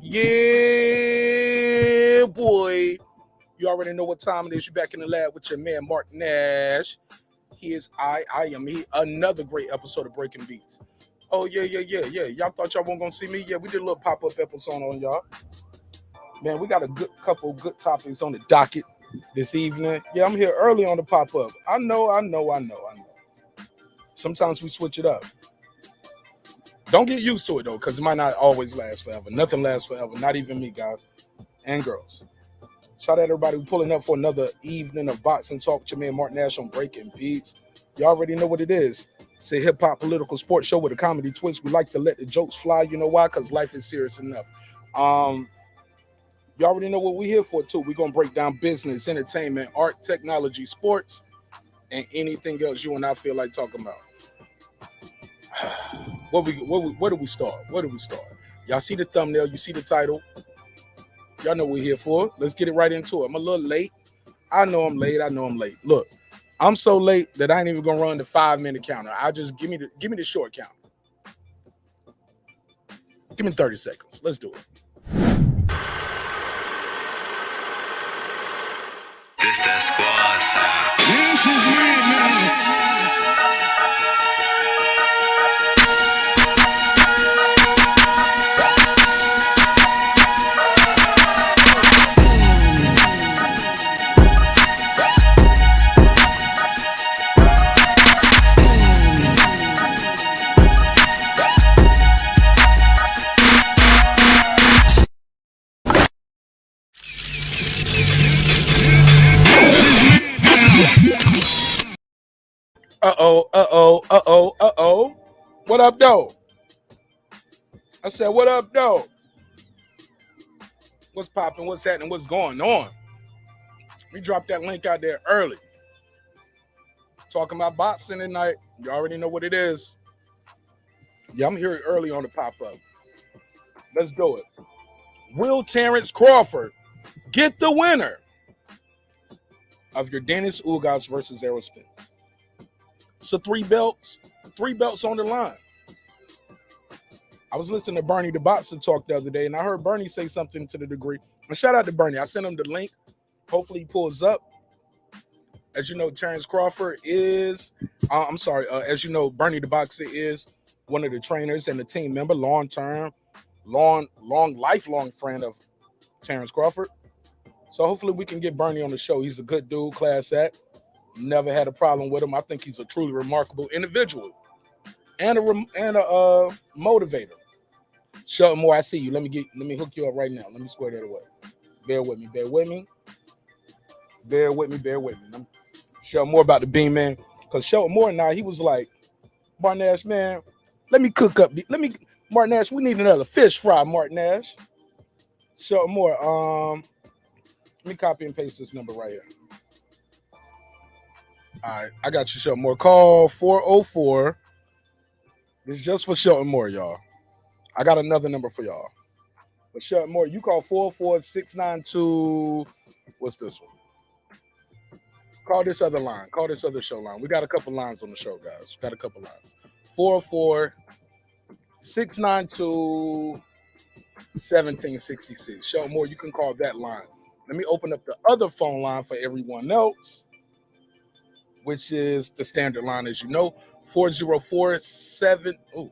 Yeah, boy. You already know what time it is. You're back in the lab with your man, marqnash. He is I am he. Another great episode of Breaking Beats. Oh, yeah. Y'all thought y'all weren't going to see me? Yeah, we did a little pop-up episode on y'all. Man, we got a good couple good topics on the docket this evening. Yeah, I'm here early on the pop-up. I know. Sometimes we switch it up. Don't get used to it, though, because it might not always last forever. Nothing lasts forever, not even me, guys and girls. Shout out to everybody who's pulling up for another evening of boxing talk with your man marqnash on Breaking Beats. You already know what it is. It's a hip-hop political sports show with a comedy twist. We like to let the jokes fly. You know why? Because life is serious enough. You already know what we're here for, too. We're going to break down business, entertainment, art, technology, sports, and anything else you and I feel like talking about. Where do we start? Y'all see the thumbnail. You see the title. Y'all know what we're here for. Let's get it right into it. I'm a little late. I know I'm late. Look, I'm so late that I ain't even going to run the 5-minute counter. I just give me the short count. Give me 30 seconds. Let's do it. This that squad sound. Uh-oh. What up, though? I said, what up, though? What's popping? What's happening? What's going on? We dropped that link out there early. Talking about boxing tonight. You already know what it is. Yeah, I'm here early on the pop-up. Let's do it. Will Terence Crawford get the winner of Yordenis Ugas versus Errol Spence? So three belts on the line. I was listening to Bernie the Boxer talk the other day, and I heard Bernie say something to the degree. And shout out to Bernie. I sent him the link. Hopefully he pulls up. As you know, Terence Crawford is, as you know, Bernie the Boxer is one of the trainers and the team member, lifelong friend of Terence Crawford. So hopefully we can get Bernie on the show. He's a good dude, class act. Never had a problem with him. I think he's a truly remarkable individual and a motivator. Shelton Moore, I see you. Let me hook you up right now. Let me square that away. Bear with me. Shelton Moore about to beam, man. Because Shelton Moore now, he was like, marqnash, man, let me cook up. marqnash, we need another fish fry, marqnash. Shelton Moore, let me copy and paste this number right here. All right, I got you, Shelton Moore. Call 404. It's just for Shelton Moore, y'all. I got another number for y'all. But Shelton Moore, you call 404-692. What's this one? Call this other line. Call this other show line. We got a couple lines on the show, guys. 404-692-1766. Shelton Moore, you can call that line. Let me open up the other phone line for everyone else, which is the standard line, as you know, 404-7. Oh,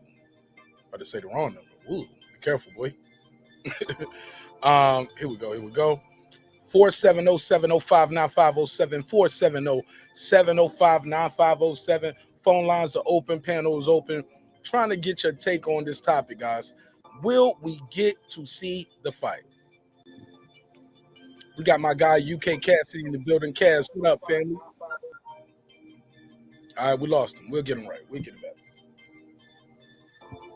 about to say the wrong number. Ooh, be careful, boy. Here we go. 470-705-9507. 470-705-9507. Phone lines are open. Panel is open. Trying to get your take on this topic, guys. Will we get to see the fight? We got my guy UK Cassidy in the building. Cass, what up, family? All right, we lost him. We'll get him right. We'll get him back.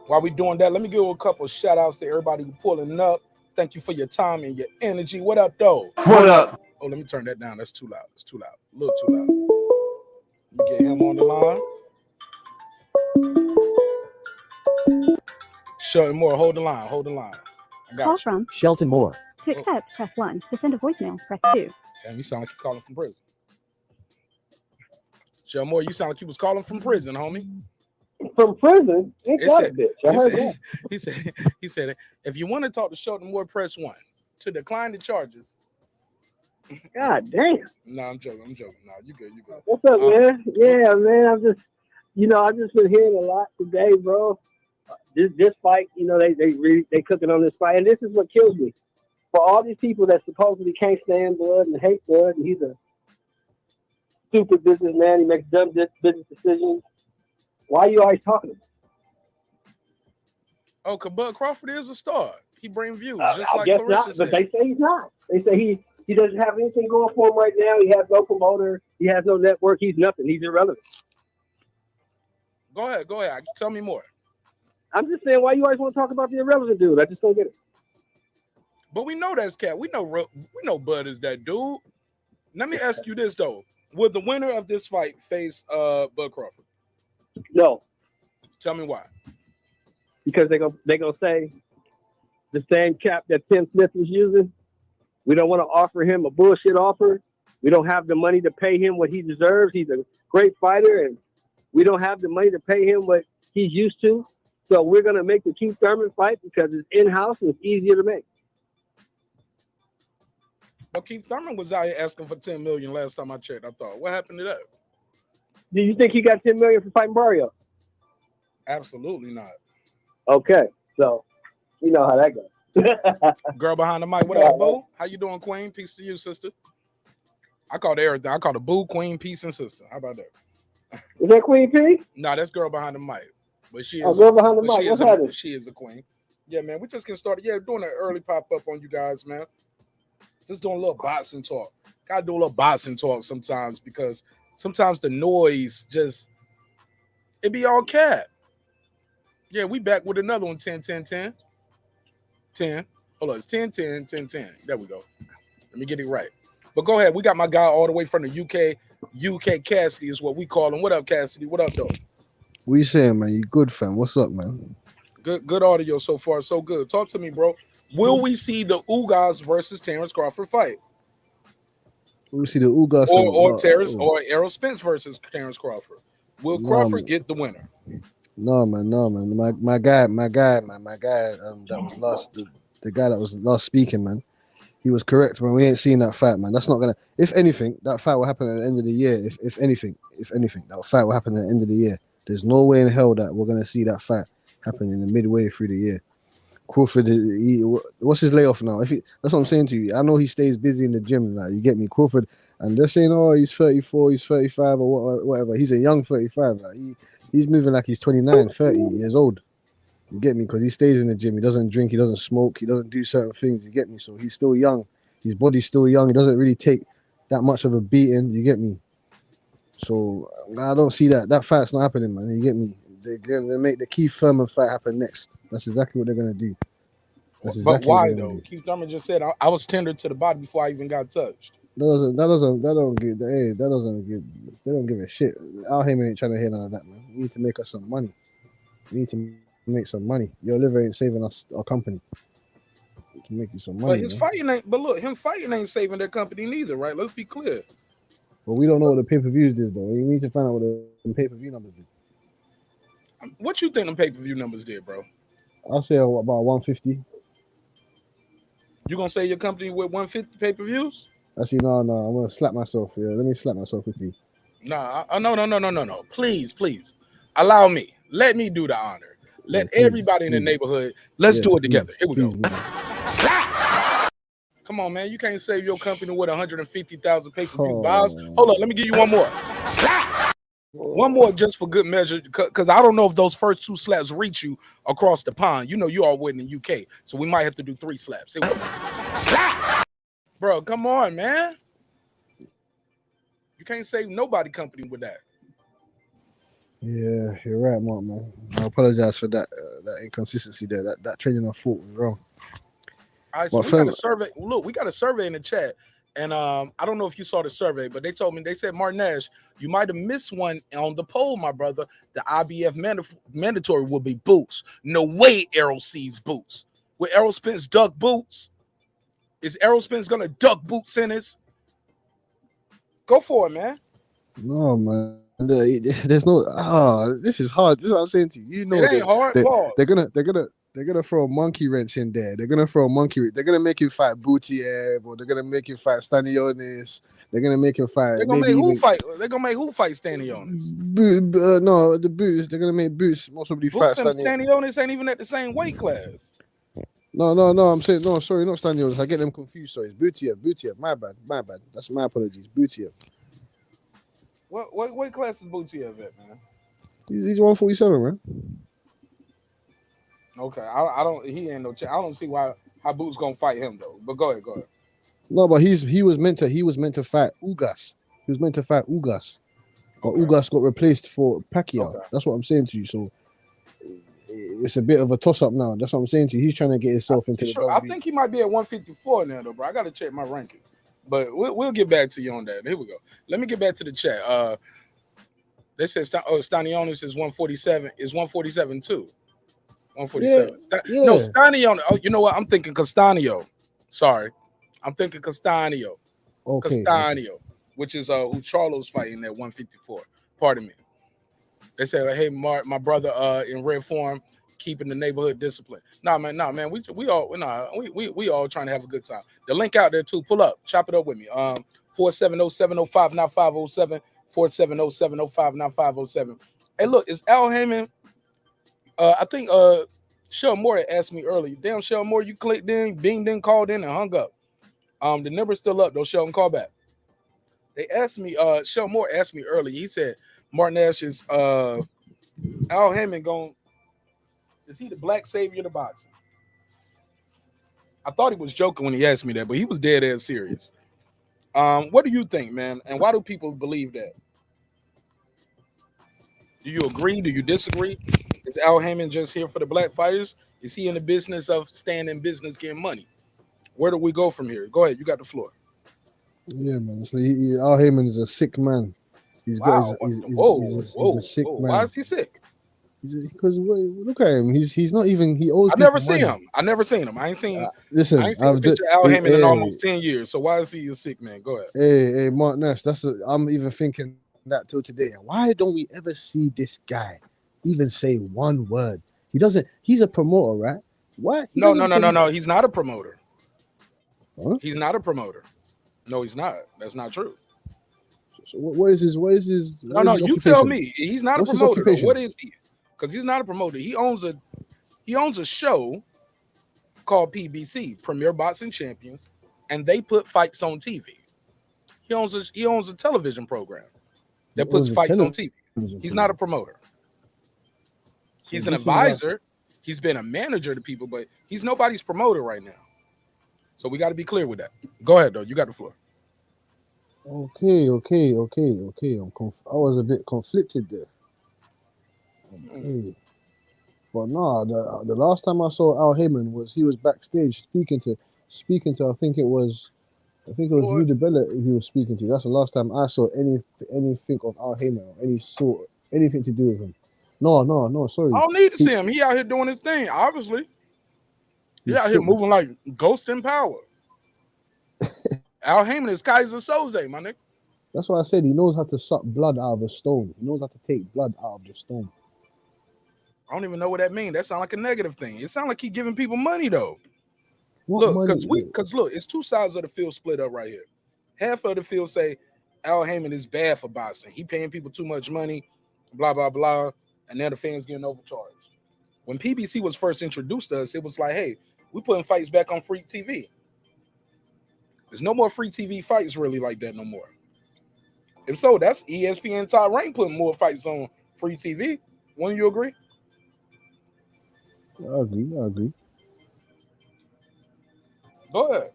While we're doing that, let me give a couple of shout outs to everybody who's pulling up. Thank you for your time and your energy. What up, though? What up? Oh, let me turn that down. That's too loud. It's too loud. A little too loud. Let me get him on the line. Shelton Moore, hold the line. I got Call you. from Shelton Moore. To accept, press 1. To send a voicemail, press 2. Damn, you sound like you're calling from prison. Moore, you sound like you was calling from prison, homie. From prison? Ain't that a bitch? I heard that. He said, if you want to talk to Sheldon Moore, press 1. To decline the charges. God damn. No, I'm joking. No, you good. What's up, man? Yeah, man. I've just been hearing a lot today, bro. This fight, they cooking on this fight, and this is what kills me. For all these people that supposedly can't stand blood and hate blood, and he's a stupid businessman, he makes dumb business decisions. Why are you always talking about it? Oh, cause Bud Crawford is a star. He brings views, just I like guess Clarissa not, said. but they say he's not. They say he doesn't have anything going for him right now. He has no promoter. He has no network. He's nothing. He's irrelevant. Go ahead. Tell me more. I'm just saying, why you always want to talk about the irrelevant dude? I just don't get it. But we know that's Cat. We know Bud is that dude. Let me ask you this though: would the winner of this fight face Bud Crawford? No. Tell me why. Because they're gonna say the same cap that Tim Smith was using. We don't want to offer him a bullshit offer. We don't have the money to pay him what he deserves. He's a great fighter, and we don't have the money to pay him what he's used to. So we're going to make the Keith Thurman fight because it's in-house and it's easier to make. But Keith Thurman was out here asking for $10 million last time I checked. I thought, what happened to that? Do you think he got $10 million for fighting Barrio? Absolutely not. Okay, so you know how that goes. Girl behind the mic, what up, boo? How you doing, Queen? Peace to you, sister. I called everything. I called her boo, queen, peace, and sister. How about that? Is that Queen P? Nah, that's girl behind the mic. But she is. Girl behind the mic. She is a queen. Yeah, man. We just getting started. Yeah, doing an early pop up on you guys, man. Just doing a little boxing talk. Gotta do a little boxing talk sometimes because sometimes the noise just it be all cat. Yeah, we back with another one. 10, 10, 10. 10. Hold on, it's 10, 10, 10, 10. There we go. Let me get it right. But go ahead. We got my guy all the way from the UK. UK Cassidy is what we call him. What up, Cassidy? What up, though? What you saying, man? You good, fam? What's up, man? Good audio so far. So good. Talk to me, bro. Will we see the Ugas versus Terence Crawford fight? Will we see the Ugas or Terence or Errol Spence versus Terence Crawford? Will Crawford get the winner? No, man. My guy, that was last, the guy that was last speaking, man. He was correct, man. We ain't seen that fight, man. That's not gonna. If anything, that fight will happen at the end of the year. If anything, that fight will happen at the end of the year. There's no way in hell that we're gonna see that fight happen in the midway through the year. Crawford, what's his layoff now? That's what I'm saying to you. I know he stays busy in the gym, like you get me, Crawford. And they're saying, oh, he's 34, he's 35, or whatever. He's a young 35. Like he's moving like he's 29, 30 years old. You get me? Because he stays in the gym. He doesn't drink. He doesn't smoke. He doesn't do certain things. You get me? So he's still young. His body's still young. He doesn't really take that much of a beating. You get me? So I don't see that. That fight's not happening, man. You get me? They're gonna make the Keith Thurman fight happen next. That's exactly what they're gonna do. But why though? Keith Thurman just said I was tendered to the body before I even got touched. They don't give a shit. Our Heyman ain't trying to hear none of that, man. We need to make us some money. We need to make some money. Your liver ain't saving us, our company. We can make you some money. But his fighting ain't. But look, him fighting ain't saving their company neither, right? Let's be clear. But we don't know what the pay-per-views did, though. We need to find out what the pay-per-view numbers did. What you think the pay-per-view numbers did, bro? I'll say about 150. You gonna say your company with 150 pay-per-views? Actually, no. I'm gonna slap myself. Yeah, let me slap myself quickly. No. Please. Allow me. Let me do the honor. Let everybody in the neighborhood. Let's do it together. Here we go. Come on, man. You can't save your company with 150,000 pay-per-view buys. Hold on. Let me give you one more. One more just for good measure, because I don't know if those first 2 slaps reach you across the pond. You know you all win in the UK, so we might have to do 3 slaps. Here we go. Bro, come on, man. You can't save nobody company with that. Yeah, you're right, Mark, man. I apologize for that inconsistency there. That training of thought was wrong. All right, so we got a survey. Look, we got a survey in the chat. And I don't know if you saw the survey, but they said, Marqnash, you might have missed one on the poll, my brother. The IBF mandatory will be boots. No way Errol sees boots. Will Errol Spence duck boots? Is Errol Spence going to duck boots in his? Go for it, man. No, man. there's no. This is hard. This is what I'm saying to you. You know It ain't hard. Pause. They're gonna throw a monkey wrench in there. They're gonna throw a monkey. They're gonna make him fight Butiev, or they're gonna make him fight Stanionis. They're gonna make him fight. They're gonna maybe make who even fight? They're gonna make who fight Stanionis? no, the Boots. They're gonna make Boots most probably fight Boots and Stanionis. Stanionis ain't even at the same weight class. No. I'm saying no. Sorry, not Stanionis. I get them confused. Sorry, it's Butiev. My bad. That's my apologies. Butiev. What weight class is Butiev at, man? He's 147, man. Okay, I don't. He ain't no. I don't see how Boots gonna fight him though. But go ahead. No, but he was meant to fight Ugas. He was meant to fight Ugas, but Okay. Ugas got replaced for Pacquiao. Okay. That's what I'm saying to you. So it's a bit of a toss up now. That's what I'm saying to you. He's trying to get himself into the I WWE. think he might be at 154 now, though, bro. I got to check my ranking. But we'll get back to you on that. Here we go. Let me get back to the chat. They said Stanionis is 147. Is 147 too. 147. Yeah. No, Stanionis. Oh, you know what? I'm thinking Castanio. Sorry. I'm thinking Castanio. Okay. Castanio, which is who Charlo's fighting at 154. Pardon me. They say, hey, Mark, my brother in red form, keeping the neighborhood discipline. Nah, man. We all trying to have a good time. The link out there too. Pull up, chop it up with me. 470-705-9507. 470-705-9507. Hey, look, it's Al Heyman. I think Shell Moore asked me earlier. Damn, Shell Moore, you clicked in, binged in, called in, and hung up. The number's still up though. Sheldon, call back. They asked me. Shell Moore asked me earlier. He said, "Marqnash is Al Heyman is he the black savior of the boxing?" I thought he was joking when he asked me that, but he was dead ass serious. What do you think, man? And why do people believe that? Do you agree? Do you disagree? Is Al Heyman just here for the black fighters? Is he in the business of staying in business, getting money? Where do we go from here? Go ahead. You got the floor. Yeah, man. So Al Heyman is a sick man. He's a sick man. Why is he sick? Because look at him. He's not even. He owes. I never seen him. I ain't seen. Listen, I ain't seen a picture of Al Heyman in almost 10 years. So why is he a sick man? Go ahead. Hey, Marqnash. I'm even thinking that till today. Why don't we ever see this guy even say one word? He doesn't. He's a promoter, right? What? No. He's not a promoter. Huh? He's not a promoter. No, he's not. That's not true. So what is his? No. You occupation? tell me. He's not What's a promoter. his What is he? Because he's not a promoter. He owns a show called PBC, Premier Boxing Champions, and they put fights on TV. He owns a television program that puts fights on TV. He's not a promoter. He's an advisor. He's been a manager to people, but he's nobody's promoter right now. So we got to be clear with that. Go ahead, though. You got the floor. Okay. I was a bit conflicted there. Okay. But no, the last time I saw Al Heyman he was backstage speaking to I think it was Rudy Bella he was speaking to. That's the last time I saw anything of Al Heyman or anything to do with him. No, sorry. I don't need to see him. He out here doing his thing, obviously. He out here moving like Ghost in Power. Al Heyman is Kaiser Soze, my nigga. That's why I said he knows how to suck blood out of a stone. He knows how to take blood out of the stone. I don't even know what that means. That sounds like a negative thing. It sounds like he's giving people money, though. What Look, money? because look, it's two sides of the field split up right here. Half of the field say Al Heyman is bad for boxing. He paying people too much money, blah, blah, blah. And now the fans getting overcharged. When PBC was first introduced to us, it was like, hey, we putting fights back on free TV. There's no more free TV fights really like that no more. If so, that's ESPN Top Rank putting more fights on free TV. Wouldn't you agree? I agree. Go ahead.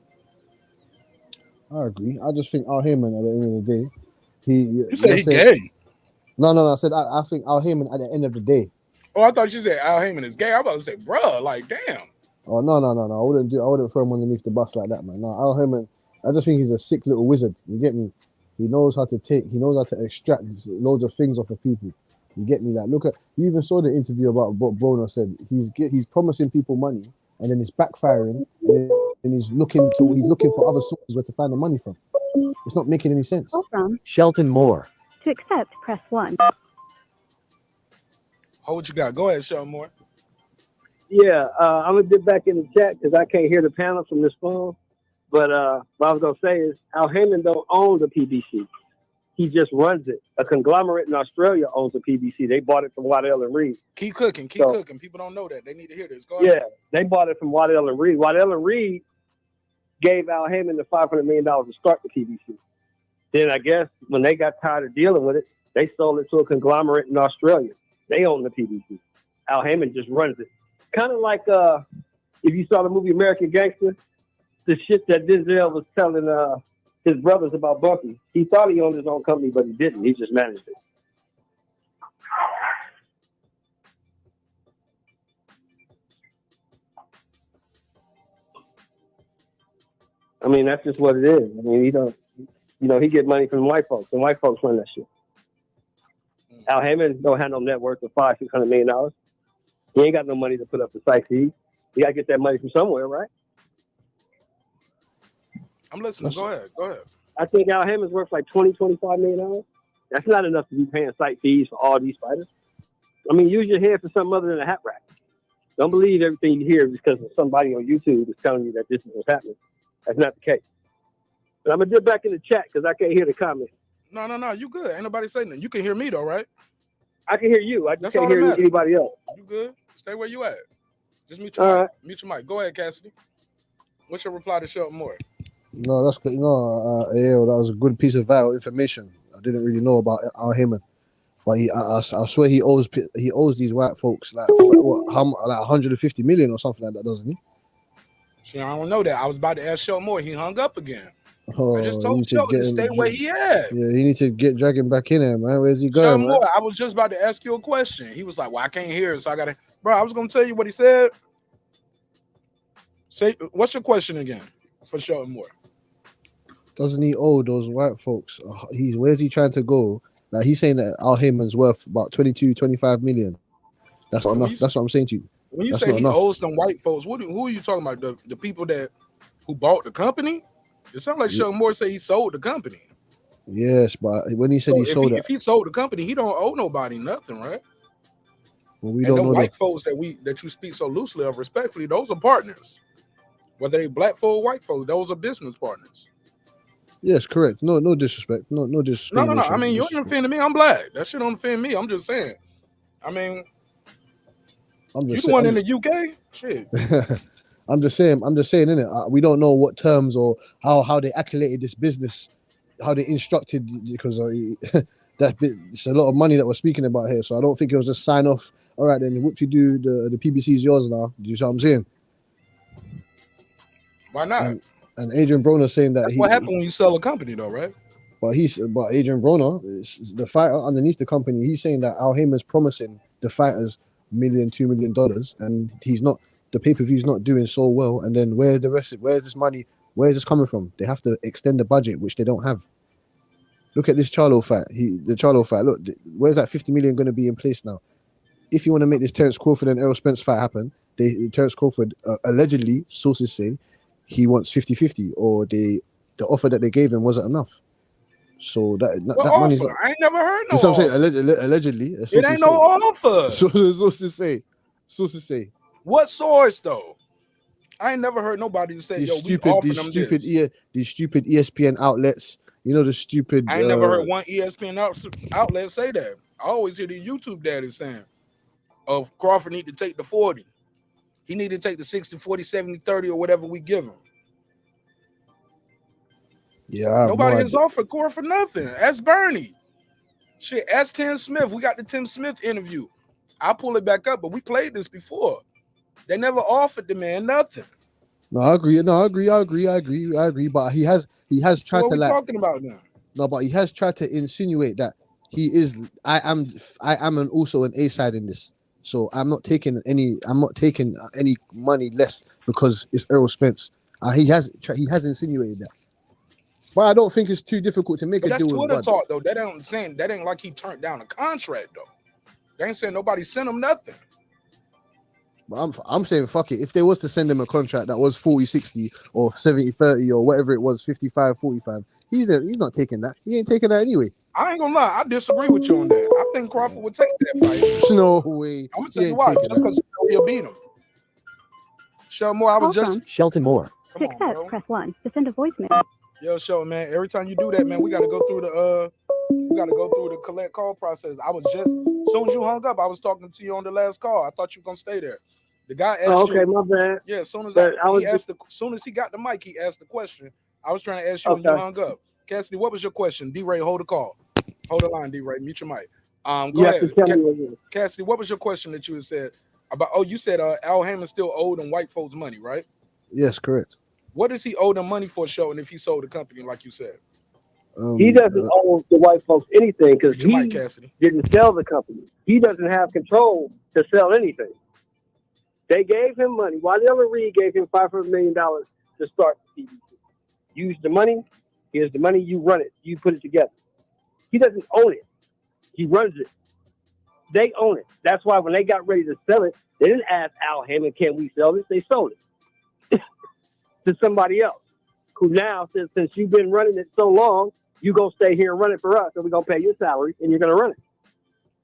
I agree. I just think Al Heyman at the end of the day, You said he gay. No. I said I think Al Heyman at the end of the day. Oh, I thought you said Al Heyman is gay. I was about to say, bruh, like, damn. Oh no. I wouldn't throw him underneath the bus like that, man. No, Al Heyman, I just think he's a sick little wizard. You get me? He knows how to extract loads of things off of people. You get me? Like, you even saw the interview about what Broner said. He's promising people money and then it's backfiring and he's looking for other sources where to find the money from. It's not making any sense. Shelton Moore. To accept, press 1. Hold what you got. Go ahead, show more. Yeah, I'm gonna dip back in the chat because I can't hear the panel from this phone. But what I was gonna say is Al Heyman don't own the PBC. He just runs it. A conglomerate in Australia owns the PBC. They bought it from Waddell and Reed. Keep cooking. People don't know that. They need to hear this. Go ahead. Yeah, they bought it from Waddell and Reed. Waddell and Reed gave Al Heyman the $500 million to start the PBC. Then I guess when they got tired of dealing with it, they sold it to a conglomerate in Australia. They own the PBC. Al Heyman just runs it. Kind of like if you saw the movie American Gangster, the shit that Denzel was telling his brothers about Bucky. He thought he owned his own company, but he didn't. He just managed it. I mean, that's just what it is. I mean, he get money from white folks, and white folks run that shit. Al Heyman don't have no net worth of $500-600 million. He ain't got no money to put up the site fees. He got to get that money from somewhere, right? I'm listening. Go ahead. I think Al Heyman's worth like $20-25 million. That's not enough to be paying site fees for all these fighters. I mean, use your head for something other than a hat rack. Don't believe everything you hear because somebody on YouTube is telling you that this is what's happening. That's not the case. But I'm going to dip back in the chat because I can't hear the comments. No. You good. Ain't nobody saying nothing. You can hear me, though, right? I can hear you. I just That's can't all that hear matters. anybody else. You good? Stay where you at. Just mute your mic. Mute your mic. Go ahead, Cassidy. What's your reply to Shelton Moore? No, that's good. No, that was a good piece of vital information. I didn't really know about Al Heyman, but I swear he owes these white folks like 150 million or something like that, doesn't he? See, I don't know that. I was about to ask Shelton Moore. He hung up again. Oh, I just told Shelton to stay where he at. Yeah, he needs to get dragging back in there, man. Where's he going, Shelton man? Moore, I was just about to ask you a question. He was like, "Well, I can't hear it, so I gotta." Bro, I was gonna tell you what he said. Say, what's your question again for Shelton Moore? Doesn't he owe those white folks? Where's he trying to go? Like he's saying that Al Heyman's worth about 22-25 million. That's not enough. That's what I'm saying to you. When you say he owes some white folks, who are you talking about? The people who bought the company? It sounds like Shelton Moore said he sold the company. Yes, but when he said if he sold the company, he don't owe nobody nothing, right? Well, we don't know white folks that you speak so loosely of, respectfully, those are partners. Whether they black folk or white folk, those are business partners. Yes, correct. No disrespect. No disrespect. No. I mean, you ain't offending me. I'm black. That shit don't offend me. I'm just saying. I mean, you the one in the UK? Shit. I'm just saying, innit? We don't know what terms or how they accolated this business, how they instructed, because it's a lot of money that we're speaking about here. So I don't think it was just sign off. All right, then what you do, the PBC is yours now. Do you see what I'm saying? Why not? And Adrian Broner saying that what happened when you sell a company, though, right? But Adrian Broner, the fighter underneath the company, he's saying that Al Heyman's promising the fighters $1 million, $2 million, and he's not. The pay-per-view's not doing so well, and then where's this money? Where's this coming from? They have to extend the budget, which they don't have. Look at this Charlo fight. The Charlo fight. Look, where's that 50 million going to be in place now? If you want to make this Terence Crawford and Errol Spence fight happen, Terence Crawford allegedly, sources say, he wants 50-50, or the offer that they gave him wasn't enough. So that money's. I ain't never heard no. That's what I'm saying. Allegedly, it ain't no offer. Sources say. What source though? I ain't never heard nobody say, these stupid ESPN outlets. You know the stupid. I ain't never heard one ESPN outlet say that. I always hear the YouTube daddy saying, "Of Crawford need to take the 40. He need to take the 60, 40, 70, 30, or whatever we give him." Yeah, nobody has offered Crawford nothing. Ask Bernie. Shit, ask Tim Smith. We got the Tim Smith interview. I'll pull it back up, but we played this before. They never offered the man nothing. No, I agree. But he has tried what to like. What are we talking about now? No, but he has tried to insinuate that he is. I am also an A side in this. So I'm not taking any money less because it's Errol Spence. He has insinuated that. But I don't think it's too difficult to make a deal with Bud. That's Twitter talk though. That ain't like he turned down a contract though. They ain't saying nobody sent him nothing. But I'm saying fuck it. If they was to send him a contract that was 40-60 or 70-30 or whatever it was, 55-45, He's not taking that. He ain't taking that anyway. I ain't gonna lie, I disagree with you on that. I think Crawford would take that fight. No way. I'm gonna He tell you ain't why. taking Just that. because he'll beat him. Shelton Moore, I was just Shelton Moore. come on, Success, bro. press 1 to send a voicemail. Yo, Shelton, man. Every time you do that, man, we gotta go through the collect call process. I was just as soon as you hung up, I was talking to you on the last call. I thought you were gonna stay there. The guy asked Oh, okay, you. my bad. Yeah, as soon as But soon as he got the mic, he asked the question. I was trying to ask you and you Okay. hung up. Cassidy, what was your question? D-Ray, hold the call. Hold the line, D-Ray. Mute your mic. Go You have to ahead. tell me what it is. Cassidy, what was your question that you had said about? Oh, you said Al Haymon still owed them white folks money, right? Yes, correct. What does he owe them money for, Shelton, if he sold the company, like you said? He doesn't owe the white folks anything because Mute your mic, he Cassidy. didn't sell the company. He doesn't have control to sell anything. They gave him money. Waddell Reed gave him $500 million to start CBC. Use the money. Here's the money. You run it. You put it together. He doesn't own it. He runs it. They own it. That's why when they got ready to sell it, they didn't ask Al Haymon, can we sell this? They sold it to somebody else who now says, since you've been running it so long, you go stay here and run it for us, and we're going to pay your salary, and you're going to run it.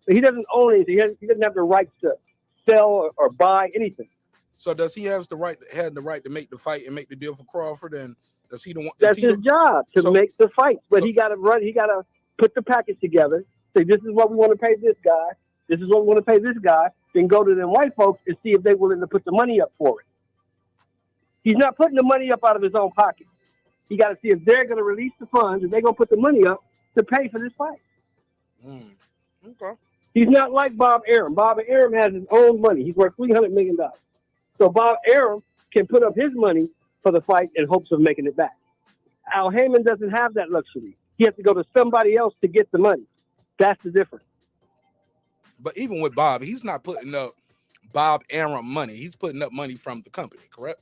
But he doesn't own anything. He doesn't have the right to sell or buy anything. So does he have the right to make the fight and make the deal for Crawford? And does he the one? That's his job to make the fight. But he got to run. He got to put the package together. Say, this is what we want to pay this guy. This is what we want to pay this guy. Then go to them white folks and see if they're willing to put the money up for it. He's not putting the money up out of his own pocket. He got to see if they're going to release the funds and they're going to put the money up to pay for this fight. Okay. He's not like Bob Arum. Bob Arum has his own money. He's worth $300 million. So Bob Arum can put up his money for the fight in hopes of making it back. Al Haymon doesn't have that luxury. He has to go to somebody else to get the money. That's the difference. But even with Bob, he's not putting up Bob Arum money. He's putting up money from the company, correct?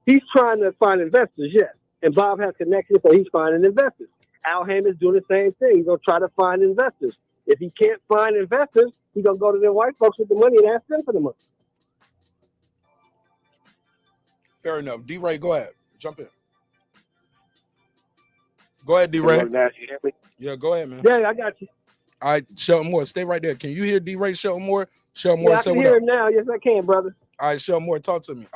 He's trying to find investors, yes. And Bob has connections, so he's finding investors. Al Haymon's doing the same thing. He's going to try to find investors. If he can't find investors, he's going to go to the white folks with the money and ask them for the money. Fair enough. D-Ray, go ahead. Jump in. Go ahead, D-Ray. You hear me? Yeah, go ahead, man. Yeah, I got you. All right, Shelton Moore, stay right there. Can you hear D-Ray, Shelton Moore? Shelton Moore, Yeah, I can hear him now. Yes, I can, brother. All right, Shelton Moore, talk to me.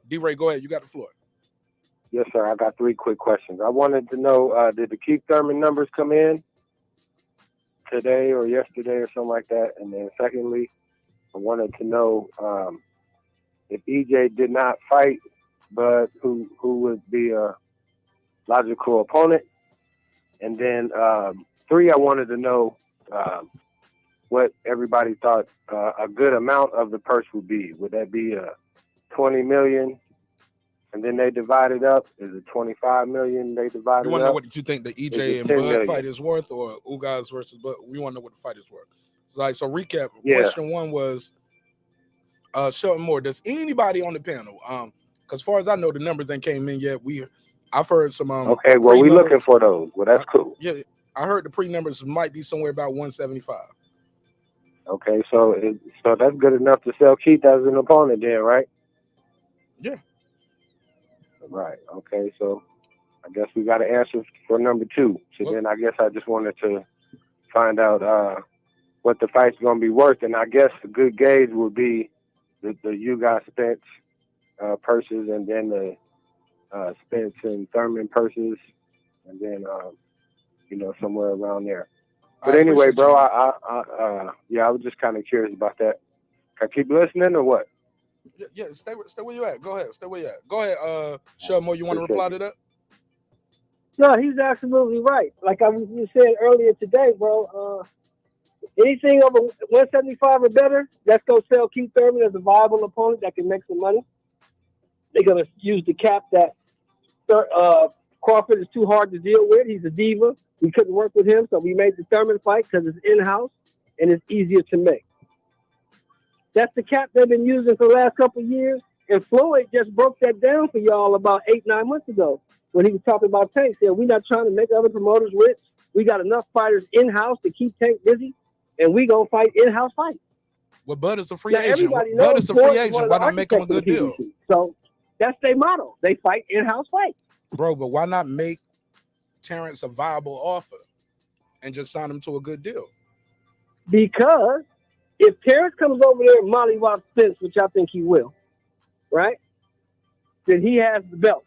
D-Ray, go ahead. You got the floor. Yes, sir. I got 3 quick questions. I wanted to know, did the Keith Thurman numbers come in today or yesterday or something like that? And then secondly, I wanted to know if EJ did not fight, but who would be a logical opponent? And then 3, I wanted to know what everybody thought a good amount of the purse would be. Would that be $20 million? And then they divide it up. Is it $25 million? They divide it up. You want to know what you think the EJ and Bud fight is worth, or Ugas versus Bud? We want to know what the fight is worth. So recap. Yeah. Question 1 was, Shelton Moore, does anybody on the panel? Because as far as I know, the numbers ain't came in yet. I've heard some. Okay, well, we're looking for those. Well, that's cool. Yeah, I heard the pre-numbers might be somewhere about 175. Okay, so that's good enough to sell Keith as an opponent, then, right? Yeah. Right. Okay. So I guess we got an answer for number 2. So then I guess I just wanted to find out what the fight's going to be worth. And I guess a good gauge would be the Ugas Spence purses, and then the Spence and Thurman purses, and then, somewhere around there. But anyway, bro, I was just kind of curious about that. Can I keep listening or what? Yeah, stay where you at. Go ahead. Stay where you at. Go ahead, Shelton Moore, you want to reply to that? No, he's absolutely right. Like I was saying earlier today, bro, anything over 175 or better, let's go sell Keith Thurman as a viable opponent that can make some money. They're going to use the cap that Crawford is too hard to deal with. He's a diva. We couldn't work with him, so we made the Thurman fight because it's in-house and it's easier to make. That's the cap they've been using for the last couple of years. And Floyd just broke that down for y'all about 8-9 months ago when he was talking about Tank. Said, we're not trying to make other promoters rich. We got enough fighters in-house to keep Tank busy, and we going to fight in-house fights. Well, Bud is a free agent. Bud is a free agent. Why not make him a good deal? So that's their motto. They fight in-house fights. Bro, but why not make Terence a viable offer and just sign him to a good deal? Because if Terence comes over there and mollywop Spence, which I think he will, right? Then he has the belt.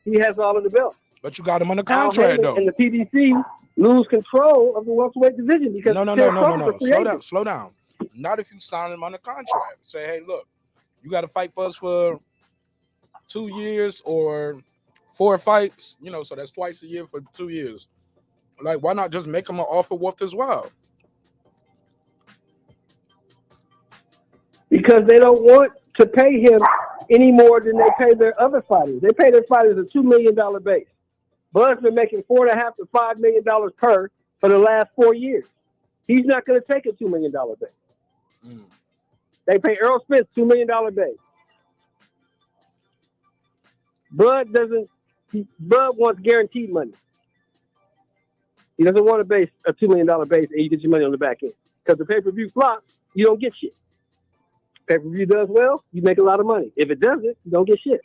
He has all of the belts. But you got him under Al contract, Heyman though. and the PBC lose control of the welterweight division because No. Slow down. Not if you sign him under contract. Say, hey, look, you got to fight for us for 2 years or 4 fights. You know, so that's twice a year for 2 years. Like, why not just make him an offer worth his while? Because they don't want to pay him any more than they pay their other fighters. They pay their fighters a $2 million base. Bud's been making $4.5 to $5 million per for the last 4 years. He's not going to take a $2 million base. They pay Errol Spence $2 million base. Bud wants guaranteed money. He doesn't want a $2 million base, and you get your money on the back end. Because the pay-per-view flops, you don't get shit. Pay-per-view does well, you make a lot of money. If it doesn't, you don't get shit.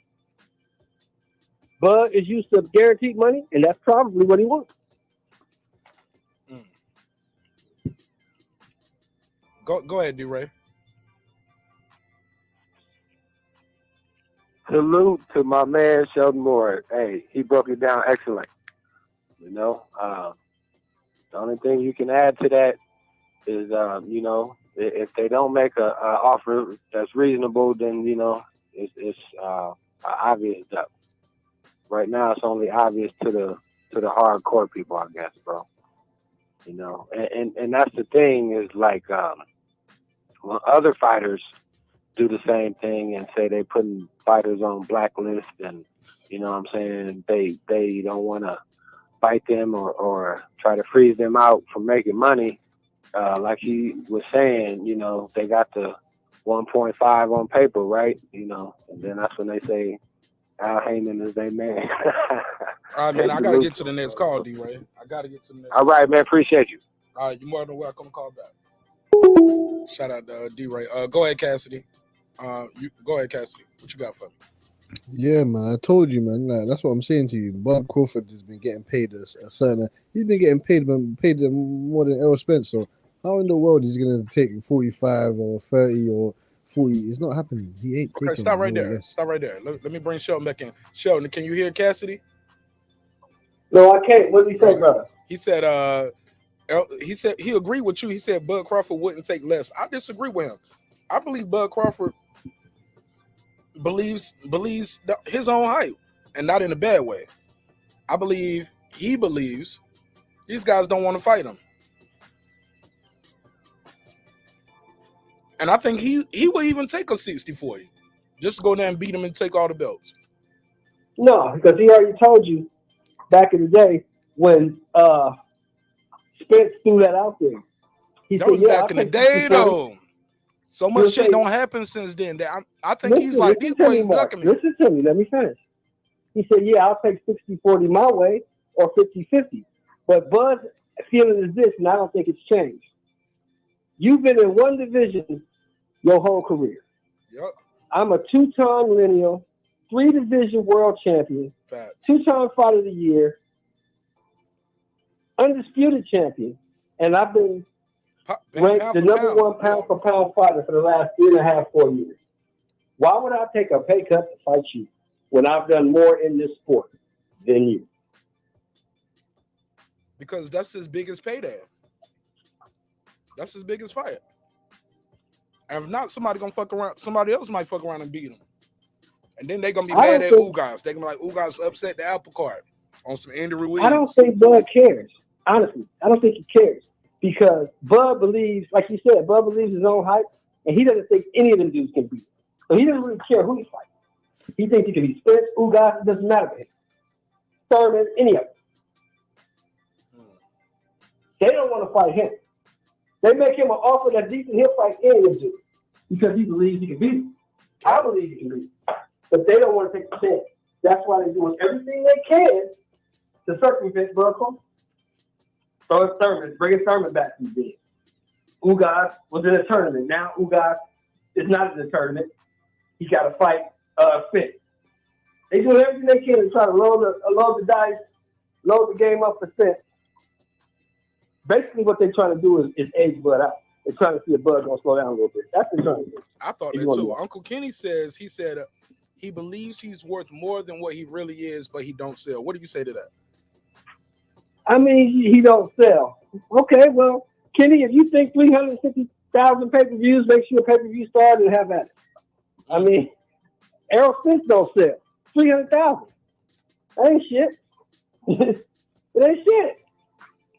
Bud is used to guaranteed money, and that's probably what he wants. Go ahead, D-Ray. Salute to my man Sheldon Moore. Hey, he broke it down excellent. You know, the only thing you can add to that is, you know, if they don't make a offer that's reasonable, then, you know, it's obvious that right now it's only obvious to the hardcore people, I guess, bro. You know, and that's the thing is like when other fighters do the same thing and say they putting fighters on blacklist and, you know what I'm saying, they don't want to fight them or try to freeze them out from making money. Like he was saying, you know, they got the 1.5 on paper, right? You know, and then that's when they say Al Heyman is their man. All right, man, I got to get to the next call, D-Ray. I got to get to the next All right, man, appreciate you. All right, you're more than welcome to call back. Shout out to D-Ray. Go ahead, Cassidy. Go ahead, Cassidy. What you got for me? Yeah, man, I told you, man. Like, that's what I'm saying to you. Bob Crawford has been getting paid a certain. He's been getting paid more than Errol Spence. So how in the world is he gonna take 45 or 30 or 40? It's not happening. He ain't. Okay, stop right there. Stop right there. Let me bring Sheldon back in. Sheldon, can you hear Cassidy? No, I can't. What did he say, brother? He said. He said he agreed with you. He said Bud Crawford wouldn't take less. I disagree with him. I believe Bud Crawford believes his own hype, and not in a bad way. I believe he believes these guys don't want to fight him, and I think he will even take a 60-40 just to go there and beat him and take all the belts. No, because he already told you back in the day when Spence threw that out there. That was back in the day, though. So much shit don't happen since then. I think he's like, these boys ducking me. Listen to me. Let me finish. He said, yeah, I'll take 60-40 my way or 50-50. But Bud's feeling is this, and I don't think it's changed. You've been in one division your whole career. Yep. I'm a 2-time lineal, 3-division world champion, 2-time fighter of the year, undisputed champion, and I've been ranked the number 1 pound-for-pound fighter for the last 3.5-4 years. Why would I take a pay cut to fight you when I've done more in this sport than you? Because that's his biggest payday. That's his biggest fight. And if not, somebody else might fuck around and beat him. And then they're gonna be mad at Ugas. They're gonna be like, Ugas upset the apple cart on some Andy Ruiz. I don't think Bud cares. Honestly, I don't think he cares. Because Bud believes, like you said, Bud believes his own hype, and he doesn't think any of them dudes can beat him. So he doesn't really care who he fights. He thinks he can be Spence, Ugas, it doesn't matter to him. Thurman, any of them. They don't want to fight him. They make him an offer that's decent, he'll fight any of them dudes because he believes he can beat him. I believe he can beat him. But they don't want to take the chance. That's why they're doing everything they can to circumvent Bud Crawford. So it's Thurman, bringing Thurman back from the dead. Ugas was in a tournament. Now Ugas is not in the tournament. He got to fight Spence. They doing everything they can to try to load the dice load the game up for Spence. Basically, what they're trying to do is age Bud out. They're trying to see if Bud gonna slow down a little bit. That's what they're trying to do. I thought that too. Uncle Kenny says he said he believes he's worth more than what he really is, but he don't sell. What do you say to that? I mean, he don't sell. Okay, well, Kenny, if you think 350,000 pay-per-views makes you a pay-per-view star, then have at it. I mean, Errol Spence don't sell. 300,000. That ain't shit. It ain't shit.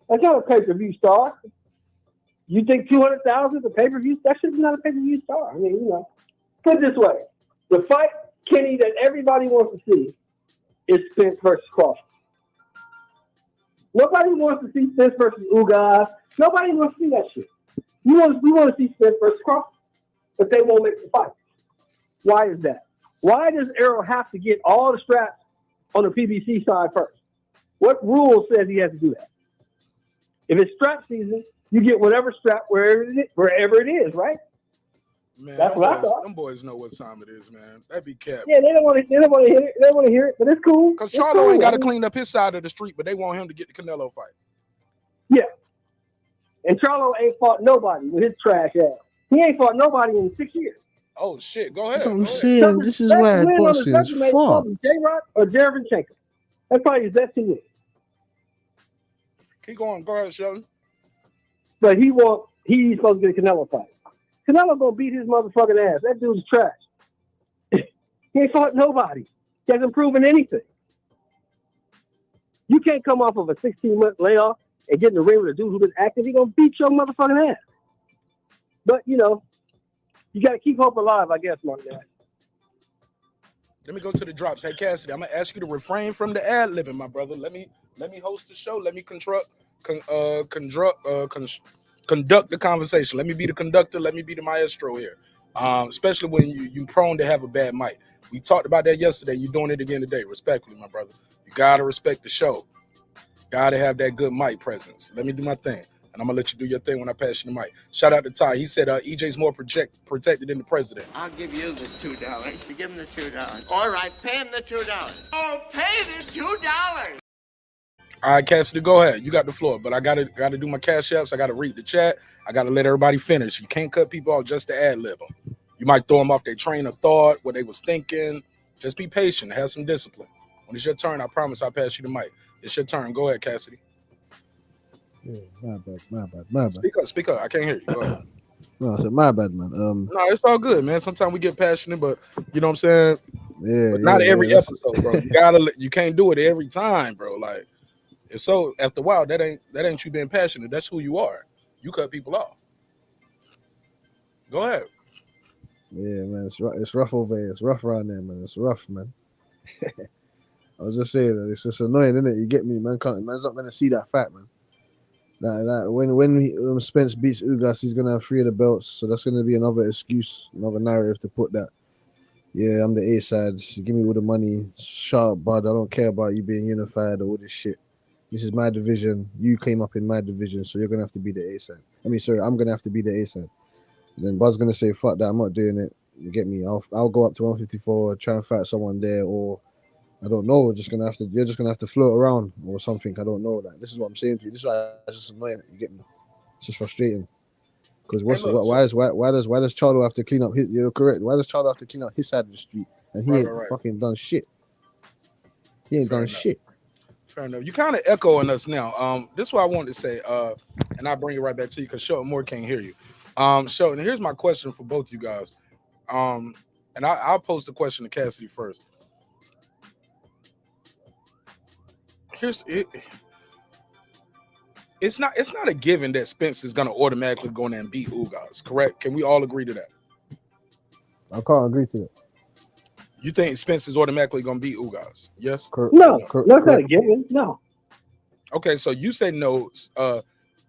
That's not a pay-per-view star. You think 200,000 is a pay-per-view? That shit's not a pay-per-view star. I mean, you know. Put it this way. The fight, Kenny, that everybody wants to see is Spence versus Crawford. Nobody wants to see Spence versus Ugas. Nobody wants to see that shit. We want to see Spence versus Crawford, but they won't make the fight. Why is that? Why does Errol have to get all the straps on the PBC side first? What rule says he has to do that? If it's strap season, you get whatever strap wherever it is, right? Man, that's what I thought. Them boys know what time it is, man. That'd be cap. Yeah, they don't want to hear it. They don't want to hear it, but it's cool. Because Charlo ain't got to clean up his side of the street, but they want him to get the Canelo fight. Yeah. And Charlo ain't fought nobody with his trash ass. He ain't fought nobody in 6 years. Oh, shit. Go ahead. That's what I'm saying. This is why boxing is fucked. J-Rock or Derevchenko. That's probably his best 2 years. Keep going. Go ahead, Sheldon. But he's supposed to get a Canelo fight. Canelo gonna beat his motherfucking ass. That dude's trash. He ain't fought nobody. He hasn't proven anything. You can't come off of a 16-month layoff and get in the ring with a dude who's been active. He gonna beat your motherfucking ass. But you know, you gotta keep hope alive, I guess, Mark. Let me go to the drops. Hey, Cassidy, I'm gonna ask you to refrain from the ad-libbing, my brother. Let me host the show. Let me conduct the conversation. Let me be the conductor. Let me be the maestro here. Especially when you prone to have a bad mic. We talked about that yesterday. You're doing it again today. Respectfully, my brother. You gotta respect the show. Gotta have that good mic presence. Let me do my thing. And I'm gonna let you do your thing when I pass you the mic. Shout out to Ty. He said EJ's more protected than the president. I'll give you the $2. You give him the $2. All right, pay him the $2. Oh, pay the $2. All right, Cassidy, go ahead. You got the floor, but I gotta do my cash apps. I gotta read the chat. I gotta let everybody finish. You can't cut people off just to ad-lib them. You might throw them off their train of thought, what they was thinking. Just be patient. Have some discipline. When it's your turn, I promise I'll pass you the mic. It's your turn. Go ahead, Cassidy. Yeah, my bad. Speak up. I can't hear you. Go ahead. No, I said my bad, man. No, it's all good, man. Sometimes we get passionate, but you know what I'm saying? Yeah. But not every episode, bro. You can't do it every time, bro. Like, if so, after a while, that ain't you being passionate. That's who you are. You cut people off. Go ahead. Yeah, man. It's rough over here. It's rough around there, man. It's rough, man. I was just saying that it's just annoying, isn't it? You get me, man. Man's not gonna see that fight, man. When Spence beats Ugas, he's gonna have 3 of the belts, so that's gonna be another excuse, another narrative to put that. Yeah, I'm the A side. You give me all the money. Shut up, bud. I don't care about you being unified or all this shit. This is my division. You came up in my division, so you're gonna have to be the A side. I'm gonna have to be the A side. And then Bud's gonna say, "Fuck that, I'm not doing it." You get me? I'll go up to 154, try and fight someone there, or I don't know. You're just gonna have to float around or something. I don't know. Like, this is what I'm saying to you. This is why it's just annoying. You get me? It's just frustrating. Because why does Charlo have to clean up his? You're correct. Why does Charlo have to clean up his side of the street and he ain't fucking done shit? He ain't done shit. Fair enough. You kind of echoing us now. This is what I wanted to say. And I'll bring it right back to you because Shelton Moore can't hear you. Shelton, here's my question for both you guys. And I'll pose the question to Cassidy first. It's not a given that Spence is gonna automatically go in there and beat Ugas, correct? Can we all agree to that? I can't agree to it. You think Spence is automatically gonna beat Ugas? Yes? Correct. No, that's not a given. No. Okay, so you say no.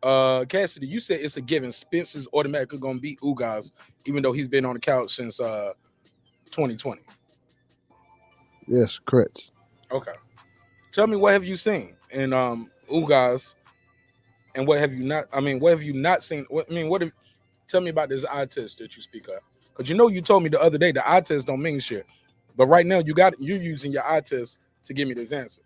Cassidy, you said it's a given. Spence is automatically gonna beat Ugas, even though he's been on the couch since 2020. Yes, correct. Okay. Tell me, what have you seen in Ugas, and what have you not? I mean, what have you not seen? Tell me about this eye test that you speak of, because you told me the other day the eye test don't mean shit, but right now you're using your eye test to give me this answer.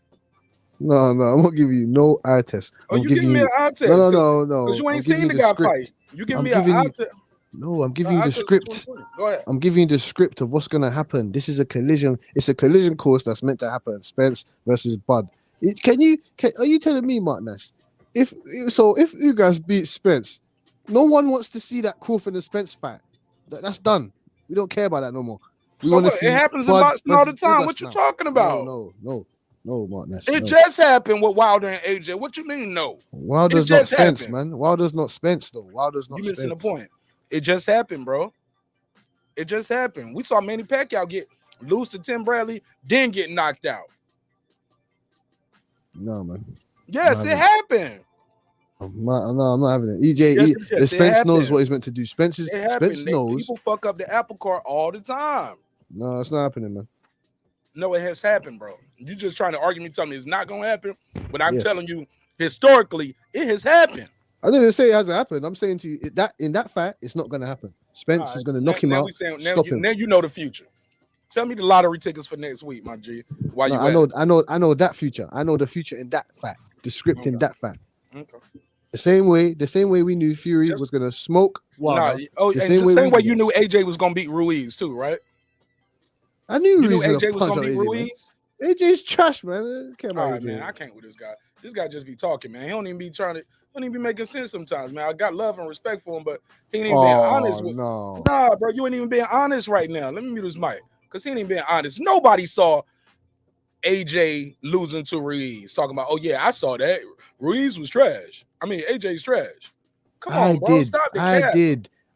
No, I'm not giving you no eye test. Oh, I'm you giving giving me you an eye test? no. Because you I'm ain't giving seen you the the guy fight. script. You give I'm me an giving eye you test. no. I'm giving you the script. Go ahead. I'm giving you the script of what's gonna happen. This is a collision. It's a collision course that's meant to happen. Spence versus Bud. Are you telling me, Marq Nash? If Ugas beats Spence, no one wants to see that Crawford and Spence fight. That's done. We don't care about that no more. We So want to what? It see happens in Bud boxing all the versus time. Ugas What you now. talking about? No, Marq Nash. It No. just happened with Wilder and AJ. What you mean, no? Wilder's It not just Spence, happened. man. Wilder's not Spence, though. Wilder's not You missing the Spence. point. It just happened, bro. It just happened. We saw Manny Pacquiao lose to Tim Bradley, then get knocked out. No, man. Yes, it happened. I'm not having it. Yes, Spence knows what he's meant to do. It Spence happened. knows. People fuck up the apple cart all the time. No, it's not happening, man. No, it has happened, bro. You just trying to argue me, tell me it's not gonna happen, but I'm Yes. telling you, historically, it has happened. I didn't say it hasn't happened. I'm saying to you that in that fight, it's not going to happen. Spence is going to knock him out. Stop him. Now you know the future. Tell me the lottery tickets for next week, my G. I know that future. I know the future in that fight. The script in that fight. Okay. The same way we knew Fury was going to smoke Wilder. The same way you knew AJ was going to beat Ruiz too, right? I knew AJ was going to beat Ruiz. AJ's trash, man. I don't care about All right, AJ. man. I can't with this guy. This guy just be talking, man. He don't even be making sense sometimes, man. I got love and respect for him, but he ain't even being honest with. Nah, bro, you ain't even being honest right now. Let me mute his mic, because he ain't even being honest. Nobody saw AJ losing to Ruiz. Talking about, oh yeah, I saw that. Ruiz was trash. I mean, AJ's trash. Come on, bro. Stop the cap.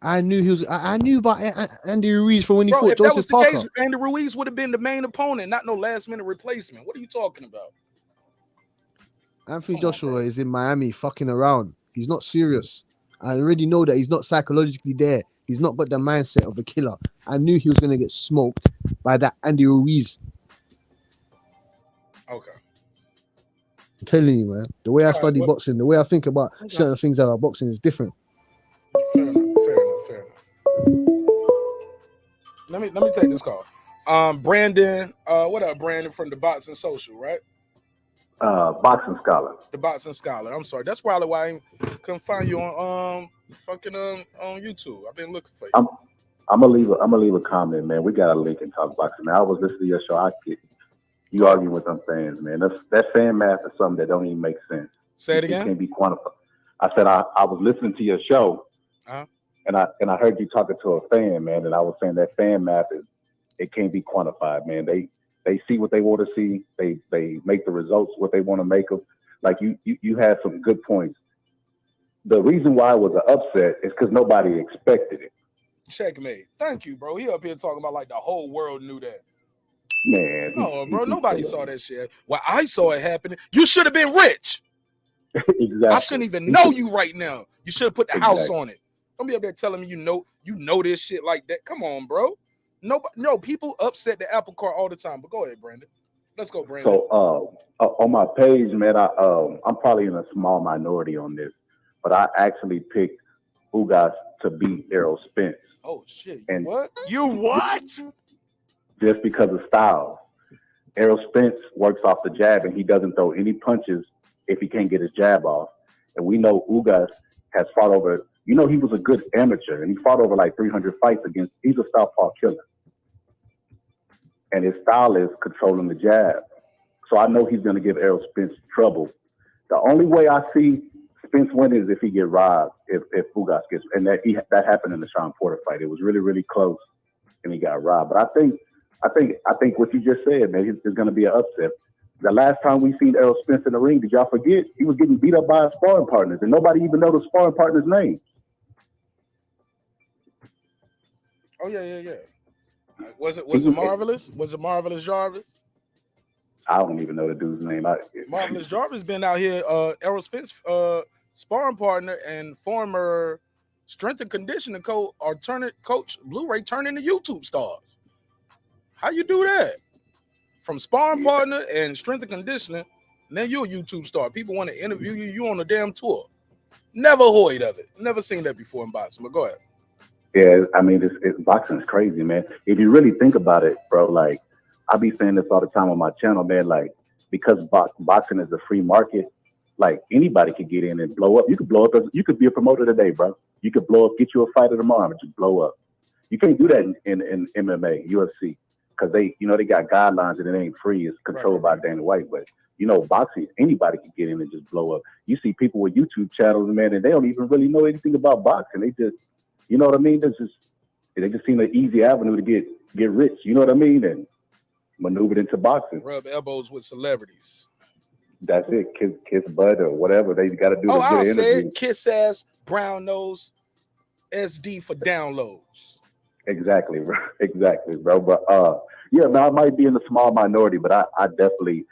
I knew he was. I knew about Andy Ruiz from when he fought Joseph Parker. If that was the case, Andy Ruiz would have been the main opponent, not no last minute replacement. What are you talking about? Anthony Joshua is in Miami fucking around. He's not serious. I already know that he's not psychologically there. He's not got the mindset of a killer. I knew he was going to get smoked by that Andy Ruiz. Okay. I'm telling you, man. The way I study boxing, the way I think about certain things that are boxing is different. Fair enough. Let me take this call. Brandon, what up, Brandon from the Boxing Social, right? Boxing Scholar. The Boxing Scholar. I'm sorry. That's probably why I couldn't find you on on YouTube. I've been looking for you. I'm gonna leave a comment, man. We got a link in Talk Boxing. Man, I was listening to your show. I get you arguing with them fans, man. That fan math is something that don't even make sense. Say it again. It can't be quantified. I said I was listening to your show, and I heard you talking to a fan, man, and I was saying that fan math it can't be quantified, man. They see what they want to see. They make the results what they want to make them. Like you had some good points. The reason why it was an upset is because nobody expected it. Checkmate. Thank you, bro. He up here talking about like the whole world knew that. Man. No, bro. Nobody saw that shit. Well, I saw it happening. You should have been rich. Exactly. I shouldn't even know you right now. You should have put the house on it. Don't be up there telling me you know this shit like that. Come on, bro. No, people upset the apple cart all the time. But go ahead, Brandon. Let's go, Brandon. So on my page, man, I'm probably in a small minority on this, but I actually picked Ugas to beat Errol Spence. Oh shit! And what? You what? Just because of style. Errol Spence works off the jab, and he doesn't throw any punches if he can't get his jab off. And we know Ugas has fought over. He was a good amateur, and he fought over like 300 fights against. He's a southpaw killer, and his style is controlling the jab. So I know he's going to give Errol Spence trouble. The only way I see Spence winning is if he get robbed, if Ugas gets, and that happened in the Sean Porter fight. It was really, really close, and he got robbed. But I think what you just said, man, there's going to be an upset. The last time we seen Errol Spence in the ring, did y'all forget? He was getting beat up by his sparring partners, and nobody even know the sparring partner's name. Oh yeah. Was it Marvelous? Was it Marvelous Jarvis? I don't even know the dude's name. Marvelous Jarvis been out here. Errol Spence, sparring partner and former strength and conditioning coach Blu-ray turning to YouTube stars. How you do that? From sparring partner and strength and conditioning, and then you're a YouTube star. People want to interview you. You on a damn tour. Never heard of it. Never seen that before in boxing. But go ahead. Yeah, I mean, boxing's crazy, man. If you really think about it, bro, like I be saying this all the time on my channel, man. Like because boxing is a free market, like anybody could get in and blow up. You could blow up. You could be a promoter today, bro. You could blow up, get you a fighter tomorrow, and just blow up. You can't do that in MMA, UFC, because they got guidelines and it ain't free. It's controlled by Dana White. But boxing, anybody can get in and just blow up. You see people with YouTube channels, man, and they don't even really know anything about boxing. They just, you know what I mean? They just seem an easy avenue to get rich. You know what I mean? And maneuvered into boxing. Rub elbows with celebrities. That's it. Kiss butt or whatever they got to do. Oh, to I'll get say interview. it. Kiss ass, brown nose, SD for downloads. Exactly, bro. Exactly, bro. But yeah, man, I might be in the small minority, but I definitely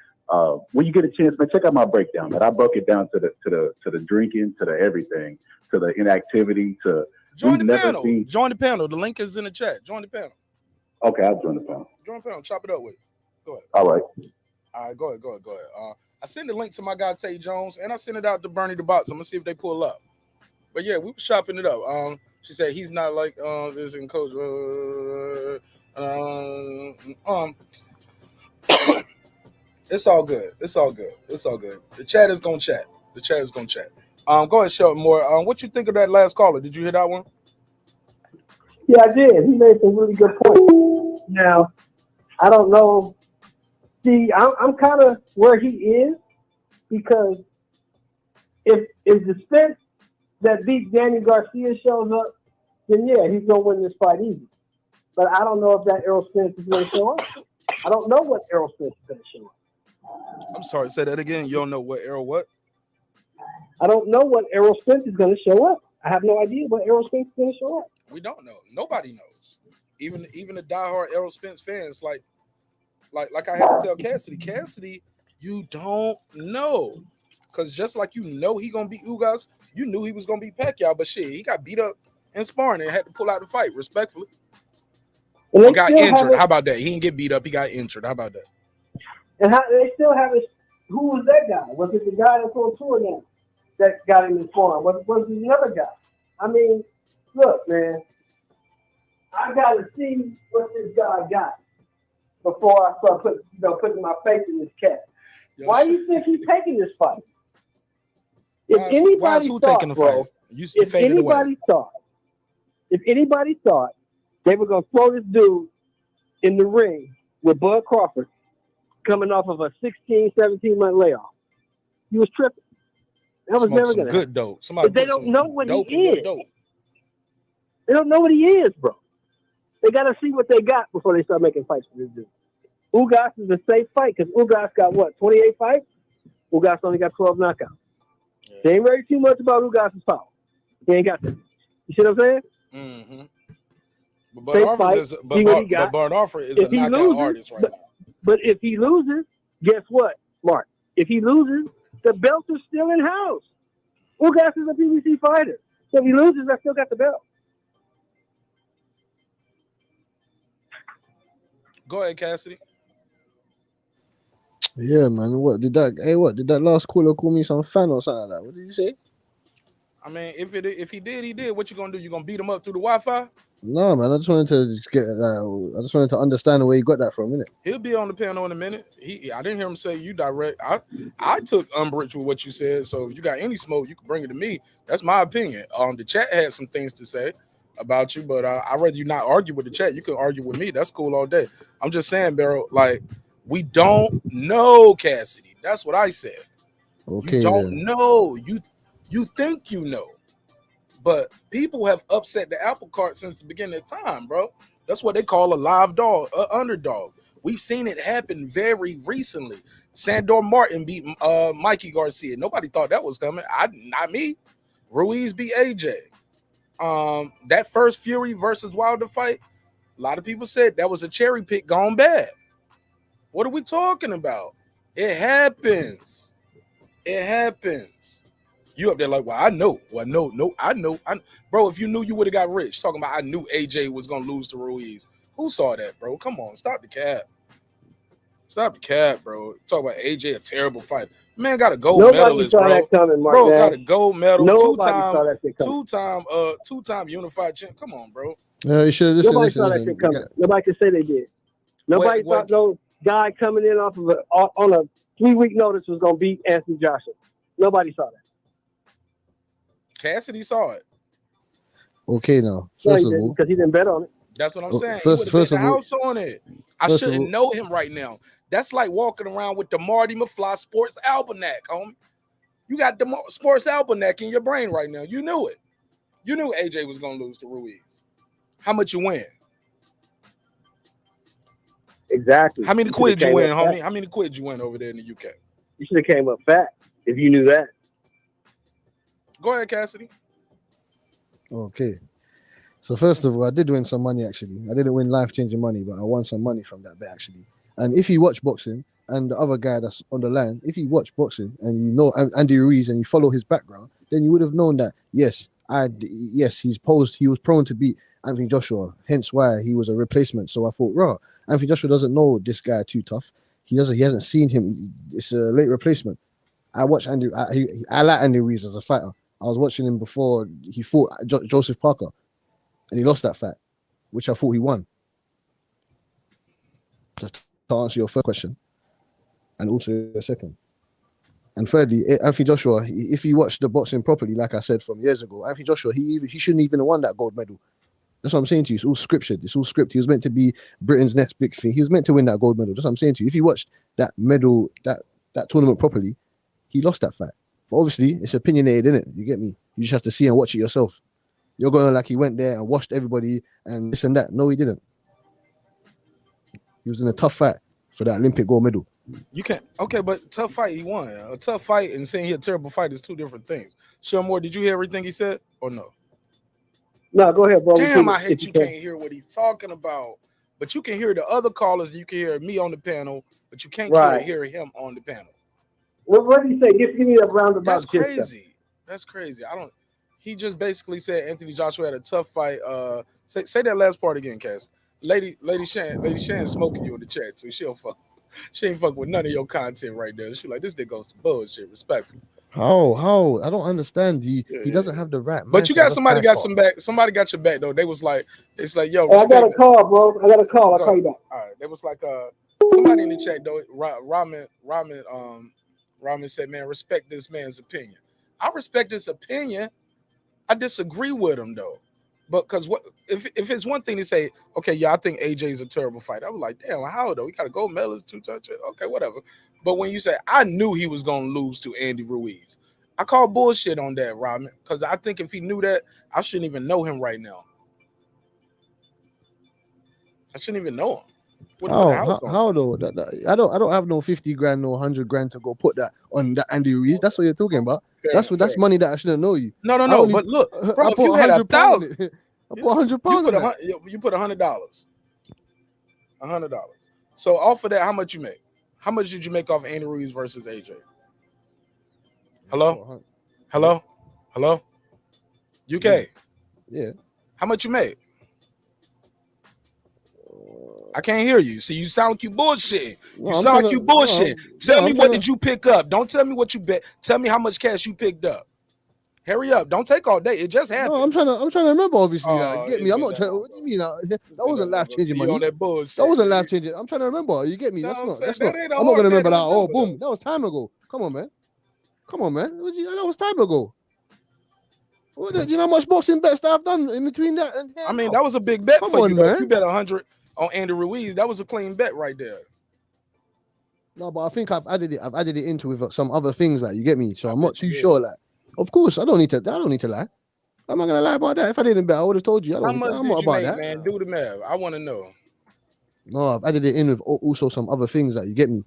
when you get a chance, man, check out my breakdown. Man, I broke it down to the drinking, to the everything, to the inactivity, to join the panel. Join the panel. The link is in the chat. Join the panel. Okay, I'll join the panel. Join the panel. Chop it up with it. Go ahead. All right. Go ahead. I sent the link to my guy Tay Jones, and I sent it out to Bernie the Box. I'm gonna see if they pull up. But yeah, we were chopping it up. She said he's not like this in coach. It's all good. It's all good. It's all good. The chat is gonna chat. Go ahead, show more. What you think of that last caller? Did you hear that one? Yeah, I did. He made some really good points. Now, I don't know. See, I'm kind of where he is, because if the Spence that beat Danny Garcia shows up, then yeah, he's gonna win this fight easy. But I don't know if that Errol Spence is gonna show up. I don't know what Errol Spence is gonna show up. I'm sorry, say that again. You don't know what Errol what? I don't know what Errol Spence is gonna show up. I have no idea what Errol Spence is gonna show up. We don't know. Nobody knows. Even the diehard Errol Spence fans, like I had to tell Cassidy, you don't know. Because just like he gonna beat Ugas, you knew he was gonna beat Pacquiao, but shit, he got beat up in sparring and had to pull out the fight, respectfully. He got injured. How about that? He didn't get beat up, he got injured. How about that? And they still haven't. Who was that guy? Was it the guy that's on tour now that got him in form? Was it another guy? I mean, look, man, I gotta see what this guy got before I start putting my faith in this cat. Why do you think he's taking this fight? If anybody thought they were gonna throw this dude in the ring with Bud Crawford coming off of a 16, 17-month layoff, he was tripping. That was never gonna good dope. They don't know what he is. They don't know what he is, bro. They gotta see what they got before they start making fights for this dude. Ugas is a safe fight because Ugas got 28 fights? Ugas only got 12 knockouts. Yeah. They ain't worry too much about Ugas' power. He ain't got that. You see what I'm saying? Mm-hmm. But Bart Offer is a knockout artist right now. But if he loses, guess what, Marq? If he loses, the belts are still in house. Ugas is a PBC fighter. So if he loses, I still got the belt. Go ahead, Cassidy. Yeah, man. What did that last caller call me some fan or something like that? What did he say? I mean, if he did, he did. What you gonna do? You gonna beat him up through the Wi-Fi? No, man. I just wanted to understand where he got that from, innit? He'll be on the panel in a minute. I didn't hear him say you direct. I took umbrage with what you said. So if you got any smoke, you can bring it to me. That's my opinion. The chat had some things to say about you, but I'd rather you not argue with the chat. You can argue with me. That's cool all day. I'm just saying, Barrel, like, we don't know, Cassidy. That's what I said. Okay, you don't know. You think you know. But people have upset the apple cart since the beginning of time, bro. That's what they call a live dog, an underdog. We've seen it happen very recently. Sandor Martin beat Mikey Garcia. Nobody thought that was coming. Not me. Ruiz beat AJ. That first Fury versus Wilder fight, a lot of people said that was a cherry pick gone bad. What are we talking about? It happens. It happens. You up there like, well, I know. Well, no, I know. Bro, if you knew, you would have got rich. Talking about I knew AJ was going to lose to Ruiz. Who saw that, bro? Come on, stop the cap. Stop the cap, bro. Talk about AJ, a terrible fighter. Man got a gold medalist, bro. That coming, Marq, bro got a gold medal. Two-time unified champ. Come on, bro. You should listen. Nobody saw that coming. Nobody can say they did. Nobody thought no guy coming in off of on a 3-week notice was going to beat Anthony Joshua. Nobody saw that. Cassidy saw it. Okay, now No, first he of didn't, all, because he didn't bet on it. That's what I'm Oh, saying. first- He would first have bet of the all- house on it. I first of shouldn't all- know him right now. That's like walking around with the Marty McFly Sports Almanac, homie. You got the Sports Almanac in your brain right now. You knew it. You knew AJ was going to lose to Ruiz. How much you win? Exactly. How many You quids should've you came win, up homie? fat. How many quids you win over there in the UK? You should have came up fat if you knew that. Go ahead, Cassidy. Okay. So first of all, I did win some money actually. I didn't win life-changing money, but I won some money from that bet actually. And if you watch boxing, and the other guy that's on the line, if you watch boxing and you know Andy Ruiz and you follow his background, then you would have known that yes, he was prone to beat Anthony Joshua, hence why he was a replacement. So I thought, Anthony Joshua doesn't know this guy too tough. He hasn't seen him. It's a late replacement. I watch Andy. I like Andy Ruiz as a fighter. I was watching him before he fought Joseph Parker, and he lost that fight, which I thought he won. Just to answer your first question, and also your second. And thirdly, Anthony Joshua, if you watch the boxing properly, like I said from years ago, Anthony Joshua, he shouldn't even have won that gold medal. That's what I'm saying to you. It's all scriptured. It's all script. He was meant to be Britain's next big thing. He was meant to win that gold medal. That's what I'm saying to you. If you watched that medal, that tournament properly, he lost that fight. But obviously, it's opinionated, innit? You get me? You just have to see and watch it yourself. You're going like he went there and washed everybody and this and that. No, he didn't. He was in a tough fight for that Olympic gold medal. You can't. Okay, but tough fight, he won. A tough fight and saying he a terrible fight is two different things. Sean Moore, did you hear everything he said or no? No, go ahead, bro. Damn, I Repeat it, hate if you can. can't hear what he's talking about. But you can hear the other callers. You can hear me on the panel, but you can't Right. hear him on the panel. What did he say? Give me a roundabout That's gist. crazy. That's crazy. He just basically said Anthony Joshua had a tough fight. Say that last part again, Cass. Lady Shan smoking you in the chat, so she ain't fuck with none of your content right there. She like, this nigga goes to bullshit, respectfully. How? I don't understand. He doesn't have the right. But you got somebody got some back. Somebody got your back though. They was like, it's like, yo, Hey, I got a call, bro. I got a call. I'll call you back. All right. They was like, somebody in the chat though. Ramen said, man, respect this man's opinion. I respect his opinion. I disagree with him though. But because what if it's one thing to say, okay, yeah, I think AJ's a terrible fighter. I was like, damn, how though? He got to go medals, 2 touches. Okay, whatever. But when you say I knew he was gonna lose to Andy Ruiz, I call bullshit on that, Ramen. Because I think if he knew that, I shouldn't even know him right now. I shouldn't even know him. How though? I don't have no 50 grand, no 100 grand to go put that on that Andy Ruiz. That's what you're talking about. That's money that I shouldn't know you. No. But look, bro, I if you had £1,000, I put £100 you put $100. $100. So off of that, how much you make? How much did you make off Andy Ruiz versus AJ? Hello? UK. Yeah. How much you made? I can't hear you. See, you sound like you bullshitting. You sound like you bullshitting. Tell me what did you pick up? Don't tell me what you bet. Tell me how much cash you picked up. Hurry up. Don't take all day. It just happened. No, I'm trying to remember, obviously. You get me? I'm not trying. What do you mean? That wasn't life-changing money. That wasn't life-changing. I'm trying to remember. You get me? That's not. I'm not going to remember that. Oh, boom. That was time ago. Come on, man. That was time ago. Do you know how much boxing bets that I've done in between that and here? I mean, that was a big bet for you, man. If you bet 100 on Andy Ruiz, that was a clean bet right there. No, but I think I've added it into with some other things, like, you get me. So I'm not too sure. Like, of course, I don't need to lie. I'm not gonna lie about that. If I didn't bet, I would have told you. I'm not about that. Man, do the math. I want to know. No, I've added it in with also some other things, like, you get me.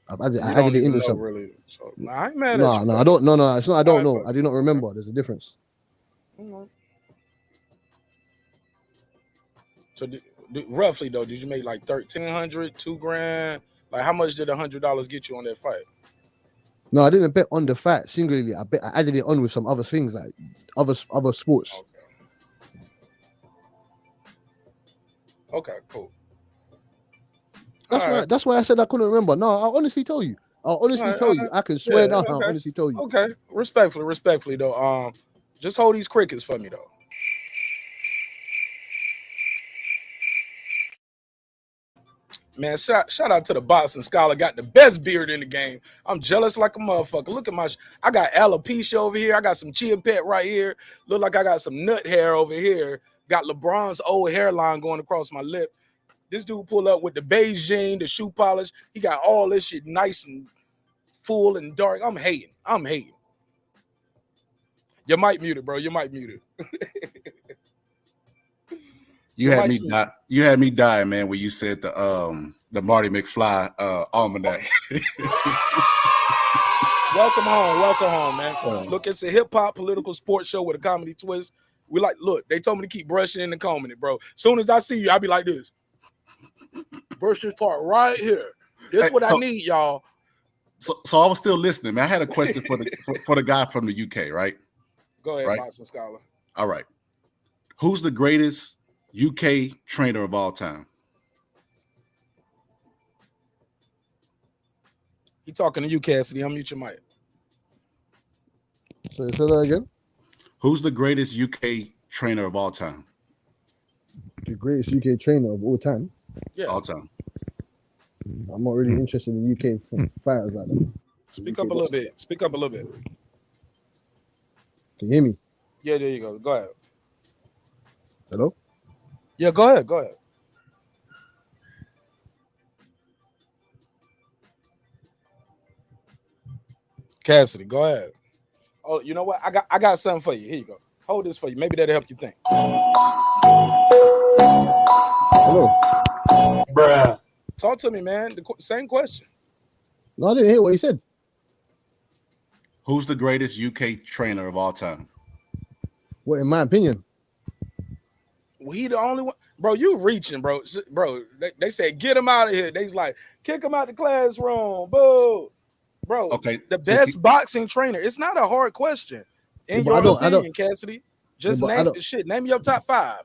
I added it in with some. Really. So, I ain't mad at you. No, I don't. No, it's not. I don't know. I do not remember. There's a difference. So roughly though, did you make like 1,300, $2,000? Like, how much did $100 get you on that fight? No, I didn't bet on the fight singularly. I added it on with some other things, like other sports. Okay, cool. That's why I said I couldn't remember. No, I'll honestly tell you. I can swear down. I'll honestly tell you. Okay, respectfully though. Just hold these crickets for me though. Man, shout out to the boxing scholar. Got the best beard in the game. I'm jealous like a motherfucker. Look at I got alopecia over here. I got some chia pet right here. Look like I got some nut hair over here. Got LeBron's old hairline going across my lip. This dude pull up with the Beijing, the shoe polish. He got all this shit nice and full and dark. I'm hating. You might mute it, bro. You might mute it. You had me dying, man, when you said the Marty McFly almanac. Welcome home, man. Look, it's a hip hop political sports show with a comedy twist. Look, they told me to keep brushing and combing it, bro. Soon as I see you, I'll be like this. Brush this part right here. This is what I need, y'all. So I was still listening, man. I had a question for the guy from the UK, right? Go ahead, right? Boxing Scholar. All right. Who's the greatest UK trainer of all time? He talking to you, Cassidy. Unmute your mic. So say that again. Who's the greatest UK trainer of all time? The greatest UK trainer of all time? Yeah. All time. I'm not really interested in UK fighters like that. Speak up a little bit. Can you hear me? Yeah, there you go. Go ahead. Hello? Yeah, go ahead. Cassidy, go ahead. Oh, you know what? I got something for you. Here you go. Hold this for you. Maybe that'll help you think. Hello? Bruh. Talk to me, man. The same question. No, I didn't hear what he said. Who's the greatest UK trainer of all time? What, in my opinion? Well, he the only one. Bro, you reaching, bro. Bro, they said, get him out of here. They's like, kick him out the classroom. Boo. Bro, okay. The best boxing trainer. It's not a hard question. In your opinion, Cassidy, just name your top 5.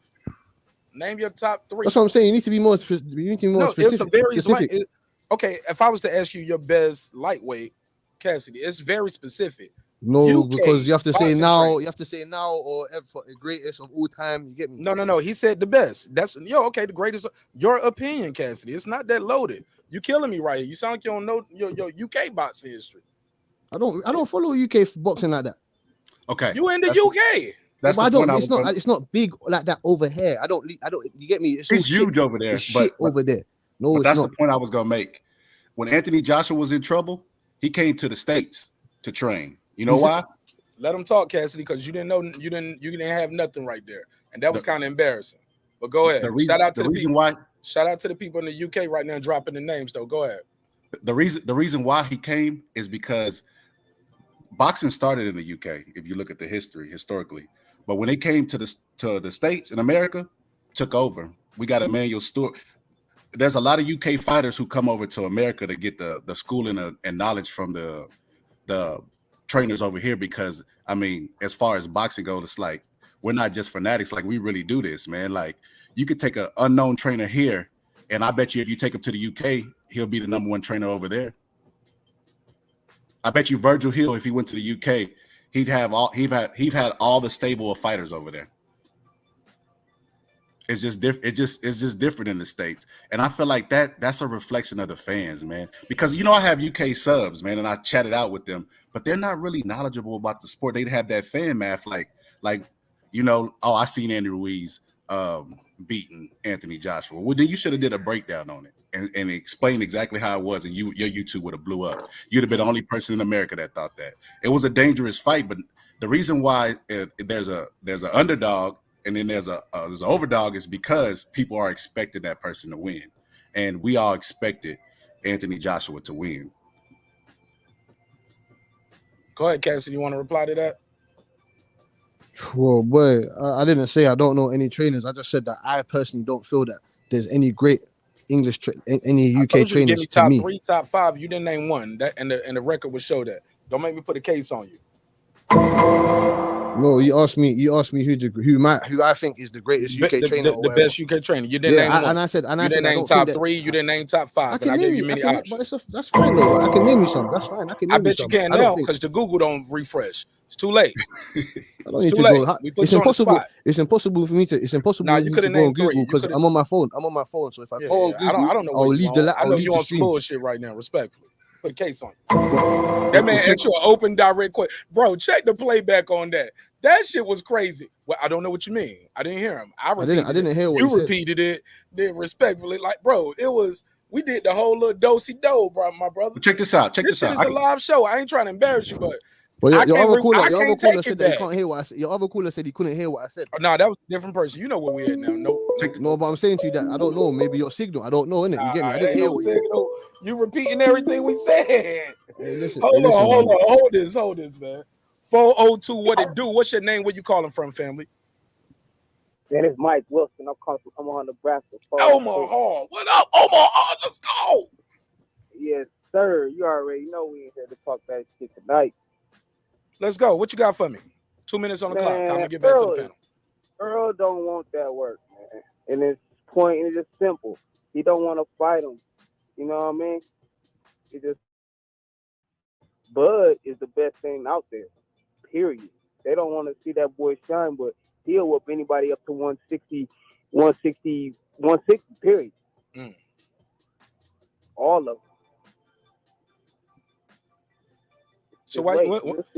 Name your top 3. That's what I'm saying. You need to be more specific. It's a very specific. Okay, if I was to ask you your best lightweight, Cassidy, it's very specific. No, because you have to say now. Trainer. You have to say now or ever, the greatest of all time. You get me? No. He said the best. That's okay. The greatest. Your opinion, Cassidy. It's not that loaded. You killing me right here. You sound like you don't know your UK boxing history. I don't follow UK boxing like that. Okay, you in the UK? That's but the point. It's not big like that over here. I don't. You get me? It's huge over there. But over there. No, that's the point I was gonna make. When Anthony Joshua was in trouble, he came to the States to train. You know why? Let him talk, Cassidy, because you didn't know you didn't have nothing right there, and that was kind of embarrassing. But go ahead. Shout out to the people in the UK right now dropping the names though. Go ahead. The reason why he came is because boxing started in the UK. If you look at the history historically, but when they came to the States in America, took over. We got Emmanuel Stewart. There's a lot of UK fighters who come over to America to get the schooling and knowledge from the trainers over here, because I mean, as far as boxing goes, it's like we're not just fanatics. Like, we really do this, man. Like, you could take an unknown trainer here, and I bet you if you take him to the UK, he'll be the #1 trainer over there. I bet you Virgil Hill, if he went to the UK, he'd had all the stable of fighters over there. It's just different. It's just different in the States, and I feel like that's a reflection of the fans, man. Because I have UK subs, man, and I chatted out with them, but they're not really knowledgeable about the sport. They'd have that fan math, like I seen Andy Ruiz beating Anthony Joshua. Well, then you should have did a breakdown on it and explain exactly how it was, and your YouTube would have blew up. You'd have been the only person in America that thought that. It was a dangerous fight, but the reason why there's an underdog and then there's an overdog is because people are expecting that person to win, and we all expected Anthony Joshua to win. Go ahead, Cassidy. You want to reply to that? Well, boy, I didn't say I don't know any trainers. I just said that I personally don't feel that there's any great English any UK trainers to top me. 3, top 5. You didn't name one, and the record would show that. Don't make me put a case on you. No, you asked me who I think is the greatest UK trainer or the whatever. best UK trainer. You didn't name one. And I said you I didn't name don't top think that, 3. You didn't name top 5. I can and I name gave you many options. but that's fine though. I can name you some. That's fine. I can name I you bet some. you can I don't now think because the Google don't refresh. It's too late. I don't It's need too to late. go. We put It's you on the impossible. spot. It's impossible for me to. It's impossible Nah, for you me could to have go on named 3. Google You because could have. I'm on my phone. I'm on my phone. So if I Yeah, go on Google, I don't know I'll what you leave the. on. I I'll know leave you the on some stream. bullshit right now. Respectfully, put a case on you. That man asked you an open, direct question, bro. Check the playback on that. That shit was crazy. Well, I don't know what you mean. I didn't hear him. I didn't hear what you he said. repeated it. Then respectfully, like, bro, it was. We did the whole little do-si-do, bro, my brother. Check this out. This shit is a live show. I ain't trying to embarrass you, but Well, your other caller take said it that he back. can't hear what I said. Your other caller said he couldn't hear what I said. Oh, no, that was a different person. You know where we at now. No, but I'm saying to you that I don't know. Maybe your signal. I don't know, innit? You get me? I didn't hear what you said. You repeating everything we said. Hey, listen, hold on. Hold this, man. 402, what it do? What's your name? Where you calling from, family? Man, it's Mike Wilson. I'm calling from Omaha, Nebraska. Omaha. What up, Omaha? Let's go. Yes, sir. You already know we ain't here to talk that shit tonight. Let's go. What you got for me? 2 minutes on the clock. I'm gonna get back to the panel. Earl don't want that work, man. And his point is just simple. He don't want to fight him. You know what I mean? He just Bud is the best thing out there. Period. They don't want to see that boy shine, but he'll whoop anybody up to 160, period. All of them.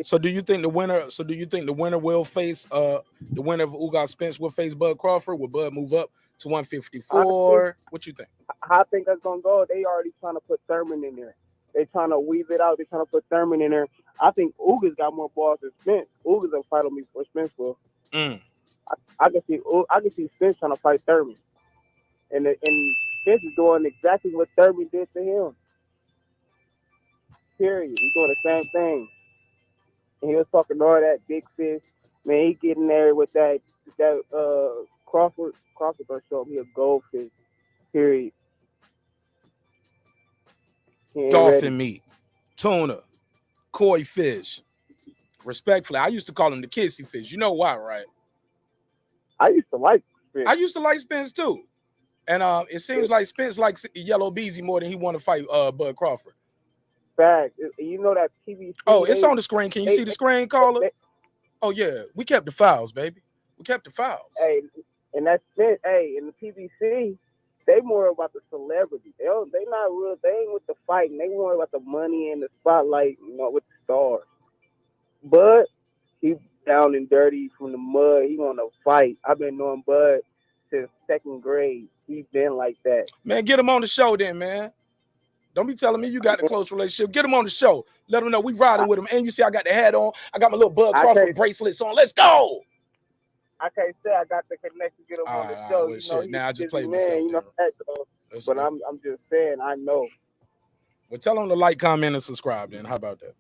So do you think the winner? So do you think the winner will face the winner of Ugas Spence will face Bud Crawford? Will Bud move up to 154? What you think? I think that's gonna go. They already trying to put Thurman in there. They trying to weave it out. They trying to put Thurman in there. I think Ugas got more balls than Spence. Ugas will fight on me for Spence will. I can see Spence trying to fight Thurman, and Spence is doing exactly what Thurman did to him. Period. He's doing the same thing. And he was talking all that big fish. Man, he getting there with that Crawford gonna show me a goldfish. Period. Dolphin meat, tuna, koi fish. Respectfully, I used to call him the kissy fish. You know why, right? I used to like Spence. I used to like Spence too. And it seems like Spence likes Yellow Beezy more than he want to fight Bud Crawford. Fact. You know that PVC. Oh, it's on the screen. Can you see the screen, caller? Oh yeah, we kept the files, baby. We kept the files. Hey, and that's it. Hey, in the PVC, they more about the celebrity. They not real. They ain't with the fighting. They more about the money and the spotlight. You know, with the stars. But he down and dirty from the mud. He want to fight. I've been knowing Bud since 2nd grade. He's been like that. Man, get him on the show then, man. Don't be telling me you got a close relationship. Get him on the show. Let him know we riding with him. And you see I got the hat on. I got my little Bud Crawford bracelets on. Let's go. I can't say I got the connection to get him on the show. You know, now I just play myself. You know that, but I'm just saying, I know. Well, tell them to like, comment, and subscribe then. How about that?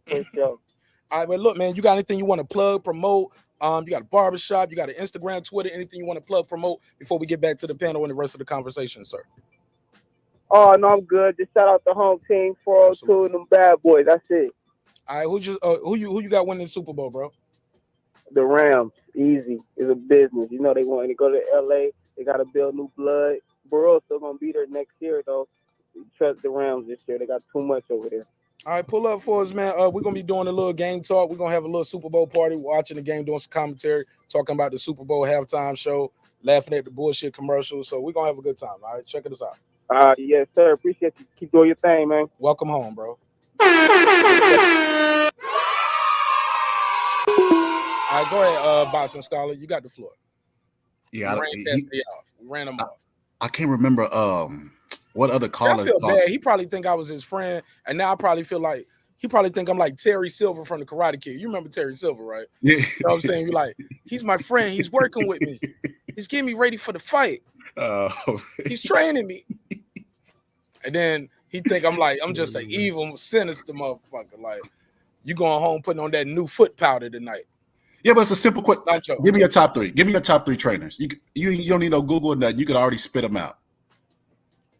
For sure. All right, well, look, man, you got anything you want to plug, promote? You got a barbershop, you got an Instagram, Twitter, anything you want to plug, promote before we get back to the panel and the rest of the conversation, sir? Oh, no, I'm good. Just shout out the home team, 402 and them bad boys. That's it. All right, who you got winning the Super Bowl, bro? The Rams. Easy. It's a business. You know they want to go to LA. They got to build new blood. Burrow's still going to be there next year, though. Trust the Rams this year. They got too much over there. All right, pull up for us, man. We're going to be doing a little game talk. We're going to have a little Super Bowl party, watching the game, doing some commentary, talking about the Super Bowl halftime show, laughing at the bullshit commercials. So we're going to have a good time, all right? Check us out. Yes, sir. Appreciate you. Keep doing your thing, man. Welcome home, bro. All right, go ahead, Boston Scholar. You got the floor. Yeah, we ran him off. I can't remember what other caller. I feel bad. He probably think I was his friend, and now I probably feel like he probably think I'm like Terry Silver from the Karate Kid. You remember Terry Silver, right? Yeah. You know what I'm saying? You're like, he's my friend. He's working with me. He's getting me ready for the fight. He's training me. And then he think I'm just an evil, sinister motherfucker. Like, you going home putting on that new foot powder tonight. Yeah, but it's a simple quick. Give me your top 3. Give me your top 3 trainers. You don't need no Google or nothing. You could already spit them out.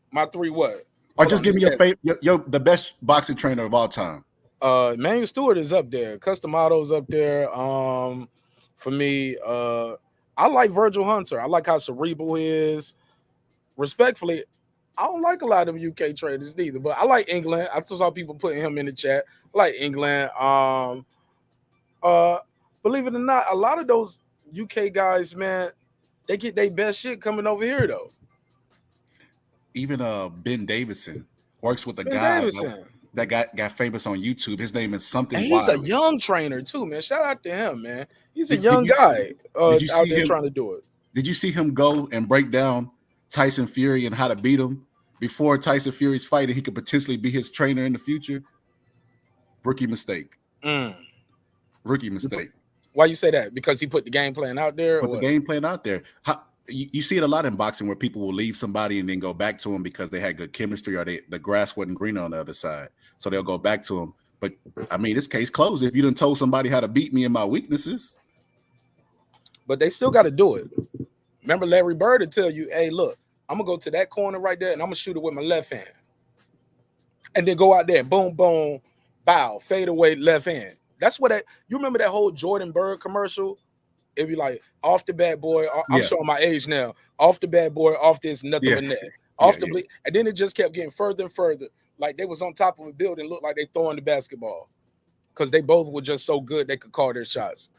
My 3 what? Or just give me your favorite, the best boxing trainer of all time. Manuel Stewart is up there. Customado's up there. For me, I like Virgil Hunter. I like how cerebral he is. Respectfully, I don't like a lot of them UK traders neither, but I like England. I just saw people putting him in the chat. I like England. Believe it or not, a lot of those UK guys, man, they get their best shit coming over here though. Even Ben Davison works with a Ben guy Davison. that got famous on YouTube. His name is something. And he's Wiley. a young trainer too, man. Shout out to him, man. He's a young guy did you out see there him, trying to do it. Did you see him go and break down Tyson Fury and how to beat him before Tyson Fury's fight, and he could potentially be his trainer in the future? Rookie mistake. Rookie mistake. Why you say that? Because he put the game plan out there? Put the game plan out there. You see it a lot in boxing where people will leave somebody and then go back to him because they had good chemistry or the grass wasn't green on the other side. So they'll go back to him. But, I mean, this case closed if you done told somebody how to beat me and my weaknesses. But they still got to do it. Remember Larry Bird would tell you, hey, look, I'm going to go to that corner right there and I'm going to shoot it with my left hand. And then go out there, boom, boom, bow, fade away, left hand. That's what you remember that whole Jordan Bird commercial? It'd be like, off the bad boy, I'm showing my age now. Off the bad boy, off this, nothing but net. Off the bleed. And then it just kept getting further and further. Like they was on top of a building, looked like they throwing the basketball. Because they both were just so good they could call their shots.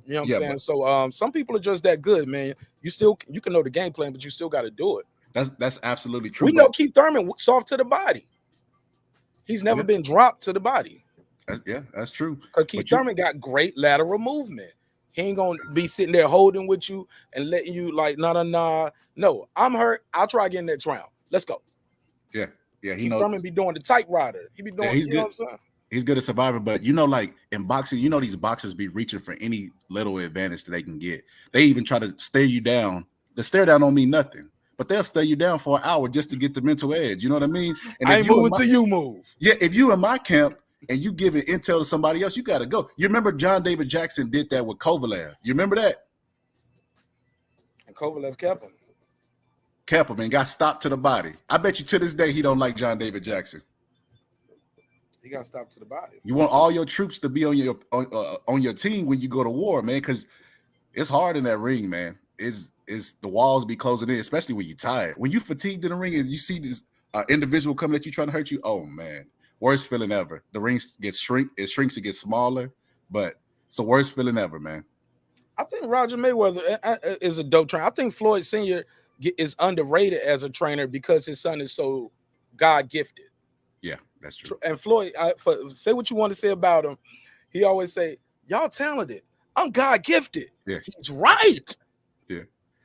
You know what I'm saying? So some people are just that good, man. You can know the game plan, but you still got to do it. That's absolutely true. We know Keith Thurman soft to the body. He's never been dropped to the body. That's true. Because Keith Thurman got great lateral movement. He ain't gonna be sitting there holding with you and letting you like, nah. No, I'm hurt. I'll try again next round. Let's go. Yeah. He Keith knows. Thurman be doing the tight rider. He be doing. He's you good. Know what I'm saying? He's good at surviving, but like in boxing, these boxers be reaching for any little advantage that they can get. They even try to stare you down. The stare down don't mean nothing, but they'll stare you down for an hour just to get the mental edge. You know what I mean? And I ain't moving till you move. Yeah, if you in my camp and you giving intel to somebody else, you got to go. You remember John David Jackson did that with Kovalev. You remember that? And Kovalev kept him. Kept him and got stopped to the body. I bet you to this day he don't like John David Jackson. He got stopped to the body. You want all your troops to be on your team when you go to war, man, because it's hard in that ring, man. It's the walls be closing in, especially when you're tired. When you fatigued in the ring and you see this individual coming at you trying to hurt you, oh man, worst feeling ever. The ring it shrinks, it gets smaller, but it's the worst feeling ever, man. I think Roger Mayweather is a dope trainer. I think Floyd Sr. is underrated as a trainer because his son is so God gifted. Yeah, that's true. And Floyd, say what you want to say about him. He always say, "Y'all talented. I'm God gifted." Yeah, he's right. Yeah,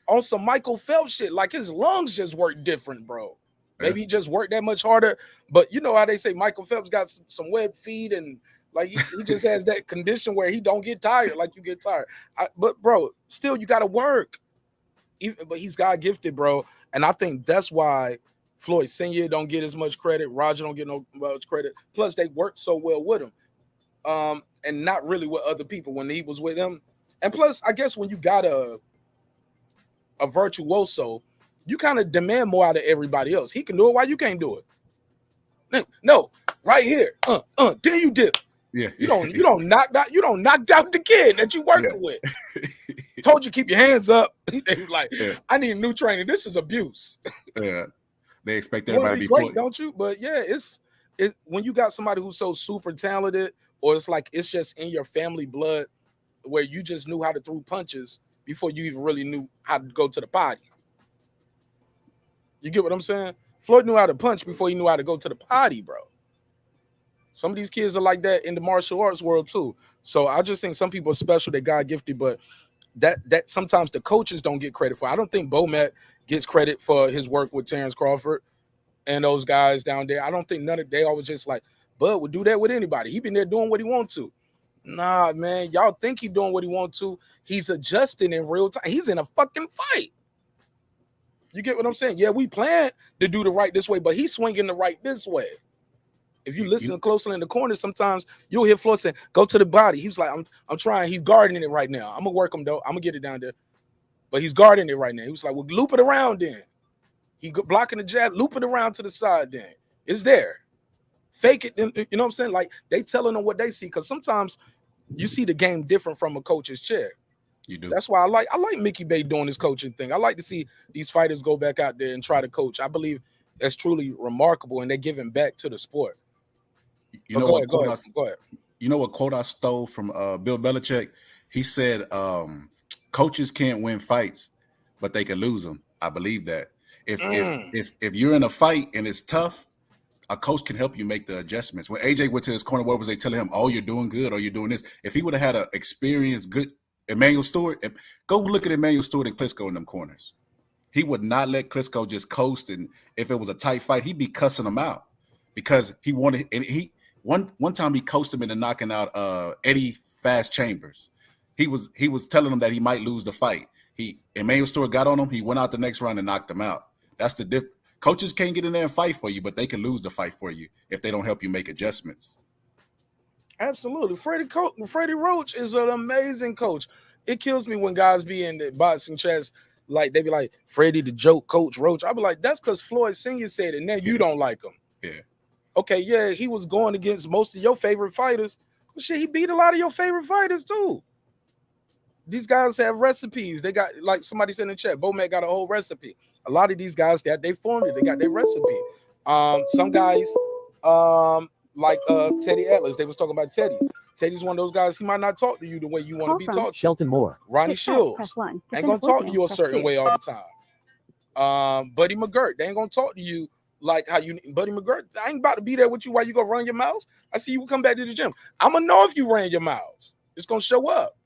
on some Michael Phelps shit, like his lungs just work different, bro. Maybe he just worked that much harder. But you know how they say Michael Phelps got some web feet and like he just has that condition where he don't get tired like you get tired. But bro, still you got to work. But he's God gifted, bro. And I think that's why Floyd Sr. don't get as much credit. Roger don't get no much credit. Plus, they worked so well with him. And not really with other people when he was with them. And plus, I guess when you got a virtuoso, you kind of demand more out of everybody else. He can do it. Why you can't do it? No, right here. Then you dip. Yeah. You don't knock out the kid that you working with. Told you keep your hands up. They was like, I need a new trainer. This is abuse. Yeah. They expect everybody to be great, don't you? But yeah, it's when you got somebody who's so super talented, or it's like it's just in your family blood where you just knew how to throw punches before you even really knew how to go to the potty. You get what I'm saying? Floyd knew how to punch before he knew how to go to the potty, bro. Some of these kids are like that in the martial arts world too. So I just think some people are special, they God gifted, but that sometimes the coaches don't get credit for. I don't think Bomat gets credit for his work with Terence Crawford and those guys down there. I don't think they always just like, Bud would do that with anybody. He been there doing what he wants to. Nah, man, y'all think he's doing what he wants to. He's adjusting in real time. He's in a fucking fight. You get what I'm saying? Yeah, we plan to do the right this way, but he's swinging the right this way. If you listen closely in the corner, sometimes you'll hear Floyd saying, go to the body. He was like, I'm trying. He's guarding it right now. I'm going to work him, though. I'm going to get it down there. But he's guarding it right now. He was like, well, loop it around then. He blocking the jab, loop it around to the side then. It's there. fake it. You know what I'm saying? Like they telling them what they see, because sometimes you see the game different from a coach's chair. You do. That's why I like Mickey Bay doing his coaching thing. I like to see these fighters go back out there and try to coach. I believe that's truly remarkable, and they're giving back to the sport. You know what? Go ahead. You know what quote I stole from Bill Belichick? He said, "Coaches can't win fights, but they can lose them." I believe that. If you're in a fight and it's tough, a coach can help you make the adjustments. When AJ went to his corner, what was they telling him? Oh, you're doing good, or you're doing this. If he would have had an experienced, good Emmanuel Stewart, go look at Emmanuel Stewart and Klitschko in them corners. He would not let Klitschko just coast, and if it was a tight fight, he'd be cussing him out because he wanted. And he one time he coached him into knocking out Eddie Fast Chambers. He was telling him that he might lose the fight. Emmanuel Stewart got on him. He went out the next round and knocked him out. That's the difference. Coaches can't get in there and fight for you, but they can lose the fight for you if they don't help you make adjustments. Absolutely. Freddie Roach is an amazing coach. It kills me when guys be in the boxing chats, like they be like, Freddie the joke coach Roach. I be like, that's because Floyd Sr. said it, and now you don't like him. Yeah. Okay, yeah, he was going against most of your favorite fighters. But shit, he beat a lot of your favorite fighters too. These guys have recipes. They got, like somebody said in the chat, Bomac got a whole recipe. A lot of these guys they formed it. They got their recipe. Some guys, like Teddy Atlas, they was talking about Teddy. Teddy's one of those guys, he might not talk to you the way you want to be talked to. Shelton Moore. Ronnie Shields ain't gonna talk to you a certain way all the time. Buddy McGirt, they ain't gonna talk to you like how you. Buddy McGirt, I ain't about to be there with you while you go run your mouth. I see you come back to the gym. I'm gonna know if you ran your mouths. It's gonna show up.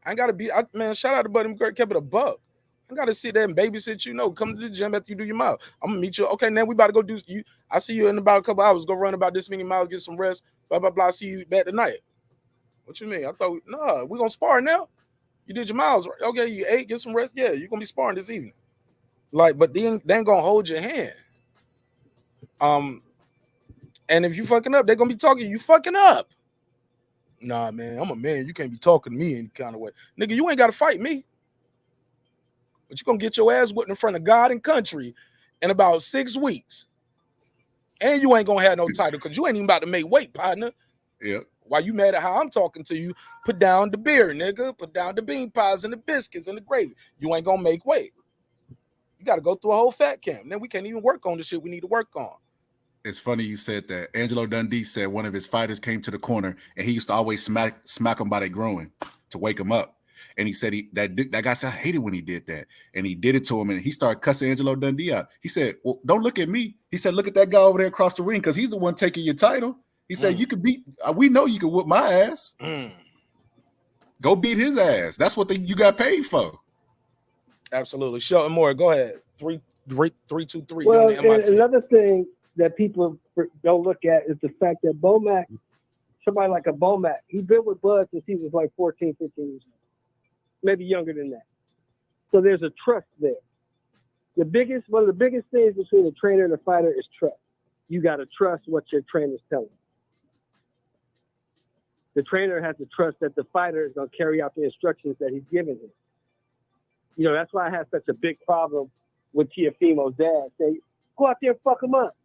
I ain't gotta be. Man, shout out to Buddy McGirt, kept it a buck. I gotta sit there and babysit you. No, come to the gym after you do your mile. I'm gonna meet you. Okay, now we about to go do you. I see you in about a couple hours. Go run about this many miles, get some rest. Blah blah blah. I see you back tonight. What you mean? I thought no, we gonna spar now. You did your miles, right? Okay, you ate, get some rest. Yeah, you're gonna be sparring this evening. Like, but then they ain't gonna hold your hand. And if you fucking up, they're gonna be talking. You fucking up. Nah, man, I'm a man. You can't be talking to me any kind of way, nigga. You ain't gotta fight me. But you're going to get your ass whipped in front of God and country in about 6 weeks. And you ain't going to have no title because you ain't even about to make weight, partner. Yeah. While you mad at how I'm talking to you, put down the beer, nigga. Put down the bean pies and the biscuits and the gravy. You ain't going to make weight. You got to go through a whole fat camp. Then we can't even work on the shit we need to work on. It's funny you said that. Angelo Dundee said one of his fighters came to the corner and he used to always smack them by their groin to wake them up. And he said that guy said, I hated when he did that. And he did it to him, and he started cussing Angelo Dundee out. He said, well, don't look at me. He said, look at that guy over there across the ring because he's the one taking your title. He said, you could beat, we know you can whoop my ass. Go beat his ass. That's what you got paid for. Absolutely. Shelton Moore, go ahead. 323. Well, another thing that people don't look at is the fact that Bomac, somebody like a Bomac, he's been with Bud since he was like 14, 15 years old. Maybe younger than that. So there's a trust there. One of the biggest things between a trainer and a fighter is trust. You got to trust what your trainer's telling you. The trainer has to trust that the fighter is going to carry out the instructions that he's giving him. You know, that's why I have such a big problem with Teofimo's dad saying, go out there and fuck him up.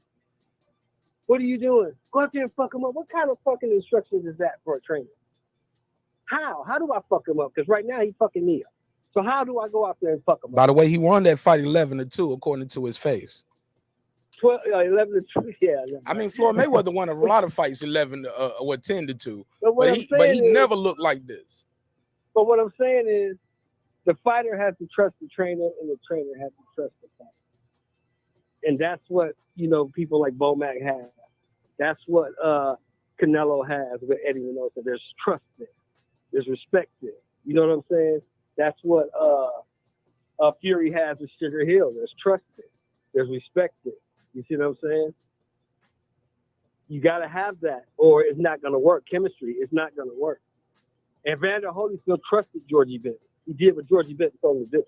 What are you doing? Go out there and fuck him up. What kind of fucking instructions is that for a trainer? How? How do I fuck him up? Because right now he's fucking me up. So how do I go out there and fuck him up? By the way, he won that fight 11-2 according to his face. 11-2, yeah. I mean, Floyd Mayweather won a lot of fights 10-2, but he never looked like this. But what I'm saying is, the fighter has to trust the trainer, and the trainer has to trust the fighter. And that's what people like Bomac have. That's what Canelo has with Eddie Reynoso. There's trust there. There's respect there. You know what I'm saying? That's what Fury has with Sugar Hill. There's trust there. There's respect there. You see what I'm saying? You got to have that, or it's not going to work. Chemistry is not going to work. And Vander Holyfield trusted Georgie Benton. He did what Georgie Benton told him to do.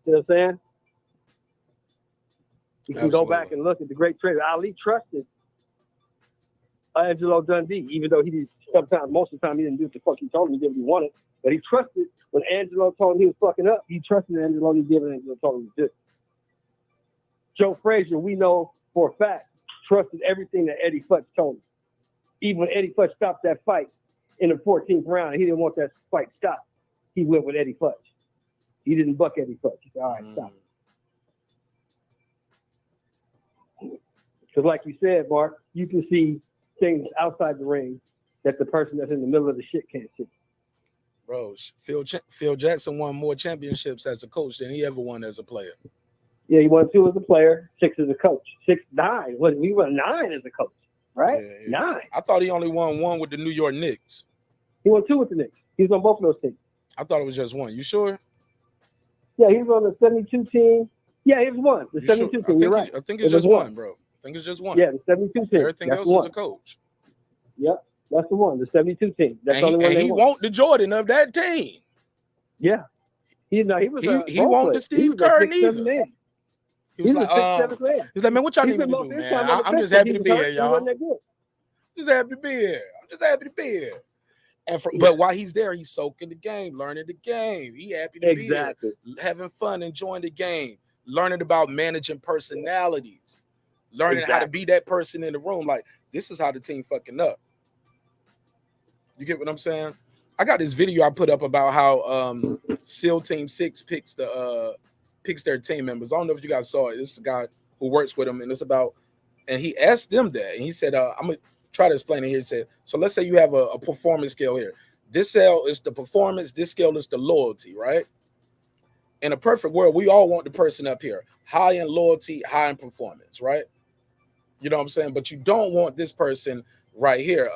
You know what I'm saying? You can go back and look at the great trainer. Ali trusted Angelo Dundee, even though he did most of the time he didn't do what the fuck he told him. He did what he wanted. But he trusted when Angelo told him he was fucking up, he trusted Angelo, he did what Angelo told him to do. Joe Frazier, we know for a fact, trusted everything that Eddie Futch told him. Even when Eddie Futch stopped that fight in the 14th round, he didn't want that fight stopped. He went with Eddie Futch. He didn't buck Eddie Futch. He said, all right, stop. Because like you said, Marq, you can see things outside the ring that the person that's in the middle of the shit can't see. Bro, Phil Jackson won more championships as a coach than he ever won as a player. Yeah, he won 2 as a player, 6 as a coach. 6, 9. We won 9 as a coach, right? Yeah. 9. I thought he only won 1 with the New York Knicks. He won 2 with the Knicks. He was on both of those teams. I thought it was just 1. You sure? Yeah, he was on the 72 team. Yeah, he was 1. The 72 team, you're right. I think it's just 1, bro. I think it's just 1. Yeah, the 72 team. Everything else is a coach. Yep, that's the one, the 72 team. That's the only one he want the Jordan of that team. Yeah. He won't the Steve Kerr neither. He was like, he's like, man, what y'all need me to do, man? I'm just happy to be here, y'all. Just happy to be here. I'm just happy to be here. But while he's there, he's soaking the game, learning the game. He happy to be here, having fun, enjoying the game, learning about managing personalities, learning how to be that person in the room. Like, this is how the team fucking up. You get what I'm saying? I got this video I put up about how SEAL Team 6 picks their team members. I don't know if you guys saw it. This is a guy who works with them, and it's about, and he asked them that, and he said, I'm gonna try to explain it here. He said, so let's say you have a performance scale here. This scale is the performance, this scale is the loyalty, right? In a perfect world, we all want the person up here, high in loyalty, high in performance, right? You know what I'm saying? But you don't want this person right here.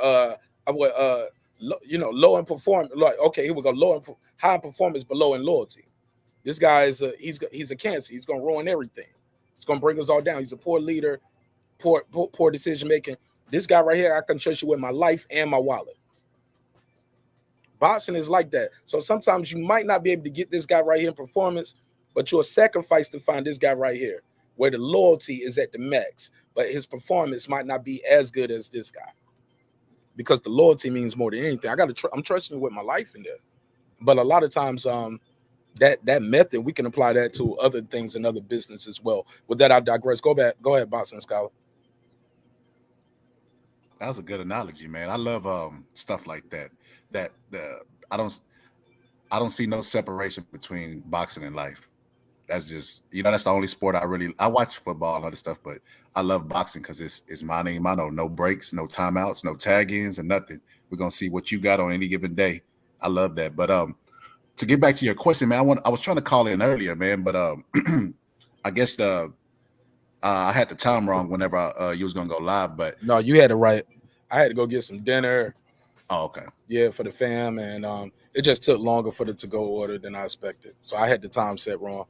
Low in performance. Like, okay, here we go. High in performance, but low in loyalty. This guy is he's a cancer. He's gonna ruin everything. It's gonna bring us all down. He's a poor leader, poor decision making. This guy right here, I can trust you with my life and my wallet. Boxing is like that. So sometimes you might not be able to get this guy right here in performance, but you'll sacrifice to find this guy right here, where the loyalty is at the max, but his performance might not be as good as this guy. Because the loyalty means more than anything. I'm trusting you with my life in there. But a lot of times, that method, we can apply that to other things in other business as well. With that, I digress. Go ahead, Boxing Scholar. That was a good analogy, man. I love stuff like that. I don't see no separation between boxing and life. That's just, that's the only sport I watch football and other stuff, but I love boxing because it's my name. I know no breaks, no timeouts, no tag-ins, and nothing. We're gonna see what you got on any given day. I love that. But to get back to your question, man, I was trying to call in earlier, man, but I guess I had the time wrong whenever you was gonna go live. But no, you had it right. I had to go get some dinner. Oh, okay. Yeah, for the fam, and it just took longer for the to-go order than I expected. So I had the time set wrong.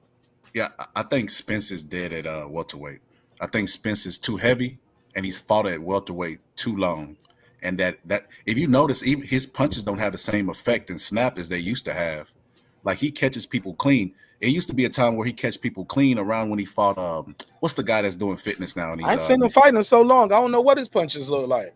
Yeah, I think Spence is dead at welterweight. I think Spence is too heavy, and he's fought at welterweight too long. And that if you notice, even his punches don't have the same effect and snap as they used to have. Like, he catches people clean. It used to be a time where he catch people clean around when he fought. What's the guy that's doing fitness now? I ain't seen him fighting in so long. I don't know what his punches look like.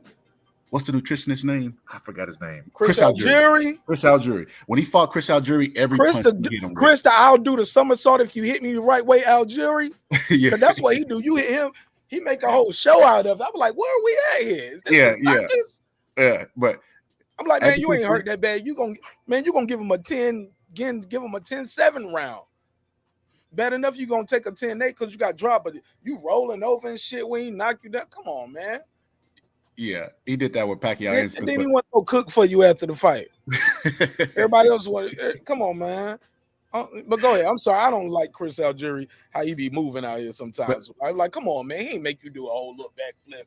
What's the nutritionist name? I forgot his name. Chris Algieri. Chris Algieri. When he fought Chris Algieri, punch he hit him. I'll do the somersault if you hit me the right way, Algieri. Yeah, that's what he do. You hit him, he make a whole show out of it. I'm like, where are we at here? Yeah. But I'm like, man, you ain't hurt that bad. You gonna give him a 10, again, give him a 10-7 round. Bad enough you gonna take a 10-8 because you got dropped, but you rolling over and shit when he knock you down. Come on, man. Yeah, he did that with Pacquiao. And then he want to go cook for you after the fight. Everybody else want. Come on, man. But go ahead. I'm sorry. I don't like Chris Algieri, how he be moving out here sometimes. I'm like, come on, man. He ain't make you do a whole little backflip.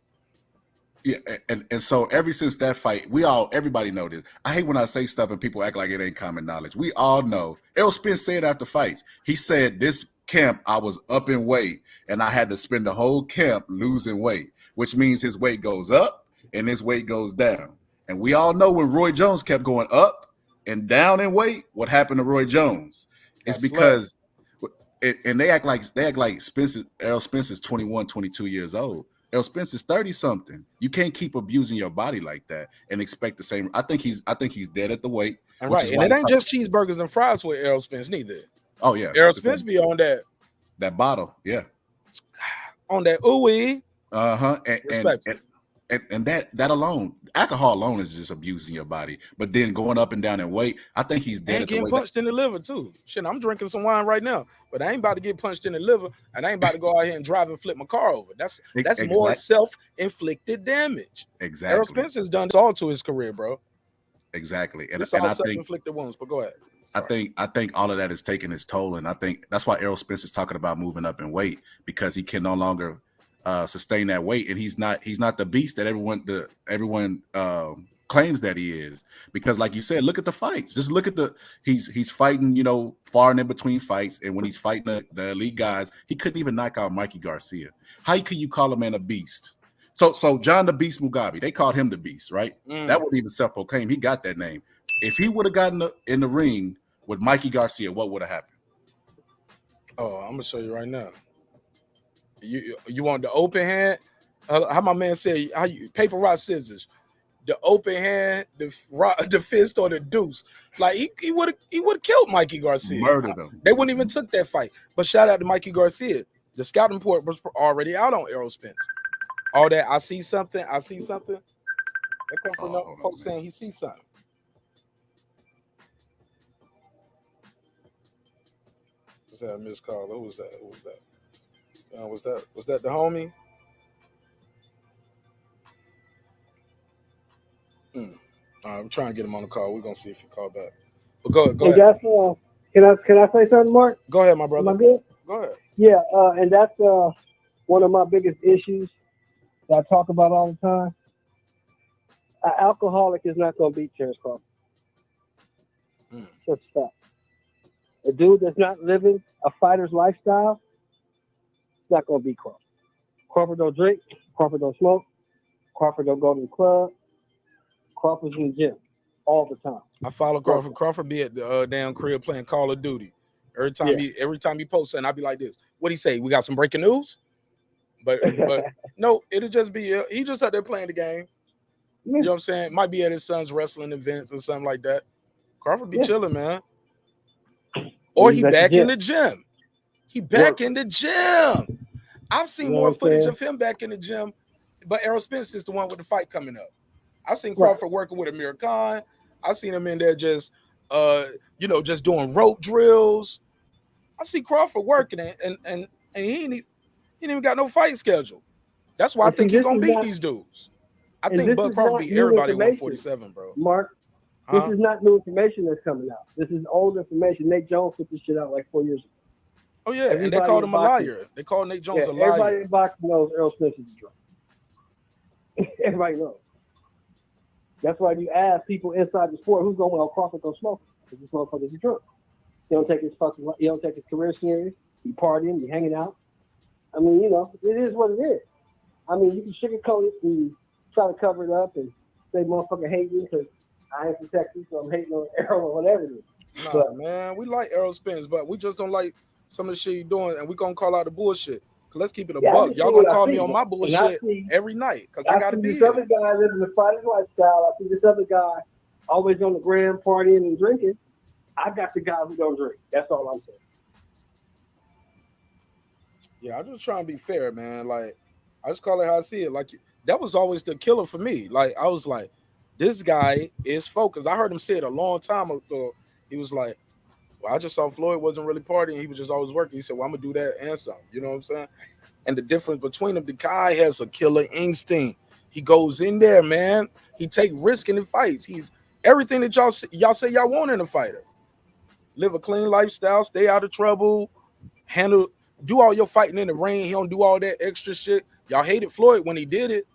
Yeah, and so ever since that fight, everybody know this. I hate when I say stuff and people act like it ain't common knowledge. We all know. Errol Spence said after fights, he said, this camp I was up in weight and I had to spend the whole camp losing weight, which means his weight goes up and his weight goes down. And we all know when Roy Jones kept going up and down in weight, what happened to Roy Jones? It's because and they act like Errol Spence is 21, 22 years old. Errol Spence is 30-something. You can't keep abusing your body like that and expect the same. I think he's dead at the weight. And right, and it ain't just cheeseburgers and fries with Errol Spence neither. Oh yeah, Errol Spence be on that bottle, yeah, on that ooey. And that alone, alcohol alone is just abusing your body. But then going up and down in weight, I think he's dead And at the getting way punched in the liver too. Shit, I'm drinking some wine right now, but I ain't about to get punched in the liver, and I ain't about to go out here and drive and flip my car over. That's more self-inflicted damage. Exactly. Errol Spence has done this all to his career, bro. Exactly. And It's I all think self-inflicted wounds. But go ahead. Sorry. I think all of that is taking its toll, and I think that's why Errol Spence is talking about moving up in weight, because he can no longer sustain that weight, and he's not the beast that everyone claims that he is. Because like you said, look at the fights. Just look at he's fighting, far and in between fights, and when he's fighting the elite guys, he couldn't even knock out Mikey Garcia. How can you call a man a beast? So John the Beast Mugabe, they called him the Beast, right? That wasn't even self-proclaimed. He got that name. If he would have gotten in the ring with Mikey Garcia, what would have happened? Oh, I'm gonna show you right now. You want the open hand? How my man said? How you paper, rock, scissors? The open hand, the fist, or the deuce? Like he would have killed Mikey Garcia. Murdered him. They wouldn't even took that fight. But shout out to Mikey Garcia. The scouting report was already out on Errol Spence. All that I see something. That comes from folks saying he sees something. Was that a missed call? Who was that? Was that the homie? All right, I'm trying to get him on the call. We're gonna see if he called back. But go ahead. That's, can I say something, Marq? Go ahead, my brother. Am I good? Go ahead. Yeah, and that's one of my biggest issues that I talk about all the time. An alcoholic is not going to beat Terence Crawford. Just a fact. A dude that's not living a fighter's lifestyle is not going to beat Crawford. Crawford don't drink. Crawford don't smoke. Crawford don't go to the club. Crawford's in the gym all the time. I follow Crawford. Crawford be at the damn crib playing Call of Duty. Every time he posts something, I'll be like this. What'd he say? We got some breaking news? But no, it'll just be he just out there playing the game. You know what I'm saying? Might be at his son's wrestling events or something like that. Crawford be chilling, man. Or he back in the gym. He back in the gym. I've seen more footage of him back in the gym, but Errol Spence is the one with the fight coming up. I've seen Crawford working with Amir Khan. I've seen him in there just just doing rope drills. I see Crawford working and he ain't even got no fight schedule. That's why I think he's gonna beat these dudes. I think Bud Crawford beat everybody at 147, bro. Marq, this is not new information that's coming out. This is old information. Nate Jones put this shit out like 4 years ago. Oh yeah, and they called him a liar. They called Nate Jones a liar. Everybody in boxing knows Errol Spence is a drunk. Everybody knows. That's why you ask people inside the sport who's going to Crawford go smoke, because this motherfucker's a drunk. He don't take his career serious. He partying, he hanging out. I mean, it is what it is. I mean, you can sugarcoat it and try to cover it up and say motherfucker hate me because I ain't from Texas, so I'm hating on Errol or whatever it is. Nah, man, we like Errol Spence, but we just don't like some of the shit he's doing, and we gonna call out the bullshit. Let's keep it a buck. Y'all gonna call me on my bullshit every night because I gotta be this other guy living the fighter's lifestyle. I see this other guy always on the gram partying and drinking. I got the guy who don't drink. That's all I'm saying. Yeah, I'm just trying to be fair, man. Like, I just call it how I see it. Like, that was always the killer for me. Like, I was like, this guy is focused. I heard him say it a long time ago. He was like, well, I just saw Floyd wasn't really partying. He was just always working. He said, well, I'm going to do that and something. You know what I'm saying? And the difference between them, the guy has a killer instinct. He goes in there, man. He take risk in the fights. He's everything that y'all say y'all want in a fighter. Live a clean lifestyle, stay out of trouble, do all your fighting in the ring. He don't do all that extra shit. Y'all hated Floyd when he did it.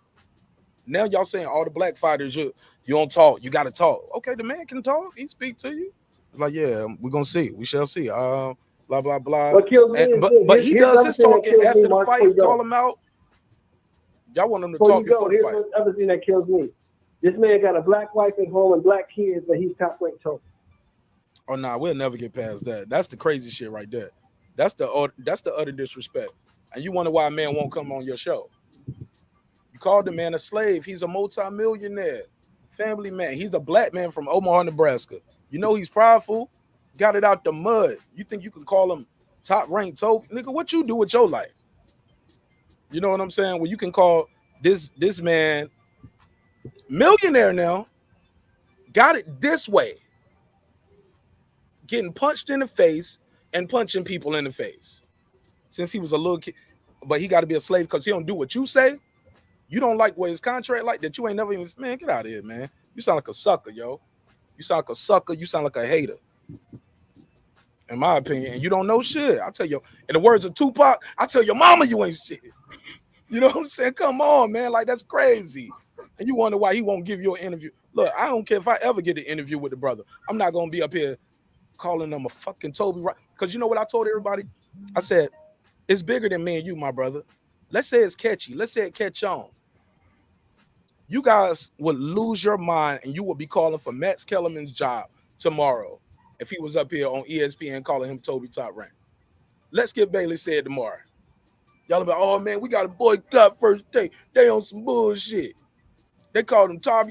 Now y'all saying all the black fighters, you don't talk. You got to talk. Okay, the man can talk. He speak to you. It's like, yeah, we're going to see. We shall see. Blah, blah, blah. But he does his talking after the fight, call him out. Y'all want him to talk before the fight. Here's the other thing that kills me. This man got a black wife at home and black kids, but he's top-ranked total. Oh, nah, we'll never get past that. That's the crazy shit right there. That's the utter disrespect. And you wonder why a man won't come on your show. You called the man a slave. He's a multi-millionaire, family man. He's a black man from Omaha, Nebraska. You know he's prideful. Got it out the mud. You think you can call him top-ranked total? Nigga, what you do with your life? You You know what I'm saying? Well, you can call this man millionaire now, got it this way, getting punched in the face and punching people in the face since he was a little kid. But he got to be a slave because he don't do what you say. You don't like what his contract like that. You ain't never even, man, get out of here, man. You sound like a sucker, yo. You sound like a sucker. You sound like a hater, in my opinion. And you don't know shit. I tell you, in the words of Tupac, I tell your mama you ain't shit. You know what I'm saying? Come on, man. Like, that's crazy. And you wonder why he won't give you an interview. Look, I don't care if I ever get an interview with the brother. I'm not going to be up here calling them a fucking Toby. Because you know what I told everybody? I said, it's bigger than me and you, my brother. Let's say it's catchy. Let's say it catch on. You guys would lose your mind and you would be calling for Max Kellerman's job tomorrow if he was up here on ESPN calling him Toby Top Rank. Let's get Bailey said tomorrow. Y'all be like, oh, man, we got to boycott first day. They on some bullshit. They called him Top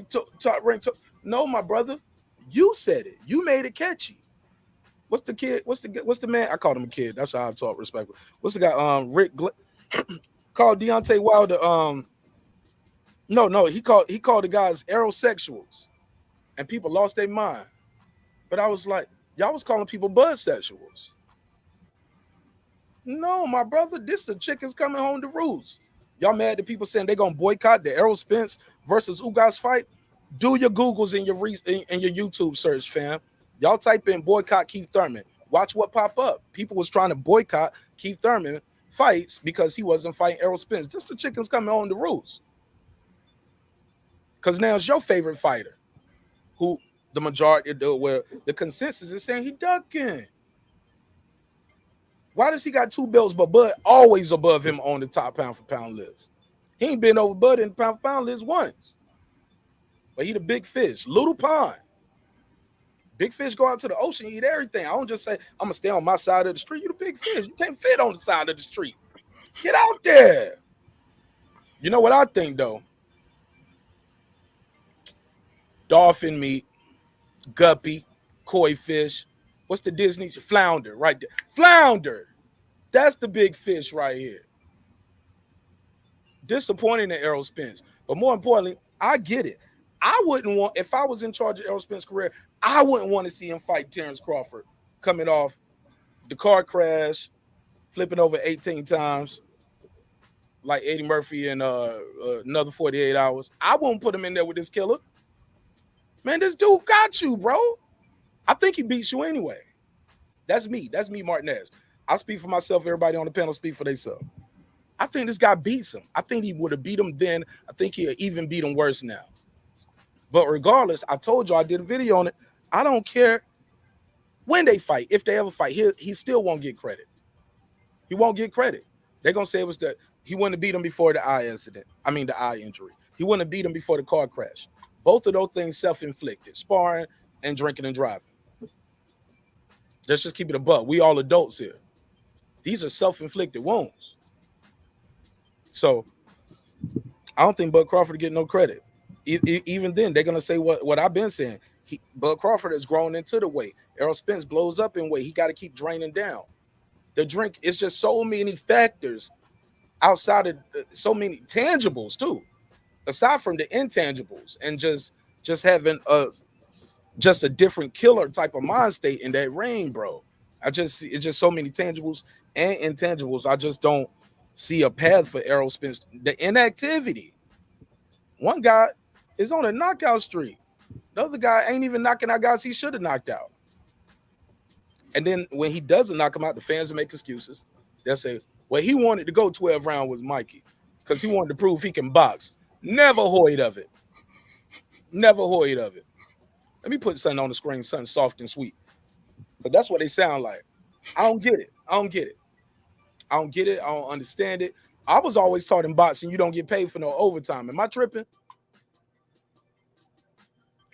Rank. No, my brother, you said it. You made it catchy. What's the kid? What's the man? I called him a kid. That's how I talk respectful. What's the guy? Rick called Deontay Wilder. No, he called the guys aerosexuals, and people lost their mind. But I was like, y'all was calling people budsexuals. No, my brother, this the chickens coming home to roost. Y'all mad at people saying they're gonna boycott the Errol Spence versus Ugas fight? Do your Googles and your YouTube search, fam. Y'all type in boycott Keith Thurman. Watch what pop up. People was trying to boycott Keith Thurman fights because he wasn't fighting Errol Spence. Just the chickens coming home to roost. Because now it's your favorite fighter, who the majority, where the consensus is saying he ducking. Why does he got 2 belts, but Bud always above him on the top pound for pound list? He ain't been over Bud in the pound for pound list once. But he the big fish, little pond. Big fish go out to the ocean, eat everything. I don't just say, I'm going to stay on my side of the street. You the big fish. You can't fit on the side of the street. Get out there. You know what I think, though? Dolphin meat, guppy, koi fish. What's the Disney? Flounder, right there. Flounder. That's the big fish right here. Disappointing in Errol Spence. But more importantly, I get it. I wouldn't want, if I was in charge of Errol Spence's career, I wouldn't want to see him fight Terence Crawford coming off the car crash, flipping over 18 times, like Eddie Murphy in another 48 hours. I won't put him in there with this killer. Man, this dude got you, bro. I think he beats you anyway. That's me. That's me, marqnash. I speak for myself. Everybody on the panel speak for themselves. I think this guy beats him. I think he would have beat him then. I think he'll even beat him worse now. But regardless, I told you I did a video on it. I don't care when they fight. If they ever fight, he still won't get credit. He won't get credit. They're going to say it was he wouldn't have beat him before the eye incident. I mean, the eye injury. He wouldn't have beat him before the car crash. Both of those things self-inflicted, sparring and drinking and driving. Let's just keep it a buck. We all adults here. These are self-inflicted wounds. So I don't think Bud Crawford get no credit. Even then, they're going to say what I've been saying. Bud Crawford has grown into the weight. Errol Spence blows up in weight. He got to keep draining down. The drink is just so many factors outside of so many tangibles too, aside from the intangibles, and just having just a different killer type of mind state in that ring, bro. It's just so many tangibles and intangibles. I just don't see a path for Errol Spence. The inactivity. One guy is on a knockout streak. The other guy ain't even knocking out guys he should have knocked out. And then when he doesn't knock him out, the fans make excuses. They'll say, well, he wanted to go 12 rounds with Mikey because he wanted to prove he can box. Never hoid of it. Never hoid of it. Let me put something on the screen, something soft and sweet. But that's what they sound like. I don't get it. I don't get it. I don't get it. I don't understand it. I was always taught in boxing you don't get paid for no overtime. Am I tripping?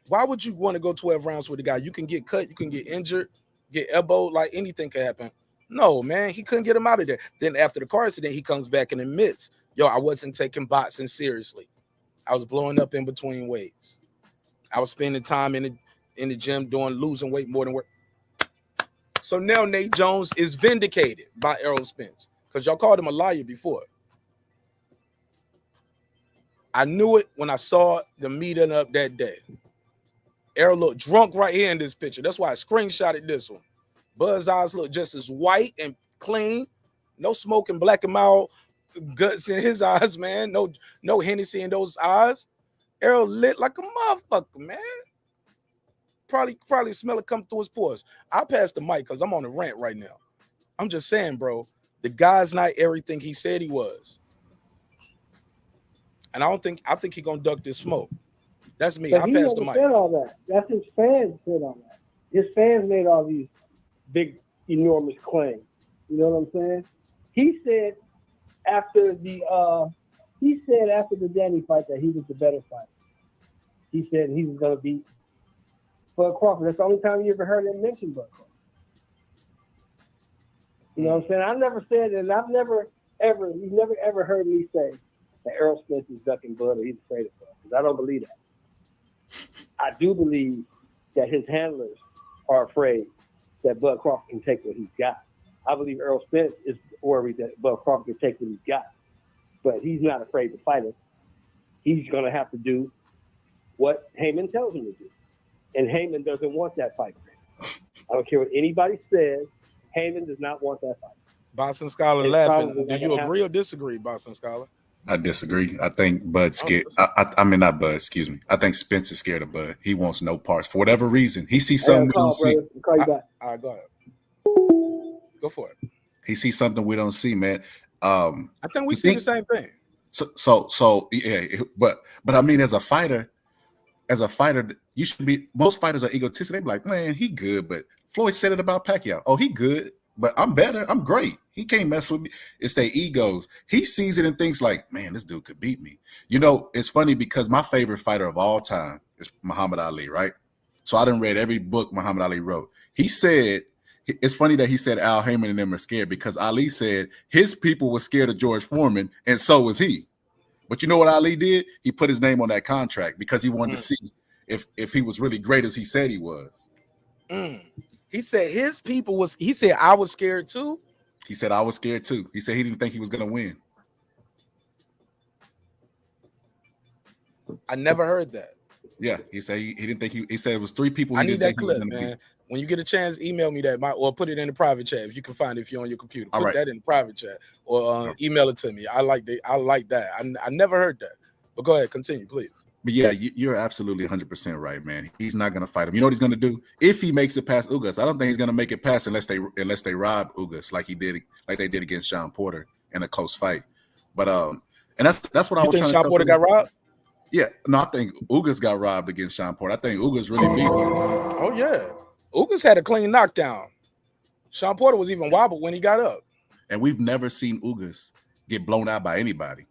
Why would you want to go 12 rounds with a guy? You can get cut, you can get injured, get elbowed, like anything can happen. No, man, he couldn't get him out of there. Then after the car accident, he comes back and admits, yo, I wasn't taking boxing seriously. I was blowing up in between weights. I was spending time in the gym losing weight more than work. So now Nate Jones is vindicated by Errol Spence because y'all called him a liar before. I knew it when I saw the meeting up that day. Errol looked drunk right here in this picture. That's why I screenshotted this one. Buzz eyes look just as white and clean. No smoking black and mild guts in his eyes, man. No Hennessy in those eyes. Errol lit like a motherfucker, man. Probably smell it come through his pores. I'll pass the mic because I'm on a rant right now. I'm just saying, bro, the guy's not everything he said he was. And I think he's gonna duck this smoke. That's me. But I he pass the never mic. said all that. That's his fans said all that. His fans made all these big, enormous claims. You know what I'm saying? He said after the Danny fight that he was the better fighter. He said he was gonna beat Bud Crawford. That's the only time you ever heard him mention Bud Crawford. You know what I'm saying? I never said, and I've never ever, you've never ever heard me say that Errol Spence is ducking Bud or he's afraid of Bud. Because I don't believe that. I do believe that his handlers are afraid that Bud Crawford can take what he's got. I believe Errol Spence is worried that Bud Crawford can take what he's got. But he's not afraid to fight him. He's going to have to do what Heyman tells him to do. And Heyman doesn't want that fight. I don't care what anybody says. Heyman does not want that fight. Boston Scholar laughing. Do you agree or disagree, Boston Scholar? I disagree. I think Bud's scared. I mean, not Bud, excuse me. I think Spence is scared of Bud. He wants no parts. For whatever reason, he sees something we don't see. Call you back. All right, go ahead. Go for it. He sees something we don't see, man. I think we see the same thing. So yeah, but I mean, as a fighter, you should be. Most fighters are egotistic. They be like, man, he good, but Floyd said it about Pacquiao. Oh, he good, but I'm better. I'm great. He can't mess with me. It's their egos. He sees it and thinks like, man, this dude could beat me. You know, it's funny because my favorite fighter of all time is Muhammad Ali, right? So I done read every book Muhammad Ali wrote. He said, it's funny that he said Al Heyman and them are scared because Ali said his people were scared of George Foreman, and so was he. But you know what Ali did? He put his name on that contract because he wanted to see if he was really great as he said he was. He said his people was. He said I was scared too. He said I was scared too. He said he didn't think he was going to win. I never heard that. Yeah, he said he didn't think he said it was three people. I need that clip, man. When you get a chance, email me that, or put it in the private chat if you can find it if you're on your computer. Put that in the private chat or email it to me. I like that. I never heard that. But go ahead, continue, please. But yeah, you're absolutely 100% right, man. He's not going to fight him. You know what he's going to do? If he makes it past Ugas, I don't think he's going to make it past unless they rob Ugas like they did against Sean Porter in a close fight. But and that's what I was trying to tell. Sean Porter got robbed? Yeah, no, I think Ugas got robbed against Sean Porter. I think Ugas really beat him. Oh yeah, Ugas had a clean knockdown. Sean Porter was even wobbled when he got up. And we've never seen Ugas get blown out by anybody.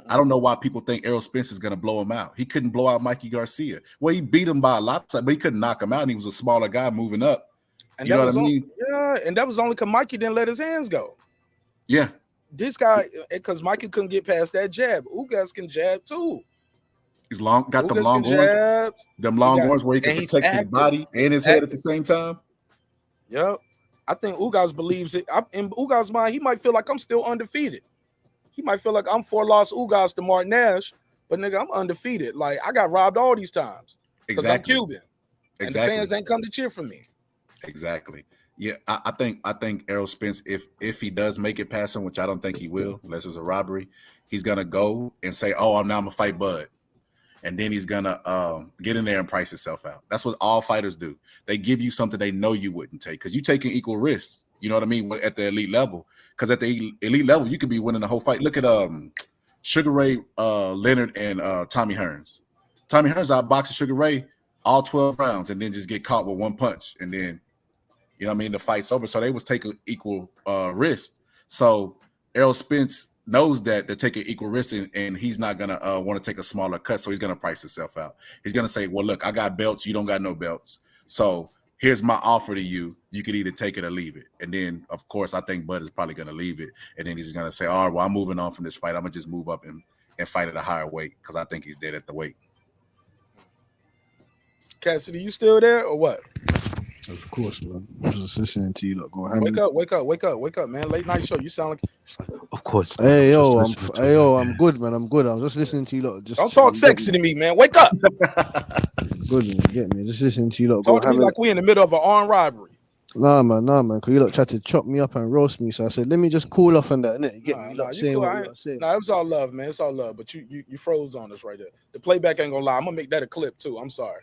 I don't know why people think Errol Spence is going to blow him out. He couldn't blow out Mikey Garcia. Well, he beat him by a lot, but he couldn't knock him out, and he was a smaller guy moving up. And you know what I mean? Yeah, and that was only because Mikey didn't let his hands go. Yeah. This guy, because Mikey couldn't get past that jab. Ugas can jab too. He's got them long arms. Them long arms where he can protect his body and his head at the same time. Yep. I think Ugas believes it. In Ugas' mind, he might feel like I'm still undefeated. He might feel like I'm 4-loss Ugas to marqnash, but nigga, I'm undefeated. Like I got robbed all these times because I'm Cuban, and the fans ain't come to cheer for me. Exactly. Yeah, I think Errol Spence, if he does make it past him, which I don't think he will, unless it's a robbery, he's gonna go and say, "Oh, now I'm gonna fight Bud," and then he's gonna get in there and price himself out. That's what all fighters do. They give you something they know you wouldn't take because you're taking equal risks. You know what I mean? At the elite level. Because at the elite level, you could be winning the whole fight. Look at Sugar Ray Leonard and Tommy Hearns. Tommy Hearns outboxed Sugar Ray all 12 rounds and then just get caught with one punch. And then, you know what I mean, the fight's over. So they was taking equal risk. So Errol Spence knows that they're taking equal risk and he's not going to want to take a smaller cut. So he's going to price himself out. He's going to say, well, look, I got belts. You don't got no belts. So here's my offer to you. You could either take it or leave it. And then, of course, I think Bud is probably going to leave it. And then he's going to say, all right, well, I'm moving on from this fight. I'm going to just move up and fight at a higher weight because I think he's dead at the weight. Cassidy, you still there or what? Of course, man. I was just listening to you lot go ham. Wake up, man. Late night show. You sound like, of course. Man. Hey yo, I'm I'm good, man. I'm good. I was just listening to you lot. Just don't talk sexy to me, man. Wake up. Good, man. Get me. Just listening to you lot. Talk to me like we in the middle of an armed robbery. Nah, man. Because you lot tried to chop me up and roast me. So I said, let me just cool off on that, innit? You get me? You lot saying cool. what you lot saying. Nah, it was all love, man. It's all love. But you froze on us right there. The playback ain't gonna lie. I'm gonna make that a clip too. I'm sorry.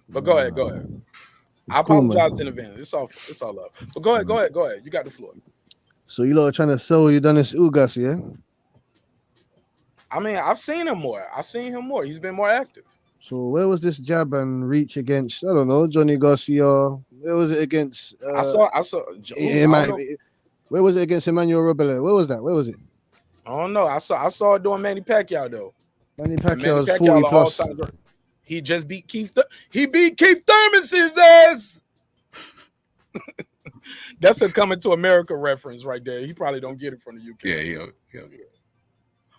But go ahead. I apologize in advance. It's all love. But go ahead. You got the floor. So you lot are trying to sell Yordenis Ugas, yeah? I mean, I've seen him more. He's been more active. So where was this jab and reach against? I don't know, Johnny Garcia. Where was it against? I saw. Where was it against Emmanuel Rebelle? Where was that? Where was it? I don't know. I saw it doing Manny Pacquiao though. Manny Pacquiao's 40 plus. He just beat Keith. He beat Keith Thurman's ass. That's a Coming to America reference right there. He probably don't get it from the UK. Yeah.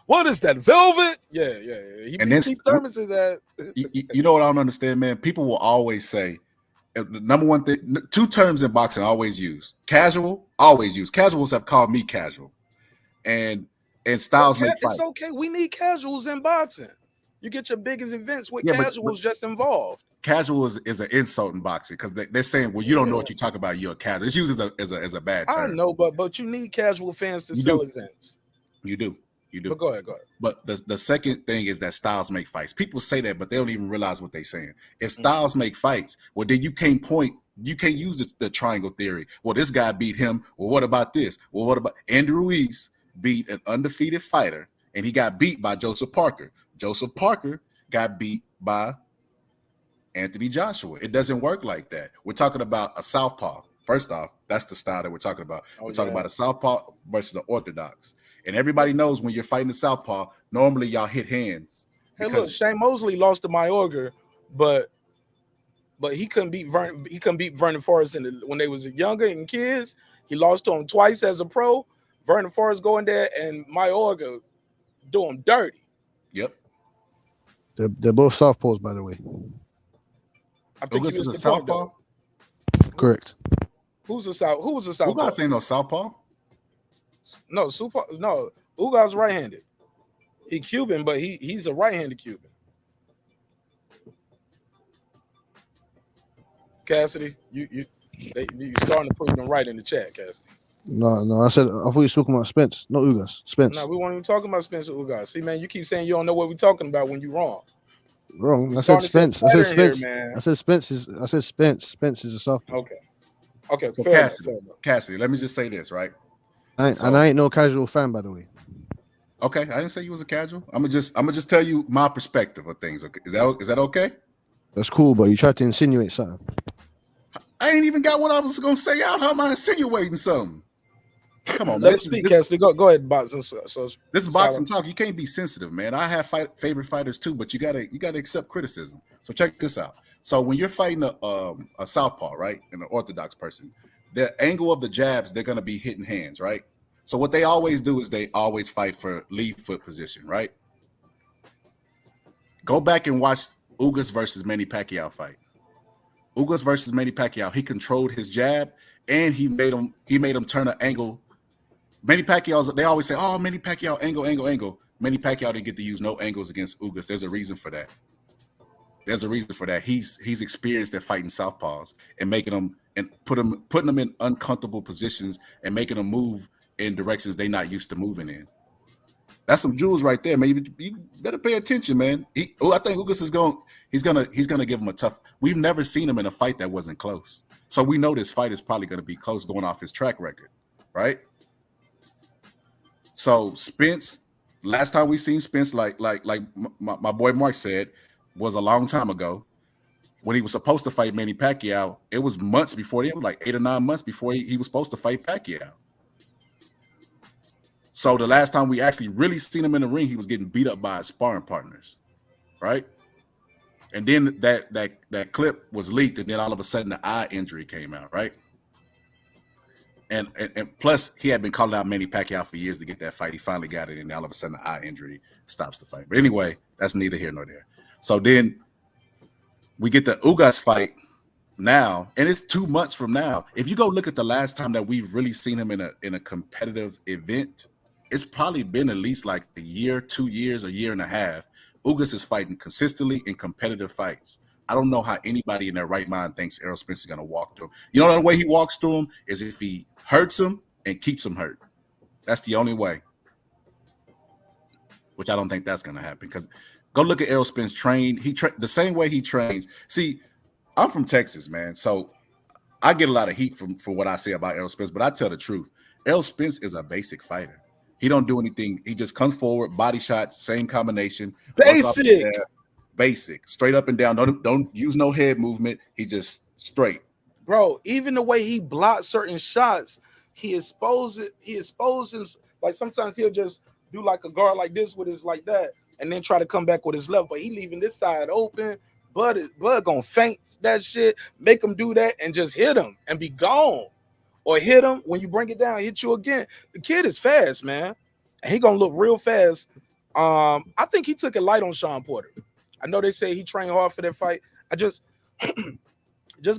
What is that? Velvet? Yeah. He and beat Keith Thurman's ass. You know what I don't understand, man? People will always say, the number one thing, two terms in boxing always use. Casual, always use. Casuals have called me casual. And styles make fight. It's okay. We need casuals in boxing. You get your biggest events with casuals just involved. Casual is an insult in boxing because they're saying, well, you don't know what you talk about. You're a casual. It's used as a bad term. I know, but you need casual fans to sell events. You do. But go ahead. But the second thing is that styles make fights. People say that, but they don't even realize what they're saying. If styles make fights, well, then you can't use the triangle theory. Well, this guy beat him. Well, what about this? Well, what about Andrew Ruiz beat an undefeated fighter, and he got beat by Joseph Parker. Joseph Parker got beat by Anthony Joshua. It doesn't work like that. We're talking about a southpaw. First off, that's the style that we're talking about. We're talking about a southpaw versus the orthodox. And everybody knows when you're fighting the southpaw, normally y'all hit hands. Hey, look, Shane Mosley lost to Mayorga, but he couldn't beat Vernon Forrest when they was younger and kids. He lost to him twice as a pro. Vernon Forrest going there and Mayorga do him dirty. Yep. They're both southpaws, by the way. I think Ugas is a southpaw. Correct. Who was a southpaw? Ugas ain't no southpaw. No, Ugas right-handed. He Cuban, but he's a right-handed Cuban. Cassidy, you starting to prove them right in the chat, Cassidy. No. I thought you were talking about Spence, not Ugas. Spence. No, we weren't even talking about Spence Ugas. See, man, you keep saying you don't know what we're talking about when you're wrong. Wrong. I said Spence. I said Spence is a sophomore. Okay. So Cassidy, let me just say this, right? I ain't no casual fan, by the way. Okay, I didn't say you was a casual. I'm gonna just tell you my perspective of things. Okay, is that okay? That's cool, but you tried to insinuate something. I ain't even got what I was gonna say out. How am I insinuating something? Come on, let's speak, Cassidy. Go ahead, boxing. So this is boxing talk. You can't be sensitive, man. I have favorite fighters too, but you gotta accept criticism. So check this out. So when you're fighting a southpaw, right, and an orthodox person, the angle of the jabs, they're gonna be hitting hands, right? So what they always do is they always fight for lead foot position, right? Go back and watch Ugas versus Manny Pacquiao fight. Ugas versus Manny Pacquiao, he controlled his jab and he made him turn an angle. Manny Pacquiao, they always say, oh, Manny Pacquiao, angle. Manny Pacquiao didn't get to use no angles against Ugas. There's a reason for that. He's experienced at fighting southpaws and making them and putting them in uncomfortable positions and making them move in directions they're not used to moving in. That's some jewels right there, man. You better pay attention, man. I think Ugas he's gonna give him a tough. We've never seen him in a fight that wasn't close, so we know this fight is probably gonna be close going off his track record, right? So Spence, last time we seen Spence, like my boy Marq said, was a long time ago. When he was supposed to fight Manny Pacquiao, it was months before. It was like 8 or 9 months before he was supposed to fight Pacquiao. So the last time we actually really seen him in the ring, he was getting beat up by his sparring partners, right? And then that clip was leaked, and then all of a sudden the eye injury came out, right? And plus he had been calling out Manny Pacquiao for years to get that fight. He finally got it, and all of a sudden the eye injury stops the fight. But anyway, that's neither here nor there. So then we get the Ugas fight, now, and it's 2 months from now. If you go look at the last time that we've really seen him in a competitive event, it's probably been at least like a year, 2 years, a year and a half. Ugas is fighting consistently in competitive fights. I don't know how anybody in their right mind thinks Errol Spence is going to walk through him. You know, the way he walks through him is if he hurts him and keeps him hurt. That's the only way. Which I don't think that's going to happen, because go look at Errol Spence train. He the same way he trains. See, I'm from Texas, man, so I get a lot of heat for what I say about Errol Spence, but I tell the truth. Errol Spence is a basic fighter. He don't do anything. He just comes forward, body shots, same combination. Basic, straight up and down. Don't use no head movement. He just straight. Bro, even the way he blocks certain shots, he exposes, like sometimes he'll just do like a guard like this with his like that, and then try to come back with his left, but he leaving this side open. Bud gonna feint that shit, make him do that, and just hit him and be gone. Or hit him when you bring it down, hit you again. The kid is fast, man. And he gonna look real fast. I think he took it light on Sean Porter. I know they say he trained hard for that fight. I just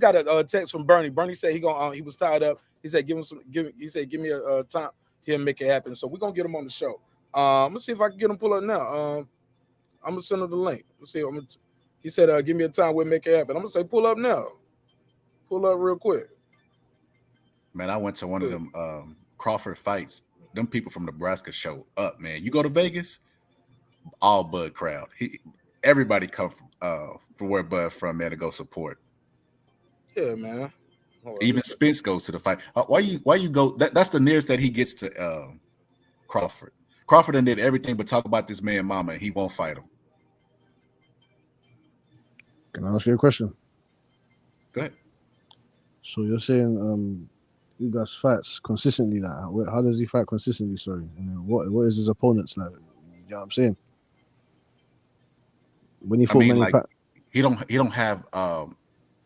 got a text from Bernie. Bernie said he was tied up. He said give me a time. He'll make it happen. So we're gonna get him on the show. Let's see if I can get him pull up now. I'm gonna send him the link. Let's see. He said, give me a time, we'll make it happen. I'm gonna say pull up now. Pull up real quick. Man, I went to one of them Crawford fights. Them people from Nebraska show up, man. You go to Vegas, all Bud crowd. Everybody come from where Bud from, man, to go support. Yeah, man. Even Spence goes to the fight. Why you go? That's the nearest that he gets to Crawford. Crawford done did everything but talk about this man mama, and he won't fight him. Can I ask you a question? Go ahead. So you're saying Ugas fights consistently, like how does he fight consistently? Sorry, and what is his opponents like? You know what I'm saying? When he fought he don't have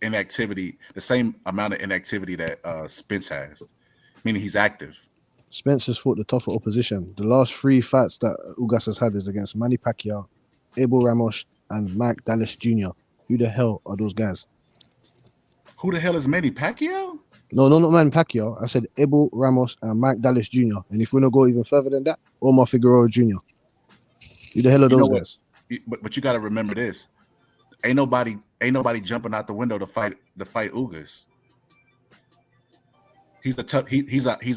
inactivity, the same amount of inactivity that Spence has, meaning he's active. Spence has fought the tougher opposition. The last 3 fights that Ugas has had is against Manny Pacquiao, Abel Ramos, and Mike Dallas Jr. Who the hell are those guys? Who the hell is Manny Pacquiao? No, not Manny Pacquiao. I said Abel Ramos and Mike Dallas Jr. And if we want to go even further than that, Omar Figueroa Jr. Who the hell are those guys? But you got to remember this: ain't nobody jumping out the window to fight Ugas. He's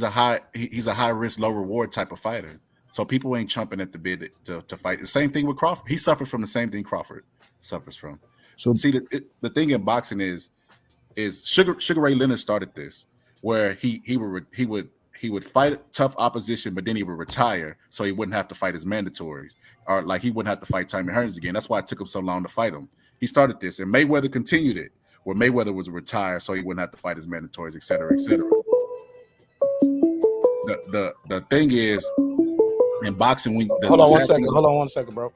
a high risk, low reward type of fighter. So people ain't jumping at the bid to fight. The same thing with Crawford. He suffers from the same thing Crawford suffers from. So see, the thing in boxing is Sugar Ray Leonard started this, where he would fight tough opposition, but then he would retire so he wouldn't have to fight his mandatories, or like he wouldn't have to fight Tommy Hearns again. That's why it took him so long to fight him. He started this, and Mayweather continued it, where Mayweather was retired so he wouldn't have to fight his mandatories, et cetera, et cetera. The thing is, in boxing, hold on one second, bro.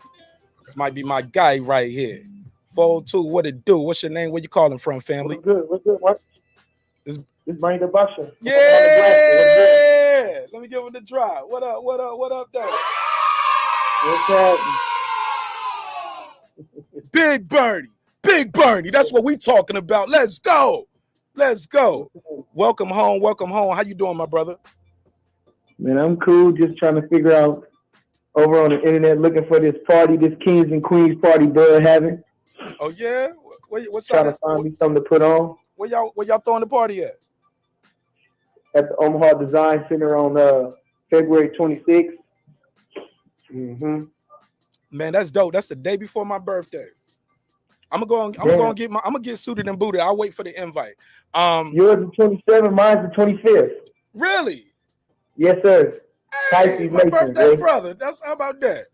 This might be my guy right here. 402, what it do? What's your name? Where you calling from, family? What's good? What? This Bernie the Busher. Yeah. Let me give him the drive. What up, though? What's happening? Big Bernie. That's what we talking about. Let's go. Welcome home. How you doing, my brother? Man, I'm cool. Just trying to figure out over on the internet, looking for this party, this Kings and Queens party Bud having. Oh yeah, what's trying to find me something to put on. Where y'all throwing the party at? At the Omaha Design Center on February 26th. Man, that's dope. That's the day before my birthday. I'm gonna get suited and booted. I'll wait for the invite. Yours is 27th, mine's the 25th. Really? Yes, sir. Hey, my birthday, brother. How about that?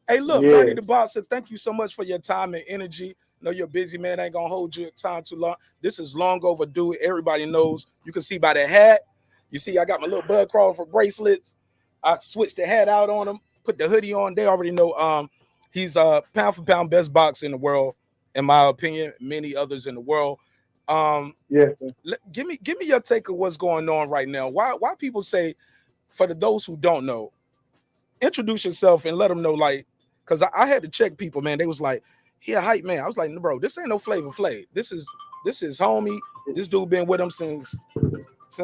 Hey, look, Bernie the Boxer, thank you so much for your time and energy. I know you're busy, man. I ain't gonna hold your time too long. This is long overdue. Everybody knows. You can see by the hat. You see, I got my little Bud Crawford bracelets. I switched the hat out on him, put the hoodie on. They already know he's pound for pound best boxer in the world, in my opinion. Many others in the world. Yes. Give me your take of what's going on right now. Why people say, for those who don't know, introduce yourself and let them know, like, because I had to check people, man. They was like, he a hype man. I was like, no, bro, this ain't no Flavor Flav. This is homie. This dude been with him since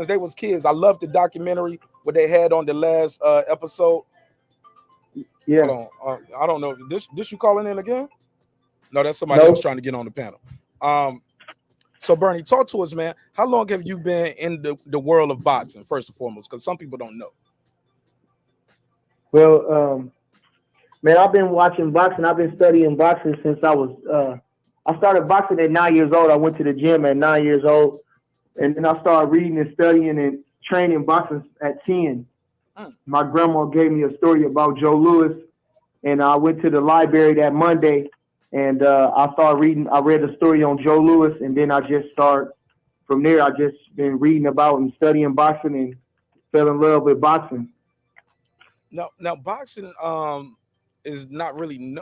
they was kids. I love the documentary what they had on the last episode. Yeah. Hold on, I don't know. This you calling in again? No, that's somebody else trying to get on the panel. So Bernie, talk to us, man. How long have you been in the world of boxing, first and foremost? Because some people don't know. Well, man, I've been watching boxing. I've been studying boxing since I started boxing at 9 years old. I went to the gym at 9 years old, and then I started reading and studying and training boxing at 10. My grandma gave me a story about Joe Louis, and I went to the library that Monday, and I started reading. I read a story on Joe Louis, and then I just started from there. I just been reading about and studying boxing and fell in love with boxing. Now boxing is not really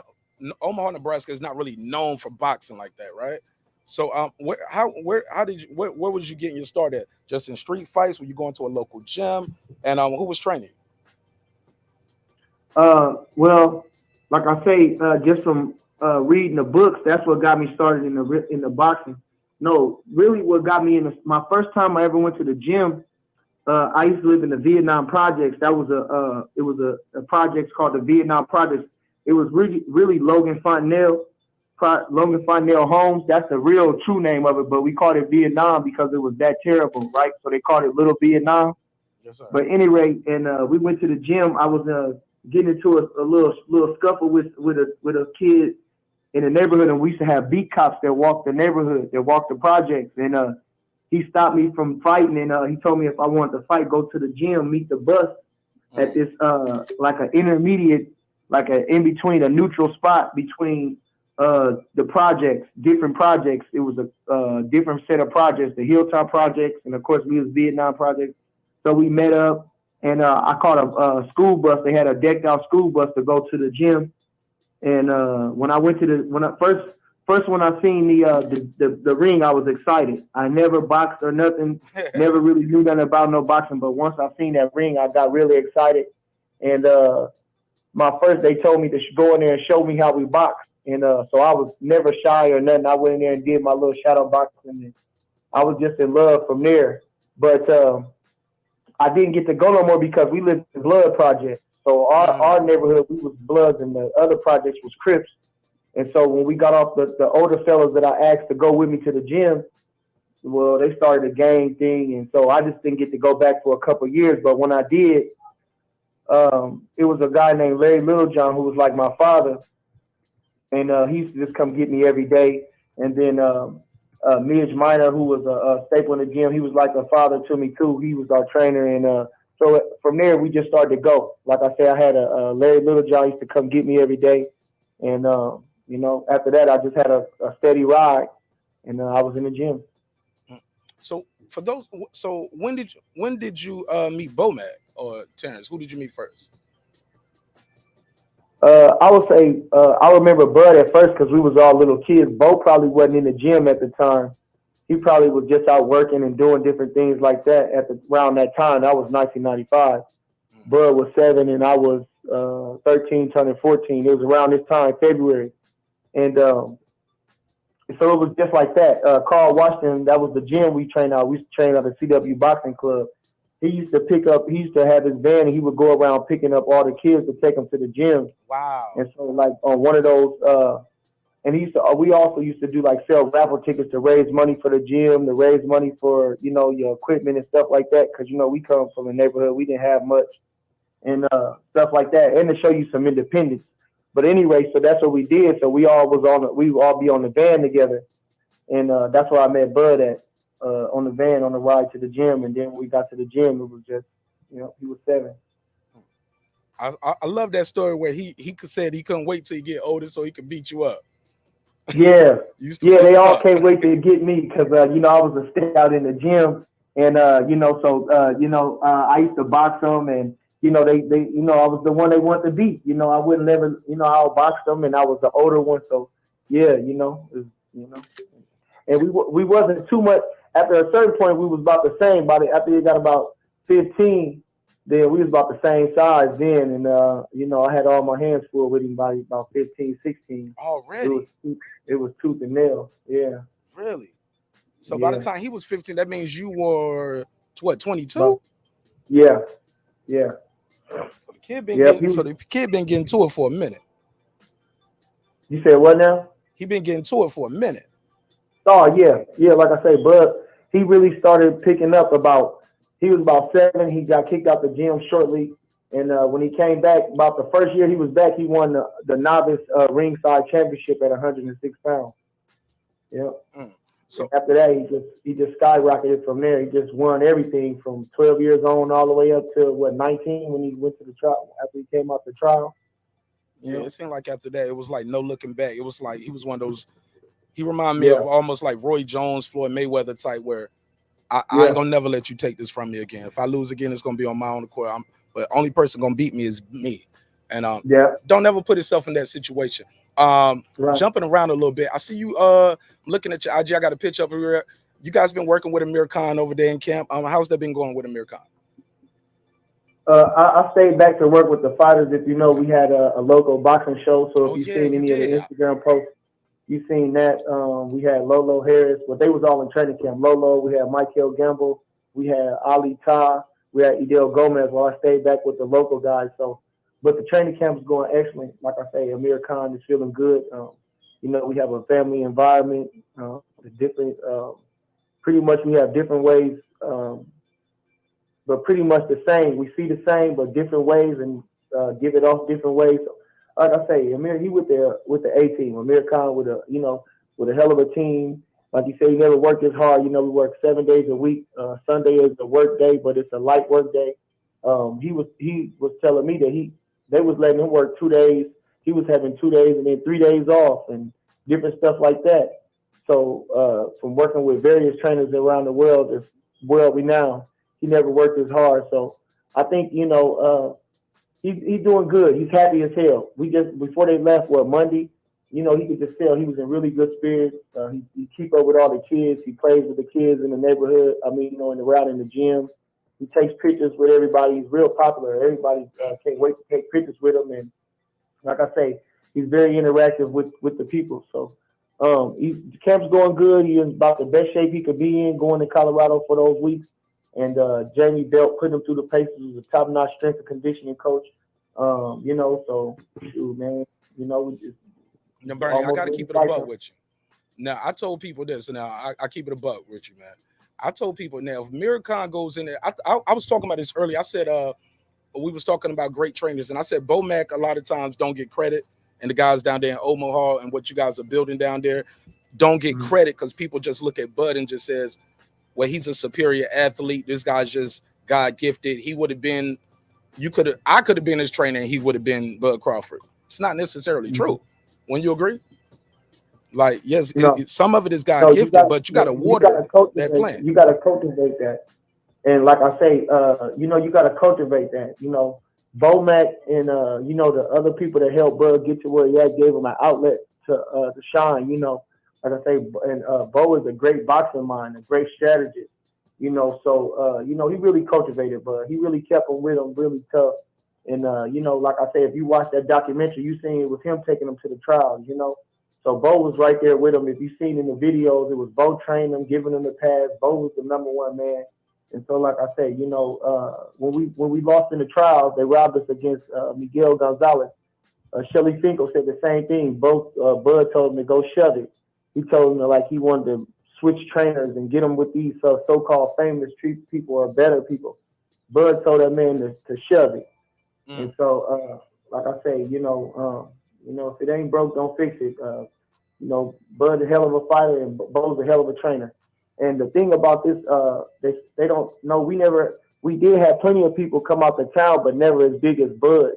Omaha, Nebraska is not really known for boxing like that, right? So where was you getting your start at? Just in street fights? Were you going to a local gym? And who was training? Well, like I say, just from reading the books, that's what got me started in the boxing. No, really, what got me in my first time I ever went to the gym. I used to live in the Vietnam Projects. That was a project called the Vietnam Projects. It was really Logan Fontenelle Homes. That's the real true name of it, but we called it Vietnam because it was that terrible, right? So they called it Little Vietnam. Yes, sir. But anyway, and we went to the gym. I was getting into a little scuffle with a kid in the neighborhood, and we used to have beat cops that walked the neighborhood, that walked the projects, and he stopped me from fighting, and he told me if I wanted to fight, go to the gym, meet the bus at this like an intermediate, like an in between, a neutral spot between the projects, different projects. It was a different set of projects, the Hilltop projects, and of course we was Vietnam projects. So we met up, and I caught a school bus. They had a decked out school bus to go to the gym, and when I First, when I seen the ring, I was excited. I never boxed or nothing, never really knew nothing about no boxing. But once I seen that ring, I got really excited. And they told me to go in there and show me how we box. And so I was never shy or nothing. I went in there and did my little shadow boxing. And I was just in love from there. But I didn't get to go no more because we lived in Blood Project. So our neighborhood, we was Bloods, and the other projects was Crips. And so when we got off, the older fellas that I asked to go with me to the gym, well, they started a gang thing. And so I just didn't get to go back for a couple of years. But when I did, it was a guy named Larry Littlejohn who was like my father. And he used to just come get me every day. And then Midge Minor, who was a staple in the gym, he was like a father to me too. He was our trainer. And so from there, we just started to go. Like I said, I had a Larry Littlejohn used to come get me every day. And after that, I just had a steady ride, and I was in the gym. So when did you meet Bomac or Terence? Who did you meet first? I would say I remember Bud at first because we was all little kids. Bo probably wasn't in the gym at the time. He probably was just out working and doing different things like that around that time. That was 1995. Bud was 7 and I was 13, turning 14. It was around this time, February. And so it was just like that. Carl Washington, that was the gym we trained out. We used to train at the CW Boxing Club. He used to have his van, and he would go around picking up all the kids to take them to the gym. Wow. And so like on one of those, and we also used to do like sell raffle tickets to raise money for the gym, to raise money for, your equipment and stuff like that. Cause we come from a neighborhood, we didn't have much and stuff like that. And to show you some independence. But anyway, so that's what we did. So we would all be on the van together. And that's where I met Bud at, on the van, on the ride to the gym. And then when we got to the gym, it was just, he was 7. I love that story where he said he couldn't wait till he get older so he could beat you up. Yeah. They all can't wait to get me because, I was a standout in the gym. And, I used to box them and, they I was the one they wanted to beat. I wouldn't never, I outboxed them, and I was the older one. So, yeah, and we wasn't too much. After a certain point, we was about the same. After you got about 15, then we was about the same size then. And, I had all my hands full with him by about 15, 16. Already? It was tooth and nail. Yeah. Really? So by the time he was 15, that means you were what, 22? But, yeah. The kid been getting to it for a minute. You said what now? He been getting to it for a minute. Oh yeah. Like I say, Bud, he really started picking up he was about 7. He got kicked out the gym shortly, and when he came back, about the first year he was back, he won the novice ringside championship at 106 pounds. Yeah. So after that, he just skyrocketed from there. He just won everything from 12 years on all the way up to 19 when he went to the trial. After he came out the trial. Yeah, it seemed like after that, it was like no looking back. It was like he was one of those. He reminded me of almost like Roy Jones, Floyd Mayweather type, where I ain't gonna never let you take this from me again. If I lose again, it's gonna be on my own accord. But only person gonna beat me is me. And don't ever put yourself in that situation. Jumping around a little bit. I see you looking at your IG. I got a picture up here. You guys been working with Amir Khan over there in camp. How's that been going with Amir Khan? I stayed back to work with the fighters. If you know, we had a local boxing show. So if you've seen any of the Instagram posts, you've seen that. We had Lolo Harris, but they was all in training camp. Lolo, we had Michael Gamble, we had Ali Ta, we had Idel Gomez. While I stayed back with the local guys. So, but the training camp is going excellent. Like I say, Amir Khan is feeling good. You know, we have a family environment. Different. Pretty much, we have different ways. But pretty much the same. We see the same, but different ways, and give it off different ways. So, like I say, Amir, he with the A team. Amir Khan with a hell of a team. Like you say, he never worked as hard. You know, we work 7 days a week. Sunday is the work day, but it's a light work day. He was telling me that they was letting him work 2 days. He was having 2 days and then 3 days off and different stuff like that. So from working with various trainers around the world, it's world renowned. He never worked as hard. So I think, he's doing good. He's happy as hell. We just, before they left, Monday, he could just tell he was in really good spirits. He keep up with all the kids. He plays with the kids in the neighborhood. Around in the gym. He takes pictures with everybody. He's real popular. Everybody can't wait to take pictures with him. And like I say, he's very interactive with the people. So the camp's going good. He's in about the best shape he could be in going to Colorado for those weeks. And Jamie Belt putting him through the paces. He's a top-notch strength and conditioning coach. So shoot, man, we just. Now, Bernie, I got to keep it a buck with you. Now, I told people this. Now, I keep it a buck with you, man. I told people now, if Amir Khan goes in there, I was talking about this earlier. I said we was talking about great trainers, and I said Bomac a lot of times don't get credit, and the guys down there in Omaha and what you guys are building down there don't get credit because people just look at Bud and just says, well, he's a superior athlete. This guy's just God gifted. He would have been, I could have been his trainer and he would have been Bud Crawford. It's not necessarily true. Wouldn't you agree? Like, yes, some of it is God gifted, but you got to water that plant. You got to cultivate that. And like I say, you got to cultivate that. Bomac and, the other people that helped Bud get to where he at, gave him an outlet to shine, Like I say, and Bo is a great boxing mind, a great strategist, So he really cultivated, but he really kept him with him really tough. And like I say, if you watch that documentary, you seen it was him taking him to the trials, So Bo was right there with him. If you seen in the videos, it was Bo training him, giving him the pass. Bo was the #1 man. And so, like I say, when we lost in the trials, they robbed us against Miguel Gonzalez. Shelly Finkel said the same thing. Both Bud told him to go shove it. He told him he wanted to switch trainers and get them with these so-called famous people or better people. Bud told that man to shove it. And so, like I say, if it ain't broke, don't fix it. Bud's a hell of a fighter and Bo's a hell of a trainer. And the thing about this, they don't know. We did have plenty of people come out to town, but never as big as Bud.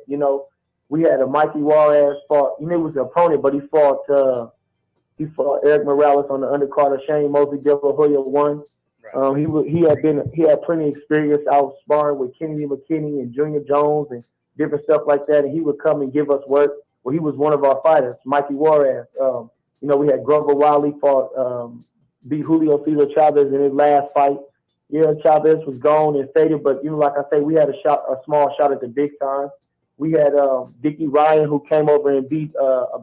We had a Mikey Juarez fought. He was the opponent, but he fought Eric Morales on the undercard of Shane Mosley. De La Hoya won. Right. He had plenty of experience out sparring with Kennedy McKinney and Junior Jones and different stuff like that. And he would come and give us work. Well, he was one of our fighters, Mikey Juarez. We had Grover Wiley fought, beat Julio Cesar Chavez in his last fight. Yeah, Chavez was gone and faded, but like I say, we had a small shot at the big time. We had Dickie Ryan who came over and beat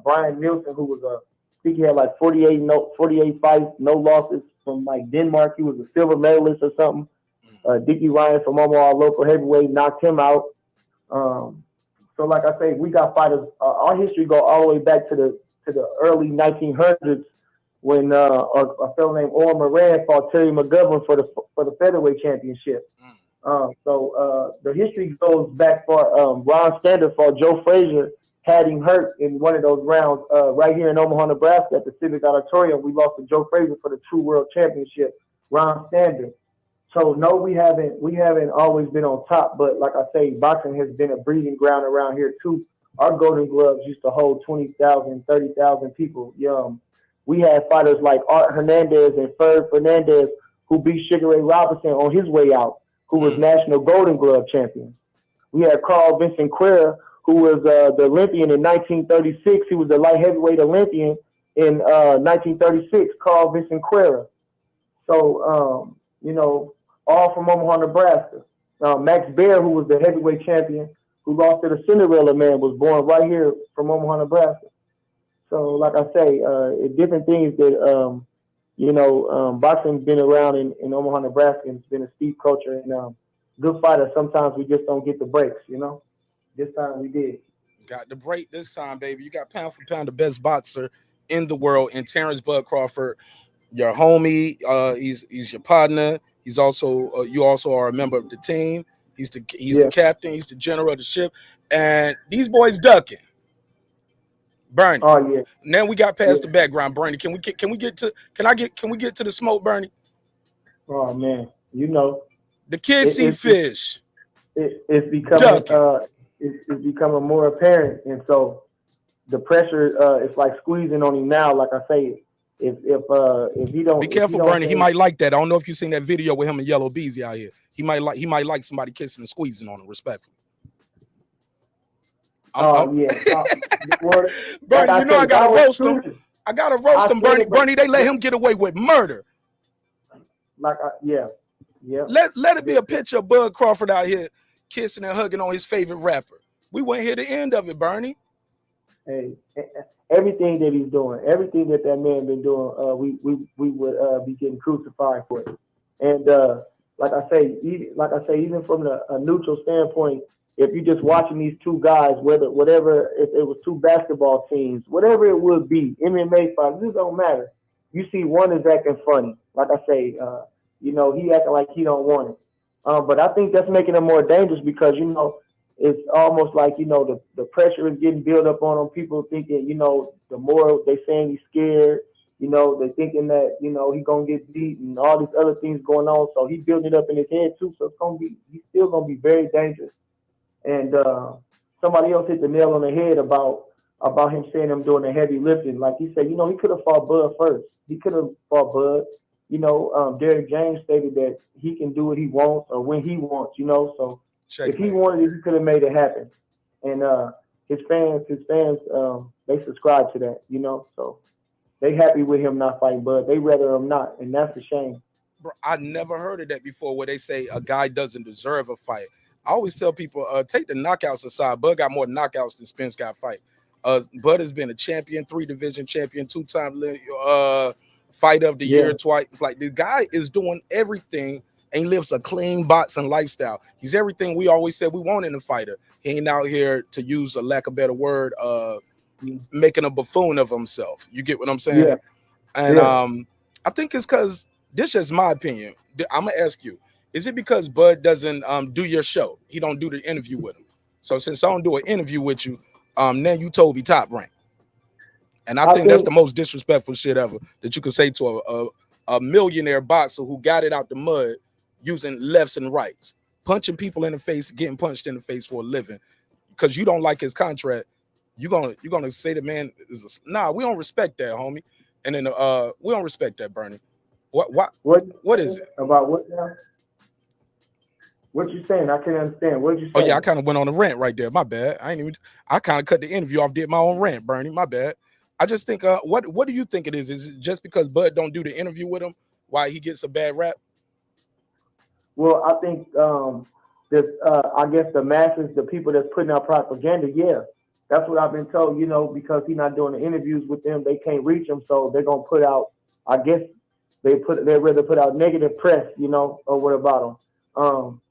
Brian Nielsen, who was I think he had 48 fights, no losses, from like Denmark. He was a silver medalist or something. Dickie Ryan from our local heavyweight knocked him out. So like I say, we got fighters. Our history go all the way back to the early 1900s when a fellow named Orr Moran fought Terry McGovern for the featherweight championship. So the history goes back for Ron Stander fought Joe Frazier, had him hurt in one of those rounds right here in Omaha, Nebraska at the Civic Auditorium. We lost to Joe Frazier for the True World Championship. Ron Stander. So no, we haven't always been on top, but like I say, boxing has been a breeding ground around here too. Our Golden Gloves used to hold 20,000, 30,000 people. We had fighters like Art Hernandez and Ferg Fernandez who beat Sugar Ray Robinson on his way out, who was national Golden Glove champion. We had Carl Vincent Quera, who was the Olympian in 1936. He was the light heavyweight Olympian in 1936, Carl Vincent Quera. So, all from Omaha, Nebraska. Max Baer, who was the heavyweight champion, who lost to the Cinderella Man, was born right here from Omaha, Nebraska. So, like I say, different things that, boxing's been around in Omaha, Nebraska, and it's been a steep culture. And good fighters, sometimes we just don't get the breaks, This time we did. Got the break this time, baby. You got pound for pound the best boxer in the world, and Terence Bud Crawford, your homie. He's your partner. He's also you also are a member of the team. He's the captain. He's the general of the ship, and these boys ducking. Bernie. Oh yeah. Now we got past the background, Bernie. Can we get to the smoke, Bernie? Oh man, the kids see fish. It's becoming it's becoming more apparent, and so the pressure is like squeezing on him now. Like I say, if he don't be careful, Bernie. He might like that. I don't know if you've seen that video with him and Yellow Beezy out here. He might like somebody kissing and squeezing on him, respectfully. Yeah. Bernie, I gotta roast him. I gotta roast him, Bernie. Bernie, they let him get away with murder. Yeah. Let it be a picture of Bud Crawford out here kissing and hugging on his favorite rapper. We won't hear the end of it, Bernie. Hey, everything that he's doing, everything that man been doing, we would be getting crucified for it. And like I say, even from a neutral standpoint, if you're just watching these two guys, whatever, if it was two basketball teams, whatever it would be, MMA fights, this don't matter. You see one is acting funny. Like I say, he acting like he don't want it. But I think that's making him more dangerous because, it's almost like, the pressure is getting built up on him. People thinking, the more they saying he's scared, they're thinking that, he's going to get beat and all these other things going on. So he's building it up in his head too. So he's still going to be very dangerous. And somebody else hit the nail on the head about him saying him doing the heavy lifting. Like he said, he could have fought Bud first. He could have fought Bud. Derrick James stated that he can do what he wants or when he wants, So if he wanted it, he could have made it happen. And his fans, they subscribe to that, So they happy with him not fighting Bud. They rather him not, and that's a shame. Bro, I never heard of that before where they say a guy doesn't deserve a fight. I always tell people, take the knockouts aside. Bud got more knockouts than Spence got fight. Bud has been a champion, 3-division champion, 2-time fight of the year twice. It's like the guy is doing everything and lives a clean boxing lifestyle. He's everything we always said we want in a fighter. He ain't out here, to use a lack of better word, making a buffoon of himself. You get what I'm saying? Yeah. And I think it's because, this is my opinion. I'm gonna ask you, is it because Bud doesn't do your show? He don't do the interview with him. So since I don't do an interview with you, then you Toby top rank. And I think that's the most disrespectful shit ever that you could say to a millionaire boxer who got it out the mud using lefts and rights, punching people in the face, getting punched in the face for a living. Because you don't like his contract, you're gonna say the man is nah. We don't respect that, homie. And then we don't respect that, Bernie. What is it about what now? What you saying? I can't understand. What you saying? Oh yeah, I kind of went on a rant right there. My bad. I kind of cut the interview off, did my own rant, Bernie. My bad. I just think what do you think it is? Is it just because Bud don't do the interview with him why he gets a bad rap? Well, I think I guess the masses, the people that's putting out propaganda, that's what I've been told, because he's not doing the interviews with them, they can't reach him, so they're gonna put out, I guess they'd rather put out negative press, or what about him,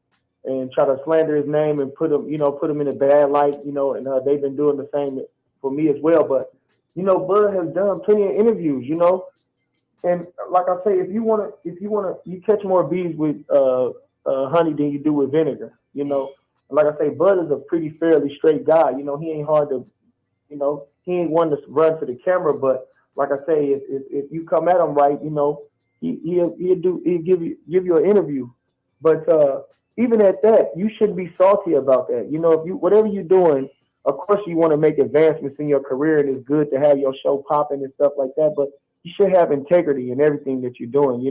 and try to slander his name and put him in a bad light, and they've been doing the same for me as well. But Bud has done plenty of interviews, and like I say, if you wanna, you catch more bees with honey than you do with vinegar, Like I say, Bud is a pretty fairly straight guy, he ain't hard to, he ain't one to run to the camera, but like I say, if you come at him right, he'll give you an interview. But even at that, you shouldn't be salty about that. If you whatever you're doing, of course you want to make advancements in your career, and it's good to have your show popping and stuff like that. But you should have integrity in everything that you're doing,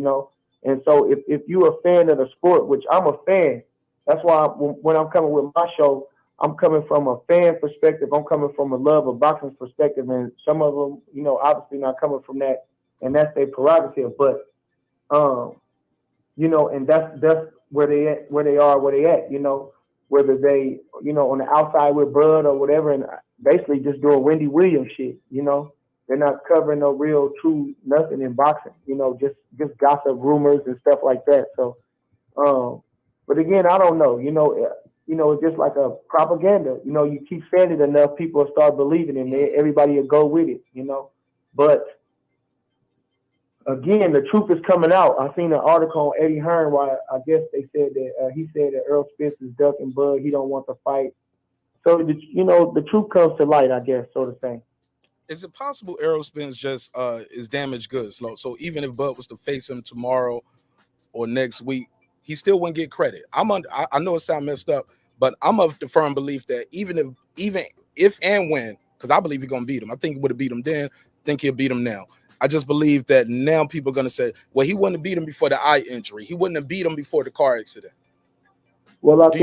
And so if you're a fan of the sport, which I'm a fan, that's why when I'm coming with my show, I'm coming from a fan perspective. I'm coming from a love of boxing perspective, and some of them, obviously not coming from that, and that's their prerogative. But, and that's where they at, where they at, whether they, on the outside with Bud or whatever, and basically just doing Wendy Williams shit, They're not covering no real true nothing in boxing, just gossip, rumors, and stuff like that. So, but again, I don't know, it's just like a propaganda. You keep saying it enough, people will start believing it, and everybody will go with it, But again, the truth is coming out. I seen an article on Eddie Hearn where I guess they said that he said that Errol Spence is ducking Bud. He don't want to fight. So, the truth comes to light, I guess, so to say. Is it possible Errol Spence just is damaged goods? So even if Bud was to face him tomorrow or next week, he still wouldn't get credit. I know it sounds messed up, but I'm of the firm belief that even if and when, because I believe he's gonna beat him. I think he would have beat him then. Think he'll beat him now. I just believe that now people are gonna say, well, he wouldn't have beat him before the eye injury. He wouldn't have beat him before the car accident. Well, do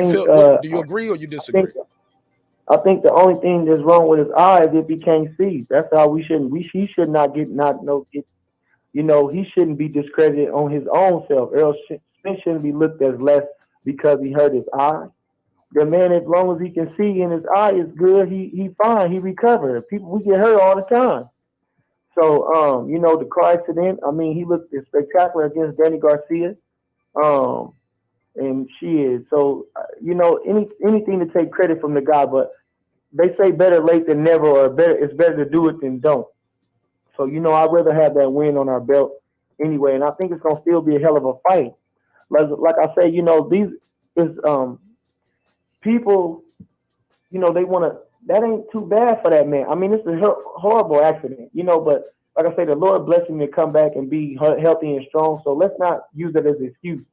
you agree or you disagree? I think the only thing that's wrong with his eye is if he can't see. That's how he should not get, he shouldn't be discredited on his own self. Errol Spence shouldn't be looked as less because he hurt his eye. The man, as long as he can see and his eye is good, he fine, he recovered. We get hurt all the time. So, the car accident, he looked spectacular against Danny Garcia. And she is. So, anything to take credit from the guy, but they say better late than never, or it's better to do it than don't. So, I'd rather have that win on our belt anyway, and I think it's going to still be a hell of a fight. Like I say, these is people, they want to, that ain't too bad for that man. It's a horrible accident, but like I say, the Lord bless him to come back and be healthy and strong, so let's not use it as an excuse.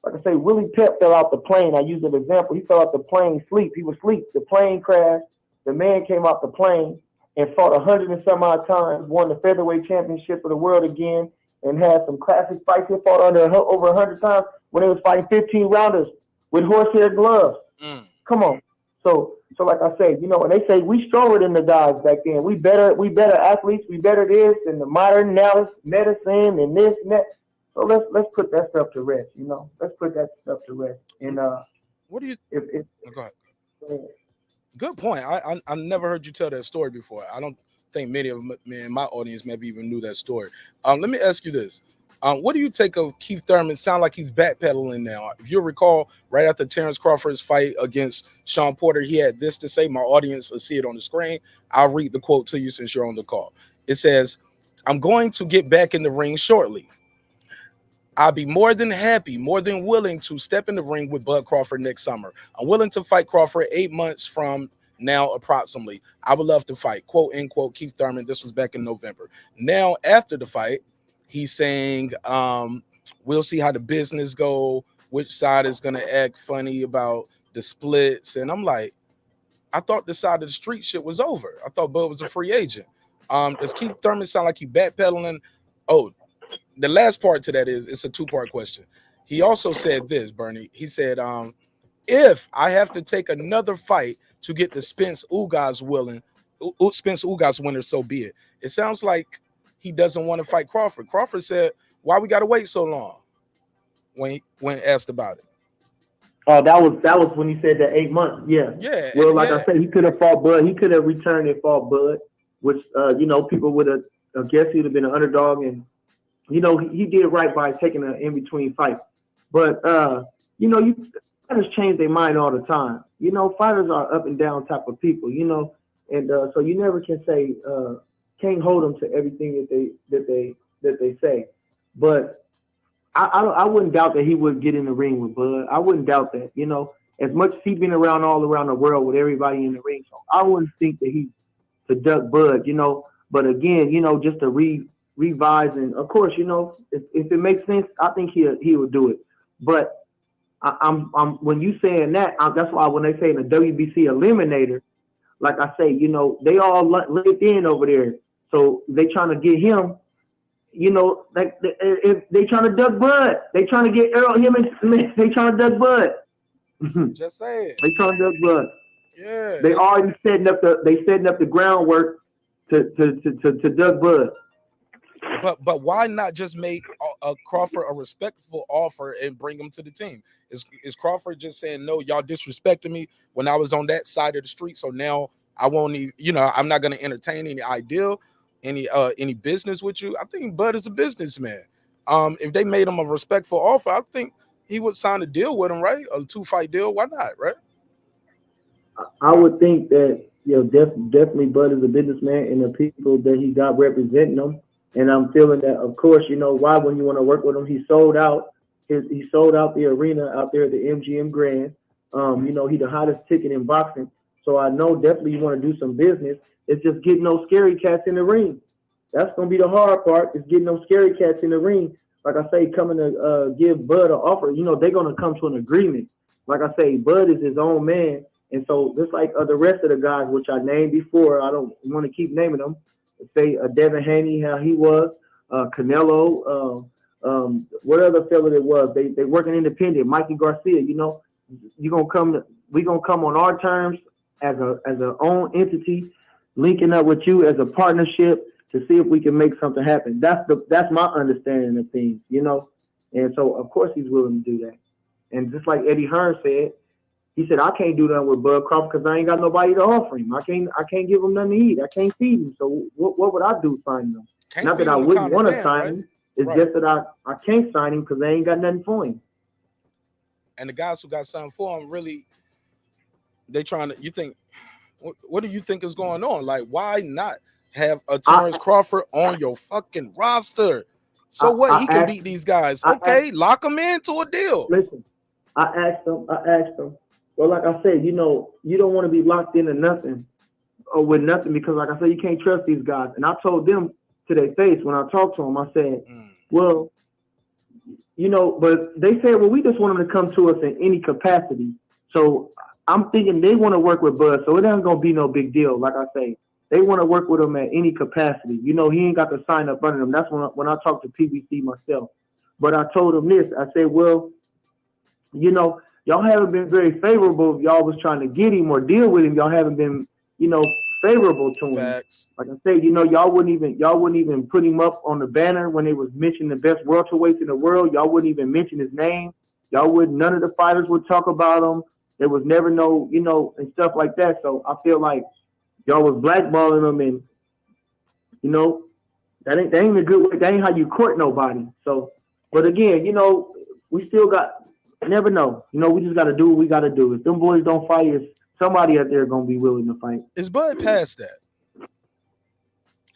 Like I say, Willie Pep fell out the plane. I use an example. He fell out the plane asleep. He was asleep. The plane crashed. The man came out the plane and fought 100 and some odd times, won the featherweight championship of the world again, and had some classic fights. He fought over 100 times when they was fighting 15 rounders with horsehair gloves. Come on. So like I say, and they say we stronger than the guys back then. We better athletes. We better this and the modern medicine and this and that. So let's put that stuff to rest. Let's put that stuff to rest. And what do you? Go ahead. Good point. I never heard you tell that story before. I don't think many of me in my audience maybe even knew that story. Let me ask you this. What do you take of Keith Thurman? Sound like he's backpedaling now. If you recall, right after Terence Crawford's fight against Sean Porter, he had this to say. My audience will see it on the screen. I'll read the quote to you since you're on the call. It says, "I'm going to get back in the ring shortly. I'll be more than happy, more than willing to step in the ring with Bud Crawford next summer. I'm willing to fight Crawford 8 months from now, approximately. I would love to fight," quote, end quote, Keith Thurman. This was back in November. Now, after the fight, he's saying, we'll see how the business go, which side is going to act funny about the splits. And I'm like, I thought the side of the street shit was over. I thought Bud was a free agent. Does Keith Thurman sound like he backpedaling? Oh, the last part to that is, it's a two-part question. He also said this, Bernie. He said, if I have to take another fight to get the Spence Ugas winner, so be it. It sounds like he doesn't want to fight Crawford. Crawford said, why we got to wait so long when asked about it? Oh, that was when he said that 8 months. Yeah. Yeah. Well, like I said, he could have fought Bud. He could have returned and fought Bud, which, people would have, I guess he'd have been an underdog and you know, he did right by taking an in-between fight. But, you know, fighters change their mind all the time. You know, fighters are up and down type of people, you know, and so you never can say, can't hold them to everything that they say. But I wouldn't doubt that he would get in the ring with Bud. I wouldn't doubt that, you know, as much as he's been around all around the world with everybody in the ring. So I wouldn't think that he's to duck Bud, you know. But again, you know, just to revise, and of course, you know, if it makes sense, I think he would do it. But I'm when you saying that, that's why when they say in the WBC eliminator, like I say, you know, they all linked in over there, so they trying to get him. You know, like if they trying to duck Bud, they trying to get Errol they trying to duck Bud. Just say it. They trying to duck Bud. Yeah. They already setting up the groundwork to duck Bud. But why not just make Crawford a respectful offer and bring him to the team? Is Crawford just saying, no, y'all disrespected me when I was on that side of the street, so now I won't even, you know, I'm not going to entertain any idea, any business with you? I think Bud is a businessman. If they made him a respectful offer, I think he would sign a deal with him, right? A 2-fight deal. Why not, right? I would think that, you know, definitely Bud is a businessman, and the people that he got representing him. And I'm feeling that, of course, you know, why wouldn't you want to work with him? He sold out the arena out there at the MGM Grand. You know, he's the hottest ticket in boxing. So I know definitely you want to do some business. It's just getting those scary cats in the ring. That's going to be the hard part, is getting those scary cats in the ring. Like I say, coming to give Bud an offer, you know, they're going to come to an agreement. Like I say, Bud is his own man. And so just like the rest of the guys, which I named before, I don't want to keep naming them. Say Devin Haney, how he was, Canelo, what other fella it was. They working independent. Mikey Garcia, you know, we gonna come on our terms as a own entity, linking up with you as a partnership to see if we can make something happen. That's my understanding of things, you know. And so of course he's willing to do that. And just like Eddie Hearn said, he said, I can't do that with Bud Crawford because I ain't got nobody to offer him. I can't give him nothing to eat. I can't feed him. So what would I do signing him? Not that I wouldn't want to sign him. It's just that I can't sign him because I ain't got nothing for him. And the guys who got something for him, really, they trying to, you think, what do you think is going on? Like, why not have a Terence Crawford on your fucking roster? So what? He can beat these guys. Okay, lock him into a deal. Listen, I asked him. Well, like I said, you know, you don't want to be locked into nothing or with nothing because, like I said, you can't trust these guys. And I told them to their face when I talked to them, I said, well, you know, but they said, well, we just want them to come to us in any capacity. So I'm thinking they want to work with Bud, so it ain't going to be no big deal. Like I say, they want to work with him at any capacity. You know, he ain't got to sign up under them. That's when I talked to PBC myself. But I told him this. I said, well, you know, y'all haven't been very favorable if y'all was trying to get him or deal with him. Y'all haven't been, you know, favorable to him. Facts. Like I say, you know, y'all wouldn't even put him up on the banner when they was mentioning the best welterweights in the world. Y'all wouldn't even mention his name. None of the fighters would talk about him. There was never no, you know, and stuff like that. So I feel like y'all was blackballing him, and you know, that ain't a good way. That ain't how you court nobody. So, but again, you know, we still got. Never know. You know, we just got to do what we got to do. If them boys don't fight, somebody out there going to be willing to fight. Is Bud past that?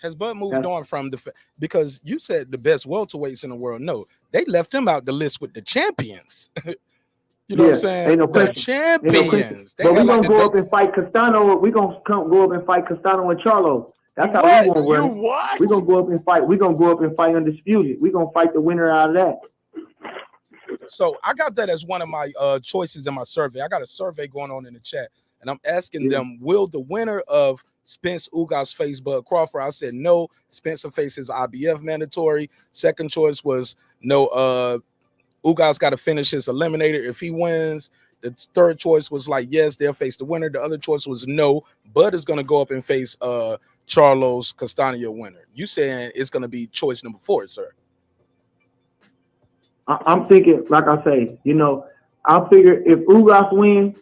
Has Bud moved on from because you said the best welterweights in the world? No, they left him out the list with the champions. You know what I'm saying? Ain't no the question. champions. But we're going to go up and fight Castano. We're going to go up and fight Castano and Charlo. That's how we're going to run. We're going to go up and fight. We're going to go up and fight Undisputed. We're going to fight the winner out of that. So I got that as one of my choices in my survey. I got a survey going on in the chat, and I'm asking them, will the winner of Spence Ugas face Bud Crawford? I said no. Spencer faces IBF mandatory. Second choice was no. Ugas got to finish his eliminator if he wins. The third choice was like yes, they'll face the winner. The other choice was no. Bud is going to go up and face Charlo's Castaño winner. You saying it's going to be choice number 4, sir? I'm thinking, like I say, you know, I figure if Ugas wins,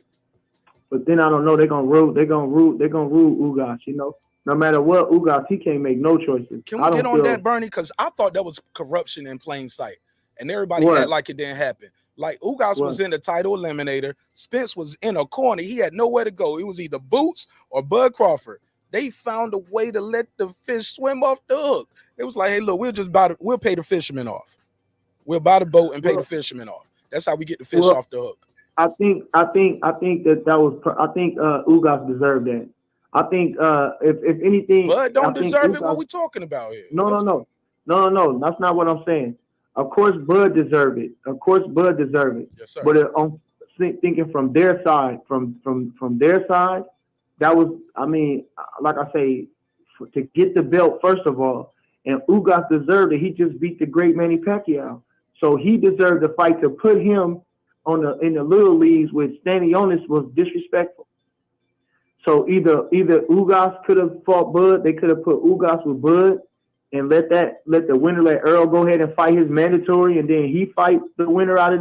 but then I don't know, they're gonna rule Ugas, you know. No matter what, Ugas, he can't make no choices. Can we get on that, Bernie? Because I thought that was corruption in plain sight, and everybody had like it didn't happen. Like Ugas was in the title eliminator. Spence was in a corner. He had nowhere to go. It was either Boots or Bud Crawford. They found a way to let the fish swim off the hook. It was like, hey, look, we'll pay the fishermen off. We'll buy the boat and pay the fishermen off. That's how we get the fish off the hook. I think Ugas deserved that. I think if anything, Bud don't deserve it. What we talking about here? No. That's not what I'm saying. Of course, Bud deserved it. Yes, sir. But I'm thinking from their side, from their side, that was, I mean, like I say, to get the belt first of all, and Ugas deserved it. He just beat the great Manny Pacquiao, so he deserved the fight. To put him in the little leagues with Spence Yordenis was disrespectful. So either Ugas could have fought Bud, they could have put Ugas with Bud and let the winner, let Errol go ahead and fight his mandatory, and then he fight the winner out of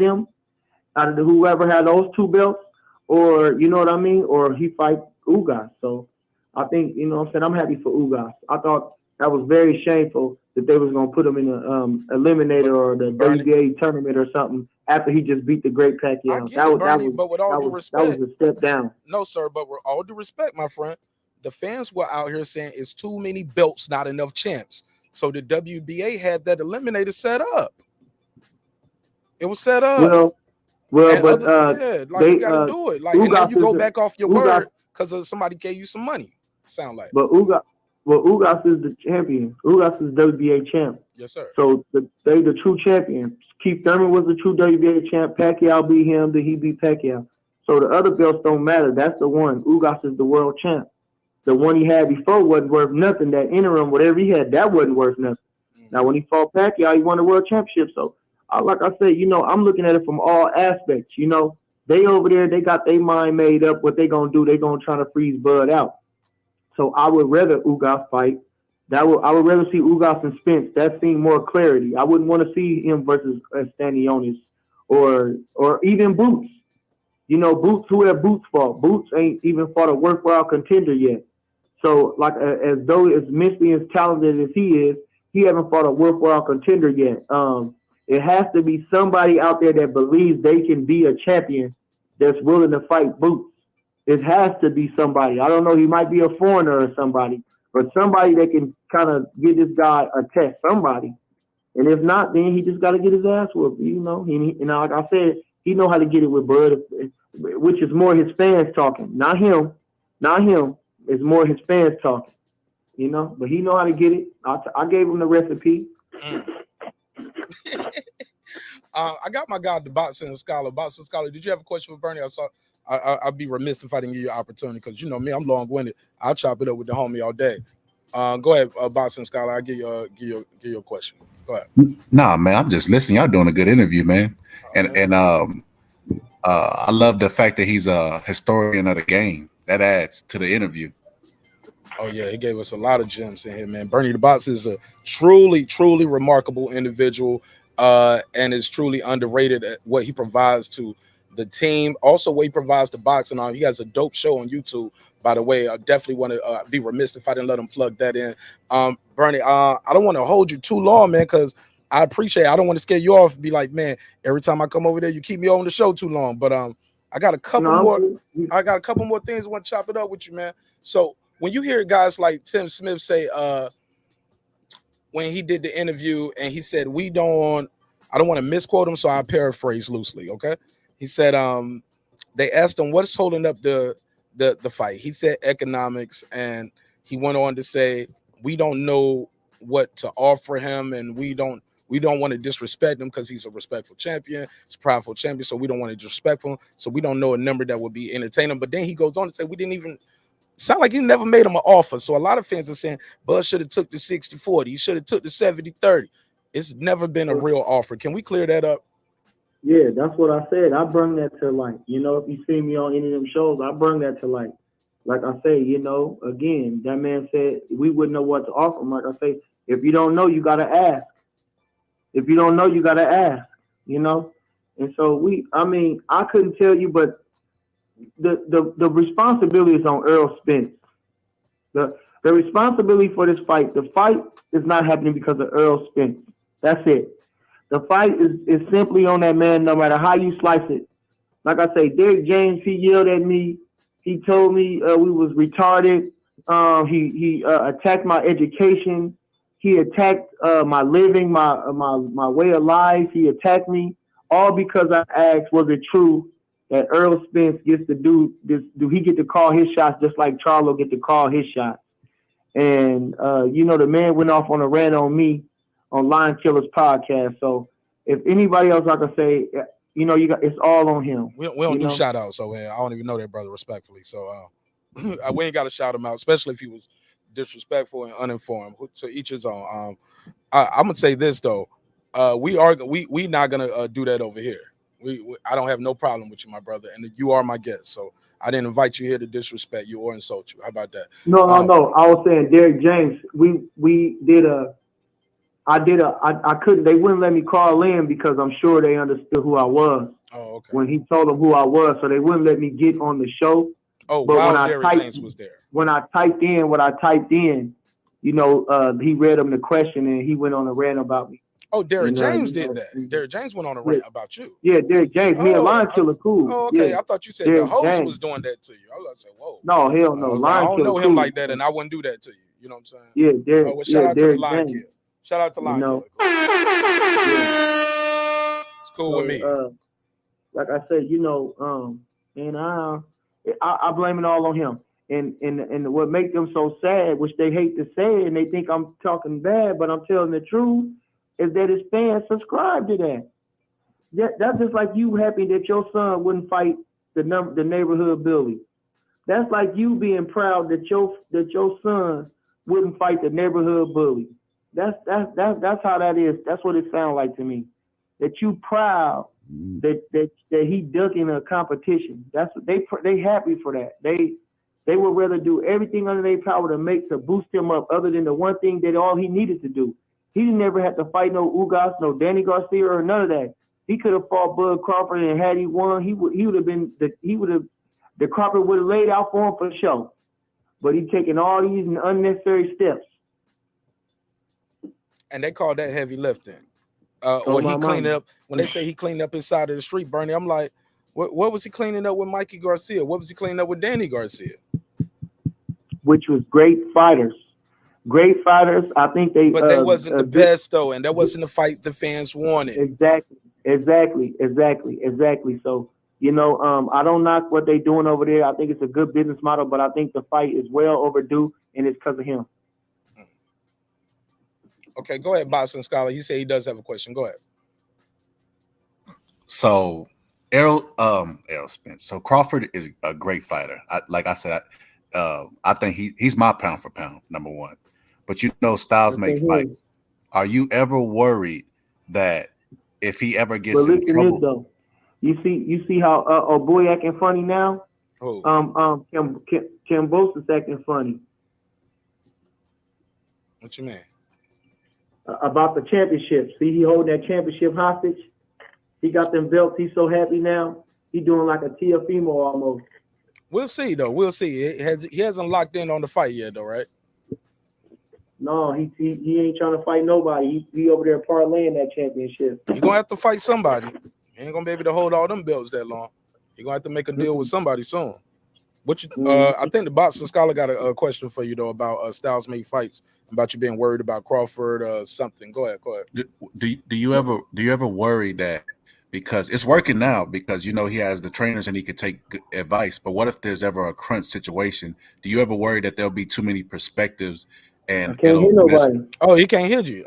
whoever had those two belts, or you know what I mean, or he fight Ugas. So I think, you know what I'm saying, I'm happy for Ugas. I thought that was very shameful that they was gonna put him in the eliminator or the WBA tournament or something after he just beat the great Pacquiao. But with all due respect, that was a step down. No, sir, but with all due respect, my friend, the fans were out here saying it's too many belts, not enough champs. So the WBA had that eliminator set up. It was set up. Well, but you gotta do it. Like, and then you go back off your word because somebody gave you some money. Sound like. But Ugas is the champion. Ugas is WBA champ. Yes, sir. So they the true champion. Keith Thurman was the true WBA champ. Pacquiao beat him, then he beat Pacquiao. So the other belts don't matter. That's the one. Ugas is the world champ. The one he had before wasn't worth nothing. That interim, whatever he had, that wasn't worth nothing. Now, when he fought Pacquiao, he won the world championship. So, like I said, you know, I'm looking at it from all aspects. You know, they over there, they got their mind made up what they going to do. They going to try to freeze Bud out. So I would rather Ugas fight. I would rather see Ugas and Spence. That seemed more clarity. I wouldn't want to see him versus Spence Yordenis or even Boots. You know, Boots, who have Boots fought? Boots ain't even fought a worthwhile contender yet. So, like, as though as mentally as talented as he is, he haven't fought a worthwhile contender yet. It has to be somebody out there that believes they can be a champion that's willing to fight Boots. It has to be somebody. I don't know. He might be a foreigner or somebody, but somebody that can kind of give this guy a test. Somebody, and if not, then he just got to get his ass whooped. You know, like I said, he know how to get it with Bud, which is more his fans talking, not him. It's more his fans talking, you know. But he know how to get it. I gave him the recipe. I got my guy, the Boxing Scholar. Boxing Scholar, did you have a question for Bernie? I'd be remiss if I didn't give you an opportunity because you know me, I'm long-winded. I'll chop it up with the homie all day. Go ahead, Boxing Scholar. I'll give you a question. Go ahead. Nah, man, I'm just listening. Y'all doing a good interview, man. I love the fact that he's a historian of the game. That adds to the interview. Oh, yeah, he gave us a lot of gems in here, man. Bernie the Box is a truly, truly remarkable individual and is truly underrated at what he provides to the team. Also, what he provides to boxing on. He has a dope show on YouTube, by the way. I definitely want to be remiss if I didn't let him plug that in. Bernie, I don't want to hold you too long, man, because I appreciate it. I don't want to scare you off and be like, man, every time I come over there, you keep me on the show too long. But I got a couple more things I want to chop it up with you, man. So when you hear guys like Tim Smith say when he did the interview and he said, I don't want to misquote him, so I paraphrase loosely, okay? He said they asked him what's holding up the fight. He said economics, and he went on to say we don't know what to offer him, and we don't want to disrespect him because he's a respectful champion, he's a prideful champion, so we don't want to disrespect him, so we don't know a number that would be entertaining. But then he goes on to say we didn't even sound like he never made him an offer. So a lot of fans are saying Bud should have took the 60-40, he should have took the 70-30. It's never been a real offer. Can we clear that up? Yeah, that's what I said. I bring that to light. You know, if you see me on any of them shows, I bring that to light. Like I say, you know, again, that man said we wouldn't know what to offer him. Like I say, if you don't know, you got to ask. If you don't know, you got to ask, you know? And so I couldn't tell you, but the responsibility is on Errol Spence. The responsibility for this fight, the fight is not happening because of Errol Spence. That's it. The fight is simply on that man, no matter how you slice it. Like I say, Derek James, he yelled at me. He told me we was retarded. He attacked my education. He attacked my living, my way of life. He attacked me all because I asked, was it true that Errol Spence gets to do this? Do he get to call his shots just like Charlo get to call his shots? And the man went off on a rant on me on Lion Killers podcast. So if anybody else I can say, it's all on him. We don't do shout outs, so I don't even know that brother respectfully. So we ain't got to shout him out, especially if he was disrespectful and uninformed. So each his own. I'm gonna say this though, we not gonna do that over here. I don't have no problem with you, my brother, and you are my guest. So I didn't invite you here to disrespect you or insult you. How about that? No. I was saying Derek James. I couldn't. They wouldn't let me call in because I'm sure they understood who I was. Oh, okay. When he told them who I was, so they wouldn't let me get on the show. Oh, but while Derek James was there. When I typed in what I typed in, he read him the question and he went on a rant about me. Oh, Derek James did that. Derek James went on a rant about you. Yeah, Derek James. Me and Lion Killer cool. Oh, okay. Yeah. I thought you said Derek the host James was doing that to you. I was gonna say, whoa. No, hell no. I don't know him like that, and I wouldn't do that to you. You know what I'm saying? Yeah, Derek. Shout out Derek to the Lion James. Killer. Shout out to Lion Killer. It's cool with me. Like I said, and I blame it all on him. And what makes them so sad, which they hate to say, and they think I'm talking bad, but I'm telling the truth, is that his fans subscribe to that. That's just like you happy that your son wouldn't fight the neighborhood bully. That's like you being proud that your son wouldn't fight the neighborhood bully. That's how that is. That's what it sounds like to me. That you proud that he ducking a competition. That's what they happy for that. They would rather do everything under their power to boost him up, other than the one thing that all he needed to do. He never had to fight no Ugas, no Danny Garcia, or none of that. He could have fought Bud Crawford, and had he won, the Crawford would have laid out for him for sure. But he's taking all these unnecessary steps. And they call that heavy lifting. Or he cleaned up. When they say he cleaned up his side of the street, Bernie, I'm like, what was he cleaning up with Mikey Garcia? What was he cleaning up with Danny Garcia? Which was great fighters. Great fighters. I think they. But that wasn't the best though, and that wasn't the fight the fans wanted. Exactly. So I don't knock what they're doing over there. I think it's a good business model, but I think the fight is well overdue, and it's because of him. Okay, go ahead, Boston Scholar. He said he does have a question. Go ahead. So Errol Spence. So Crawford is a great fighter. I think he's my pound for pound number one. But styles make fights. Are you ever worried that if he ever gets in trouble? Though. You see how boy acting funny now? Oh. Cambo's is acting funny. What you mean? About the championship. See, he holding that championship hostage. He got them belts. He's so happy now. He doing like a Tiafimo almost. We'll see though. We'll see. He hasn't locked in on the fight yet though, right? No, he ain't trying to fight nobody. He over there parlaying that championship. You're gonna have to fight somebody. You ain't gonna be able to hold all them belts that long. You're gonna have to make a deal with somebody soon. I think the Boxing Scholar got a question for you though about styles make fights, about you being worried about Crawford something. Go ahead. Do you ever worry that because it's working now because he has the trainers and he could take good advice, but what if there's ever a crunch situation? Do you ever worry that there'll be too many perspectives and I can't hear nobody? Oh, he can't hear you.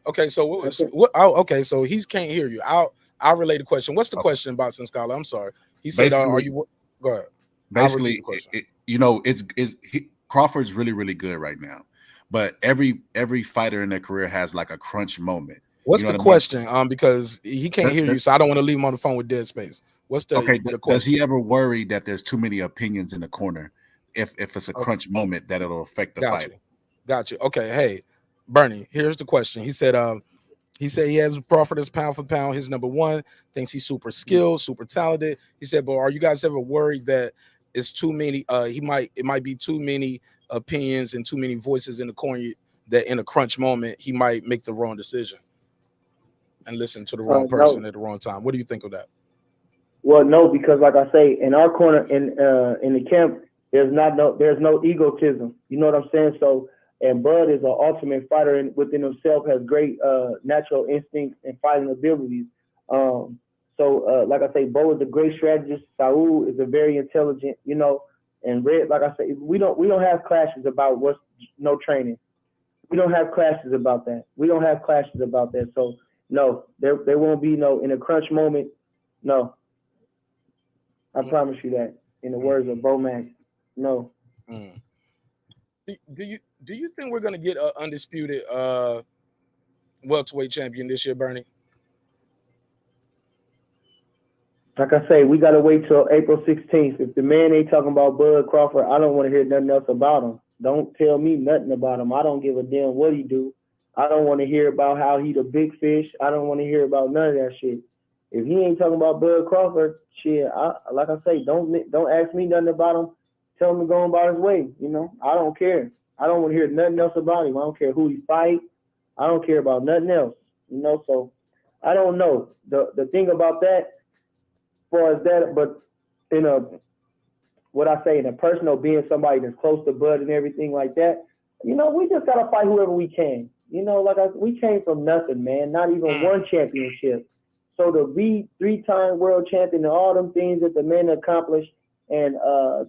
Okay, so okay, so he can't hear you. I'll relay the question. What's the question, Boxing Scholar? I'm sorry. He said, "Are you?" Go ahead. Basically, Crawford's really, really good right now, but every fighter in their career has like a crunch moment. What's the question? Because he can't hear you, so I don't want to leave him on the phone with dead space. What's the question? Does he ever worry that there's too many opinions in the corner? If it's a crunch moment, that it'll affect the fight. Gotcha. Okay, hey, Bernie, here's the question. He said he has Crawford as pound for pound, his number one, thinks he's super skilled, super talented. He said, but are you guys ever worried that it's too many? It might be too many opinions and too many voices in the corner that in a crunch moment he might make the wrong decision and listen to the wrong person at the wrong time? What do you think of that? Well, no, because like I say, in our corner in the camp, there's no egotism. You know what I'm saying? So, and Bud is an ultimate fighter within himself, has great natural instincts and fighting abilities. Like I say, Bo is a great strategist. Saul is a very intelligent, you know, and Red, like I say, we don't have clashes about what's no training. We don't have clashes about that. So no, there won't be no in a crunch moment. No, I promise you that. In the words of Bo Max, no. Do you think we're gonna get an undisputed welterweight champion this year, Bernie? Like I say, we gotta wait till April 16th. If the man ain't talking about Bud Crawford, I don't want to hear nothing else about him. Don't tell me nothing about him. I don't give a damn what he do. I don't want to hear about how he the big fish. I don't want to hear about none of that shit. If he ain't talking about Bud Crawford, shit, like I say, don't ask me nothing about him. Tell him to go about his way. You know, I don't care. I don't want to hear nothing else about him. I don't care who he fight. I don't care about nothing else. You know, so I don't know. The thing about that, as far as that, but in a personal, being somebody that's close to Bud and everything like that, you know, we just gotta fight whoever we can. You know, we came from nothing, man. Not even one championship. So to be 3-time world champion and all them things that the man accomplished, and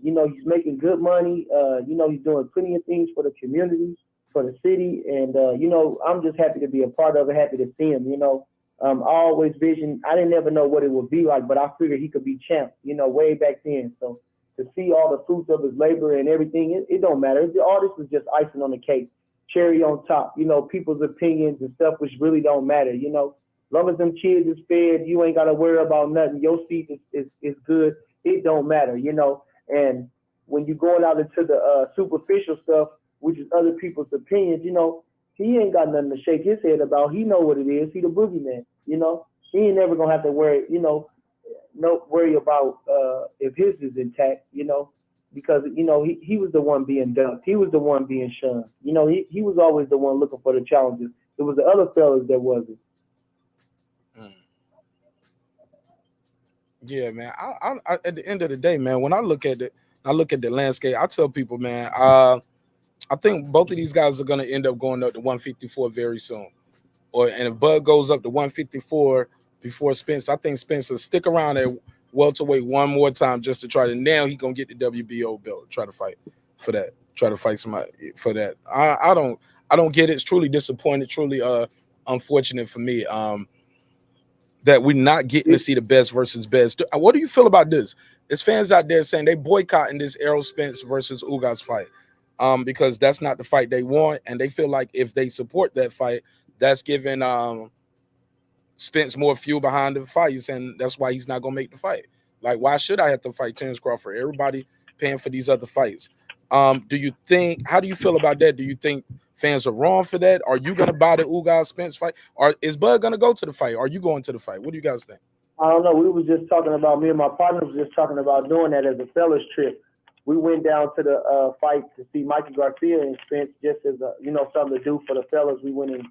you know, he's making good money. You know, he's doing plenty of things for the community, for the city, and you know, I'm just happy to be a part of it. Happy to see him. You know, I always visioned. I didn't ever know what it would be like, but I figured he could be champ. You know, way back then. So to see all the fruits of his labor and everything, it don't matter. All this is just icing on the cake, cherry on top. You know, people's opinions and stuff, which really don't matter. You know, as long as them kids is fed, you ain't got to worry about nothing. Your seat is good. It don't matter, you know. And when you're going out into the superficial stuff, which is other people's opinions, you know, he ain't got nothing to shake his head about. He know what it is. He the boogeyman, you know. He ain't never gonna have to worry, you know, worry about if his is intact, you know, because you know he was the one being dumped. He was the one being shunned. You know, he was always the one looking for the challenges. It was the other fellas that wasn't. Yeah, man. I at the end of the day, man, when I look at the landscape, I tell people, man, I think both of these guys are gonna end up going up to 154 very soon. And if Bud goes up to 154 before Spence, I think Spence will stick around at welterweight one more time just to try to now he gonna get the WBO belt, try to fight for that, try to fight somebody for that. I don't get it. It's truly disappointing, truly unfortunate for me. That we're not getting to see the best versus best. What do you feel about this? There's fans out there saying they boycotting this Errol Spence versus Ugas fight because that's not the fight they want, and they feel like if they support that fight, that's giving Spence more fuel behind the fight. You're saying that's why he's not gonna make the fight. Like, why should I have to fight Terence Crawford? Everybody paying for these other fights. How do you feel about that? Do you think fans are wrong for that? Are you gonna buy the Ugas Spence fight? Or is Bud gonna go to the fight? Are you going to the fight? What do you guys think? I don't know. We were just talking about, me and my partner was just talking about doing that as a fellas trip. We went down to the fight to see Mikey Garcia and Spence just as a, you know, something to do for the fellas. We went and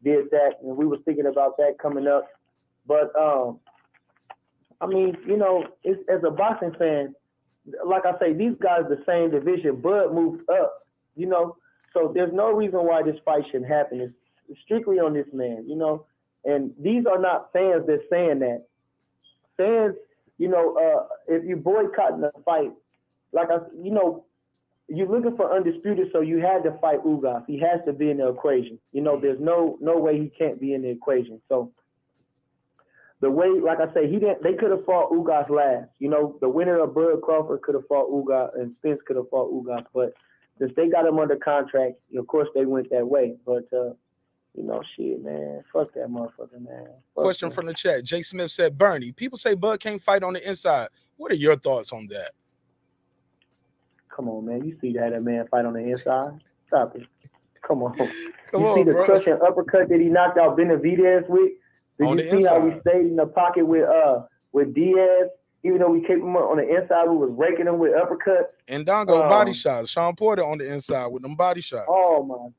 did that, and we were thinking about that coming up. But I mean, you know, it's, as a boxing fan, like I say, these guys the same division. Bud moved up, you know, so there's no reason why this fight shouldn't happen. It's strictly on this man, you know, and these are not fans that's saying that. Fans, you know, if you're boycotting the fight, like you know, you're looking for undisputed, so you had to fight Ugas. He has to be in the equation. You know, there's no way he can't be in the equation. So the way, like I say, they could have fought Ugas last. You know, the winner of Bud Crawford could have fought Ugas, and Spence could have fought Ugas. But since they got him under contract, of course they went that way. But you know, shit, man, fuck that motherfucker, man. Question from the chat. Jake Smith said, Bernie, people say Bud can't fight on the inside. What are your thoughts on that? Come on, man. You see that man fight on the inside? Stop it. Come on. Come you on, see the bro. crushing uppercut that he knocked out Benavidez with? Did you see how we stayed in the pocket with Diaz? Even though we kept him on the inside, we was raking him with uppercuts. And Dongo body shots. Sean Porter on the inside with them body shots. Oh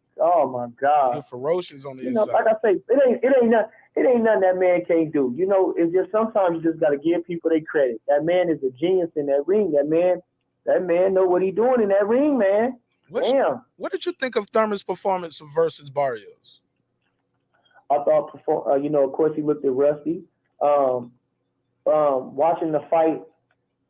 my God. You're ferocious on the You know, inside. like I say, it ain't nothing that man can't do. You know, it's just sometimes you just gotta give people their credit. That man is a genius in that ring. That man know what he doing in that ring, man. Damn. What did you think of Thurman's performance versus Barrios? I thought, you know, of course he looked at Rusty. Watching the fight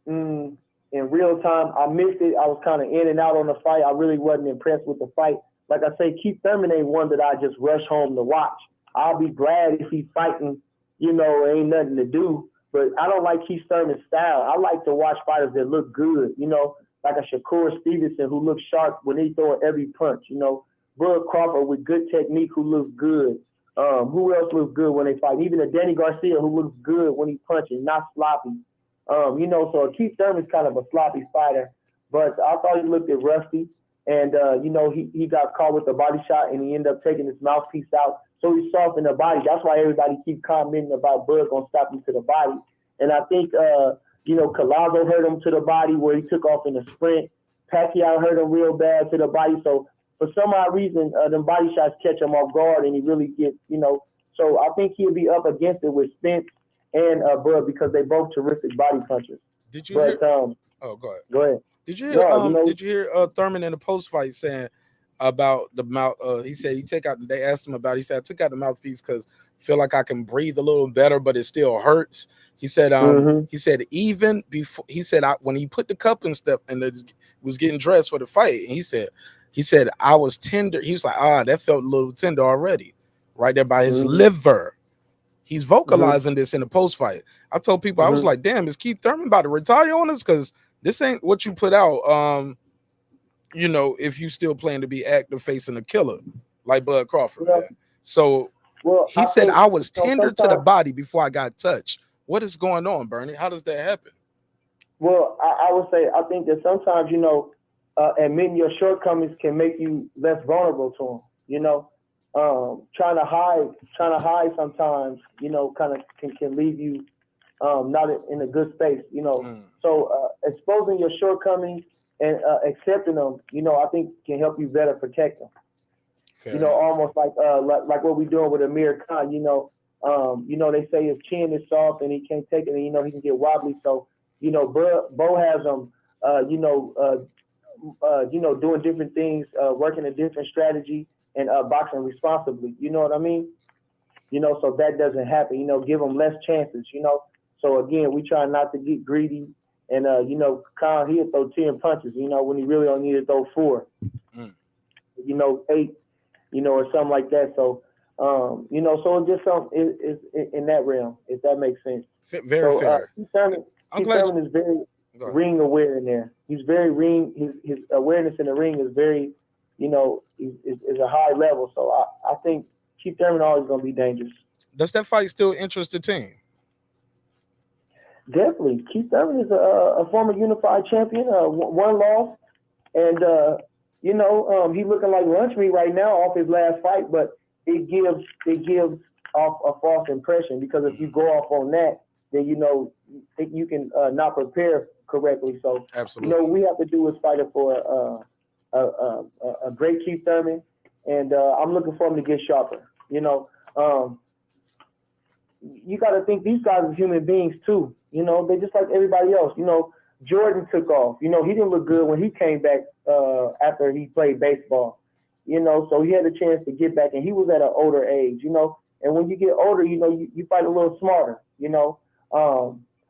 in real time, I missed it. I was kind of in and out on the fight. I really wasn't impressed with the fight. Like I say, Keith Thurman ain't one that I just rush home to watch. I'll be glad if he's fighting, you know, ain't nothing to do. But I don't like Keith Thurman's style. I like to watch fighters that look good, you know, like a Shakur Stevenson who looks sharp when he throwing every punch, you know. Bud Crawford with good technique who looks good. Who else looks good when they fight? Even a Danny Garcia who looks good when he punches, not sloppy. You know, so Keith Thurman's kind of a sloppy fighter. But I thought he looked at Rusty. And, you know, he got caught with the body shot and he ended up taking his mouthpiece out. So he's soft in the body. That's why everybody keep commenting about Bud going to stop him to the body. And I think, you know, Collazo hurt him to the body where he took off in the sprint. Pacquiao hurt him real bad to the body. So for some odd reason, them body shots catch him off guard and he really gets, you know. So I think he'll be up against it with Spence and Bud because they both terrific body punchers. Did you hear? Oh, go ahead. Go ahead. Did you hear? Did you hear Thurman in the post fight saying about the mouth? He said he take out. They asked him about. He said I took out the mouthpiece because I feel like I can breathe a little better, but it still hurts. He said. He said even before. He said when he put the cup and stuff and was getting dressed for the fight, and he said I was tender. He was like, that felt a little tender already, right there by his liver. He's vocalizing this in the post fight. I told people I was like, damn, is Keith Thurman about to retire on us? Because this ain't what you put out, you know, if you still plan to be active facing a killer like Bud Crawford. Yeah. So he said I was tender to the body before I got touched. What is going on, Bernie? How does that happen? Well, I would say I think that sometimes, you know, admitting your shortcomings can make you less vulnerable to them. You know, trying to hide sometimes, you know, kind of can leave you not in a good space, you know. So exposing your shortcomings and accepting them, you know, I think can help you better protect them. Fair you know, enough. Almost like what we're doing with Amir Khan, you know. You know, they say his chin is soft and he can't take it, and you know he can get wobbly. So, you know, Bo has him, you know, doing different things, working a different strategy, and boxing responsibly. You know what I mean? You know, so that doesn't happen. You know, give them less chances. You know, so again, we try not to get greedy, and you know, Khan he'll throw 10 punches. You know, when he really only need to throw 4. You know, 8. You know, or something like that. So. You know, so it's just something is in that realm, if that makes sense. Very fair. Keith Thurman is very ring aware in there. He's very ring. His awareness in the ring is very, you know, is a high level. So I think Keith Thurman always going to be dangerous. Does that fight still interest the team? Definitely. Keith Thurman is a former unified champion, one loss, and you know, he looking like lunch meat right now off his last fight, but. It gives off a false impression because if you go off on that, then you know you can not prepare correctly. So absolutely, you know, we have to do is fight for a great Keith Thurman, and I'm looking for him to get sharper. You know, you got to think these guys are human beings too. You know, they're just like everybody else. You know, Jordan took off. You know, he didn't look good when he came back after he played baseball. You know, so he had a chance to get back, and he was at an older age, you know. And when you get older, you know, you fight a little smarter, you know.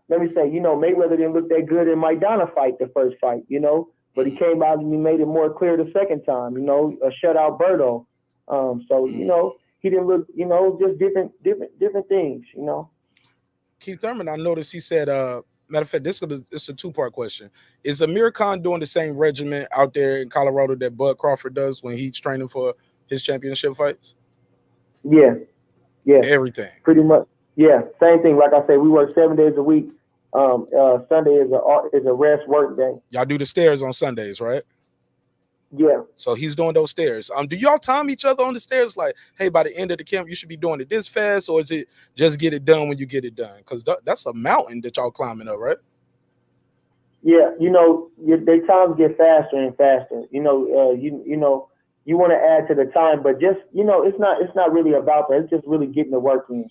Let me say, you know, Mayweather didn't look that good in Maidana fight, the first fight, you know. But he came out and he made it more clear the second time, you know, a shutout Berto. So, you know, he didn't look, you know, just different things, you know. Keith Thurman, I noticed he said, matter of fact, this is a 2-part question. Is Amir Khan doing the same regimen out there in Colorado that Bud Crawford does when he's training for his championship fights? Yeah. Everything. Pretty much. Yeah, same thing. Like I said, we work 7 days a week. Sunday is a rest work day. Y'all do the stairs on Sundays, right? Yeah. So he's doing those stairs. Do y'all time each other on the stairs? Like, hey, by the end of the camp, you should be doing it this fast, or is it just get it done when you get it done? Because that's a mountain that y'all climbing up, right? Yeah, their times get faster and faster. You want to add to the time, but just it's not really about that. It's just really getting the work in.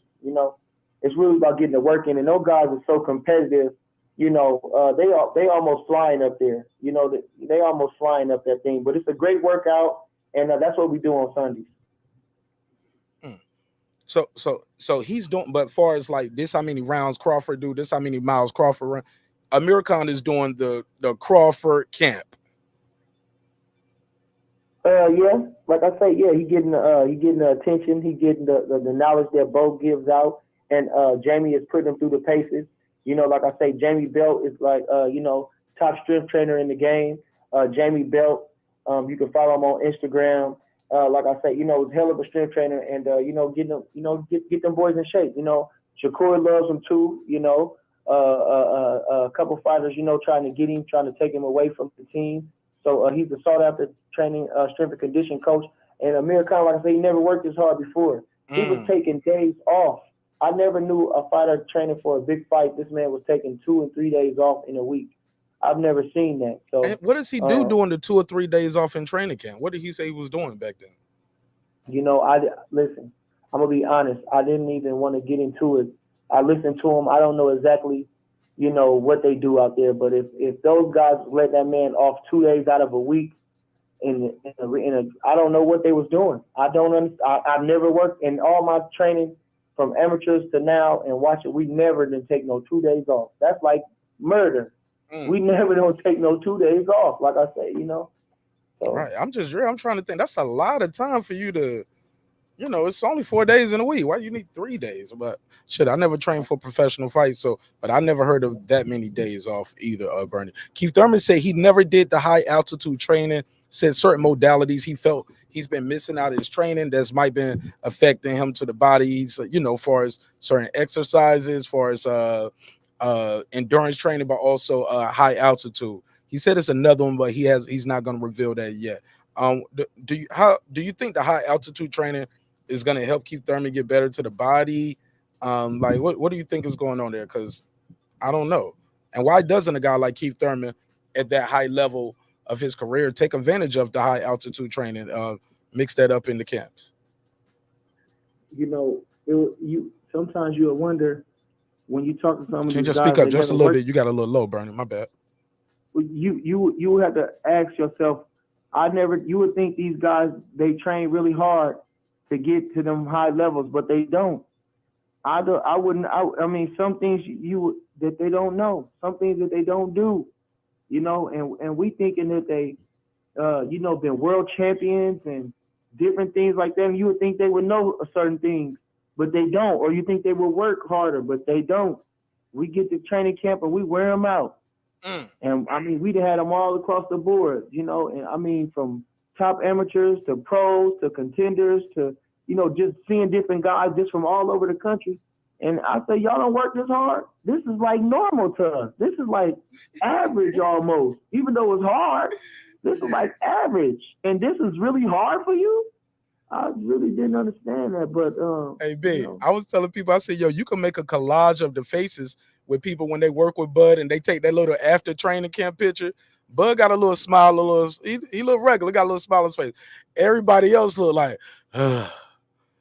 It's really about getting the work in. And those guys are so competitive. They almost flying up there. They almost flying up that thing. But it's a great workout, and that's what we do on Sundays. So he's doing, but far as like this, how many rounds Crawford do, this how many miles Crawford run. Amir Khan is doing the Crawford camp. Yeah, like I say, yeah, he getting the attention, he getting the knowledge that Bo gives out, and Jamie is putting him through the paces. Like I say, Jamie Belt is like top strength trainer in the game. Jamie Belt, you can follow him on Instagram. Like I say, hell of a strength trainer, and getting them, get them boys in shape. Shakur loves him too. A couple fighters, trying to get him, trying to take him away from the team. So he's a sought after training strength and condition coach. And Amir Khan, like I say, he never worked this hard before. He was taking days off. I never knew a fighter training for a big fight. This man was taking 2 and 3 days off in a week. I've never seen that. So and what does he do during the 2 or 3 days off in training camp? What did he say he was doing back then? Listen, I'm gonna be honest. I didn't even want to get into it. I listened to him. I don't know exactly, what they do out there. But if those guys let that man off 2 days out of a week, I don't know what they was doing. I've never worked in all my training from amateurs to now and watch it. We never didn't take no 2 days off. That's like murder. We never don't take no 2 days off. Like I say, So. Right. I'm trying to think. That's a lot of time for you to. It's only 4 days in a week. Why you need 3 days? But shit, I never trained for professional fights, but I never heard of that many days off either, Bernie. Keith Thurman said he never did the high altitude training, said certain modalities he felt he's been missing out of his training that's might been affecting him to the body. He's, far as certain exercises, far as endurance training, but also high altitude. He said it's another one, but he's not going to reveal that yet. Do you think the high altitude training is going to help Keith Thurman get better to the body? What do you think is going on there? Because I don't know. And why doesn't a guy like Keith Thurman at that high level of his career take advantage of the high altitude training, mix that up in the camps? Sometimes you'll wonder when you talk to some of these guys. Can you just speak up just a little bit? You got a little low, Bernie. My bad. You have to ask yourself. You would think these guys, they train really hard to get to them high levels, but they don't. I mean, some things that they don't know, some things that they don't do, and we thinking that they, been world champions and different things like that. And you would think they would know certain things, but they don't. Or you think they would work harder, but they don't. We get to training camp and we wear them out. And I mean, we had them all across the board, and I mean, from top amateurs to pros to contenders to, just seeing different guys just from all over the country. And I say, y'all don't work this hard. This is like normal to us. This is like average almost, even though it's hard. This is like average. And this is really hard for you? I really didn't understand that. But hey, B, I was telling people, I said, yo, you can make a collage of the faces with people when they work with Bud and they take that little after training camp picture. Bud got a little smile, he look regular, got a little smile on his face. Everybody else look like,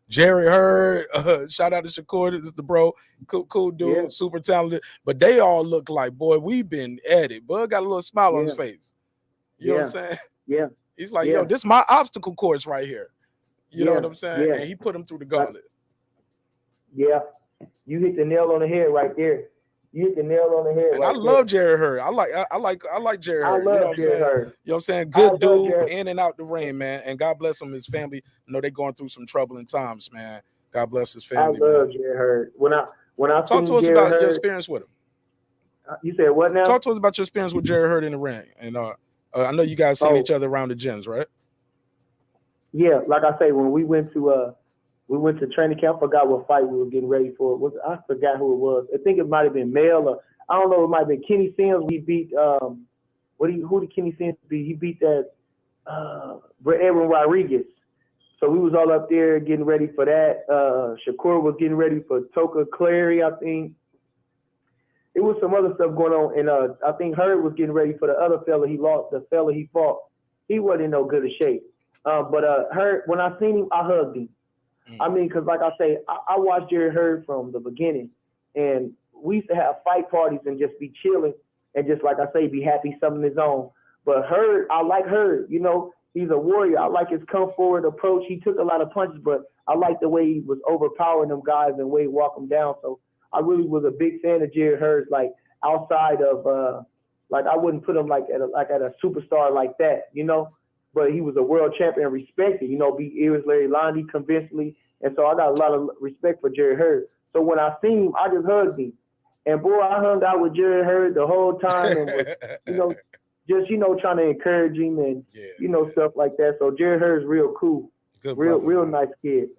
Jerry Hurd, shout out to Shakur, this is the bro, cool dude, super talented. But they all look like, boy, we've been at it. Bud got a little smile on his face. You know what I'm saying? Yeah. He's like, yo, this is my obstacle course right here. You know what I'm saying? And he put him through the gauntlet. Yeah. You hit the nail on the head right there. You hit the nail on the head. And I love Jerry Hurd. I like Jerry Hurd. You know what I'm saying? You know what I'm saying? Good dude, in and out the ring, man. And God bless him, his family. I know they're going through some troubling times, man. God bless his family. I love Jerry Hurd. When I talk to us about your experience with him. You said what now? Talk to us about your experience with Jerry Hurd in the ring. And I know you guys seen each other around the gyms, right? Yeah, like I say, when we went to training camp, I forgot what fight we were getting ready for. I forgot who it was. I think it might have been Mel, or I don't know, it might have been Kenny Sims. We beat who did Kenny Sims beat? He beat that Edwin Rodriguez. So we was all up there getting ready for that. Shakur was getting ready for Toka Clary, I think. it was some other stuff going on, and I think Hurd was getting ready for the other fella he lost. The fella he fought, he wasn't in no good of shape. But Hurd, when I seen him, I hugged him. I mean, because like I say, I watched Jerry Hurd from the beginning, and we used to have fight parties and just be chilling and just, like I say, be happy something his own. But Hurd, I like Hurd. You know, he's a warrior. I like his come forward approach. He took a lot of punches, but I like the way he was overpowering them guys and the way he walked them down. So I really was a big fan of Jerry Hurd, like outside of like I wouldn't put him like at a superstar like that, you know. But he was a world champion, respected, you know, beat Iris Larry Londy convincingly. And so I got a lot of respect for Jerry Hurd. So when I seen him, I just hugged him. And boy, I hung out with Jerry Hurd the whole time and was, you know, just, you know, trying to encourage him and, you know, stuff like that. So Jerry Hurd's real cool. Good real brother, man. nice kid.